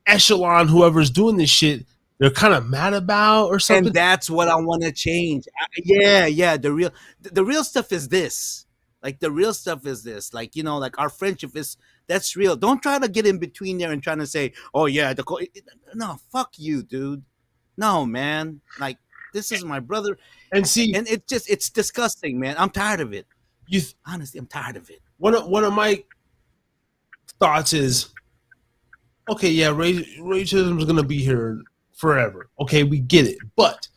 Speaker 1: echelon, whoever's doing this shit, they're kind of mad about or something.
Speaker 5: And that's what I want to change. Yeah. The real stuff is this. Like the real stuff is this. Like like our friendship that's real. Don't try to get in between there and trying to say, oh yeah, no, fuck you, dude. No, man. Like this is my brother,
Speaker 1: and see,
Speaker 5: and it's disgusting, man. I'm tired of it. Honestly, I'm tired of it.
Speaker 1: One of my thoughts is, okay, yeah, racism is gonna be here forever. Okay, we get it, but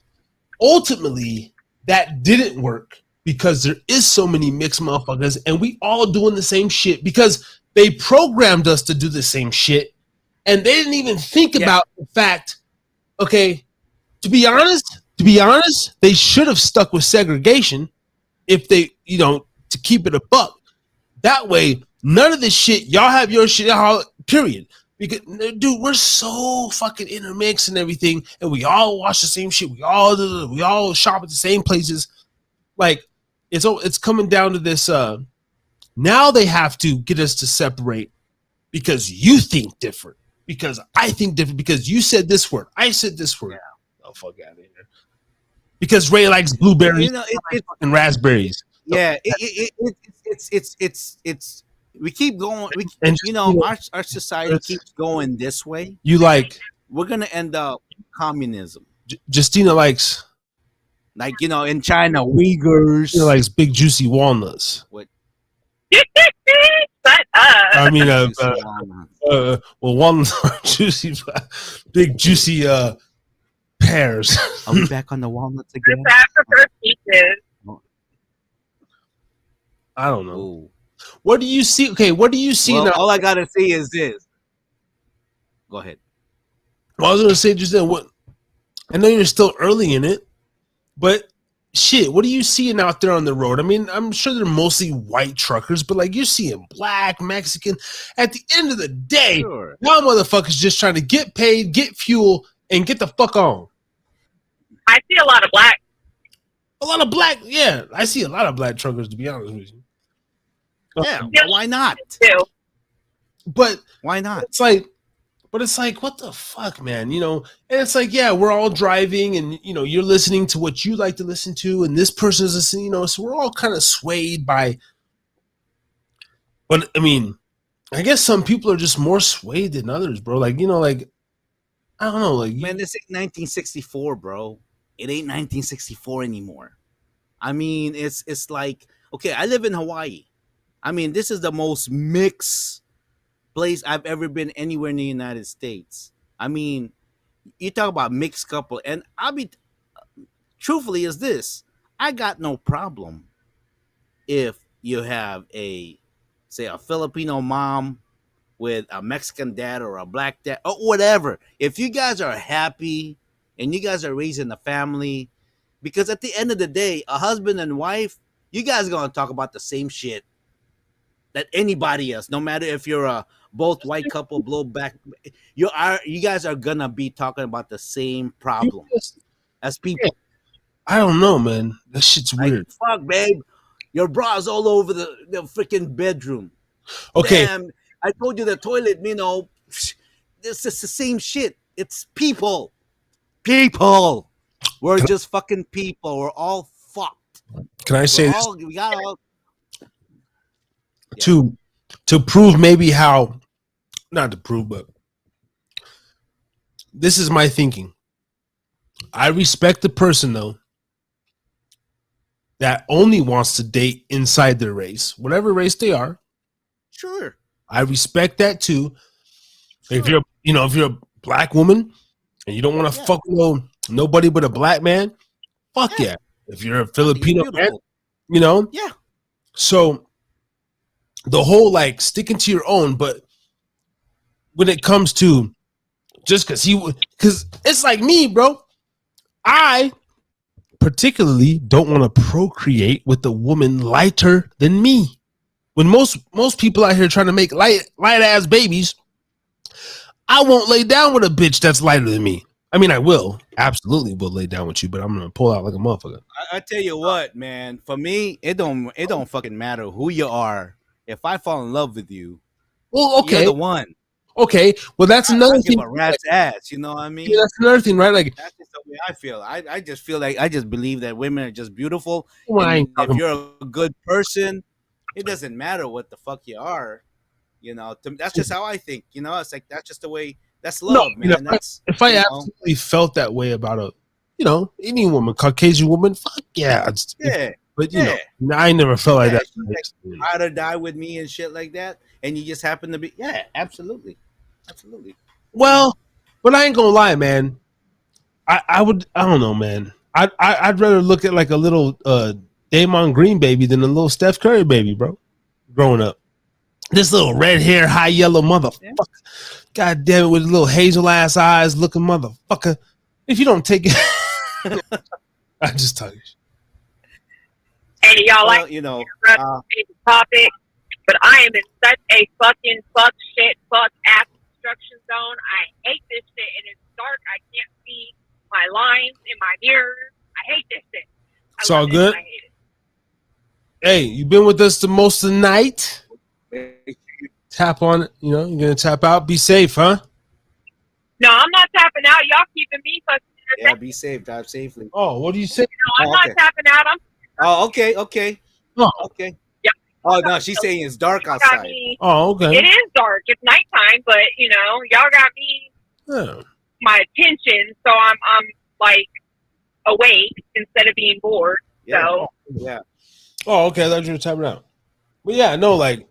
Speaker 1: ultimately that didn't work because there is so many mixed motherfuckers, and we all doing the same shit because they programmed us to do the same shit, and they didn't even think about the fact. Okay, to be honest, they should have stuck with segregation if they, to keep it a buck. That way, none of this shit, y'all have your shit, period. Because, dude, we're so fucking intermixed and everything, and we all watch the same shit. We all shop at the same places. Like, it's coming down to this. Now they have to get us to separate because you think different, because I think different, because you said this word, I said this word. Oh, fuck out of here. Because Ray likes blueberries and raspberries.
Speaker 5: Yeah, it's we keep going. Our society keeps going this way.
Speaker 1: We're
Speaker 5: gonna end up communism.
Speaker 1: Justina likes,
Speaker 5: like in China, Uyghurs.
Speaker 1: She likes big juicy walnuts.
Speaker 5: What?
Speaker 4: Shut up.
Speaker 1: I mean, walnuts are juicy, big juicy pears.
Speaker 5: Are we back on the walnuts again?
Speaker 4: I prefer peaches.
Speaker 1: I don't know.
Speaker 5: Ooh.
Speaker 1: What do you see? Okay, what do you see now?
Speaker 5: All I gotta say is this. Go ahead.
Speaker 1: Well, I was gonna say just then. What? I know you're still early in it, but shit, what are you seeing out there on the road? I mean, I'm sure they're mostly white truckers, but like you're seeing black, Mexican. At the end of the day,
Speaker 5: Sure.
Speaker 1: Y'all motherfuckers just trying to get paid, get fuel, and get the fuck on.
Speaker 4: I see a lot of black.
Speaker 1: A lot of black, yeah. I see a lot of black truckers, to be honest with you.
Speaker 5: Yeah, why not?
Speaker 4: Too.
Speaker 1: but
Speaker 5: Why not?
Speaker 1: it's like, what the fuck, man? You know, and it's like, yeah, we're all driving, and you know, you're listening to what you like to listen to, and this person's listening, you know, so we're all kind of swayed by. But I mean, I guess some people are just more swayed than others, bro. Like, you know, like I don't know, like
Speaker 5: Man, this ain't 1964, bro. It ain't 1964 anymore. I mean, it's like, okay, I live in Hawaii. I mean, this is the most mixed place I've ever been anywhere in the United States. I mean, you talk about mixed couple, and I'll be truthfully is this: I got no problem if you have a, say, a Filipino mom with a Mexican dad or a black dad or whatever. If you guys are happy and you guys are raising a family, because at the end of the day, a husband and wife, you guys are gonna talk about the same shit that anybody else. No matter if you're a both white couple, blow back, you guys are gonna be talking about the same problem as people.
Speaker 1: I don't know, man. That shit's
Speaker 5: Like,
Speaker 1: weird.
Speaker 5: fuck, babe, your bra's all over the freaking bedroom.
Speaker 1: Okay,
Speaker 5: Damn, I told you the toilet, you know, this is the same shit. It's people. People. We're just fucking people. We're all fucked.
Speaker 1: can I say this
Speaker 5: We got all.
Speaker 1: to prove maybe how, not to prove, but this is my thinking. I respect the person though that only wants to date inside their race, whatever race they are.
Speaker 5: Sure.
Speaker 1: I respect that too.
Speaker 5: Sure.
Speaker 1: If you're a black woman and you don't want to fuck with nobody but a black man, fuck yeah. If you're a Filipino man, you know,
Speaker 5: yeah.
Speaker 1: So the whole like sticking to your own, but when it comes to just because it's like me, bro. I particularly don't want to procreate with a woman lighter than me. When most people out here trying to make light ass babies, I won't lay down with a bitch that's lighter than me. I mean, I will absolutely will lay down with you, but I'm gonna pull out like a motherfucker.
Speaker 5: I tell you what, man. For me, it don't fucking matter who you are. If I fall in love with you,
Speaker 1: well, okay,
Speaker 5: you're the one.
Speaker 1: Okay, well, that's another thing.
Speaker 5: Give a rat's ass, you know what I mean?
Speaker 1: Yeah, that's another thing, right? Like
Speaker 5: that's just the way I feel. I just feel like I just believe that women are just beautiful.
Speaker 1: Well,
Speaker 5: and if you're a good person, it doesn't matter what the fuck you are. You know, that's just how I think. You know, it's like that's just the way. That's love, man.
Speaker 1: You know, if I absolutely felt that way about any woman, Caucasian woman, fuck yeah, But you know, I never felt like that.
Speaker 5: Ride or die with me and shit like that, and you just happen to be, absolutely.
Speaker 1: Well, but I ain't gonna lie, man. I don't know, man. I'd rather look at like a little Damon Green baby than a little Steph Curry baby, bro. Growing up, this little red hair, high yellow motherfucker. God damn it, with little hazel ass eyes, looking motherfucker. If you don't take it, I just tell you.
Speaker 4: Hey, y'all, like topic, but I am in such a fucking fuck ass construction zone. I hate this shit, and it's dark. I can't see my lines in my mirrors. I hate this shit.
Speaker 1: It's all good. I hate it. Hey, you've been with us the most of the night. Tap on it. You know, you're gonna tap out. Be safe, huh?
Speaker 4: No, I'm not tapping out. Y'all keeping me fucking.
Speaker 5: Yeah, be safe. Drive safely.
Speaker 1: Oh, what do you say?
Speaker 4: No, I'm not tapping out.
Speaker 5: Okay.
Speaker 1: Oh,
Speaker 5: okay.
Speaker 4: Yeah.
Speaker 5: Oh no, she's saying it's dark outside.
Speaker 1: Oh, okay.
Speaker 4: It is dark. It's nighttime, but y'all got me my attention, so I'm like awake instead of being bored.
Speaker 5: Yeah.
Speaker 4: So
Speaker 5: yeah.
Speaker 1: Oh, okay. I thought you were tapping out. But yeah, no, like.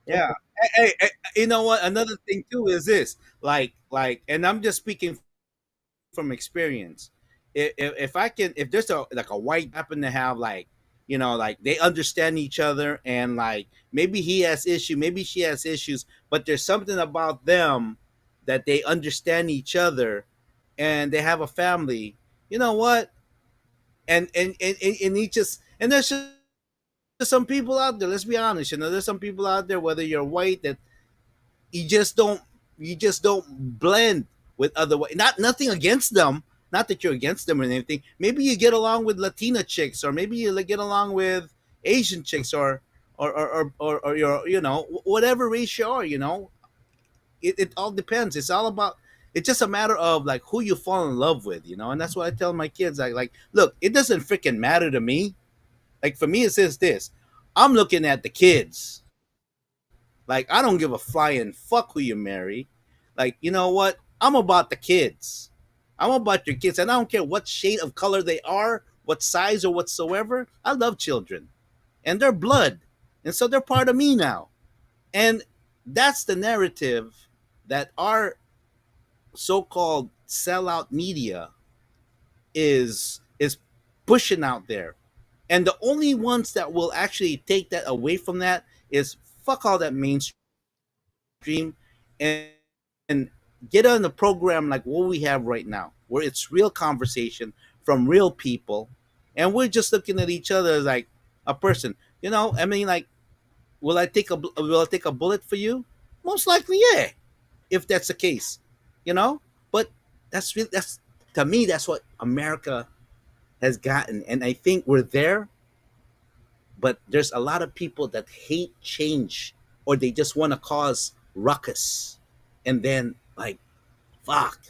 Speaker 5: Yeah. Hey, you know what? Another thing too is this, like, and I'm just speaking from experience. If there's a white happen to have like they understand each other and like maybe he has issue, maybe she has issues, but there's something about them that they understand each other and they have a family. You know what? And there's just some people out there. Let's be honest. There's some people out there, whether you're white, that you just don't blend with other white. Nothing against them. Not that you're against them or anything. Maybe you get along with Latina chicks, or maybe you get along with Asian chicks, or or your, whatever race you are, it all depends. It's all about, it's just a matter of like who you fall in love with, and that's what I tell my kids. Like, look, it doesn't freaking matter to me. Like for me, it says this: I'm looking at the kids. Like I don't give a flying fuck who you marry. Like you know what? I'm about the kids. I'm about your kids, and I don't care what shade of color they are, what size or whatsoever. I love children, and they're blood, and so they're part of me now. And that's the narrative that our so-called sellout media is pushing out there. And the only ones that will actually take that away from that is fuck all that mainstream and, and get on a program like what we have right now, where it's real conversation from real people, and we're just looking at each other as like a person. I mean, like, will I take a bullet for you? Most likely, yeah, if that's the case, But that's to me, that's what America has gotten, and I think we're there. But there's a lot of people that hate change, or they just want to cause ruckus, and then like, fuck.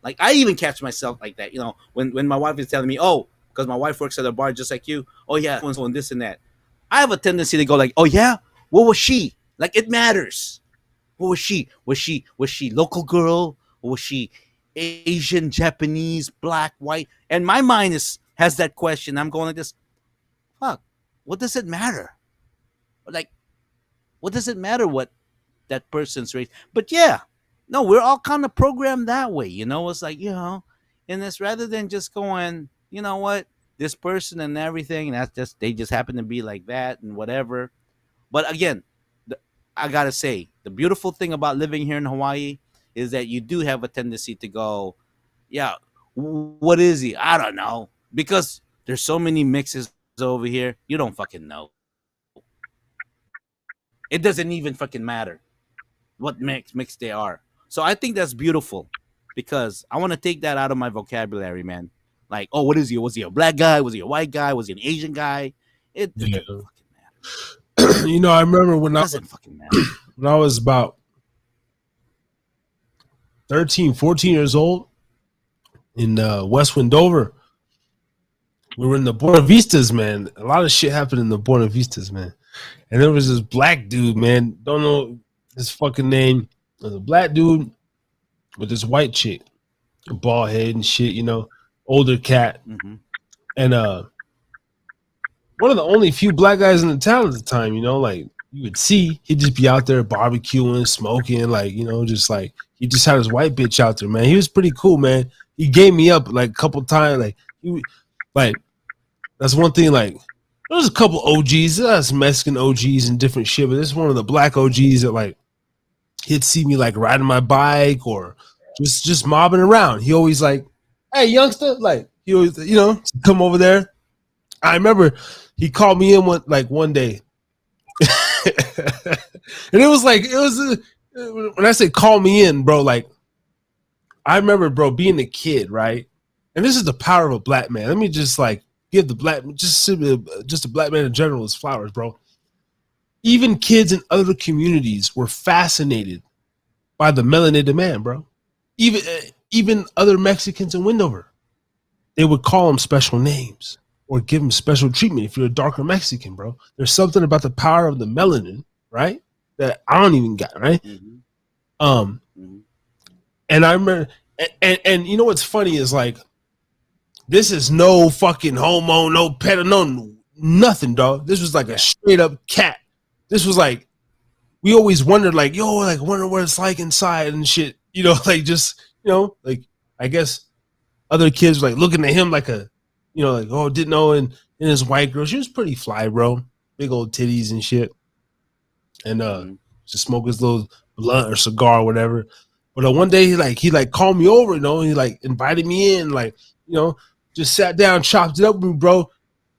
Speaker 5: Like I even catch myself like that, when my wife is telling me, oh, because my wife works at a bar just like you. Oh yeah, one's on this and that. I have a tendency to go like, oh yeah, what was she? Like it matters. What was she? Was she local girl? Or was she Asian, Japanese, black, white? And my mind has that question. I'm going like this. Fuck. What does it matter? Like, what does it matter what that person's race? But yeah, no, we're all kind of programmed that way. It's like, and it's rather than just going, you know what, this person and everything, and they just happen to be like that and whatever. But again, I gotta say, the beautiful thing about living here in Hawaii is that you do have a tendency to go, yeah, what is he? I don't know. Because there's so many mixes over here, you don't fucking know. It doesn't even fucking matter what mix they are. So I think that's beautiful, because I want to take that out of my vocabulary, man. Like, oh, what is he? Was he a black guy? Was he a white guy? Was he an Asian guy? It doesn't fucking matter.
Speaker 1: I remember when
Speaker 5: doesn't fucking matter.
Speaker 1: When I was about 13, 14 years old in West Windover, we were in the Buena Vistas, man. A lot of shit happened in the Buena Vistas, man. And there was this black dude, man. Don't know his fucking name. There's a black dude with this white chick, a bald head and shit, older cat.
Speaker 5: Mm-hmm.
Speaker 1: And one of the only few black guys in the town at the time, like you would see, he'd just be out there barbecuing, smoking, like, just like he just had his white bitch out there, man. He was pretty cool, man. He gave me up like a couple times, like that's one thing. Like there was a couple OGs, that's Mexican OGs and different shit, but this is one of the black OGs that like he'd see me like riding my bike or just mobbing around. He always like, hey youngster, like he always come over there. I remember he called me in one day. And it was when I say call me in, bro, like I remember, bro, being a kid, right? And this is the power of a black man. Let me just like give the black, just a black man in general his flowers, bro. Even kids in other communities were fascinated by the melanated man, bro. Even other Mexicans in Windover, they would call him special names or give him special treatment if you're a darker Mexican, bro. There's something about the power of the melanin, right, that I don't even got, right?
Speaker 5: Mm-hmm.
Speaker 1: Mm-hmm. And I remember, and you know what's funny is like, this is no fucking homo, no pet, no nothing, dog. This was like a straight up cat. This was like, we always wondered, like, yo, like, wonder what it's like inside and shit, like just, like, I guess other kids were like looking at him like a, like, oh, didn't know. And this white girl, she was pretty fly, bro. Big old titties and shit. And just smoke his little blunt or cigar or whatever. But one day he called me over, and he like invited me in, like, just sat down, chopped it up with me, bro.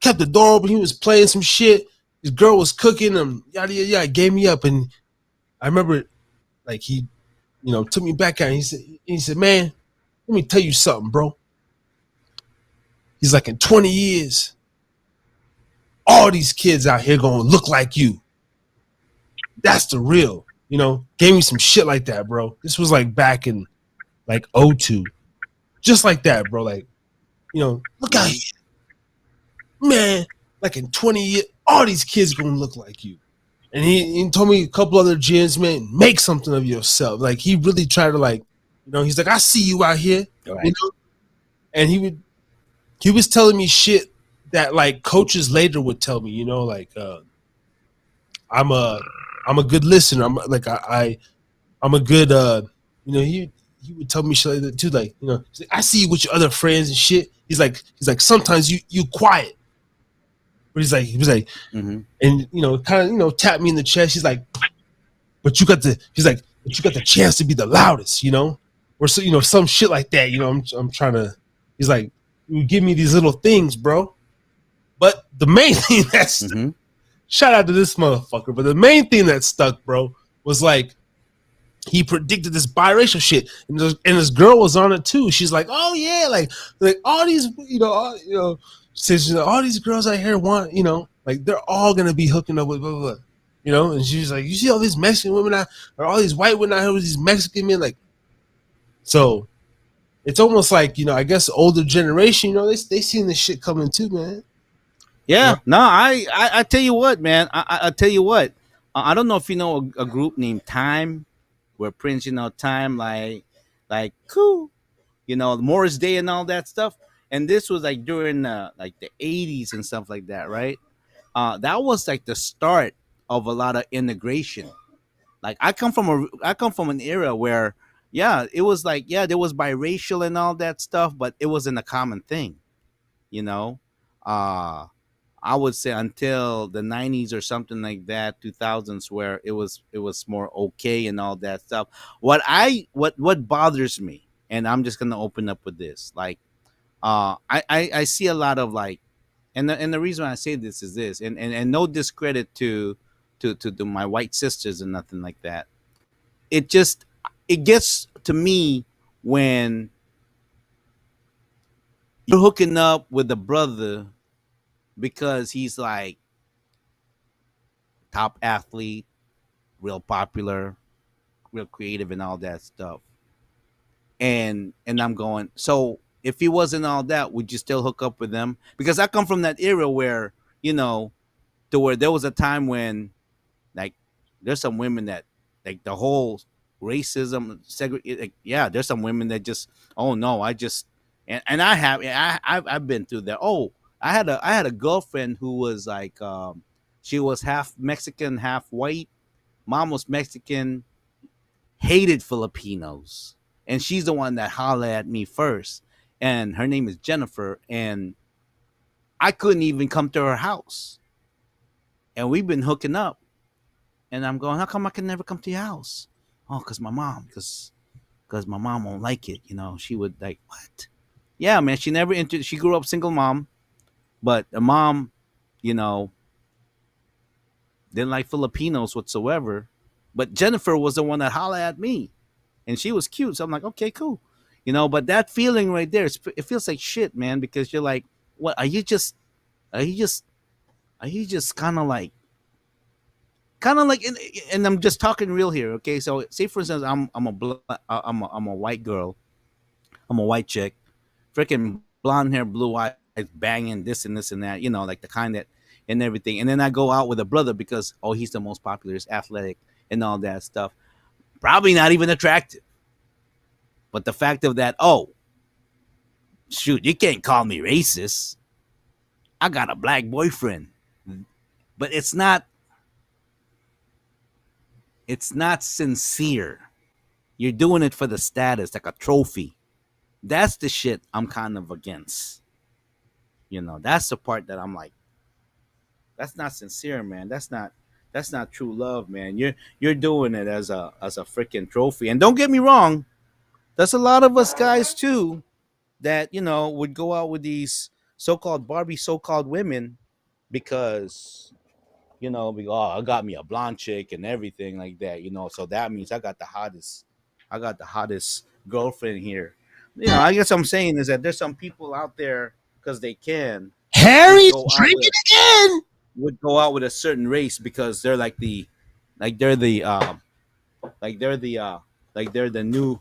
Speaker 1: Kept the door open. He was playing some shit. His girl was cooking and yada yada yada. Gave me up, and I remember, like, he, took me back out. And he said, man, let me tell you something, bro. He's like, in 20 years, all these kids out here gonna look like you. that's the real. You know, gave me some shit like that, bro. This was like back in like '02, just like that, bro. Like, you know, look out here, man. Like in 20 years, all these kids gonna look like you. And he told me a couple other gyms, man, make something of yourself. Like he really tried to like, you know, he's like, I see you out here,
Speaker 5: Right.
Speaker 1: you know. And he was telling me shit that like coaches later would tell me, you know, like I'm a good listener. I'm like I'm a good you know, he would tell me shit like that too, like, you know, he's like, I see you with your other friends and shit. He's like sometimes you quiet. But he was like,
Speaker 5: Mm-hmm.
Speaker 1: and you know, kind of, you know, tap me in the chest. He's like, but you got the chance to be the loudest, you know, or so, you know, some shit like that. You know, I'm trying to. He's like, you give me these little things, bro. But the main thing that's
Speaker 5: Mm-hmm.
Speaker 1: shout out to this motherfucker. But the main thing that stuck, bro, was like he predicted this biracial shit, and this girl was on it too. She's like, oh yeah, like all these, you know, says, you know, all these girls out here want, you know, like they're all gonna be hooking up with blah blah blah. You know, and she's like, you see all these Mexican women out, or all these white women out here with these Mexican men, like, so it's almost like, you know, I guess older generation, you know, they seen this shit coming too, man.
Speaker 5: Yeah. No, I tell you what, man. I tell you what. I don't know if you know a group named Time, where Prince, you know, Time, like cool, you know, Morris Day and all that stuff. And this was like during like the '80s and stuff like that, right? That was like the start of a lot of integration. Like I come from an era where, yeah, it was like, yeah, there was biracial and all that stuff, but it wasn't a common thing, you know. Uh I would say until the '90s or something like that, 2000s, where it was more okay and all that stuff. What bothers me, and I'm just gonna open up with this, like, I see a lot of like, and the reason I say this is this, and no discredit to my white sisters and nothing like that. It just it gets to me when you're hooking up with a brother because he's like top athlete, real popular, real creative, and all that stuff. And I'm going, so if he wasn't all that, would you still hook up with them? Because I come from that era where, you know, to where there was a time when, like, there's some women that, like, the whole racism, like, yeah, there's some women that just, oh no, I just, and I have, I've been through that. Oh, I had a girlfriend who was like, she was half Mexican, half white. Mom was Mexican, hated Filipinos, and she's the one that hollered at me first. And her name is Jennifer, and I couldn't even come to her house. And we've been hooking up, and I'm going, how come I can never come to your house? Oh, because my mom won't like it. You know, she would like, what? Yeah, man. She never entered. She grew up single mom, but the mom, you know, didn't like Filipinos whatsoever. But Jennifer was the one that hollered at me, and she was cute. So I'm like, okay, cool, you know. But that feeling right there, it feels like shit, man, because you're like, what? Are you just, are you just kind of like, and I'm just talking real here, okay? So say for instance, I'm a white girl, I'm a white chick, freaking blonde hair, blue eyes, banging this and this and that, you know, like the kind that and everything. And then I go out with a brother because, oh, he's the most popular, he's athletic and all that stuff. Probably not even attractive. But the fact of that, oh, shoot, you can't call me racist. I got a black boyfriend. But it's not sincere. You're doing it for the status, like a trophy. That's the shit I'm kind of against. You know, that's the part that I'm like, that's not sincere, man. That's not true love, man. You're doing it as a freaking trophy. And don't get me wrong, there's a lot of us guys too that, you know, would go out with these so-called Barbie so-called women because, you know, oh, I got me a blonde chick and everything like that, you know. So that means I got the hottest girlfriend here. You know, I guess I'm saying is that there's some people out there because they can
Speaker 1: Harry's
Speaker 5: go out
Speaker 1: drinking
Speaker 5: with
Speaker 1: again.
Speaker 5: would go out with a certain race because they're like the like they're the like they're the like they're the new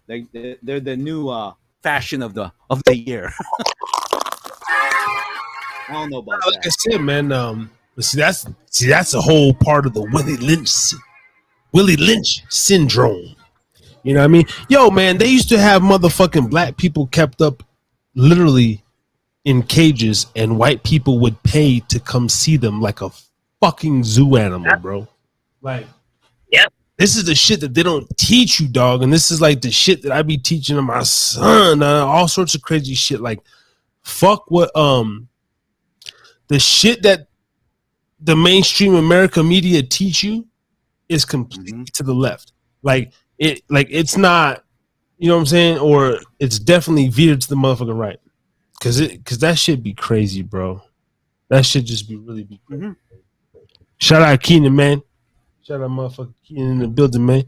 Speaker 5: they're the new fashion of the year. I don't know about
Speaker 1: Like I
Speaker 5: that.
Speaker 1: said, man. But see that's a whole part of the Willie Lynch syndrome. You know what I mean? Yo, man, they used to have motherfucking black people kept up literally in cages, and white people would pay to come see them like a fucking zoo animal, bro. Like,
Speaker 4: Yep.
Speaker 1: this is the shit that they don't teach you, dog. And this is like the shit that I be teaching to my son. All sorts of crazy shit. Like, fuck what the shit that the mainstream America media teach you is completely to the left. Like it's not, you know what I'm saying? Or it's definitely veered to the motherfucking right. Cause that shit be crazy, bro. That shit just be really be crazy. Shout out Keenan, man. Shout out motherfucking Keenan in the building, man.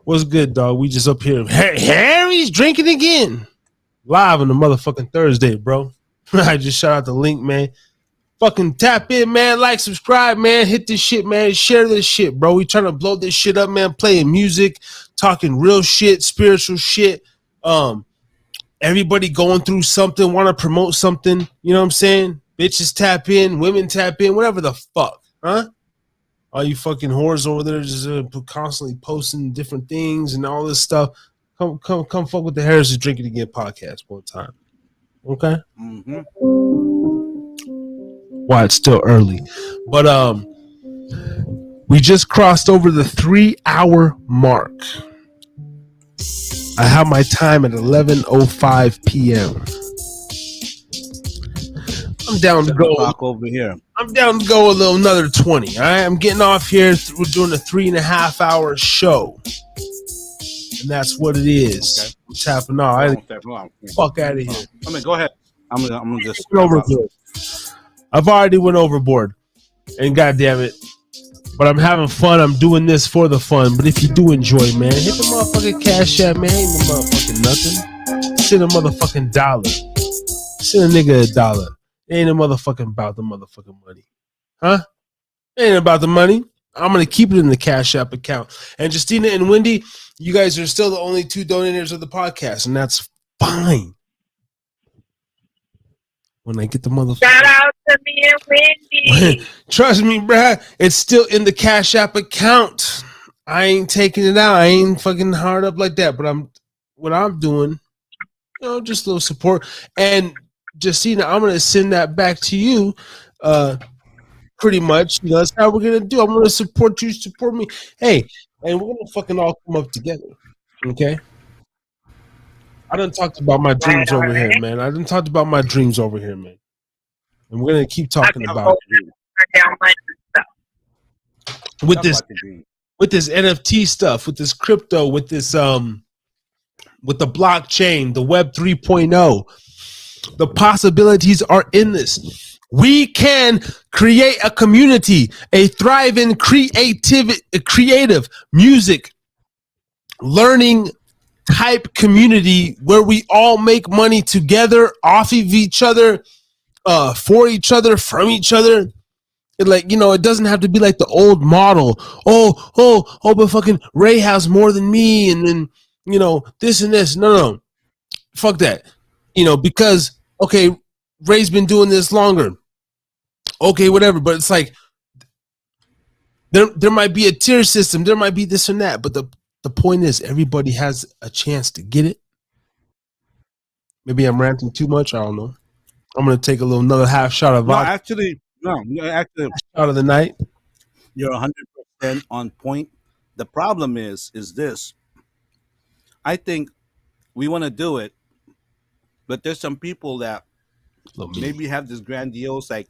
Speaker 1: What's good, dog? We just up here. Harry's drinking again. Live on the motherfucking Thursday, bro. I just shout out the link, man. Fucking tap in, man. Like, subscribe, man. Hit this shit, man. Share this shit, bro. We trying to blow this shit up, man. Playing music, talking real shit, spiritual shit. Everybody going through something, want to promote something. You know what I'm saying? Bitches tap in, women tap in, whatever the fuck, huh? All you fucking whores over there just constantly posting different things and all this stuff. Come fuck with the Harris is Drinking Again podcast one time. Okay? Why it's still early. But we just crossed over the 3-hour mark. I have my time at 11:05 p.m. I'm down to go
Speaker 5: over here.
Speaker 1: I'm down to go a little another 20. All right, I'm getting off here. We're doing a 3.5 hour show, and that's what it is. Okay. What's happening? Fuck out of here.
Speaker 5: I mean, go ahead. I'm gonna just
Speaker 1: overboard. I've already went overboard, and goddamn it. But I'm having fun. I'm doing this for the fun. But if you do enjoy, man, hit the motherfucking Cash App, man. Ain't no motherfucking nothing. Send a motherfucking dollar. Send a nigga $1. It ain't a motherfucking about the motherfucking money. Huh? It ain't about the money. I'm going to keep it in the Cash App account. And Justina and Wendy, you guys are still the only 2 donators of the podcast. And that's fine. When I get the motherfucker.
Speaker 4: Shout out to me and Wendy.
Speaker 1: Trust me, bruh. It's still in the Cash App account. I ain't taking it out. I ain't fucking hard up like that. But what I'm doing, you know, just a little support. And Justina, I'm gonna send that back to you. Pretty much. You know, that's how we're gonna do. I'm gonna support you, support me. Hey, and we're gonna fucking all come up together. Okay? I done talked about my dreams over here, man. And we're gonna keep talking about it. With this NFT stuff, with this crypto, with this with the blockchain, the Web 3.0, the possibilities are endless. We can create a community, a thriving creative music learning type community where we all make money together, off of each other, for each other, from each other. Like, you know, it doesn't have to be like the old model. But fucking Ray has more than me, and then, you know, this and this. No. Fuck that. You know, because, okay, Ray's been doing this longer. Okay, whatever. But it's like, there might be a tier system. There might be this and that. But the point is, everybody has a chance to get it. Maybe I'm ranting too much. I don't know. I'm going to take another half shot of vodka.
Speaker 5: Actually,
Speaker 1: shot of the night.
Speaker 5: You're 100% on point. The problem is this. I think we want to do it, but there's some people that maybe have this grandiose, like,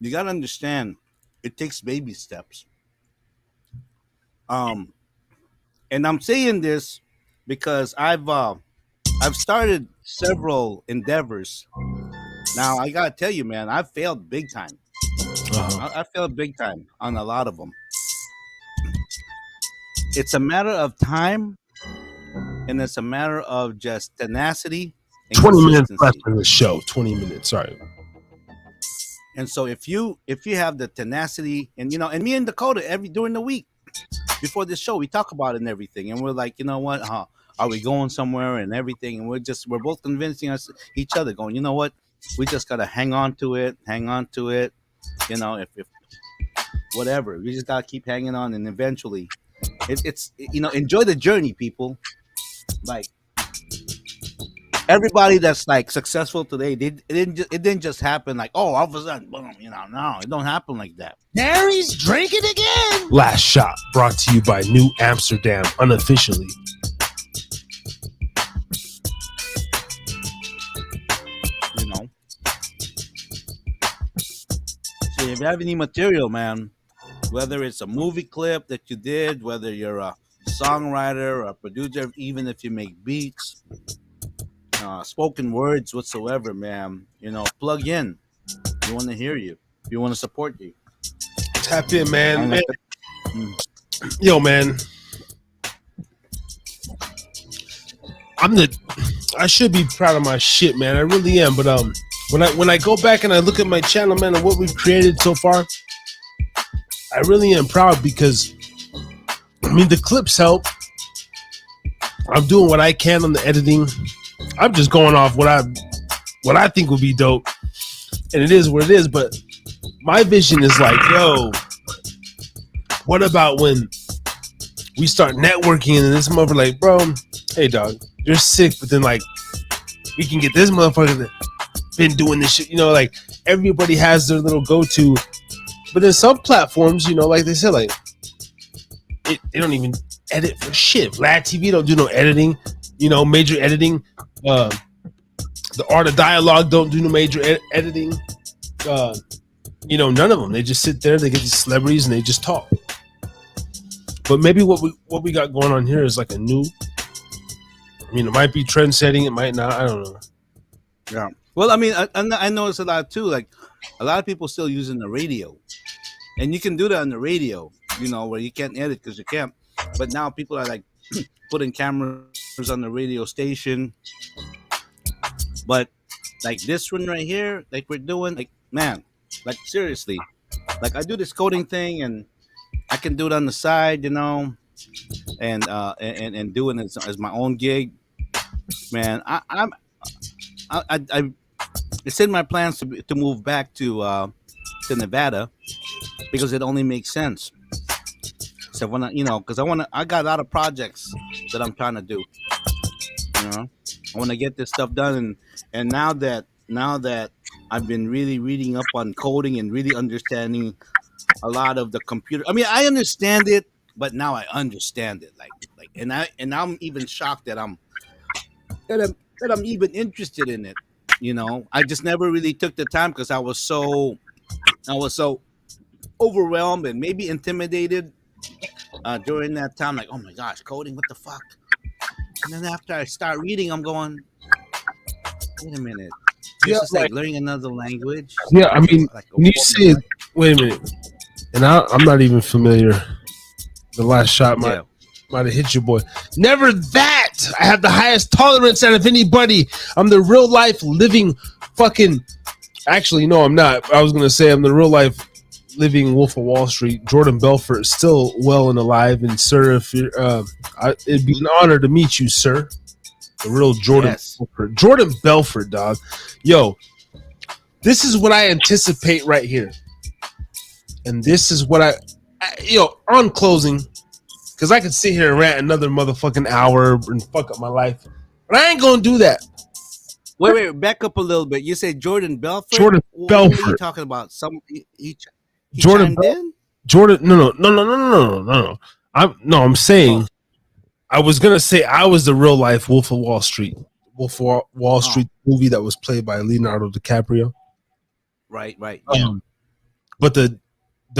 Speaker 5: you got to understand, it takes baby steps. And I'm saying this because I've started several endeavors. Now, I got to tell you, man, I've failed big time. I failed big time on a lot of them. It's a matter of time, and it's a matter of just tenacity. And
Speaker 1: 20 minutes left in the show. 20 minutes, sorry.
Speaker 5: And so if you have the tenacity, and you know, and me and Dakota during the week, before this show, we talk about it and everything, and we're like, you know what? Are we going somewhere and everything? And we're both convincing each other, going, you know what? We just gotta hang on to it. You know, if whatever, we just gotta keep hanging on, and eventually, it's you know, enjoy the journey, people. Like everybody that's like successful today, it didn't just happen like, oh, all of a sudden, boom, you know, no, it don't happen like that.
Speaker 7: Mary's drinking again.
Speaker 1: Last Shot, brought to you by New Amsterdam, unofficially.
Speaker 5: You know. So if you have any material, man, whether it's a movie clip that you did, whether you're a songwriter or a producer, even if you make beats, spoken words whatsoever, man, you know, plug in. We want to hear you. We want to support you.
Speaker 1: Tap in, man. Yo, man. I should be proud of my shit, man. I really am. But when I go back and I look at my channel, man, and what we've created so far, I really am proud because, I mean, the clips help. I'm doing what I can on the editing. I'm just going off what I think would be dope, and it is what it is. But my vision is like, yo, what about when we start networking and this motherfucker like, bro, hey dog, you're sick, but then like we can get this motherfucker that been doing this shit, you know, like everybody has their little go-to. But then some platforms, you know, like they said, like they don't even edit for shit. Vlad TV don't do no editing, you know, major editing. The Art of Dialogue don't do no major editing. You know, none of them. They just sit there, they get these celebrities and they just talk. But maybe what we got going on here is like a new, I mean, it might be trend setting, it might not, I don't know.
Speaker 5: Yeah. Well, I mean, I notice a lot too. Like a lot of people still using the radio, and you can do that on the radio, you know, where you can't edit because you can't. But now people are like putting cameras on the radio station. But like this one right here, like we're doing, like, man, like seriously, like I do this coding thing and I can do it on the side, you know, and do it as my own gig. Man, I it's in my plans to move back to Nevada because it only makes sense. So when I got a lot of projects that I'm trying to do. You know, I want to get this stuff done, and now that I've been really reading up on coding and really understanding a lot of the computer. I mean, I understand it, but now I understand it. And I'm even shocked that I'm even interested in it. You know, I just never really took the time because I was so overwhelmed and maybe intimidated during that time. Like, oh my gosh, coding, what the fuck? And then after I start reading, I'm going, wait a minute. This is like learning another language.
Speaker 1: Yeah, I mean, when you say, wait a minute, and I'm not even familiar. The Last Shot might have hit you, boy. Never that. I have the highest tolerance out of anybody. I'm the real life living fucking. Actually, no, I'm not. I was gonna say I'm the real life living Wolf of Wall Street. Jordan Belfort is still well and alive. And sir, if you're, it'd be an honor to meet you, sir. The real Jordan Belfort. Jordan Belfort, dog. Yo, this is what I anticipate right here. And this is what on closing, because I could sit here and rant another motherfucking hour and fuck up my life. But I ain't gonna do that.
Speaker 5: Wait, back up a little bit. You say Jordan Belfort?
Speaker 1: Jordan Belfort.
Speaker 5: What are you talking about?
Speaker 1: Jordan No. I'm saying I was gonna say I was the real life Wolf of Wall Street. Wolf of Wall Street movie that was played by Leonardo DiCaprio.
Speaker 5: Right. Yeah.
Speaker 1: But the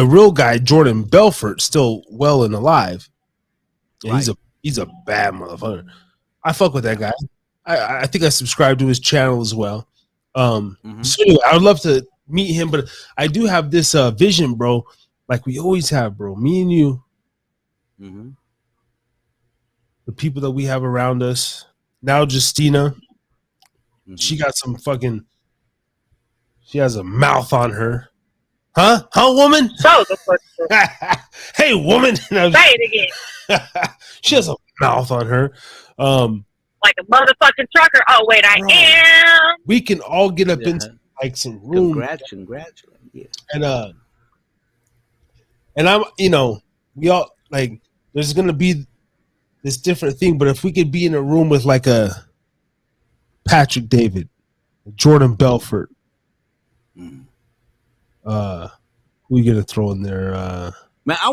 Speaker 1: real guy, Jordan Belfort, still well and alive. And he's a bad motherfucker. I fuck with that guy. I think I subscribe to his channel as well. So anyway, I would love to meet him, but I do have this vision, bro, like we always have, bro. Me and you, the people that we have around us. Now Justina, she got some fucking, she has a mouth on her. Huh, woman?
Speaker 4: So the footstool.
Speaker 1: Hey, woman.
Speaker 4: Say it again.
Speaker 1: She has a mouth on her.
Speaker 4: Like a motherfucking trucker. Oh wait, I
Speaker 1: Bro.
Speaker 4: am.
Speaker 1: We can all get up
Speaker 5: Yeah.
Speaker 1: into like some room,
Speaker 5: Congratulations. Yeah.
Speaker 1: and I'm, we all like. There's gonna be this different thing, but if we could be in a room with like a Patrick David, Jordan Belfort,
Speaker 5: Mm.
Speaker 1: who you gonna throw in there?
Speaker 5: Man, I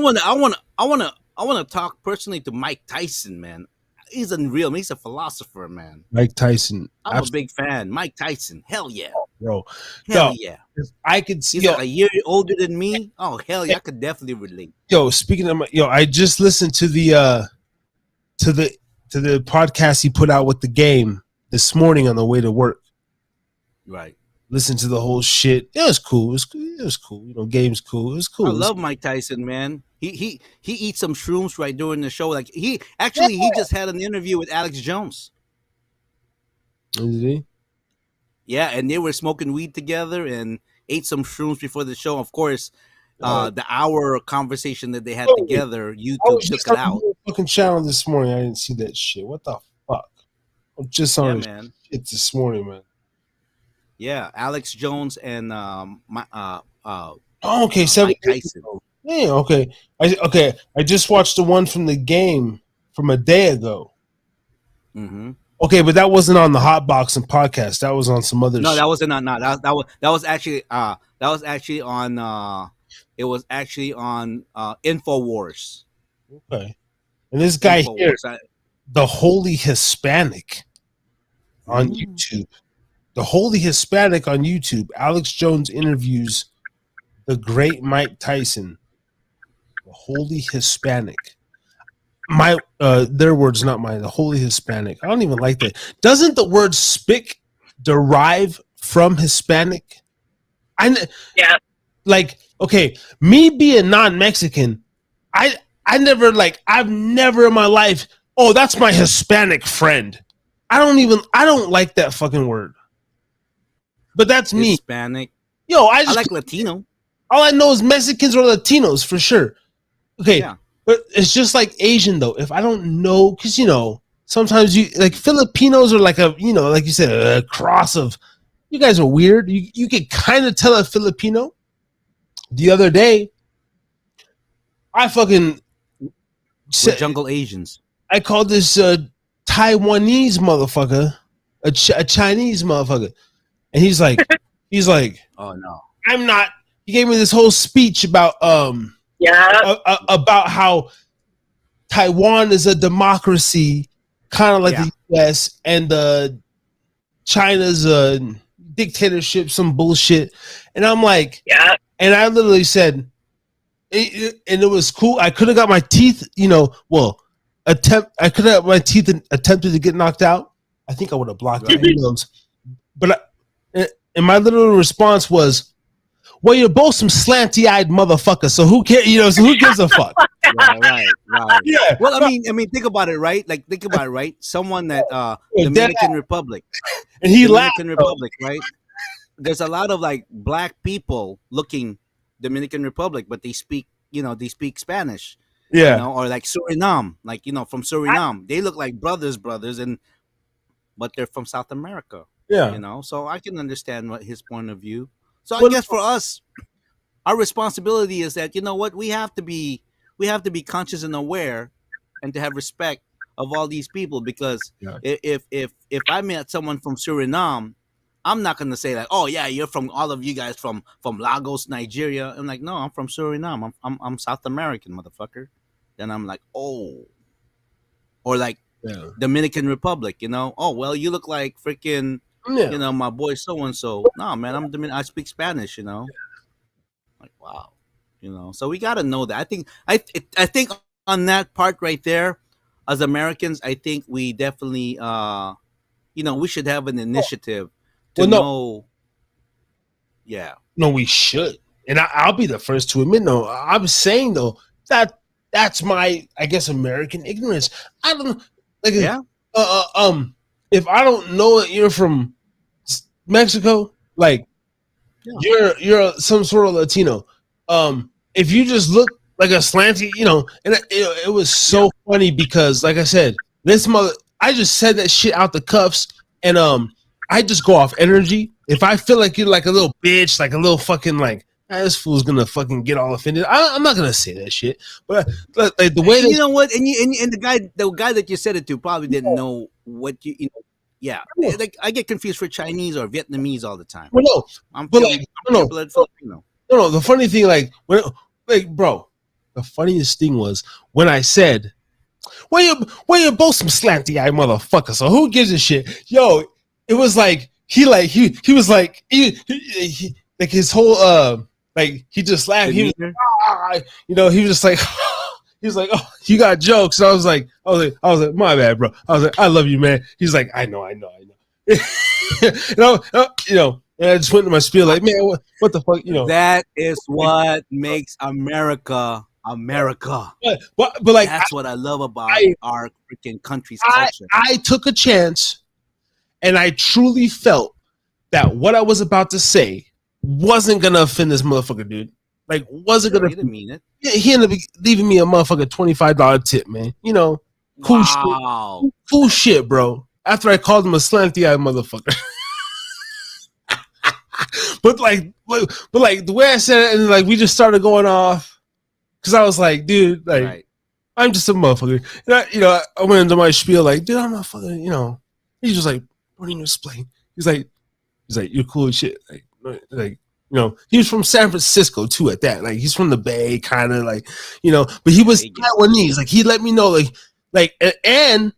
Speaker 5: wanna talk personally to Mike Tyson, man. He's unreal. He's a philosopher, man.
Speaker 1: Mike Tyson.
Speaker 5: I'm a big fan. Mike Tyson. Hell yeah.
Speaker 1: Bro.
Speaker 5: Hell
Speaker 1: Yo,
Speaker 5: yeah.
Speaker 1: I could see.
Speaker 5: He's like a year older than me. Oh hell yeah, I could definitely relate.
Speaker 1: Yo, speaking of I just listened to the podcast he put out with the game this morning on the way to work.
Speaker 5: Right.
Speaker 1: Listen to the whole shit. It was cool. It was cool. Game's cool. It was cool.
Speaker 5: I love Mike Tyson, man. He eats some shrooms right during the show. Like he just had an interview with Alex Jones.
Speaker 1: Is he?
Speaker 5: Yeah, and they were smoking weed together and ate some shrooms before the show. Of course, the hour conversation that they had together, YouTube took it out.
Speaker 1: Fucking channel this morning. I didn't see that shit. What the fuck? I'm just on
Speaker 5: man.
Speaker 1: Shit this morning, man.
Speaker 5: Yeah, Alex Jones and
Speaker 1: okay, 7
Speaker 5: Mike Tyson.
Speaker 1: Yeah, okay. I just watched the one from the game from a day ago.
Speaker 5: Mm-hmm.
Speaker 1: Okay, but that wasn't on the Hot Boxing podcast. That was on some other.
Speaker 5: No,
Speaker 1: shit.
Speaker 5: that wasn't on. No, that was actually on. It was actually on Infowars.
Speaker 1: Okay, and this guy here,
Speaker 5: Infowars.
Speaker 1: the Holy Hispanic, on YouTube. The Holy Hispanic on YouTube. Alex Jones interviews the great Mike Tyson. The Holy Hispanic. Their words, not mine. The Holy Hispanic. I don't even like that. Doesn't the word "spick" derive from Hispanic?
Speaker 4: Yeah.
Speaker 1: Like, okay, me being non-Mexican, I've never in my life. Oh, that's my Hispanic friend. I don't like that fucking word. But that's me.
Speaker 5: Hispanic.
Speaker 1: Yo,
Speaker 5: I like Latino.
Speaker 1: All I know is Mexicans or Latinos for sure. Okay, yeah. But it's just like Asian though. If I don't know, because sometimes you like Filipinos are like like you said, a cross of. You guys are weird. You can kind of tell a Filipino. The other day, I fucking
Speaker 5: We're jungle Asians.
Speaker 1: I called this Taiwanese motherfucker a Chinese motherfucker, and he's like,
Speaker 5: oh no,
Speaker 1: I'm not. He gave me this whole speech about about how Taiwan is a democracy, kind of like the U.S. and China's a dictatorship, some bullshit. And I'm like, and I literally said, and it was cool. I could have got my teeth, I could have my teeth attempted to get knocked out. I think I would have blocked it. But and my little response was, well, you're both some slanty-eyed motherfuckers, so who cares? So who gives a fuck?
Speaker 5: Right.
Speaker 1: Yeah.
Speaker 5: Well, I mean, think about it, right? Like, think about it, right? Someone that Dominican Republic,
Speaker 1: and he
Speaker 5: Dominican
Speaker 1: laughed,
Speaker 5: Republic, right? There's a lot of like black people looking Dominican Republic, but they speak Spanish.
Speaker 1: Yeah.
Speaker 5: Or like Suriname, from Suriname, they look like brothers, but they're from South America.
Speaker 1: Yeah.
Speaker 5: So I can understand his point of view. So I guess for us, our responsibility is that we have to be conscious and aware, and to have respect of all these people. Because if I met someone from Suriname, I'm not gonna say like, oh yeah, you're from all of you guys from Lagos, Nigeria. I'm like, no, I'm from Suriname. I'm South American, motherfucker. Then I'm like, oh, or like Dominican Republic. Oh well, you look like freaking. My boy so and so. No, man, I speak Spanish. Like wow, So we got to know that. I think on that part right there, as Americans, I think we definitely, we should have an initiative to know. Yeah.
Speaker 1: No, we should, and I'll be the first to admit. No, I'm saying though that's my, I guess, American ignorance. I don't like.
Speaker 5: Yeah.
Speaker 1: If I don't know that you're from Mexico, like, you're some sort of Latino. If you just look like a slanty, and it was so funny because, like I said, I just said that shit out the cuffs, and I just go off energy. If I feel like you're like a little bitch, like a little fucking like, this fool's gonna fucking get all offended, I'm not gonna say that shit. But like the way
Speaker 5: you know what, and the guy that you said it to probably didn't know what you know. Yeah, like I get confused for Chinese or Vietnamese all the time.
Speaker 1: well, no,
Speaker 5: I'm
Speaker 1: but
Speaker 5: pure,
Speaker 1: like,
Speaker 5: I'm pure blood Filipino.
Speaker 1: no. The funny thing, bro, the funniest thing was when I said, "Well, you're both some slanty eye motherfuckers." So who gives a shit, yo? It was like he was like like his whole like he just laughed. He was, he was just like. He was like, "Oh, you got jokes." So I was like, "My bad, bro." I was like, "I love you, man." He's like, "I know." And I just went to my spiel like, "Man, what the fuck?"
Speaker 5: That is what makes America America.
Speaker 1: But like,
Speaker 5: that's what I love about our freaking country's
Speaker 1: culture. I took a chance, and I truly felt that what I was about to say wasn't gonna offend this motherfucker, dude. Like, wasn't gonna.
Speaker 5: He didn't mean it.
Speaker 1: Yeah, he ended up leaving me a motherfucker $25 tip, man. Cool shit. Cool shit, bro. After I called him a slanty eye motherfucker. but the way I said it, and like we just started going off, because I was like, dude, like, right. I'm just a motherfucker. And I went into my spiel like, dude, I'm not fucking, He's just like, what do you explain? He's like, you're cool as shit. Like. He was from San Francisco too. At that, like, he's from the Bay, kind of like, but he was Taiwanese. Like, he let me know, and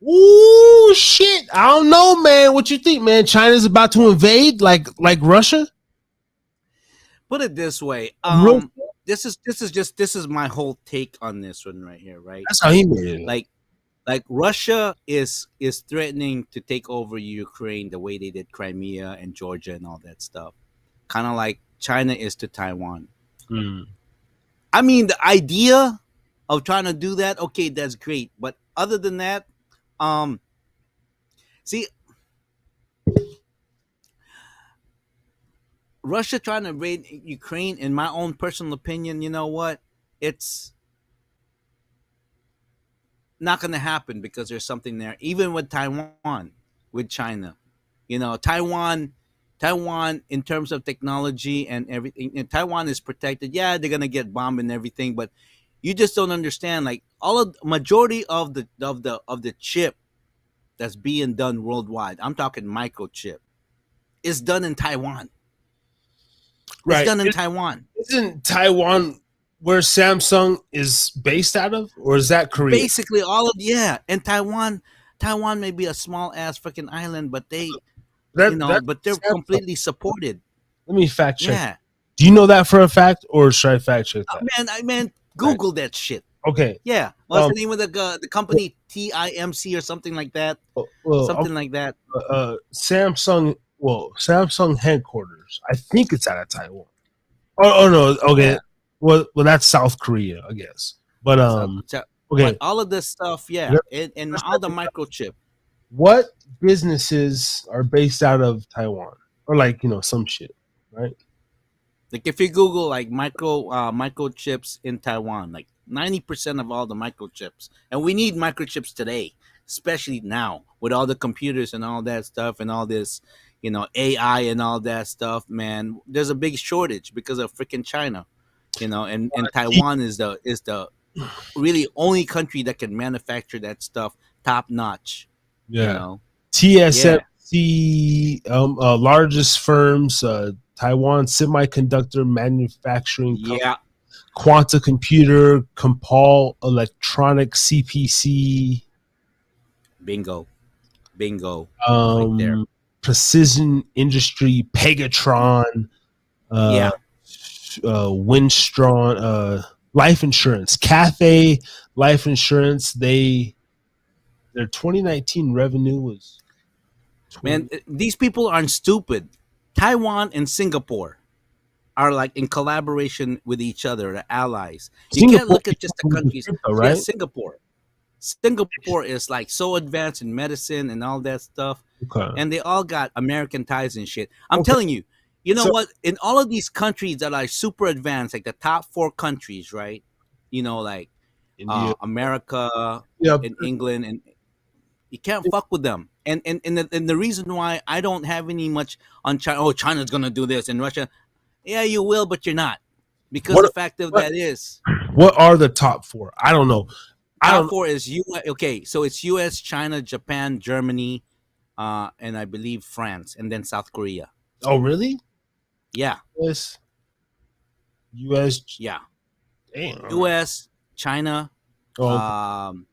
Speaker 1: ooh, shit. I don't know, man. What you think, man? China's about to invade, like Russia.
Speaker 5: Put it this way, this is my whole take on this one right here, right?
Speaker 1: That's how he made it.
Speaker 5: Like Russia is threatening to take over Ukraine the way they did Crimea and Georgia and all that stuff. Kind of like China is to Taiwan. I mean, the idea of trying to do that, okay, that's great. But other than that, see, Russia trying to invade Ukraine, in my own personal opinion, you know what? It's not going to happen because there's something there. Even with Taiwan, with China, Taiwan in terms of technology and everything, and Taiwan is protected. Yeah, they're going to get bombed and everything, but you just don't understand. Like, majority of the chip that's being done worldwide, I'm talking microchip, is done in Taiwan.
Speaker 1: Right.
Speaker 5: It's done in Taiwan.
Speaker 1: Isn't Taiwan where Samsung is based out of, or is that Korea?
Speaker 5: Basically, and Taiwan may be a small ass freaking island, but they're Samsung. Completely supported.
Speaker 1: Let me fact check. Yeah. Do you know that for a fact, or should I fact check that?
Speaker 5: Man, Google that shit.
Speaker 1: Okay.
Speaker 5: Yeah. What's the name of the company? TIMC or something like that. Like that.
Speaker 1: Samsung headquarters, I think it's out of Taiwan. Oh no. Okay. Yeah. Well, that's South Korea, I guess. But okay.
Speaker 5: But all of this stuff, and all the microchip.
Speaker 1: What businesses are based out of Taiwan, or some shit, right?
Speaker 5: Like, if you Google like microchips in Taiwan, like 90% of all the microchips, and we need microchips today, especially now with all the computers and all that stuff and all this, AI and all that stuff. Man, there's a big shortage because of freaking China. And Taiwan is the really only country that can manufacture that stuff top notch.
Speaker 1: Yeah. TSMC, largest firms, Taiwan Semiconductor Manufacturing Company, Quanta Computer, Compal Electronic, CPC.
Speaker 5: Bingo.
Speaker 1: Right there. Precision Industry, Pegatron. Windstron, life insurance, Cathay Life Insurance. Their 2019 revenue was.
Speaker 5: Man, these people aren't stupid. Taiwan and Singapore are like in collaboration with each other, the allies. You can't look at just the countries. Right? Yeah, Singapore is like so advanced in medicine and all that stuff, and they all got American ties and shit. I'm telling you, You know
Speaker 1: So
Speaker 5: what? In all of these countries that are super advanced, like the top 4 countries, right? Like
Speaker 1: India,
Speaker 5: America
Speaker 1: yeah,
Speaker 5: and England, and you can't fuck with them. And the reason why I don't have any much on China. Oh, China's gonna do this, and Russia. Yeah, you will, but you're not, because the
Speaker 1: what
Speaker 5: fact of
Speaker 1: what
Speaker 5: that is,
Speaker 1: what are the top four? I don't know. I
Speaker 5: top
Speaker 1: don't.
Speaker 5: four is U. Okay, so it's U.S., China, Japan, Germany, and I believe France, and then South Korea.
Speaker 1: Oh, really?
Speaker 5: Yeah,
Speaker 1: U.S. U.S.
Speaker 5: yeah.
Speaker 1: Damn.
Speaker 5: U.S., China,
Speaker 1: Oh, okay.
Speaker 5: um,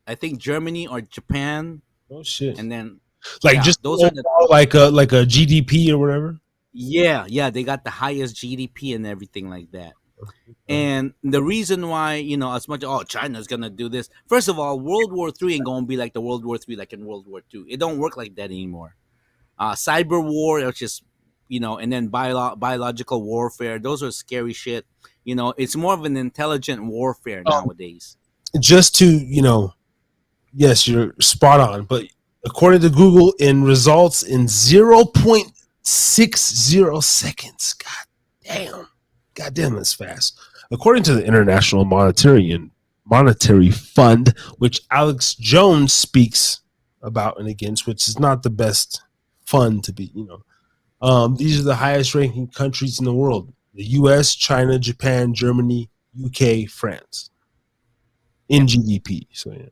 Speaker 5: I think Germany or Japan,
Speaker 1: Oh shit.
Speaker 5: and then
Speaker 1: Like
Speaker 5: yeah,
Speaker 1: just
Speaker 5: those are the
Speaker 1: overall, like a GDP or whatever.
Speaker 5: yeah, they got the highest GDP and everything like that. And the reason why, as much, oh, China's gonna do this. First of all, World War III ain't gonna be like the World War III, like in World War II. It don't work like that anymore. Cyber war, which is, and then biological warfare. Those are scary shit. It's more of an intelligent warfare nowadays.
Speaker 1: Just to yes, you're spot on. But according to Google, in results in 0.60 seconds. God damn, that's fast. According to the International Monetary Fund, which Alex Jones speaks about and against, which is not the best fund to be, these are the highest ranking countries in the world: the U.S., China, Japan, Germany, UK, France in
Speaker 5: Yep.
Speaker 1: GDP. So yeah,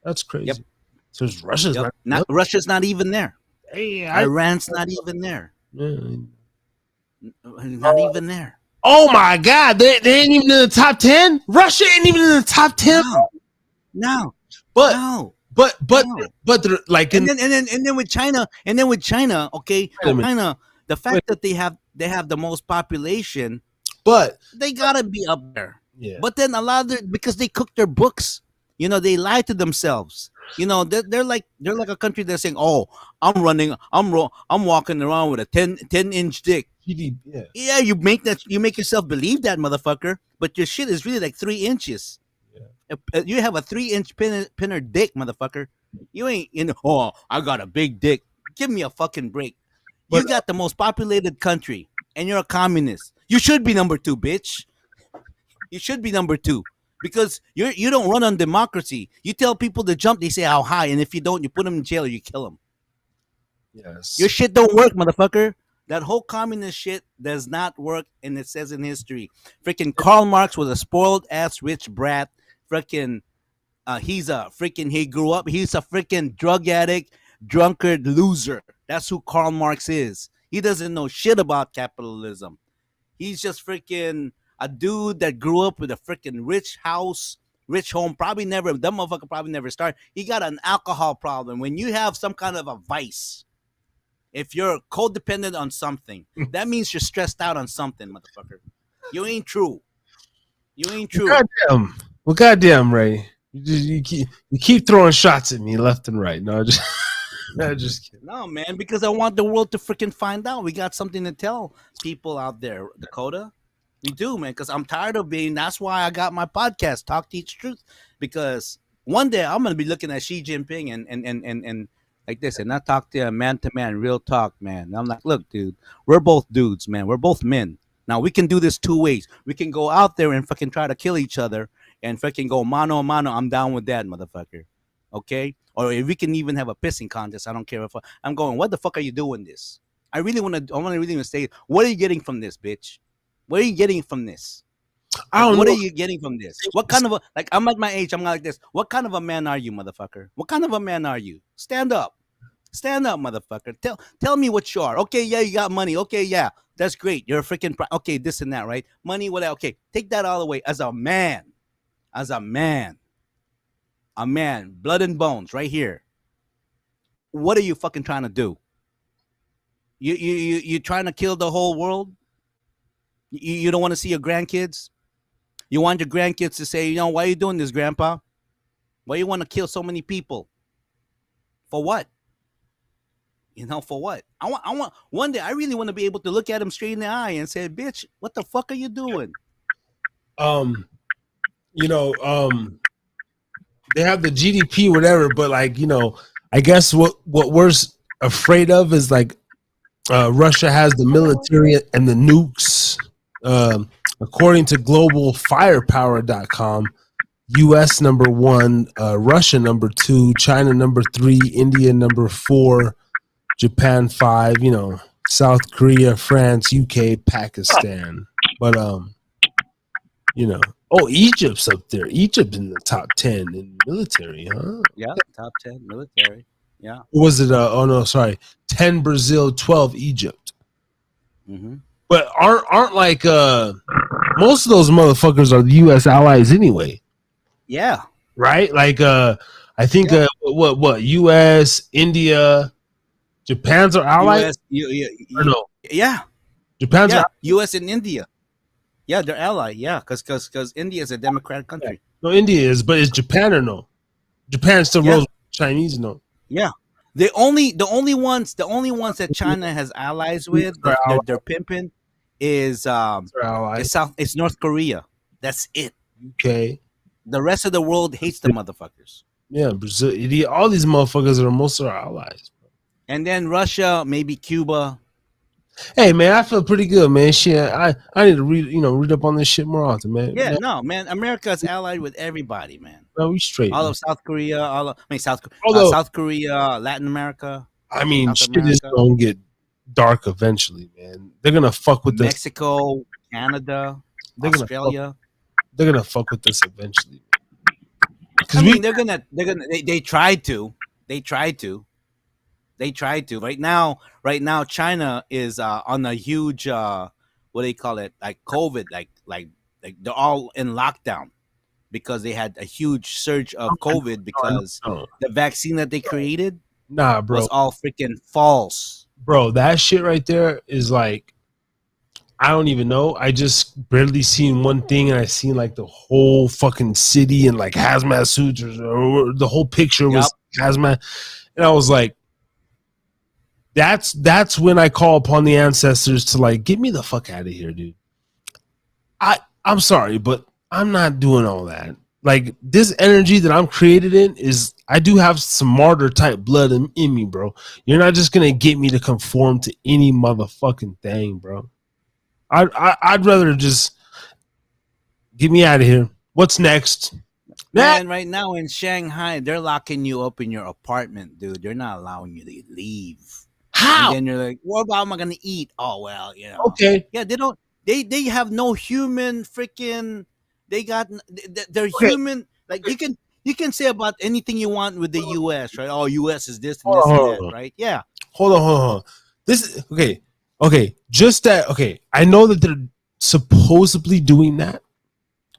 Speaker 1: that's
Speaker 5: Yep.
Speaker 1: crazy. So Russia's
Speaker 5: Yep.
Speaker 1: not.
Speaker 5: Not Russia's not even there.
Speaker 1: Hey,
Speaker 5: Iran's not even there.
Speaker 1: yeah.
Speaker 5: Not even there.
Speaker 1: Oh my God, they ain't even in the top 10. Russia ain't even in the top 10.
Speaker 5: No. No.
Speaker 1: But
Speaker 5: No.
Speaker 1: but
Speaker 5: No.
Speaker 1: they're like in.
Speaker 5: And then with China, okay,
Speaker 1: Wait a minute.
Speaker 5: China, the
Speaker 1: Wait.
Speaker 5: fact that they have the most population,
Speaker 1: But
Speaker 5: they gotta be up there.
Speaker 1: yeah,
Speaker 5: But then a lot of because they cook their books, they lie to themselves. They're like a country that's saying, "Oh, I'm walking around with a 10-inch dick."
Speaker 1: GDP, yeah.
Speaker 5: Yeah, you make yourself believe that, motherfucker. But your shit is really like 3 inches. You have a 3-inch pinner dick, motherfucker. You ain't oh, I got a big dick. Give me a fucking break. You
Speaker 1: But-
Speaker 5: got the most populated country, and you're a communist. You should be number 2, bitch. You should be number 2 because you don't run on democracy. You tell people to jump, they say how high, and if you don't, you put them in jail or you kill them.
Speaker 1: Yes.
Speaker 5: Your shit don't work, motherfucker. That whole communist shit does not work, and it says in history. Freaking Karl Marx was a spoiled ass rich brat. Freaking, he grew up. He's a freaking drug addict, drunkard, loser. That's who Karl Marx is. He doesn't know shit about capitalism. He's just freaking a dude that grew up with a freaking rich house, rich home. That motherfucker probably never started. He got an alcohol problem. When you have some kind of a vice, if you're codependent on something, that means you're stressed out on something, motherfucker. You ain't true. You ain't true.
Speaker 1: Goddamn, Ray. You keep throwing shots at me left and right. No, I just kidding.
Speaker 5: No, man, because I want the world to freaking find out. We got something to tell people out there, Dakota. We do, man, because I'm tired of being. That's why I got my podcast, Talk Teach Truth, because one day I'm gonna be looking at Xi Jinping and like this, and I talk to man, real talk, man. And I'm like, look, dude, we're both dudes, man. We're both men. Now we can do this 2 ways. We can go out there and fucking try to kill each other and fucking go mano a mano. I'm down with that, motherfucker. Okay? Or if we can even have a pissing contest, I don't care if I'm going, what the fuck are you doing this? I really want to say, what are you getting from this, bitch? What are you getting from this?
Speaker 1: I don't
Speaker 5: What
Speaker 1: know.
Speaker 5: are you getting from this? What kind of I'm at my age, I'm like this. What kind of a man are you, motherfucker? What kind of a man are you? Stand up. Stand up, motherfucker. Tell me what you are. Okay, yeah, you got money. Okay, yeah, that's great. You're a freaking okay, this and that, right? Money, whatever. Okay, take that all away. As a man, blood and bones, right here. What are you fucking trying to do? You trying to kill the whole world? You don't want to see your grandkids? You want your grandkids to say, why are you doing this, Grandpa? Why you want to kill so many people? For what? For what? I want one day I really want to be able to look at him straight in the eye and say, bitch, what the fuck are you doing?
Speaker 1: They have the GDP, whatever, but I guess what we're afraid of is Russia has the military and the nukes. According to globalfirepower.com, U.S. number 1, Russia number 2, China number 3, India number 4, Japan 5, South Korea, France, UK, Pakistan. But Egypt's up there. Egypt's in the top 10 in military, huh?
Speaker 5: Yeah, top 10 military. Yeah.
Speaker 1: Or was it 10 Brazil, 12 Egypt.
Speaker 5: Mm-hmm.
Speaker 1: But aren't like most of those motherfuckers are the US allies anyway.
Speaker 5: Yeah.
Speaker 1: Right? Like I think what US, India, Japan's are allies? Or no?
Speaker 5: Yeah.
Speaker 1: Japan's are
Speaker 5: US and India. Yeah, they're allied. Yeah, because India is a democratic country.
Speaker 1: No, India is, but is Japan or no? Japan still rolls with Chinese, no.
Speaker 5: Yeah. The only ones that China has allies with, they're pimping, is it's North Korea. That's it.
Speaker 1: Okay.
Speaker 5: The rest of the world hates the motherfuckers.
Speaker 1: Yeah, Brazil, all these motherfuckers are most of our allies.
Speaker 5: And then Russia, maybe Cuba.
Speaker 1: Hey man, I feel pretty good, man. Shit, I need to read up on this shit more often, man.
Speaker 5: Yeah, no, man. America is allied with everybody, man.
Speaker 1: No, we straight.
Speaker 5: All of South Korea, South Korea, Latin America.
Speaker 1: I mean, shit is gonna get dark eventually, man. They're gonna fuck with
Speaker 5: Mexico, Canada, Australia.
Speaker 1: They're gonna fuck with this eventually.
Speaker 5: I mean, they tried to. Right now, China is on a huge what do they call it? Like COVID, like they're all in lockdown because they had a huge surge of COVID because the vaccine that they created was all freaking false.
Speaker 1: Bro, that shit right there is like, I don't even know. I just barely seen one thing, and I seen like the whole fucking city in like hazmat suits, or the whole picture was hazmat, and I was like, that's when I call upon the ancestors to like, get me the fuck out of here, dude. I'm sorry, but I'm not doing all that. Like, this energy that I'm created in is, I do have some martyr type blood in me, bro. You're not just gonna get me to conform to any motherfucking thing, bro. I'd rather just get me out of here. What's next?
Speaker 5: Man, right now in Shanghai, they're locking you up in your apartment, dude. They're not allowing you to leave.
Speaker 1: How?
Speaker 5: And then you're like, what am I gonna eat? Oh well,
Speaker 1: Okay.
Speaker 5: Yeah, they don't. They have no human freaking. They're human. Like you can say about anything you want with the U.S. right? Oh, U.S. is this and this and that, right? Yeah.
Speaker 1: Hold on. This is okay. Just that. Okay, I know that they're supposedly doing that.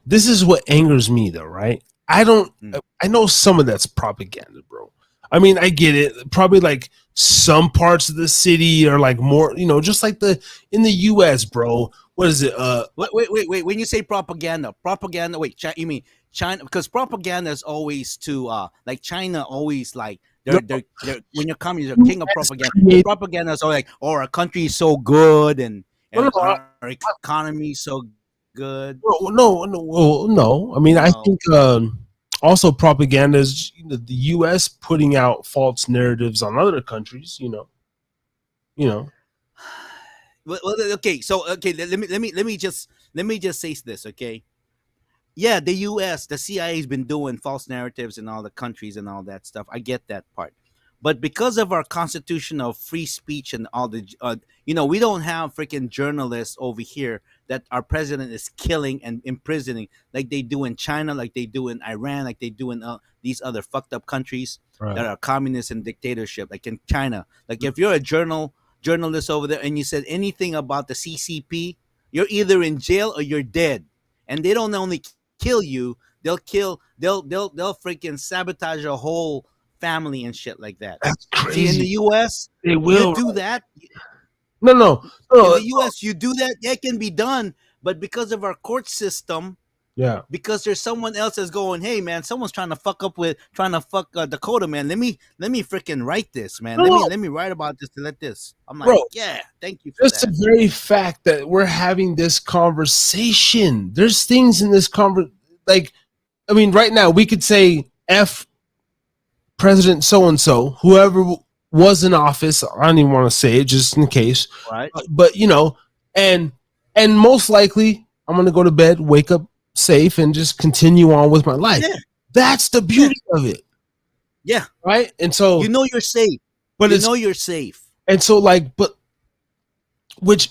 Speaker 1: This is what angers me, though, right? I know some of that's propaganda, bro. I mean, I get it. Probably like some parts of the city are like more, just like in the U.S., bro. What is it?
Speaker 5: Wait. When you say propaganda, wait, you mean China? Because propaganda is always to like China always like they're when you're coming, you're king of propaganda. Propaganda is always like, oh, our country is so good and our economy is so good.
Speaker 1: No. I mean, I think also propaganda is the U.S. putting out false narratives on other countries.
Speaker 5: Well, okay. So let me just say this, okay? Yeah, the U.S., the CIA has been doing false narratives in all the countries and all that stuff. I get that part, but because of our constitution of free speech and all the, we don't have freaking journalists over here that our president is killing and imprisoning like they do in China, like they do in Iran, like they do in these other fucked up countries that are communist and dictatorship, like in China. Like if you're a journalist over there and you said anything about the CCP, you're either in jail or you're dead. And they don't only kill you, they'll freaking sabotage your whole family and shit like that.
Speaker 1: That's crazy.
Speaker 5: See, in the US,
Speaker 1: they will
Speaker 5: you do that.
Speaker 1: No.
Speaker 5: In the US, you do that, it can be done, but because of our court system, because there's someone else that's going, hey man, someone's trying to fuck Dakota, man. Let me freaking write this, man. Let me write about this to let this. I'm like, yeah, thank you for
Speaker 1: just
Speaker 5: that.
Speaker 1: the very fact that we're having this conversation. There's things in this like, I mean, right now we could say F President so and so, whoever was in office, I don't even want to say it just in case,
Speaker 5: Right.
Speaker 1: but and and most likely I'm gonna go to bed, wake up safe, and just continue on with my life.
Speaker 5: Yeah.
Speaker 1: That's the
Speaker 5: Yeah.
Speaker 1: beauty of it,
Speaker 5: Yeah.
Speaker 1: right? And so,
Speaker 5: You know you're safe.
Speaker 1: but
Speaker 5: You
Speaker 1: it's
Speaker 5: know you're safe.
Speaker 1: and so like, but which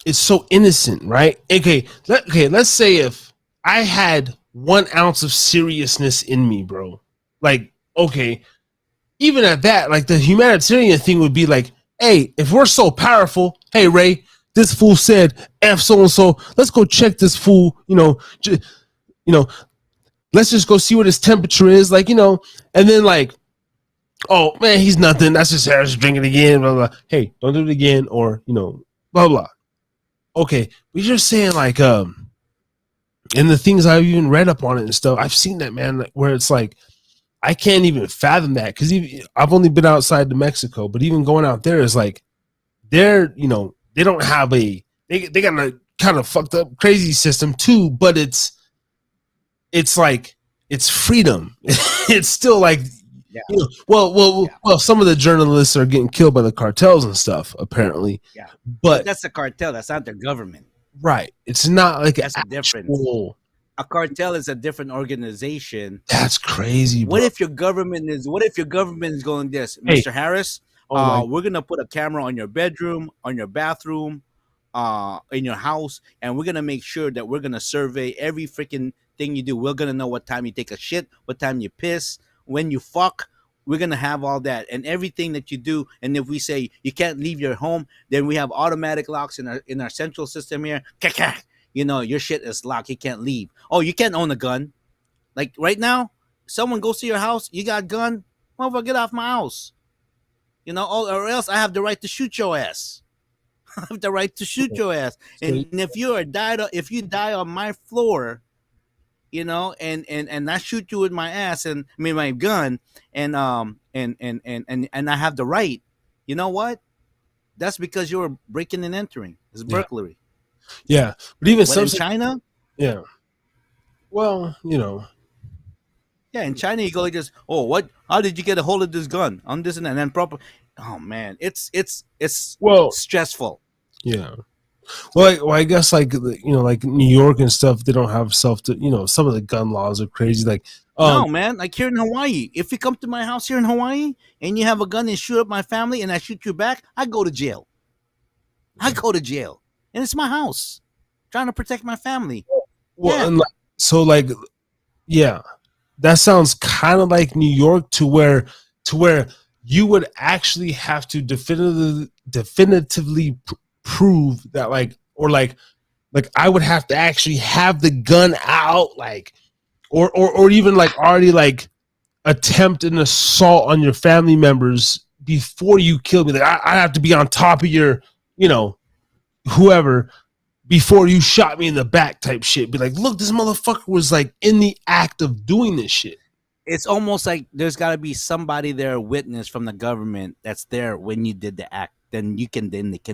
Speaker 1: is so innocent, right? Okay, let's say if I had 1 ounce of seriousness in me, bro, like, okay, even at that, like the humanitarian thing would be like, hey, if we're so powerful, hey Ray, this fool said F so and so, let's go check this fool, you know, let's just go see what his temperature is, like, and then like, oh man, he's nothing. That's just Harris drinking again, blah blah. Hey, don't do it again, or blah blah. Okay, but you're saying like and the things I've even read up on it and stuff, I've seen that, man, like, where it's like I can't even fathom that because I've only been outside to Mexico, but even going out there is like they don't have they got a kind of fucked up crazy system too, but it's like it's freedom. It's still like
Speaker 5: Yeah.
Speaker 1: well, some of the journalists are getting killed by the cartels and stuff apparently.
Speaker 5: Yeah.
Speaker 1: But
Speaker 5: That's the cartel. That's not their government.
Speaker 1: right, it's not like
Speaker 5: That's a difference.
Speaker 1: actual.
Speaker 5: A cartel is a different organization.
Speaker 1: That's crazy, bro.
Speaker 5: What if your government is going this,
Speaker 1: Hey.
Speaker 5: Mr. Harris? We're gonna put a camera on your bedroom, on your bathroom, in your house, and we're gonna make sure that we're gonna survey every freaking thing you do. We're gonna know what time you take a shit, what time you piss, when you fuck. We're gonna have all that and everything that you do. And if we say you can't leave your home, then we have automatic locks in our central system here. Your shit is locked. You can't leave. Oh, you can't own a gun. Like right now, someone goes to your house, you got a gun, motherfucker, get off my house. Or else I have the right to shoot your ass. I have the right to shoot your ass. And if you die on my floor, and I shoot you with my ass and I mean my gun, and and I have the right. You know what? That's because you were breaking and entering. It's burglary.
Speaker 1: Yeah, but even
Speaker 5: But in China,
Speaker 1: yeah. Well,
Speaker 5: yeah, in China you go like this. Oh, what? How did you get a hold of this gun? On this and that, and then proper. Oh man, it's
Speaker 1: well,
Speaker 5: stressful.
Speaker 1: yeah. Well, I guess like like New York and stuff, they don't have some of the gun laws are crazy. Like,
Speaker 5: No, man. Like here in Hawaii, if you come to my house here in Hawaii and you have a gun and shoot up my family and I shoot you back, I go to jail. I go to jail, and it's my house, trying to protect my family.
Speaker 1: well,
Speaker 5: Yeah.
Speaker 1: and so like, yeah, that sounds kind of like New York to where you would actually have to definitively prove that like I would have to actually have the gun out, like or even like already like attempt an assault on your family members before you kill me. Like I have to be on top of your whoever before you shot me in the back type shit. Be like, look, this motherfucker was like in the act of doing this shit.
Speaker 5: It's almost like there's got to be somebody there, a witness from the government that's there when you did the act. Then they can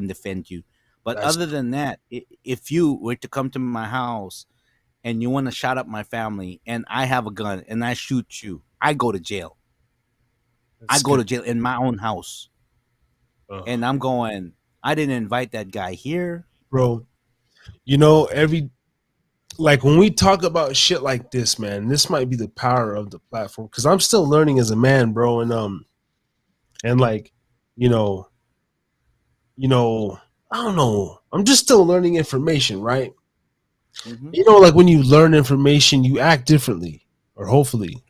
Speaker 5: defend you. But
Speaker 1: That's-
Speaker 5: other than that, if you were to come to my house and you want to shot up my family and I have a gun and I shoot you, I go to jail. I go to jail in my own house. And I'm going, I didn't invite that guy here.
Speaker 1: Bro, like when we talk about shit like this, man, this might be the power of the platform because I'm still learning as a man, bro, and like, I don't know, I'm just still learning information, right?
Speaker 5: Mhm.
Speaker 1: Like when you learn information, you act differently, or hopefully.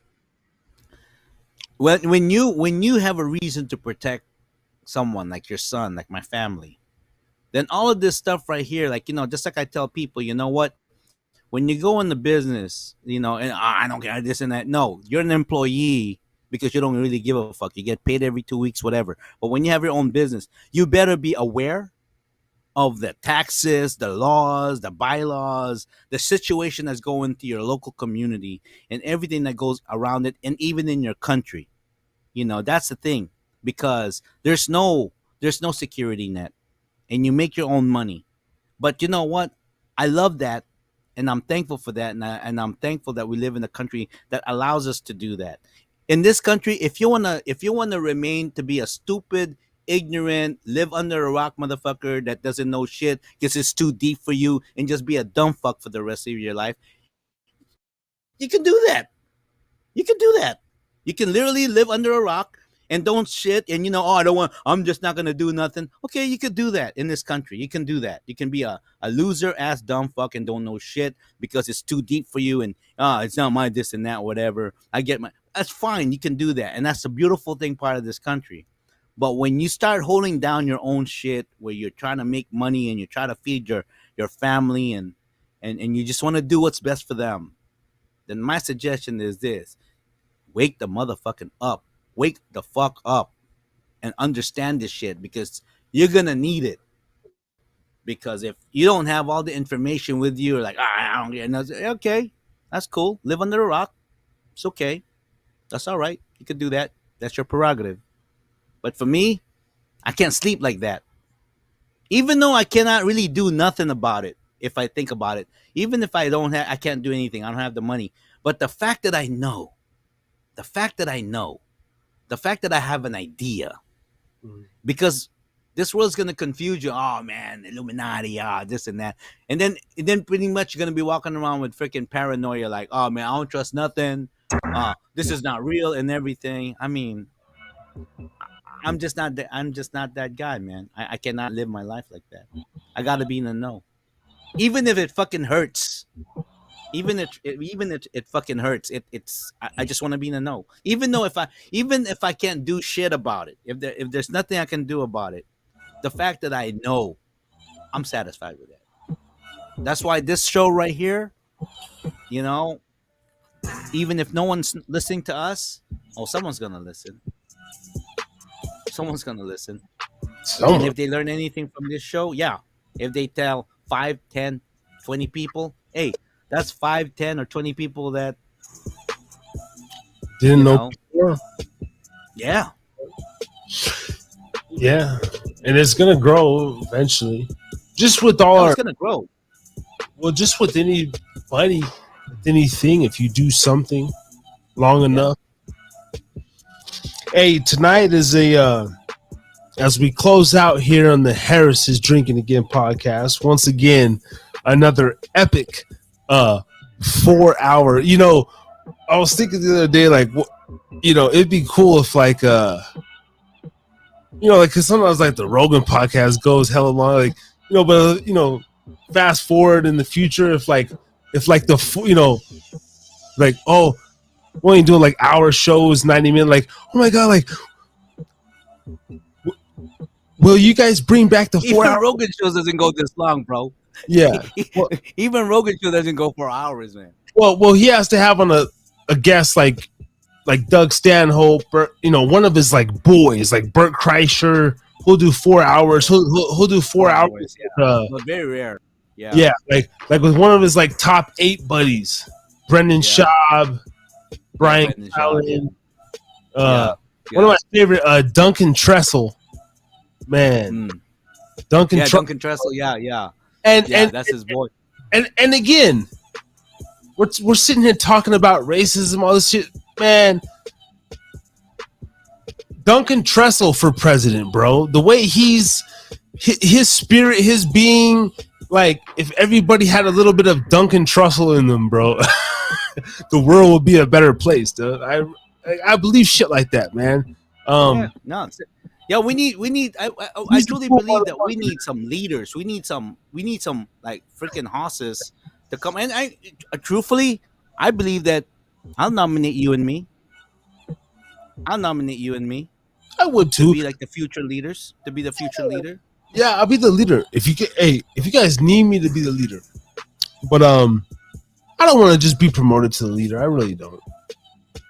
Speaker 5: When you have a reason to protect someone like your son, like my family, then all of this stuff right here, like just like I tell people, you know what? When you go into business, and I don't care this and that. No, you're an employee because you don't really give a fuck. You get paid every 2 weeks, whatever. But when you have your own business, you better be aware of the taxes, the laws, the bylaws, the situation that's going to your local community and everything that goes around it, and even in your country. That's the thing, because there's no security net, and you make your own money. But you know what? I love that, and I'm thankful for that, and I'm thankful that we live in a country that allows us to do that. in this country, if you wanna remain to be a stupid, ignorant, live under a rock motherfucker that doesn't know shit because it's too deep for you, and just be a dumb fuck for the rest of your life, you can do that. You can do that. You can literally live under a rock and don't shit, and oh, I don't want, I'm just not gonna do nothing. Okay, you could do that in this country. You can do that. You can be a loser ass dumb fuck and don't know shit because it's too deep for you, and it's not my this and that, whatever. I get my, that's fine. You can do that. And that's the beautiful thing part of this country. But when you start holding down your own shit, where you're trying to make money and you try to feed your family, and you just want to do what's best for them, then my suggestion is this: wake the motherfucking up. Wake the fuck up and understand this shit, because you're gonna need it. Because if you don't have all the information with you, or like, I don't get nothing, okay, that's cool. Live under a rock. It's okay. That's all right. You could do that. That's your prerogative. But for me, I can't sleep like that. Even though I cannot really do nothing about it, if I think about it. Even if I can't do anything. I don't have the money. But the fact that I know, the fact that I have an idea, because this world's gonna confuse you. Oh man, Illuminati, this and that, and then pretty much you're gonna be walking around with freaking paranoia, like, oh man, I don't trust nothing. This is not real and everything. I mean, I'm just not that guy, man. I cannot live my life like that. I gotta be in the know, even if it fucking hurts. Even if it fucking hurts, I just want to be in the know. Even if I can't do shit about it, if there's nothing I can do about it, the fact that I know, I'm satisfied with that. That's why this show right here, even if no one's listening to us, someone's gonna listen. Someone's gonna listen. And if they learn anything from this show, yeah. If they tell 5, 10, 20 people, hey, that's 5, 10, or 20 people that
Speaker 1: didn't know before.
Speaker 5: Yeah.
Speaker 1: Yeah. And it's gonna grow eventually. Just with all
Speaker 5: it's gonna grow.
Speaker 1: Well, just with anybody, with anything, if you do something long enough. Hey, tonight is as we close out here on the Harris's Drinking Again podcast, once again, another epic 4-hour. I was thinking the other day, like, it'd be cool if, like, because sometimes, like, the Rogan podcast goes hella long, like, but fast forward in the future, if the like, oh, we ain't doing like hour shows, 90 minutes, like, oh my god, like, will you guys bring back the 4 hour?
Speaker 5: Rogan shows doesn't go this long, bro.
Speaker 1: Yeah. Well,
Speaker 5: even Rogan show doesn't go for hours, man.
Speaker 1: Well, he has to have on a guest like Doug Stanhope, or, one of his like boys, like Bert Kreischer. He'll do 4 hours. He'll do 4 hours.
Speaker 5: Yeah. But very rare. Yeah.
Speaker 1: Yeah, like with one of his like top 8 buddies, Brendan Schaub, Brian Callen. One of my favorite, Duncan Trussell. Man, Duncan
Speaker 5: Trussell. Yeah.
Speaker 1: And
Speaker 5: that's his boy.
Speaker 1: And again, we're sitting here talking about racism, all this shit, man. Duncan Trussell for president, bro. The way his spirit, his being, like, if everybody had a little bit of Duncan Trussell in them, bro, the world would be a better place, dude. I believe shit like that, man.
Speaker 5: We need. I truly believe that we need some leaders. We need some like freaking horses to come. And I truthfully, I believe that I'll nominate you and me.
Speaker 1: I would too.
Speaker 5: To be like the future leaders. To be the future leader.
Speaker 1: Yeah, I'll be the leader. If you guys need me to be the leader, but I don't want to just be promoted to the leader. I really don't.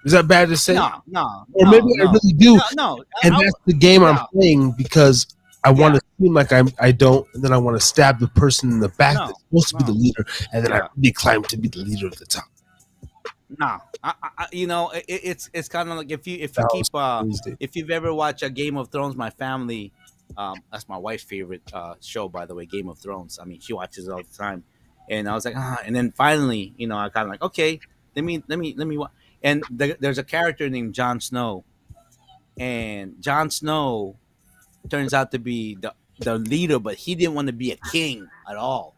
Speaker 1: Is that bad to say?
Speaker 5: No.
Speaker 1: Or maybe I really do.
Speaker 5: No.
Speaker 1: And that's the game I'm playing, because I want to seem like I don't, and then I want to stab the person in the back that's supposed to be the leader, and then I really climb to be the leader at the top.
Speaker 5: No, it's kind of like if you've ever watched a Game of Thrones, my family, that's my wife's favorite show, by the way, Game of Thrones. I mean, she watches it all the time, and I was like, and then finally, I kind of like, okay, let me watch. And there's a character named Jon Snow, and Jon Snow turns out to be the leader, but he didn't want to be a king at all.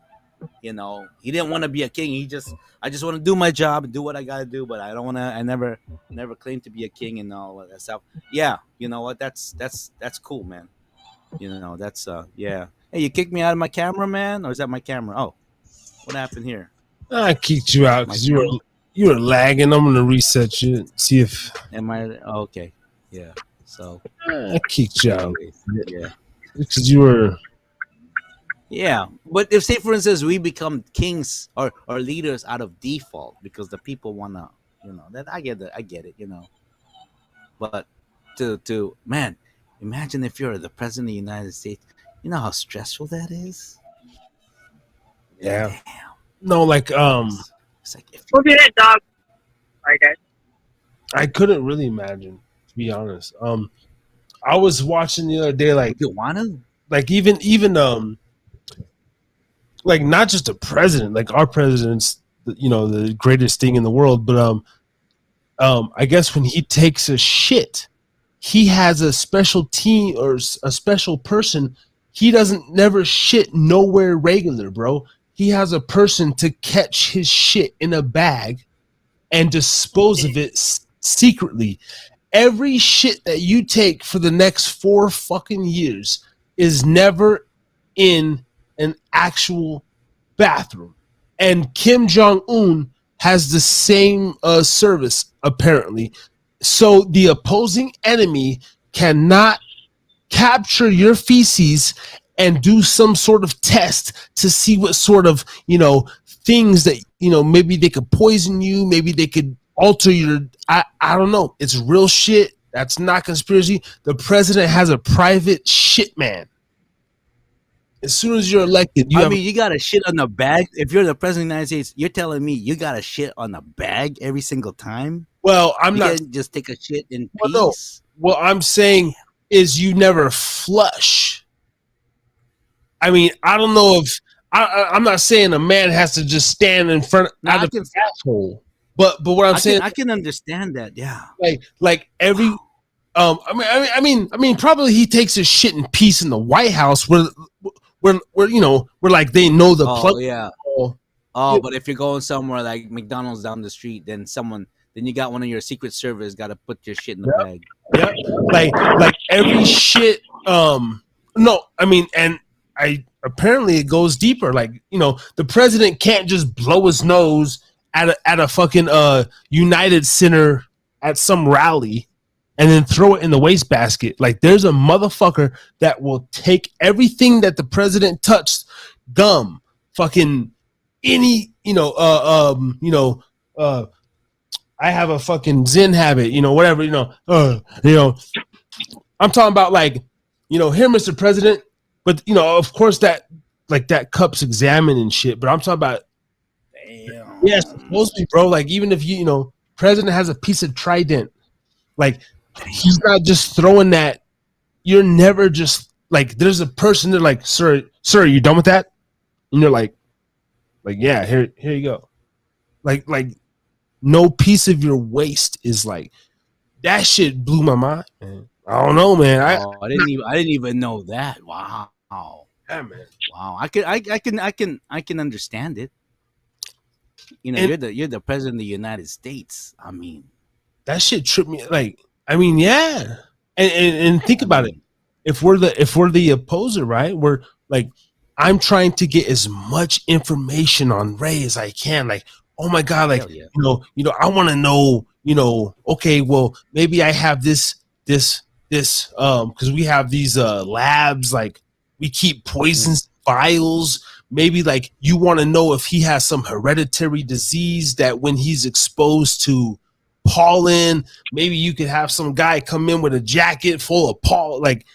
Speaker 5: He didn't want to be a king. I just want to do my job and do what I gotta do, but I don't want to. I never claimed to be a king and all of that stuff. Yeah, you know what? That's cool, man. That's yeah. Hey, you kicked me out of my camera, man, or is that my camera? Oh, what happened here?
Speaker 1: I kicked you out because you were lagging. I'm gonna reset you. See if
Speaker 5: Am I okay? Yeah. So
Speaker 1: I kicked you out.
Speaker 5: yeah.
Speaker 1: Because you were.
Speaker 5: Yeah, but if say for instance we become kings or leaders out of default because the people wanna, that I get it. But to man, imagine if you're the president of the United States. You know how stressful that is.
Speaker 1: Yeah.
Speaker 5: Damn.
Speaker 1: No, like
Speaker 5: It's like if
Speaker 4: We'll do that dog. Sorry, guys.
Speaker 1: I couldn't really imagine, to be honest. I was watching the other day, like
Speaker 5: you wanna.
Speaker 1: like even like not just a president, like our president's the greatest thing in the world, but I guess when he takes a shit, he has a special team or a special person. He doesn't never shit nowhere regular, bro. He has a person to catch his shit in a bag and dispose of it secretly. Every shit that you take for the next 4 fucking years is never in an actual bathroom. And Kim Jong-un has the same service, apparently. So the opposing enemy cannot capture your feces and do some sort of test to see what sort of, things that, maybe they could poison you, maybe they could alter your, I don't know. It's real shit. That's not conspiracy. The president has a private shit man. As soon as you're elected,
Speaker 5: you got to shit on the bag. If you're the president of the United States, you're telling me you got to shit on the bag every single time?
Speaker 1: Well, I'm
Speaker 5: you
Speaker 1: not
Speaker 5: can't just take a shit in
Speaker 1: well, no.
Speaker 5: peace.
Speaker 1: What I'm saying is you never flush. I mean, I don't know if I'm not saying a man has to just stand in front out of his asshole. But what I'm saying,
Speaker 5: I can understand that. Yeah.
Speaker 1: Like every I mean probably he takes his shit in peace in the White House where like they know the plug.
Speaker 5: Yeah. But if you're going somewhere like McDonald's down the street, then you got one of your Secret Service got to put your shit in the bag.
Speaker 1: Yeah. Like every shit no, I mean, and apparently it goes deeper. Like, the president can't just blow his nose at a fucking United Center at some rally and then throw it in the wastebasket. Like, there's a motherfucker that will take everything that the president touched, gum, fucking any, I have a fucking Zen habit, whatever, I'm talking about, like, here, Mr. President, but of course that cup's examined and shit, but I'm talking about, damn. Yeah, supposedly, bro, like, even if president has a piece of Trident, like, he's not just throwing that. You're never just like, there's a person that like, sir, are you done with that? And you're like, yeah, here you go. Like no piece of your waist is like, that shit blew my mind, man. I don't know, man. I
Speaker 5: didn't even know that. Wow.
Speaker 1: Yeah, man.
Speaker 5: Wow. I can understand it. You're the president of the United States. I mean,
Speaker 1: that shit tripped me. Like, I mean, yeah. And think about it. If we're the opposer, right? We're like, I'm trying to get as much information on Ray as I can. Like, oh my God, like, yeah. I want to know, okay, well, maybe I have this, because we have these labs, like, we keep poisons vials. Maybe like you want to know if he has some hereditary disease that when he's exposed to pollen, maybe you could have some guy come in with a jacket full of pollen. Like,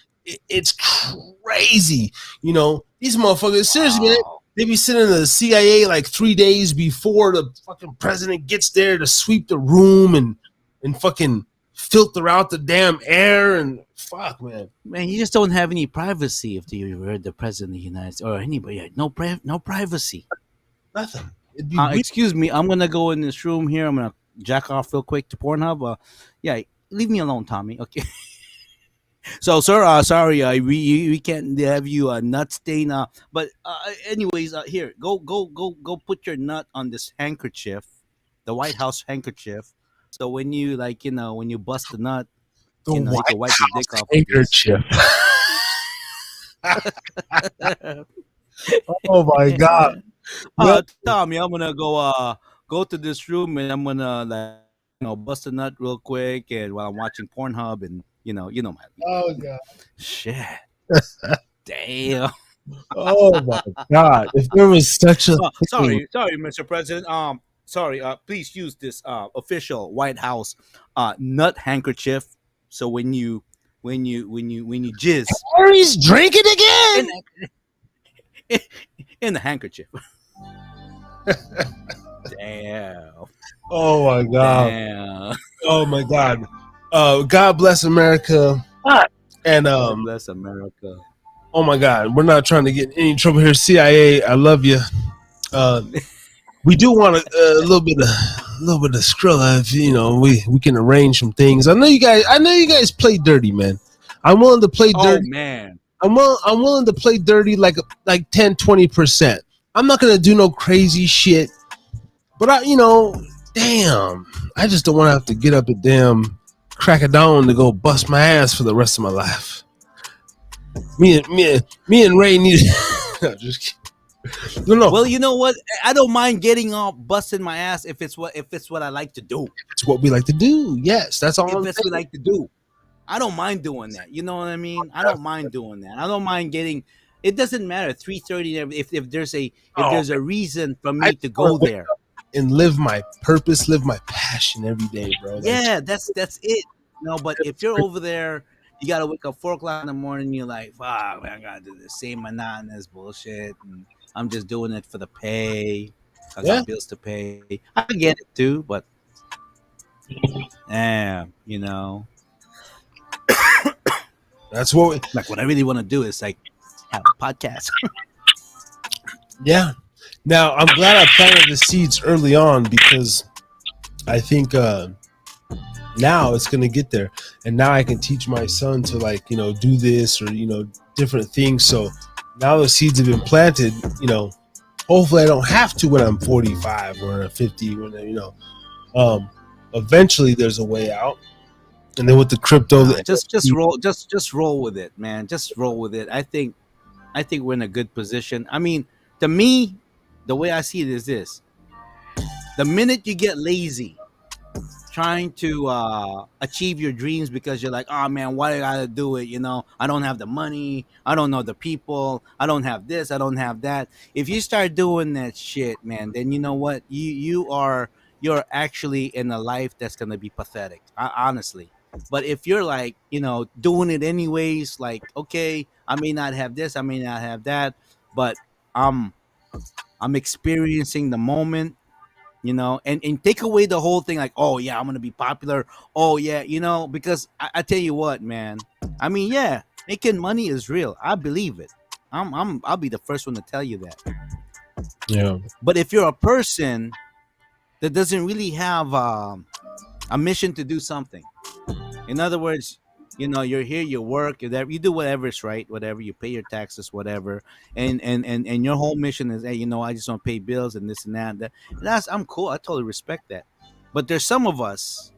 Speaker 1: it's crazy. These motherfuckers, seriously, man, they be sitting in the CIA like 3 days before the fucking president gets there to sweep the room and fucking filter out the damn air and fuck, man.
Speaker 5: Man, you just don't have any privacy if you were the president of the United States or anybody. No privacy.
Speaker 1: Nothing.
Speaker 5: Excuse me, I'm gonna go in this room here. I'm gonna jack off real quick to Pornhub, yeah, leave me alone, Tommy. Okay. So, sir, sorry, we can't have you nut stain. But anyways, here, go, put your nut on this handkerchief, the White House handkerchief. So when you when you bust the nut,
Speaker 1: The
Speaker 5: you
Speaker 1: White
Speaker 5: can wipe your
Speaker 1: House
Speaker 5: dick off with this.
Speaker 1: handkerchief. Oh my God. Well,
Speaker 5: Tommy, I'm gonna go to this room and I'm gonna bust a nut real quick and while I'm watching Pornhub and
Speaker 1: oh God.
Speaker 5: shit. Damn.
Speaker 1: Oh my God. If there was such a thing.
Speaker 5: Sorry, Mr. President. Sorry. Please use this official White House nut handkerchief. So when you jizz
Speaker 7: Harry's drinking
Speaker 5: in,
Speaker 7: again.
Speaker 5: in the handkerchief. Damn.
Speaker 1: Oh my God.
Speaker 5: Damn.
Speaker 1: Oh my God. God bless America. And
Speaker 5: God bless America.
Speaker 1: oh my God, we're not trying to get in any trouble here. CIA, I love you. Uh, we do want a little bit of Skrilla. If we can arrange some things. I know you guys play dirty, man. I'm willing to play
Speaker 5: Oh
Speaker 1: dirty.
Speaker 5: man.
Speaker 1: I'm willing to play dirty like 10-20%. I'm not gonna do no crazy shit. But damn, I just don't want to have to get up at damn crack of dawn to go bust my ass for the rest of my life. Me and Ray need. No, just kidding. No.
Speaker 5: Well, you know what? I don't mind getting off busting my ass if it's what I like to do.
Speaker 1: It's what we like to do. Yes, that's all.
Speaker 5: If it's what we like to do, I don't mind doing that. You know what I mean? I don't mind doing that. I don't mind getting. It doesn't matter 3:30 if there's a reason for me to go there
Speaker 1: and live my purpose, live my passion every day, bro.
Speaker 5: Yeah, that's it. No, but if you're over there, you gotta wake up 4 o'clock in the morning. You're like, fuck, man, I gotta do the same monotonous bullshit, and I'm just doing it for the pay. I got bills to pay. I get it too, but
Speaker 1: that's what
Speaker 5: what I really want to do is like have a podcast.
Speaker 1: Yeah. Now I'm glad I planted the seeds early on because I think now it's gonna get there, and now I can teach my son to do this or different things. So now the seeds have been planted. Hopefully I don't have to when I'm 45 or 50. When eventually there's a way out. And then with the crypto,
Speaker 5: just roll with it, man. Just roll with it. I think we're in a good position. I mean, to me, the way I see it is this: the minute you get lazy, trying to achieve your dreams because you're like, oh man, why do I gotta do it? I don't have the money, I don't know the people, I don't have this, I don't have that. If you start doing that shit, man, then you know what? You're actually in a life that's gonna be pathetic, honestly. But if you're like, doing it anyways, like, okay, I may not have this, I may not have that, but I'm experiencing the moment, and take away the whole thing like, oh yeah, I'm gonna be popular. Oh yeah, because I tell you what, man. I mean, yeah, making money is real. I believe it. I'll be the first one to tell you that.
Speaker 1: Yeah.
Speaker 5: But if you're a person that doesn't really have a mission to do something, in other words, you're here, you work, you do whatever's right, whatever, you pay your taxes, whatever, and your whole mission is, hey, I just want to pay bills and this and that. I'm cool. I totally respect that. But there's some of us,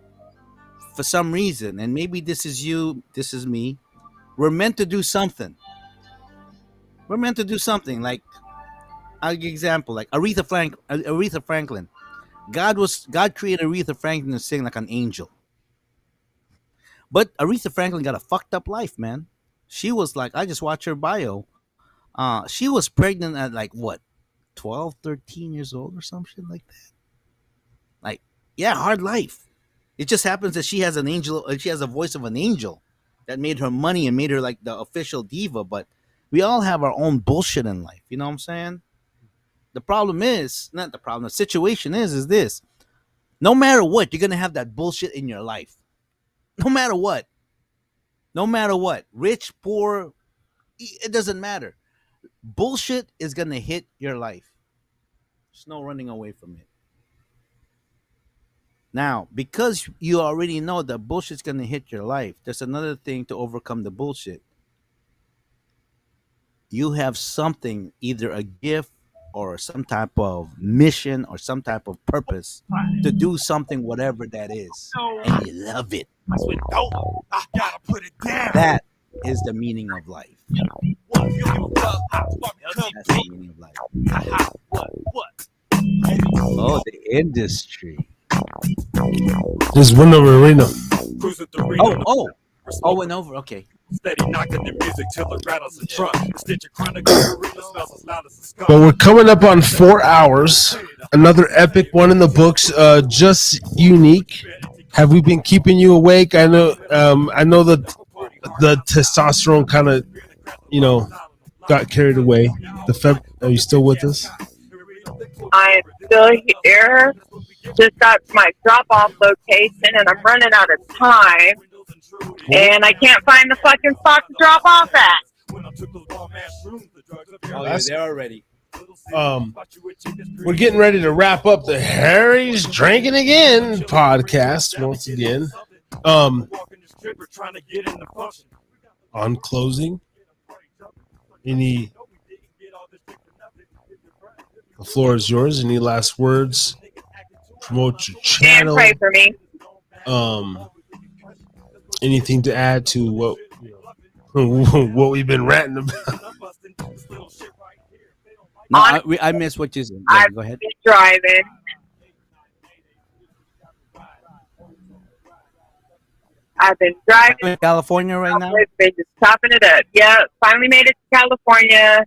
Speaker 5: for some reason, and maybe this is you, this is me, we're meant to do something. We're meant to do something. Like, I'll give an example, like Aretha Franklin. God created Aretha Franklin to sing like an angel. But Aretha Franklin got a fucked up life, man. She was like, I just watched her bio. She was pregnant at like what, 12, 13 years old or some shit like that. Like, yeah, hard life. It just happens that she has a voice of an angel that made her money and made her like the official diva. But we all have our own bullshit in life. You know what I'm saying? The problem is, not the problem, the situation is this. No matter what, you're going to have that bullshit in your life. No matter what. No matter what. Rich, poor, it doesn't matter. Bullshit is going to hit your life. There's no running away from it. Now, because you already know that bullshit's gonna hit your life, there's another thing to overcome the bullshit. You have something, either a gift or some type of mission or some type of purpose to do something, whatever that is, and you love it.
Speaker 6: I swear, no, I gotta put it down.
Speaker 5: That is the meaning of life.
Speaker 6: What? You don't give a fuck.
Speaker 5: That's the meaning of life.
Speaker 6: What?
Speaker 5: Oh, the industry.
Speaker 1: Just went over Reno.
Speaker 6: Cruising through
Speaker 5: And over. Okay.
Speaker 6: Steady knocking the music till it rattles the trunk. Stitch a chronic arena smells as loud as a skunk.
Speaker 1: But we're coming up on 4 hours. Another epic one in the books. Just unique. Have we been keeping you awake? I know. I know that the testosterone kind of, got carried away. Are you still with us?
Speaker 4: I'm still here. Just got my drop-off location, and I'm running out of time. And I can't find the fucking spot to drop off at.
Speaker 5: Oh, you're there already.
Speaker 1: We're getting ready to wrap up the Harry's Drinking Again podcast once again. On closing, the floor is yours. Any last words? Promote your
Speaker 4: And
Speaker 1: channel.
Speaker 4: pray for me.
Speaker 1: Anything to add to what we've been ranting about?
Speaker 5: No, I missed what you said.
Speaker 4: I've
Speaker 5: Go ahead.
Speaker 4: been driving. I've been driving.
Speaker 5: In California right now.
Speaker 4: They're just chopping it up. Yeah, finally made it to California.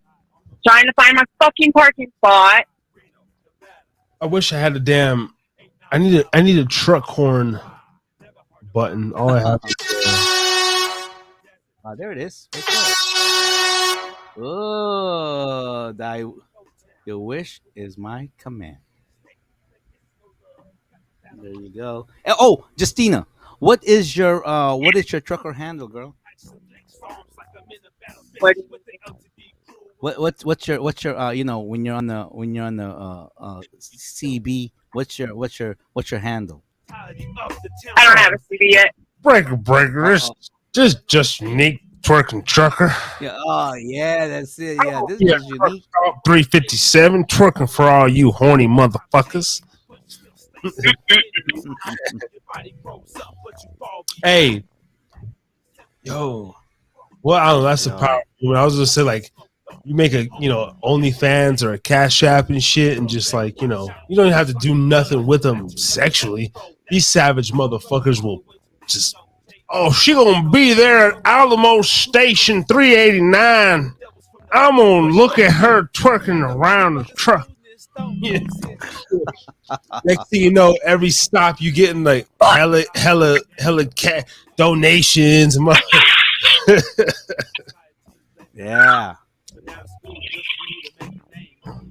Speaker 4: Trying to find my fucking parking spot.
Speaker 1: I wish I had a damn. I need a truck horn button. All I have.
Speaker 5: There it is. Right there. Oh, your wish is my command. There you go. Oh, Justina, what is your trucker handle, girl?
Speaker 4: What?
Speaker 5: What's your when you're on the CB, what's your handle?
Speaker 4: I don't have a CD yet.
Speaker 1: Breaker. This just unique twerking trucker.
Speaker 5: Yeah. Oh yeah, that's it. Yeah, this is unique.
Speaker 1: 357 twerking for all you horny motherfuckers. Hey, yo, well, I don't know, that's the power. I was gonna say, like, you make a OnlyFans or a Cash App and shit, and just like you don't even have to do nothing with them sexually. These savage motherfuckers will just, oh, she gonna be there at Alamo Station 389. I'm gonna look at her twerking around the truck. Yeah. Next thing you know, every stop you getting like hella donations.
Speaker 5: Yeah.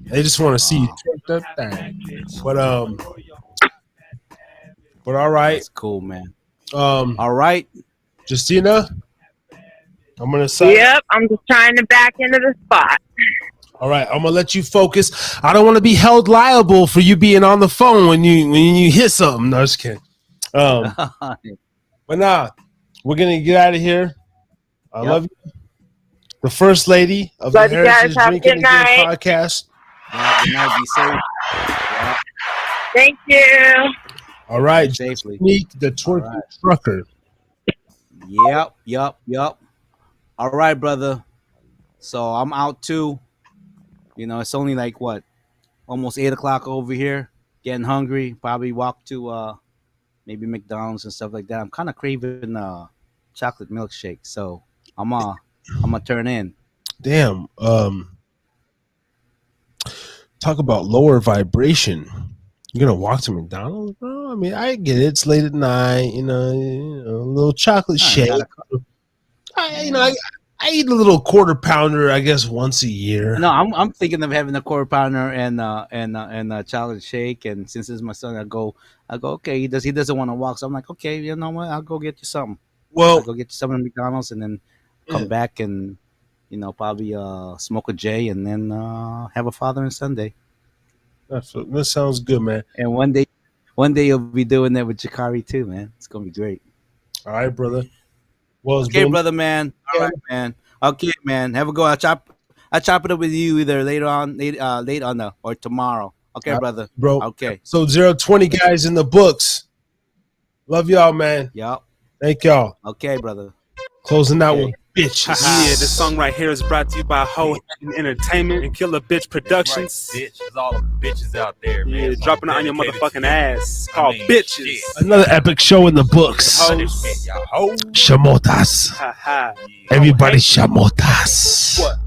Speaker 1: They just want to see you twerk that thing. But all right.
Speaker 5: That's cool, man.
Speaker 1: All
Speaker 5: right,
Speaker 1: Justina, I'm gonna say.
Speaker 4: Yep, I'm just trying to back into the spot.
Speaker 1: All right, I'm gonna let you focus. I don't want to be held liable for you being on the phone when you hit something. No, just kidding. But nah, we're gonna get out of here. I love you. The first lady of
Speaker 4: love
Speaker 1: the
Speaker 4: you guys.
Speaker 1: Heritage
Speaker 4: Have
Speaker 1: Drinking
Speaker 4: a good
Speaker 1: Again
Speaker 4: night.
Speaker 1: podcast.
Speaker 5: Good night. Be safe. Yeah.
Speaker 4: Thank you.
Speaker 1: All right,
Speaker 5: Safely.
Speaker 1: Sneak the twerking trucker.
Speaker 5: Yep. All right, brother. So I'm out too. It's only like almost 8 o'clock over here. Getting hungry. Probably walk to maybe McDonald's and stuff like that. I'm kind of craving chocolate milkshake, so I'm gonna turn in.
Speaker 1: Damn. Talk about lower vibration. You're gonna walk to McDonald's, bro? I mean, I get it. It's late at night. A little chocolate shake. I eat a little quarter pounder, I guess, once a year.
Speaker 5: No, I'm thinking of having a quarter pounder and a chocolate shake. And since it's my son, I go. Okay, he doesn't want to walk, so I'm like, okay, you know what? I'll go get you something.
Speaker 1: Well,
Speaker 5: I'll go get you something at McDonald's and then come back and probably smoke a J and then have a Father and Sunday.
Speaker 1: That sounds good, man.
Speaker 5: And one day One day you'll be doing that with Jakari too, man. It's gonna be great.
Speaker 1: All right, brother. Well, it's
Speaker 5: Okay,
Speaker 1: been
Speaker 5: brother, man. All right, man. Okay, man. Have a go. I'll chop it up with you either late on or tomorrow. Okay,
Speaker 1: All right,
Speaker 5: brother.
Speaker 1: bro.
Speaker 5: Okay.
Speaker 1: So 020 guys in the books. Love y'all, man.
Speaker 5: Yep.
Speaker 1: Thank y'all.
Speaker 5: Okay, brother.
Speaker 1: Closing out
Speaker 5: Okay.
Speaker 1: with bitches.
Speaker 2: Yeah, this song right here is brought to you by Ho Entertainment and Killer Bitch Productions.
Speaker 6: Right, bitches, all the bitches out there, man.
Speaker 2: Yeah, dropping it on your
Speaker 6: Dedicated
Speaker 2: motherfucking
Speaker 6: to you.
Speaker 2: ass. Called Bitches.
Speaker 6: shit.
Speaker 1: Another epic show in the books.
Speaker 2: Hoes.
Speaker 6: Y'all hoes.
Speaker 1: Shamotas.
Speaker 2: Ha ha.
Speaker 1: Everybody shamotas.
Speaker 2: What?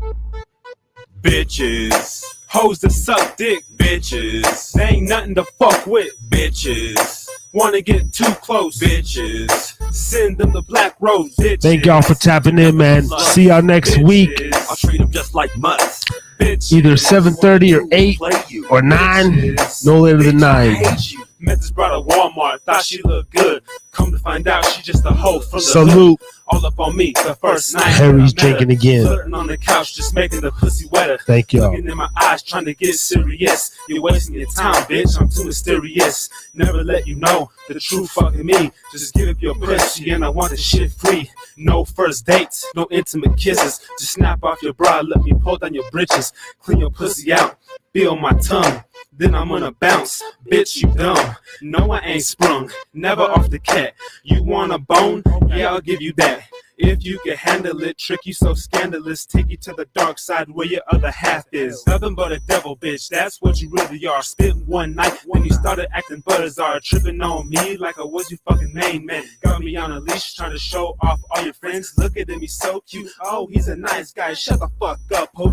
Speaker 6: Bitches,
Speaker 2: Hoes that suck dick.
Speaker 6: bitches,
Speaker 2: They ain't nothing to fuck with.
Speaker 6: bitches,
Speaker 2: Wanna get too close.
Speaker 6: bitches.
Speaker 2: Send them the black rose. Bitches.
Speaker 1: Thank y'all for tapping in, man. See y'all next week.
Speaker 6: I'll treat them just like mutts.
Speaker 2: Bitches.
Speaker 1: Either 7:30 or 8
Speaker 6: Play you.
Speaker 1: or 9.
Speaker 2: Bitches.
Speaker 1: No later than 9.
Speaker 6: Hate you.
Speaker 2: Met this broad at Walmart, thought she looked good. Come to find out, she just a hoe from the hood.
Speaker 1: Salute.
Speaker 2: All up on me the first night.
Speaker 1: Harry's
Speaker 2: I met her,
Speaker 1: drinking again.
Speaker 2: Flirting on the couch, just making the pussy wetter.
Speaker 1: Thank y'all.
Speaker 2: Looking in my eyes, trying to get serious. You're wasting your time, bitch. I'm too mysterious. Never let you know the true fucking me. Just give up your pussy, and I want the shit free. No first dates, no intimate kisses. Just snap off your bra, let me pull down your britches. Clean your pussy out, feel my tongue. Then I'm gonna bounce, bitch, you dumb. No, I ain't sprung, never off the cat. You want a bone? Yeah, I'll give you that. If you can handle it, trick you so scandalous, take you to the dark side where your other half is. Nothing but a devil, bitch, that's what you really are. Spit one night when you started acting buttazar, tripping on me like I was your fucking main man. Got me on a leash, trying to show off all your friends. Look at him, he's so cute. Oh, he's a nice guy. Shut the fuck up, ho.